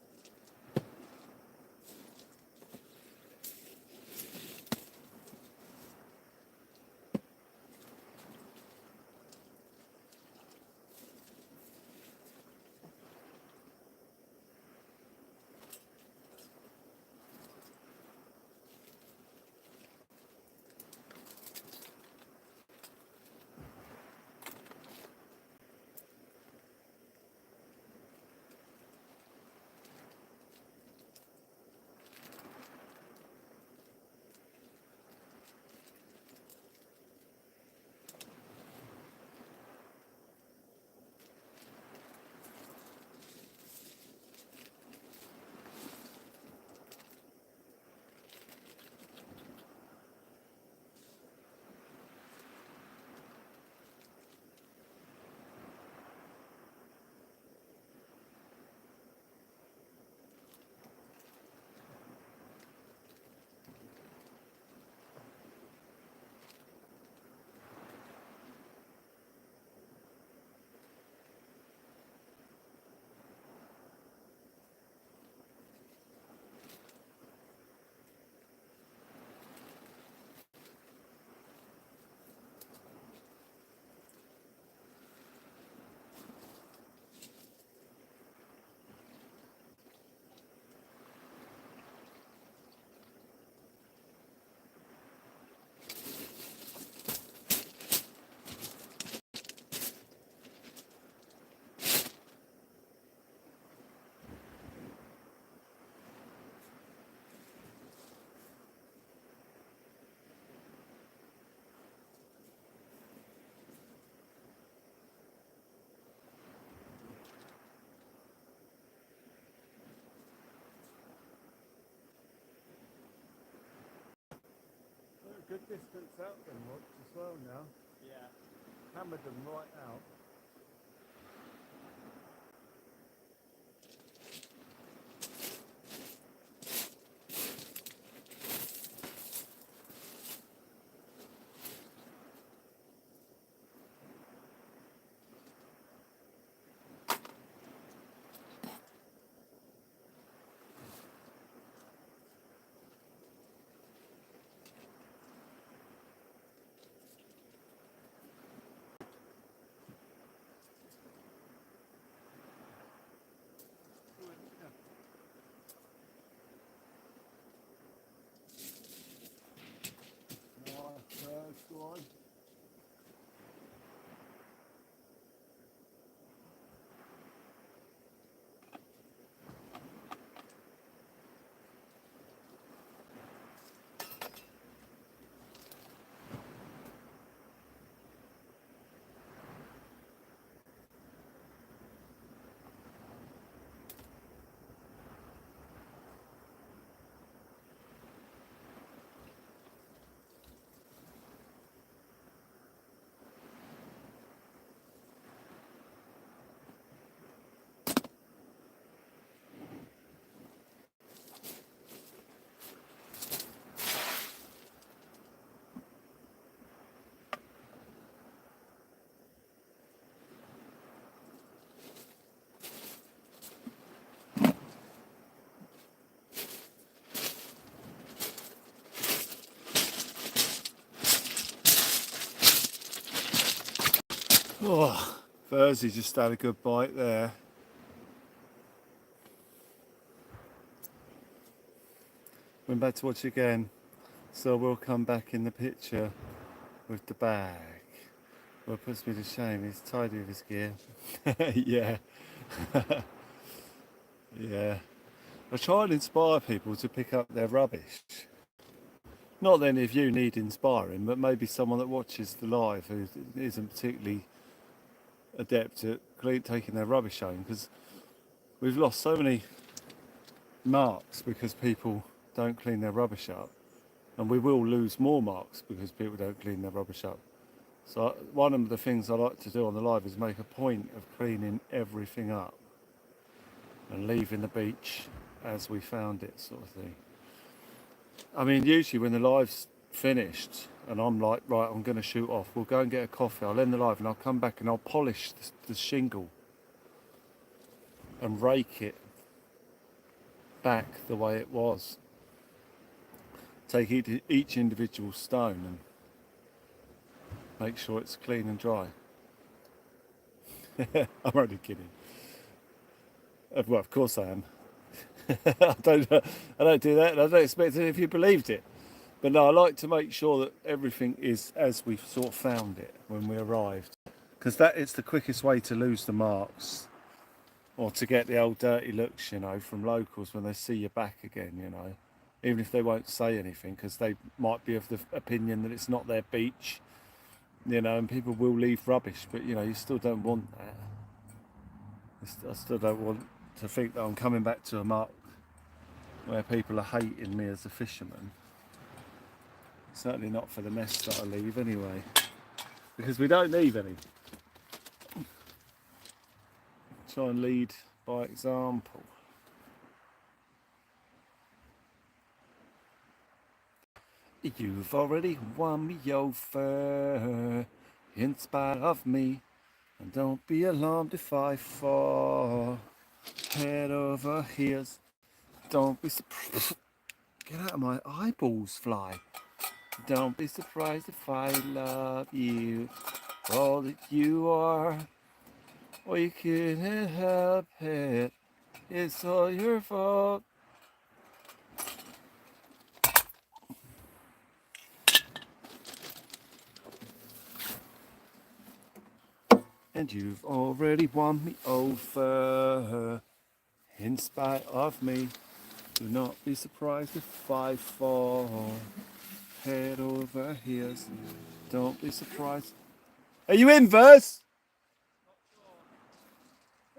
They're a good distance out then, Rod, as well now. Yeah. Hammered them right out. Nice, go on. Oh, Verzy just had a good bite there. Went back to watch again, so we'll come back in the picture with the bag. What puts me to shame, he's tidy with his gear. Yeah. Yeah. I try and inspire people to pick up their rubbish. Not that any of you need inspiring, but maybe someone that watches the live who isn't particularly adept at taking their rubbish home, because we've lost so many marks because people don't clean their rubbish up, and we will lose more marks because people don't clean their rubbish up. So one of the things I like to do on the live is make a point of cleaning everything up and leaving the beach as we found it, sort of thing. I mean, usually when the live's finished and I'm like, right, I'm going to shoot off, we'll go and get a coffee, I'll end the live and I'll come back and I'll polish the shingle and rake it back the way it was. Take each individual stone and make sure it's clean and dry. I'm only kidding. Well, of course I am. I don't do that, and I don't expect any of you believed it. But no, I like to make sure that everything is as we sort of found it when we arrived, because that is the quickest way to lose the marks, or to get the old dirty looks, you know, from locals when they see you back again, you know, even if they won't say anything, because they might be of the opinion that it's not their beach, you know, and people will leave rubbish, but you know, you still don't want that. I still don't want to think that I'm coming back to a mark where people are hating me as a fisherman. Certainly not for the mess that I leave anyway, because we don't leave any. Try and lead by example. You've already won me over in spite of me, and don't be alarmed if I fall head over heels. Don't be surprised. Get out of my eyeballs, fly. Don't be surprised if I love you for all that you are. Or you couldn't help it. It's all your fault. And you've already won me over in spite of me. Do not be surprised if I fall head over heels. Don't be surprised. Are you in, Verzy?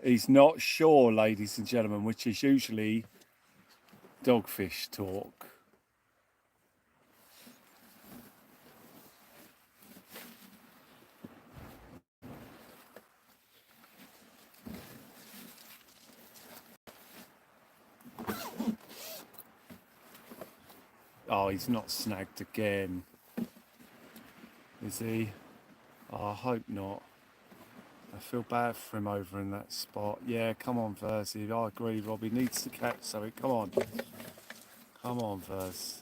He's not sure, ladies and gentlemen, which is usually dogfish talk. Oh, he's not snagged again. Is he? Oh, I hope not. I feel bad for him over in that spot. Yeah, come on, Verzy. I agree, Rob. He needs to catch something. Come on. Come on, Verzy.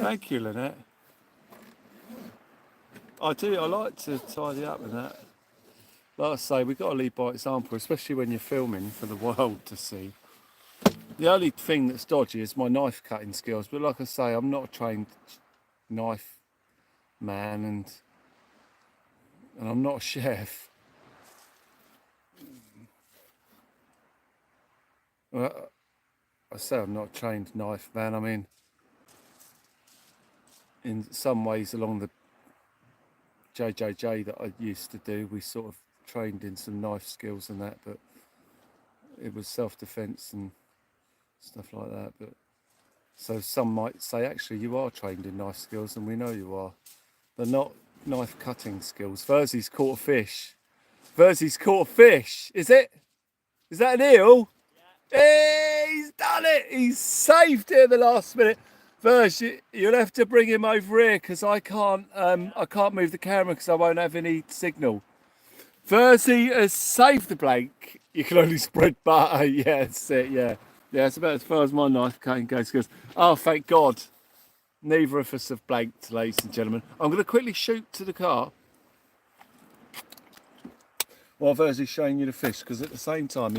Thank you, Lynette. I do. I like to tidy up and that. Like I say, we've got to lead by example, especially when you're filming for the world to see. The only thing that's dodgy is my knife cutting skills, but like I say, I'm not a trained knife man, and I'm not a chef. Well, I say I'm not a trained knife man. I mean, in some ways along the JJJ that I used to do, we sort of trained in some knife skills and that, but it was self-defense and stuff like that. But so some might say, actually, you are trained in knife skills, and we know you are. They're not knife cutting skills. Verzy's caught a fish. Verzy's caught a fish. Is it? Is that an eel? Yeah. Hey, he's done it. He's saved it at the last minute. Verzy, you'll have to bring him over here, because I can't move the camera because I won't have any signal. Verzy has saved the blank. You can only spread butter. Yeah, that's it. Yeah. Yeah, it's about as far as my knife cutting goes. Because, oh, thank God, neither of us have blanked, ladies and gentlemen. I'm going to quickly shoot to the car while Verzy's showing you the fish, because at the same time,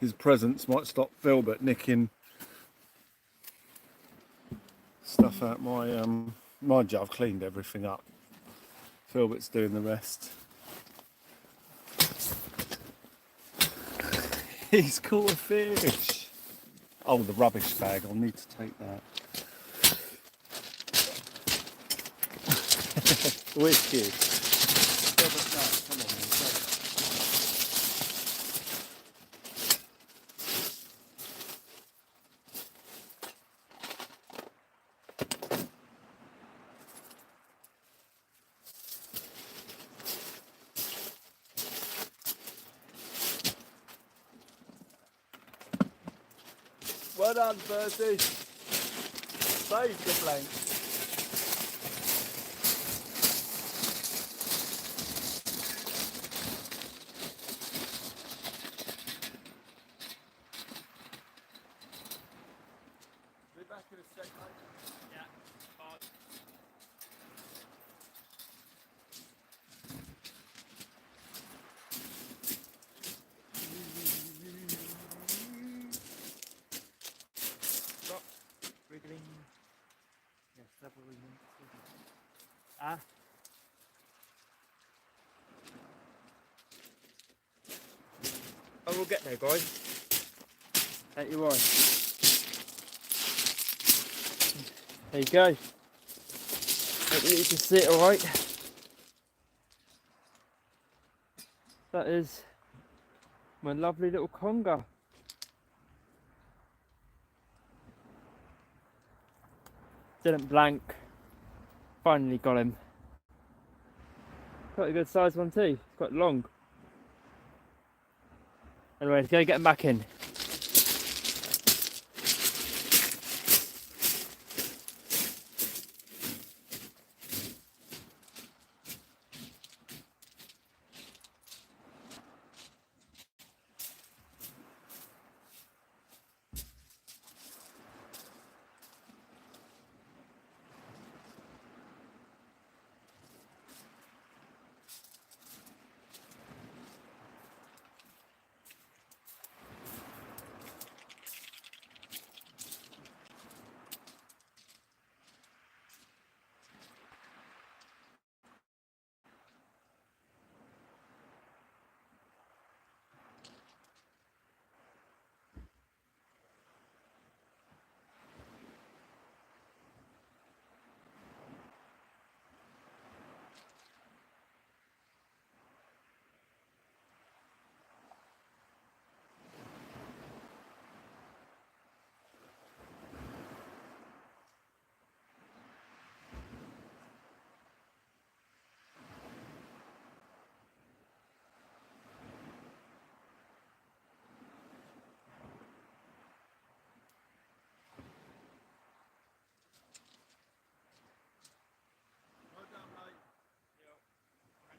his presence might stop Filbert nicking stuff out my, mind you, I've cleaned everything up. Filbert's doing the rest. He's caught a fish. Oh, the rubbish bag. I'll need to take that. Wicked. Filbert, no, come on, man. Well done, Verzy. Save the blank. Be back in a sec, mate. Yeah. Fine. Stop. Wriggling. Yes, several minutes. Ah. I will get there, guys. Don't you worry. There you go. Hopefully you can see it alright. That is my lovely little conger. Didn't blank. Finally got him. Quite a good sized one too. It's quite long. Anyway, let's go get him back in.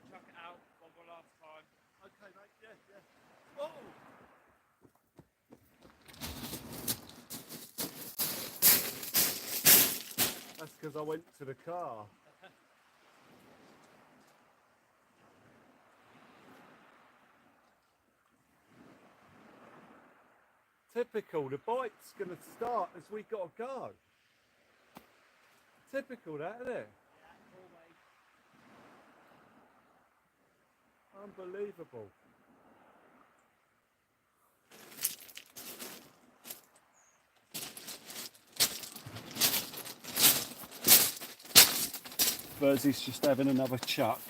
Chuck it out one more last time. Okay, mate. Yeah, yeah. Whoa! That's because I went to the car. Typical, the bike's going to start as we got to go. Typical that, isn't it? Unbelievable. Verzy's just having another chuck.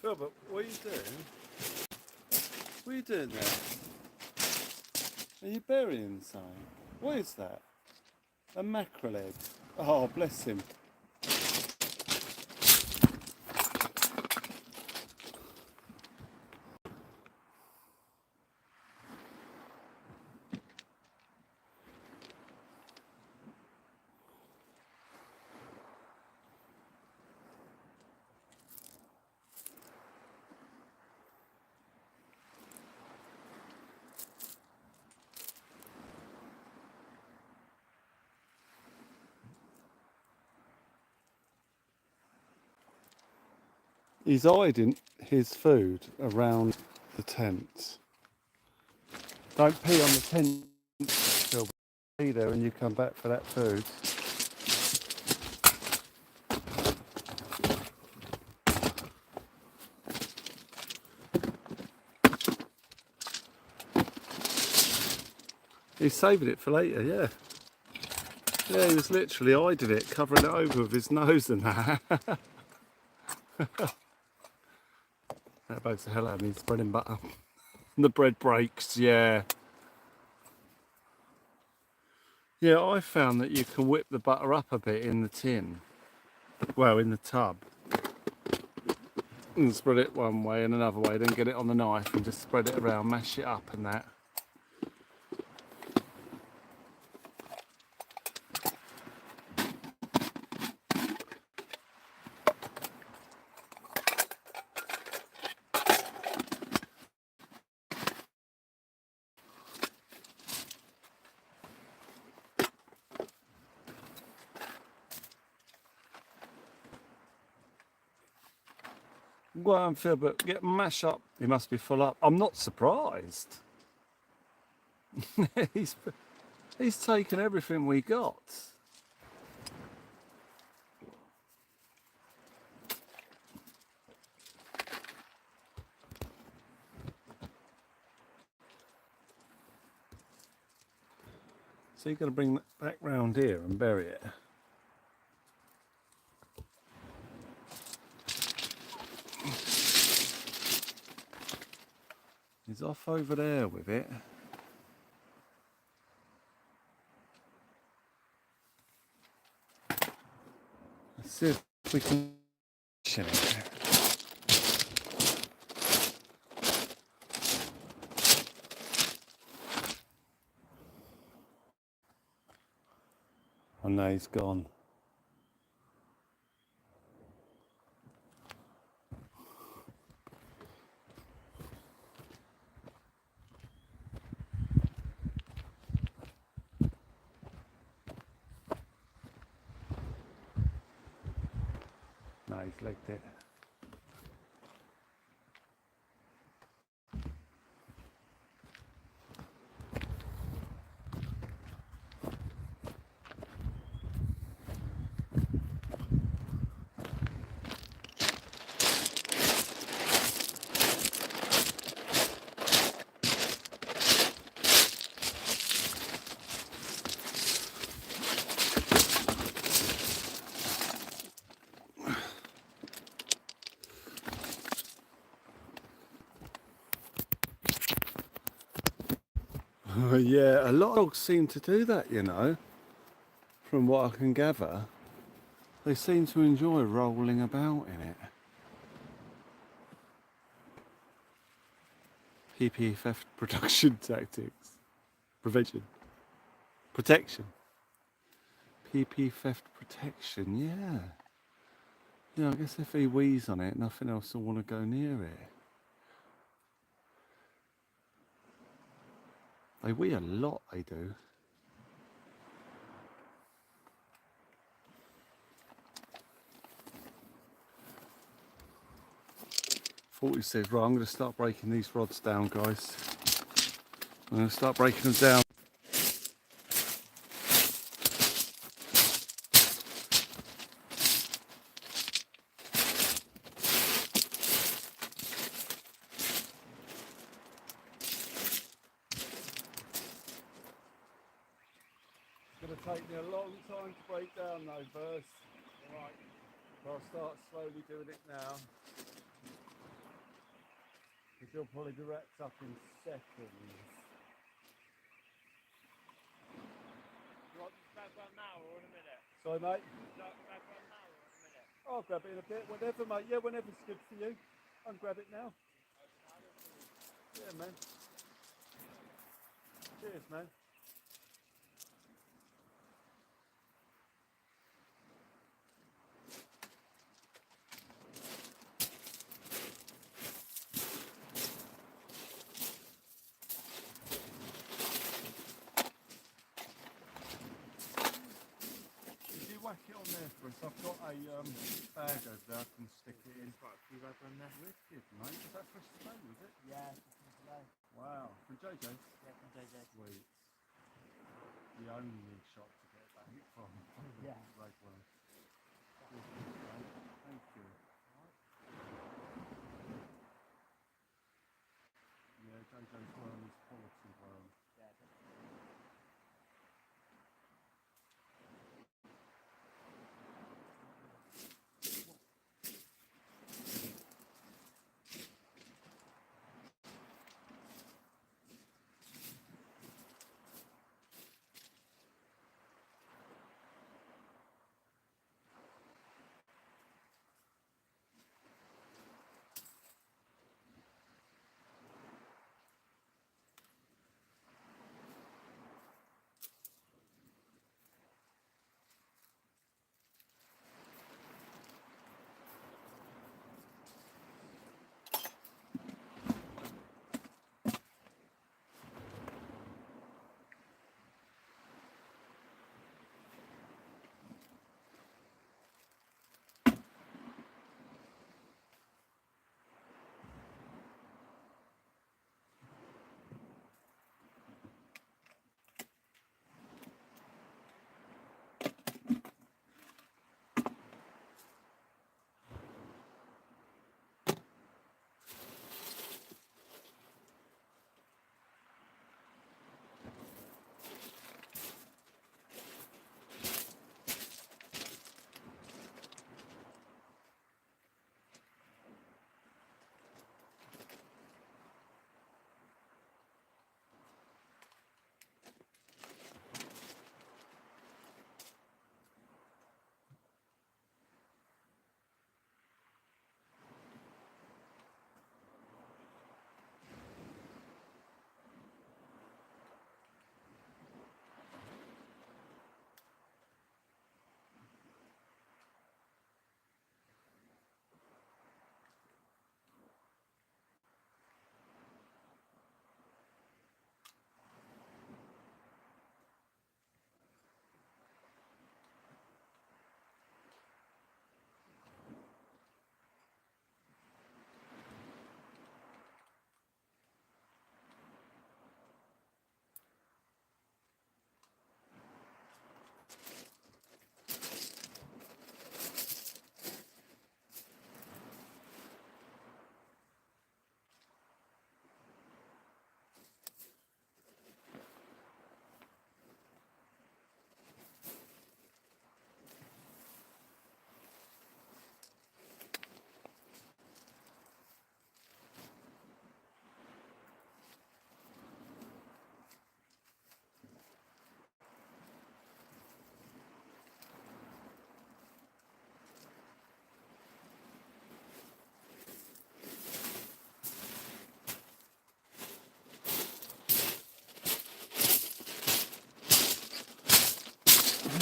Philbert, what are you doing? What are you doing there? Are you burying something? What is that? A mackerel egg. Oh, bless him. He's hiding his food around the tent. Don't pee on the tent, Phil. Be there when you come back for that food. He's saving it for later, yeah. Yeah, he was literally hiding it, covering it over with his nose and that. That bugs the hell out of me, it's bread and butter. The bread breaks, yeah. Yeah, I found that you can whip the butter up a bit in the tin. Well, in the tub. And spread it one way and another way, then get it on the knife and just spread it around, mash it up and that. Go on, Phil, but get mash up. He must be full up. I'm not surprised. he's taken everything we got. So you've got to bring that back round here and bury it. He's off over there with it. Let's see if we can position it. Oh no, he's gone. No, he's legged it. Yeah, a lot of dogs seem to do that, you know, from what I can gather. They seem to enjoy rolling about in it. PP theft production tactics. Prevention. Protection. PP theft protection, yeah. Yeah, I guess if he wheezes on it, nothing else will want to go near it. They wee a lot, they do. Forty says, right, I'm going to start breaking these rods down, guys. I'm going to start breaking them down. It's going to take me a long time to break down though, Verzy. Right, but I'll start slowly doing it now. Because you'll probably be wrapped up in seconds. You want this back one now or in a minute? Sorry, mate. Back one now or in a minute? I'll grab it in a bit, whenever, mate. Yeah, whenever's good for you. I'll grab it now. Yeah, man. Cheers, man. Whack it on there for us. I've got a bag over there I can stick it in. Quite a few ragworm there. Wicked, mate. Was that fresh today, was it? Yeah, just from today. Wow. From JJ's? Yeah, from JJ. Sweet. The only shop to get back from. Yeah. Ragworm. Wicked, mate. Thank you. Yeah, JJ's worm is quality worm. Yeah,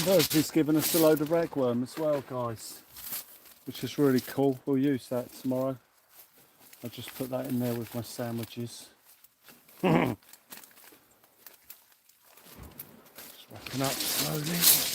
Verzy's given us a load of ragworm as well, guys, which is really cool. We'll use that tomorrow. I'll just put that in there with my sandwiches. Just wrapping up slowly.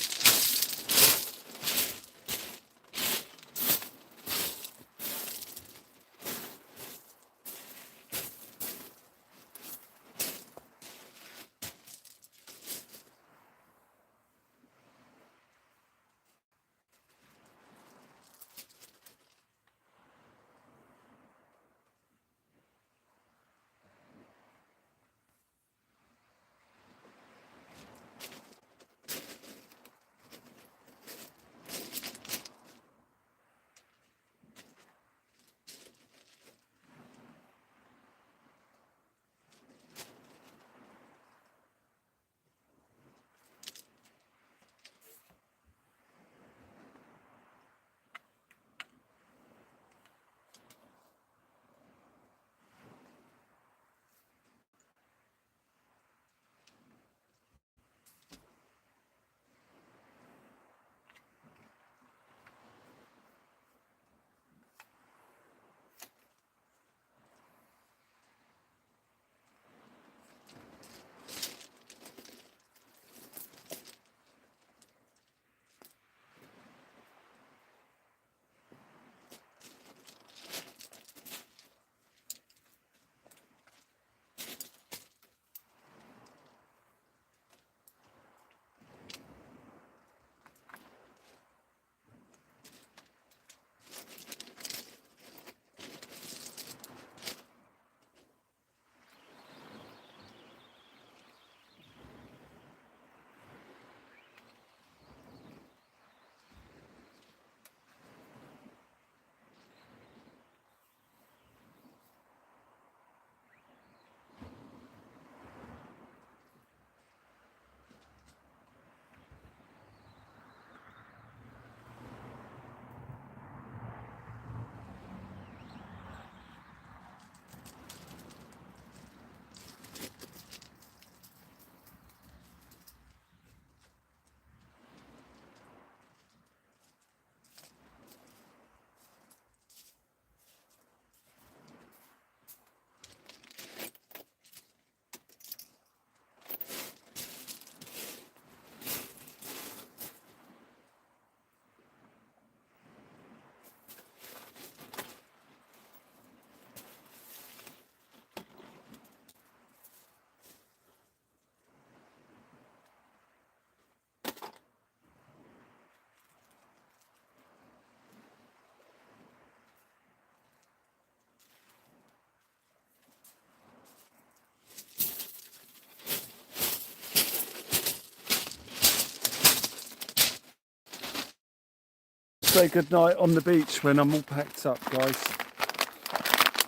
say goodnight on the beach when I'm all packed up, guys.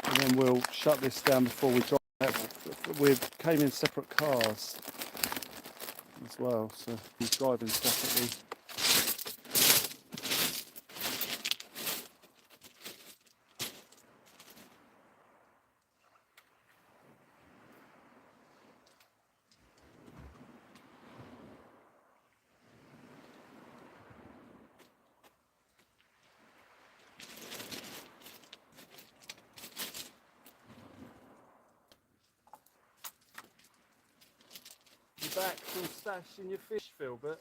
And then we'll shut this down before we drive out. We came in separate cars as well, so we're driving separately. You're back from stashing your fish, Philbert.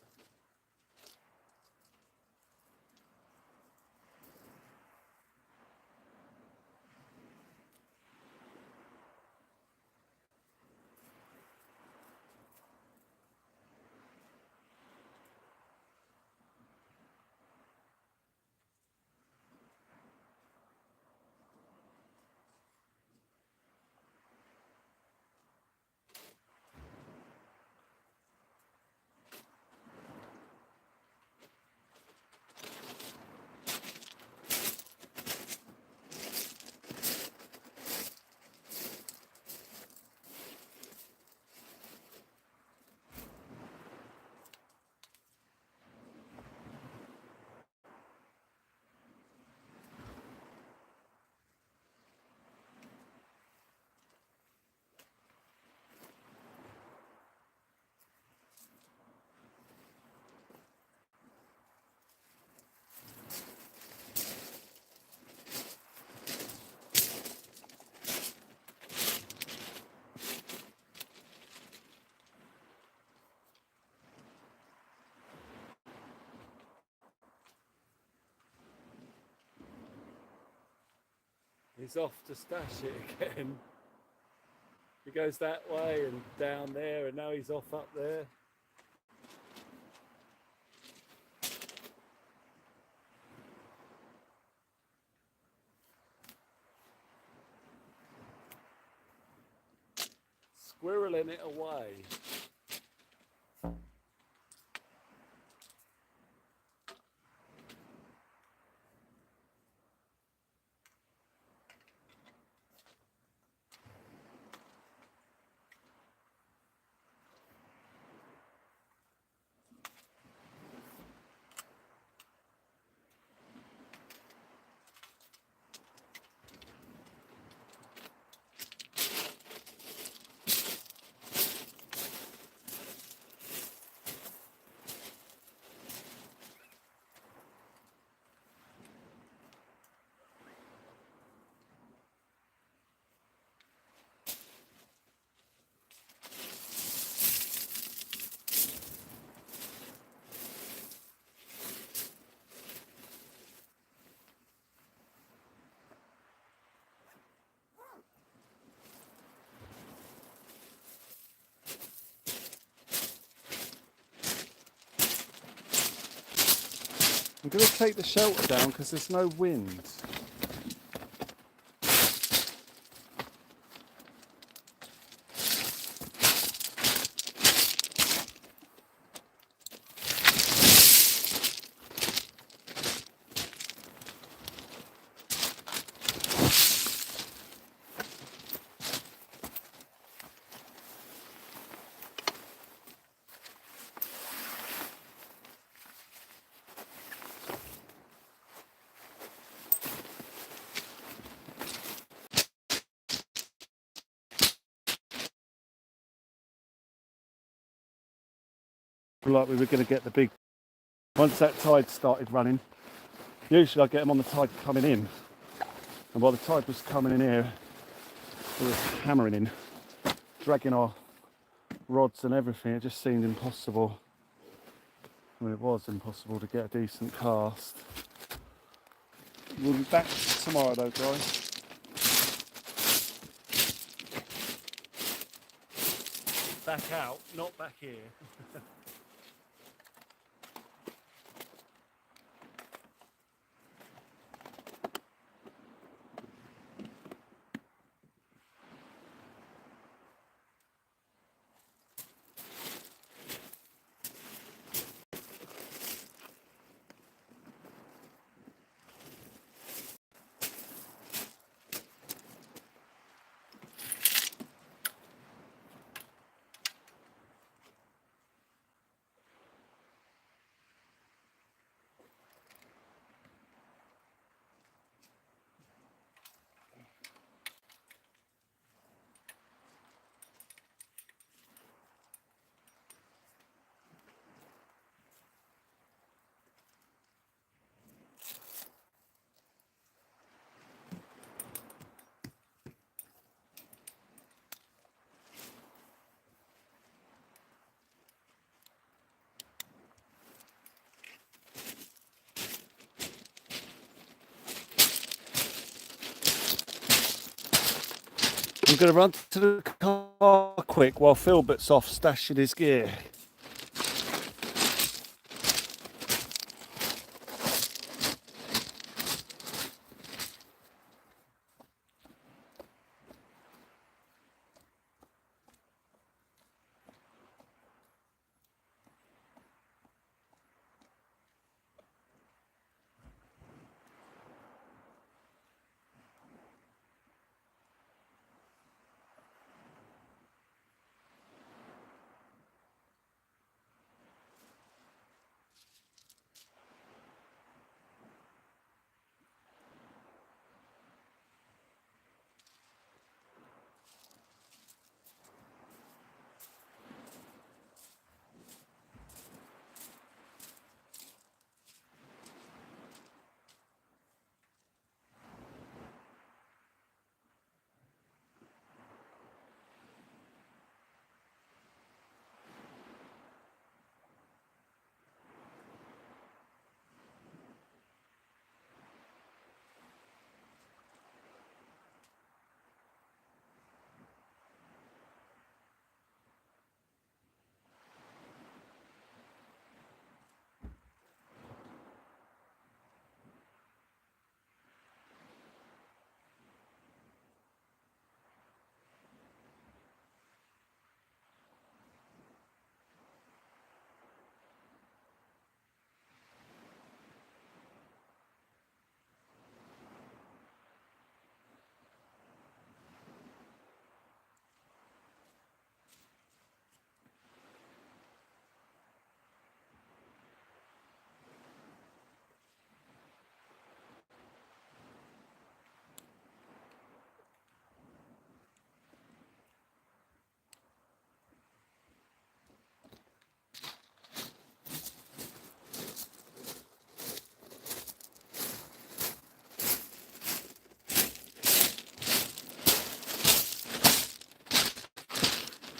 He's off to stash it again. He goes that way and down there, and now he's off up there. Squirreling it away. I'm going to take the shelter down because there's no wind. Like we were going to get the big, once that tide started running, usually I get them on the tide coming in, and while the tide was coming in here, we were hammering in, dragging our rods and everything. It just seemed impossible. I mean, it was impossible to get a decent cast. We'll be back tomorrow though, guys. Back out, not back here. going to run to the car quick while Philbert's off stashing his gear.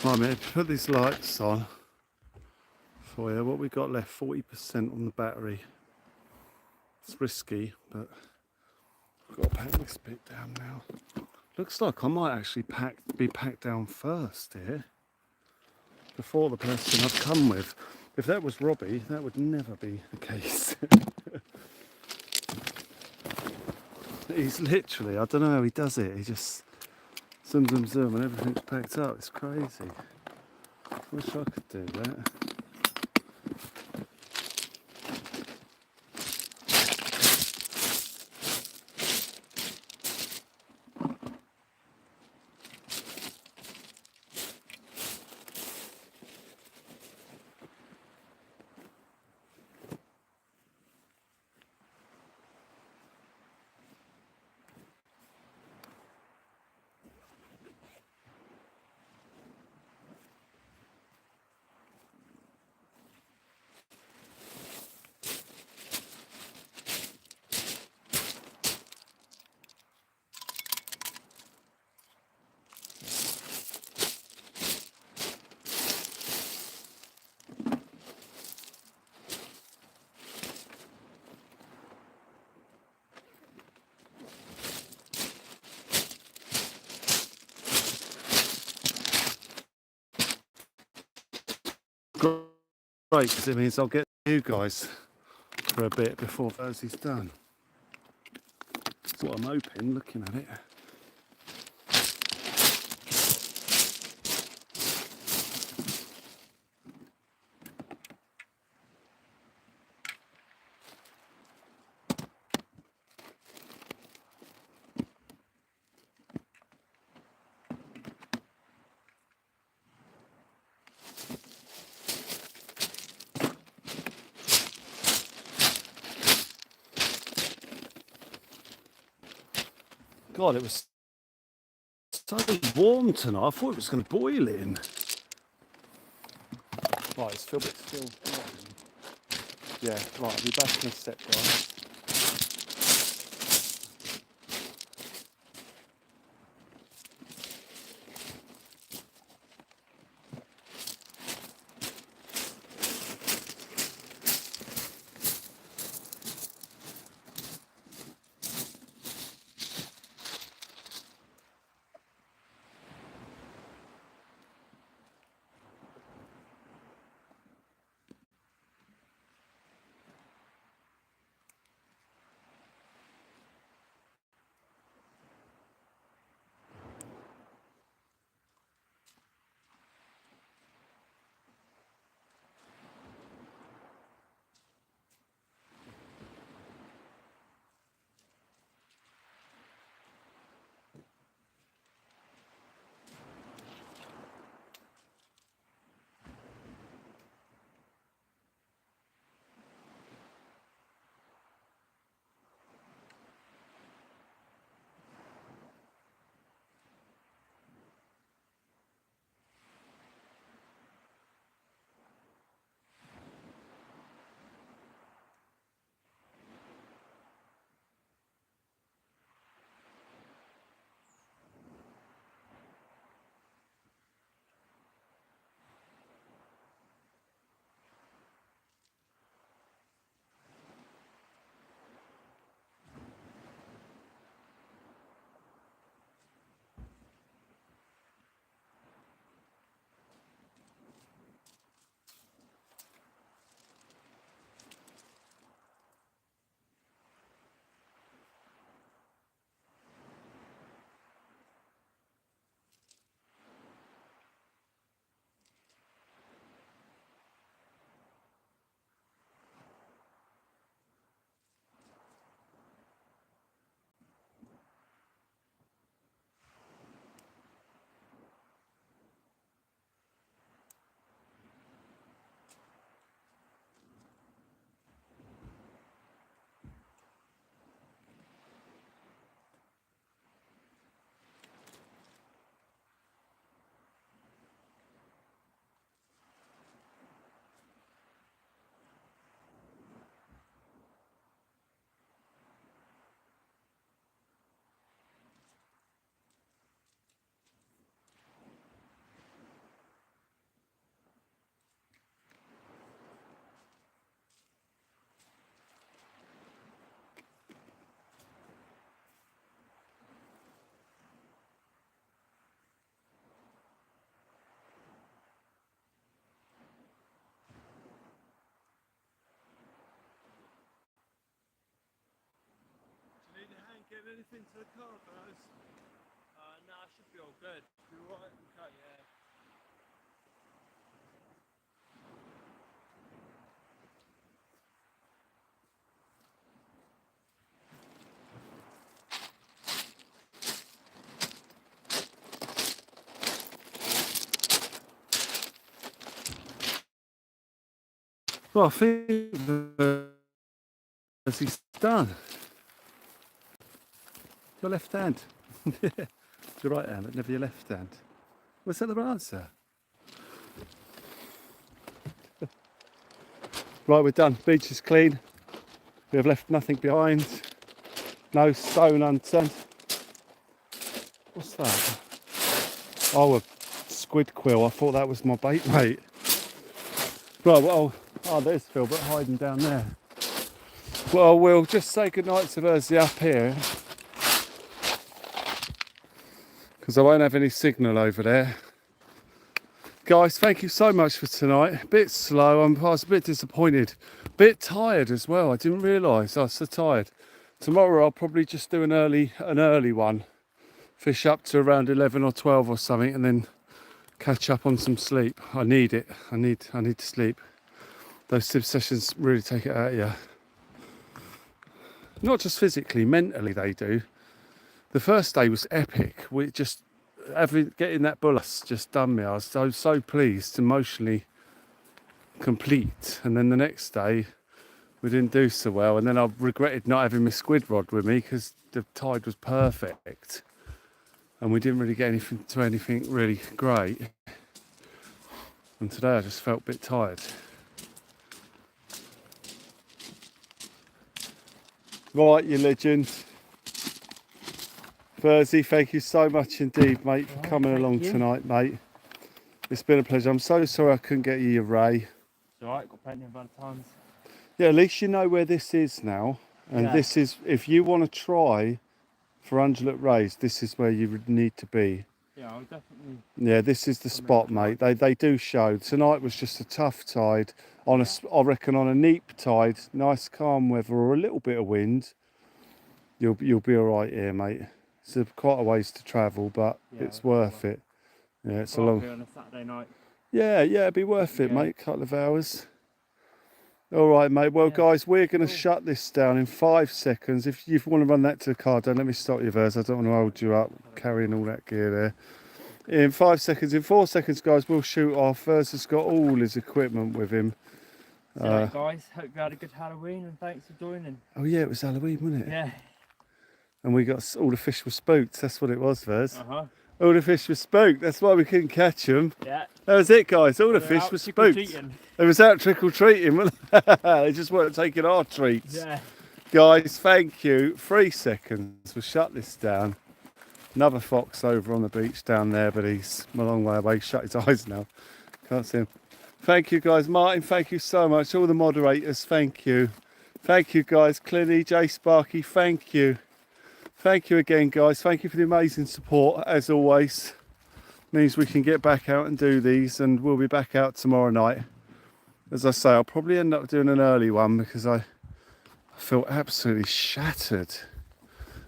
Right, mate, put these lights on for you. What we got left, 40% on the battery. It's risky, but I've got to pack this bit down now. Looks like I might actually be packed down first here, before the person I've come with. If that was Robbie, that would never be the case. He's literally, I don't know how he does it, he just zoom, zoom, zoom, and everything's packed up. It's crazy. Wish I could do that. Great, because it means I'll get you guys for a bit before Verzy's done. That's what I'm hoping, looking at it. God, it was so warm tonight. I thought it was going to boil in. Right, it's still still. Yeah, right, I'll be back in a sec, guys. getting anything to the car, guys? No, I should be all good. You alright? Okay. Yeah. Well, I think as he's done. Your left hand. Your right hand, but never your left hand. Was that the right answer? Right, we're done. Beach is clean. We have left nothing behind. No stone unturned. What's that? Oh, a squid quill. I thought that was my bait, mate. Right, well, oh, there's Philbert hiding down there. Well, we'll just say goodnight to Verzy up here, because I won't have any signal over there. Guys, thank you so much for tonight. A bit slow, I was a bit disappointed. A bit tired as well, I didn't realise I was so tired. Tomorrow I'll probably just do an early one. Fish up to around 11 or 12 or something, and then catch up on some sleep. I need it, I need to sleep. Those sib sessions really take it out of you. Not just physically, mentally they do. The first day was epic. We just getting that bullus just done me. I was so pleased, emotionally complete. And then the next day we didn't do so well, and then I regretted not having my squid rod with me because the tide was perfect and we didn't really get anything really great. And today I just felt a bit tired. Right, you legend. Verzy, thank you so much indeed, mate, for coming along tonight, mate. It's been a pleasure. I'm so sorry I couldn't get you your ray. It's alright, got plenty of other times. Yeah, at least you know where this is now. And Yeah. this is, if you want to try for undulate rays, this is where you would need to be. Yeah, I'll definitely. Yeah, this is the spot, mate. They do show. Tonight was just a tough tide. I reckon on a neap tide, nice calm weather or a little bit of wind, you'll be all right here, mate. It's quite a ways to travel, but Yeah, it's worth it. Yeah, it's a Well, I'll long. be on a Saturday night. Yeah, it'd be worth it, Yeah. mate. Couple of hours. All right, mate. Well, Yeah. guys, we're going to shut this down in 5 seconds. If you want to run that to the car, don't let me stop you, Verzy. I don't want to hold you up carrying all that gear there. In 5 seconds, in 4 seconds, guys, we'll shoot off. Verzy's got all his equipment with him. So, guys, hope you had a good Halloween and thanks for joining. Oh yeah, it was Halloween, wasn't it? Yeah. And we got all the fish were spooked. That's what it was, Verz. Uh-huh. All the fish were spooked. That's why we couldn't catch them. Yeah. That was it, guys. All the They're fish out were spooked. trick-or-treating. They was out trick-or-treating, weren't they? They just weren't taking our treats. Yeah. Guys, thank you. 3 seconds. We'll shut this down. Another fox over on the beach down there, but he's a long way away. Shut his eyes now. Can't see him. Thank you, guys. Martin, thank you so much. All the moderators, thank you. Thank you, guys. Clinny, Jay Sparky, thank you. Thank you again, guys. Thank you for the amazing support, as always. Means we can get back out and do these, and we'll be back out tomorrow night. As I say, I'll probably end up doing an early one because I feel absolutely shattered.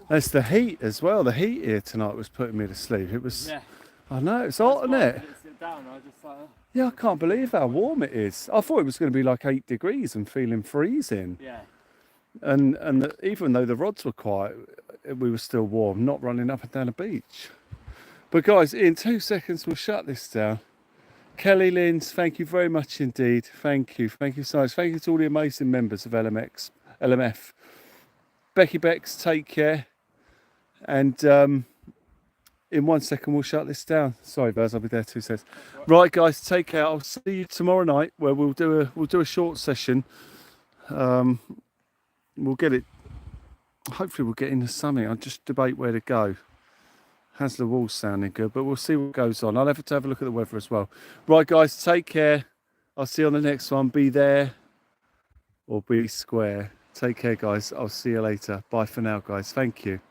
There's the heat as well. The heat here tonight was putting me to sleep. It was, Yeah. I know, it's hot, isn't it? I didn't sit down. I was just like, oh. Yeah, I can't believe how warm it is. I thought it was going to be like 8 degrees and feeling freezing. Yeah. And even though the rods were quiet, we were still warm, not running up and down the beach. But guys, in 2 seconds, we'll shut this down. Kelly Lins, thank you very much indeed. Thank you so much. Thank you to all the amazing members of LMF. Becky Becks, take care. And in 1 second, we'll shut this down. Sorry, Verzy, I'll be there 2 seconds. Right, guys, take care. I'll see you tomorrow night where we'll do a short session. We'll get it. Hopefully, we'll get into something. I'll just debate where to go. Has the wall sounding good, but we'll see what goes on. I'll have to have a look at the weather as well. Right, guys, take care. I'll see you on the next one. Be there or be square. Take care, guys. I'll see you later. Bye for now, guys. Thank you.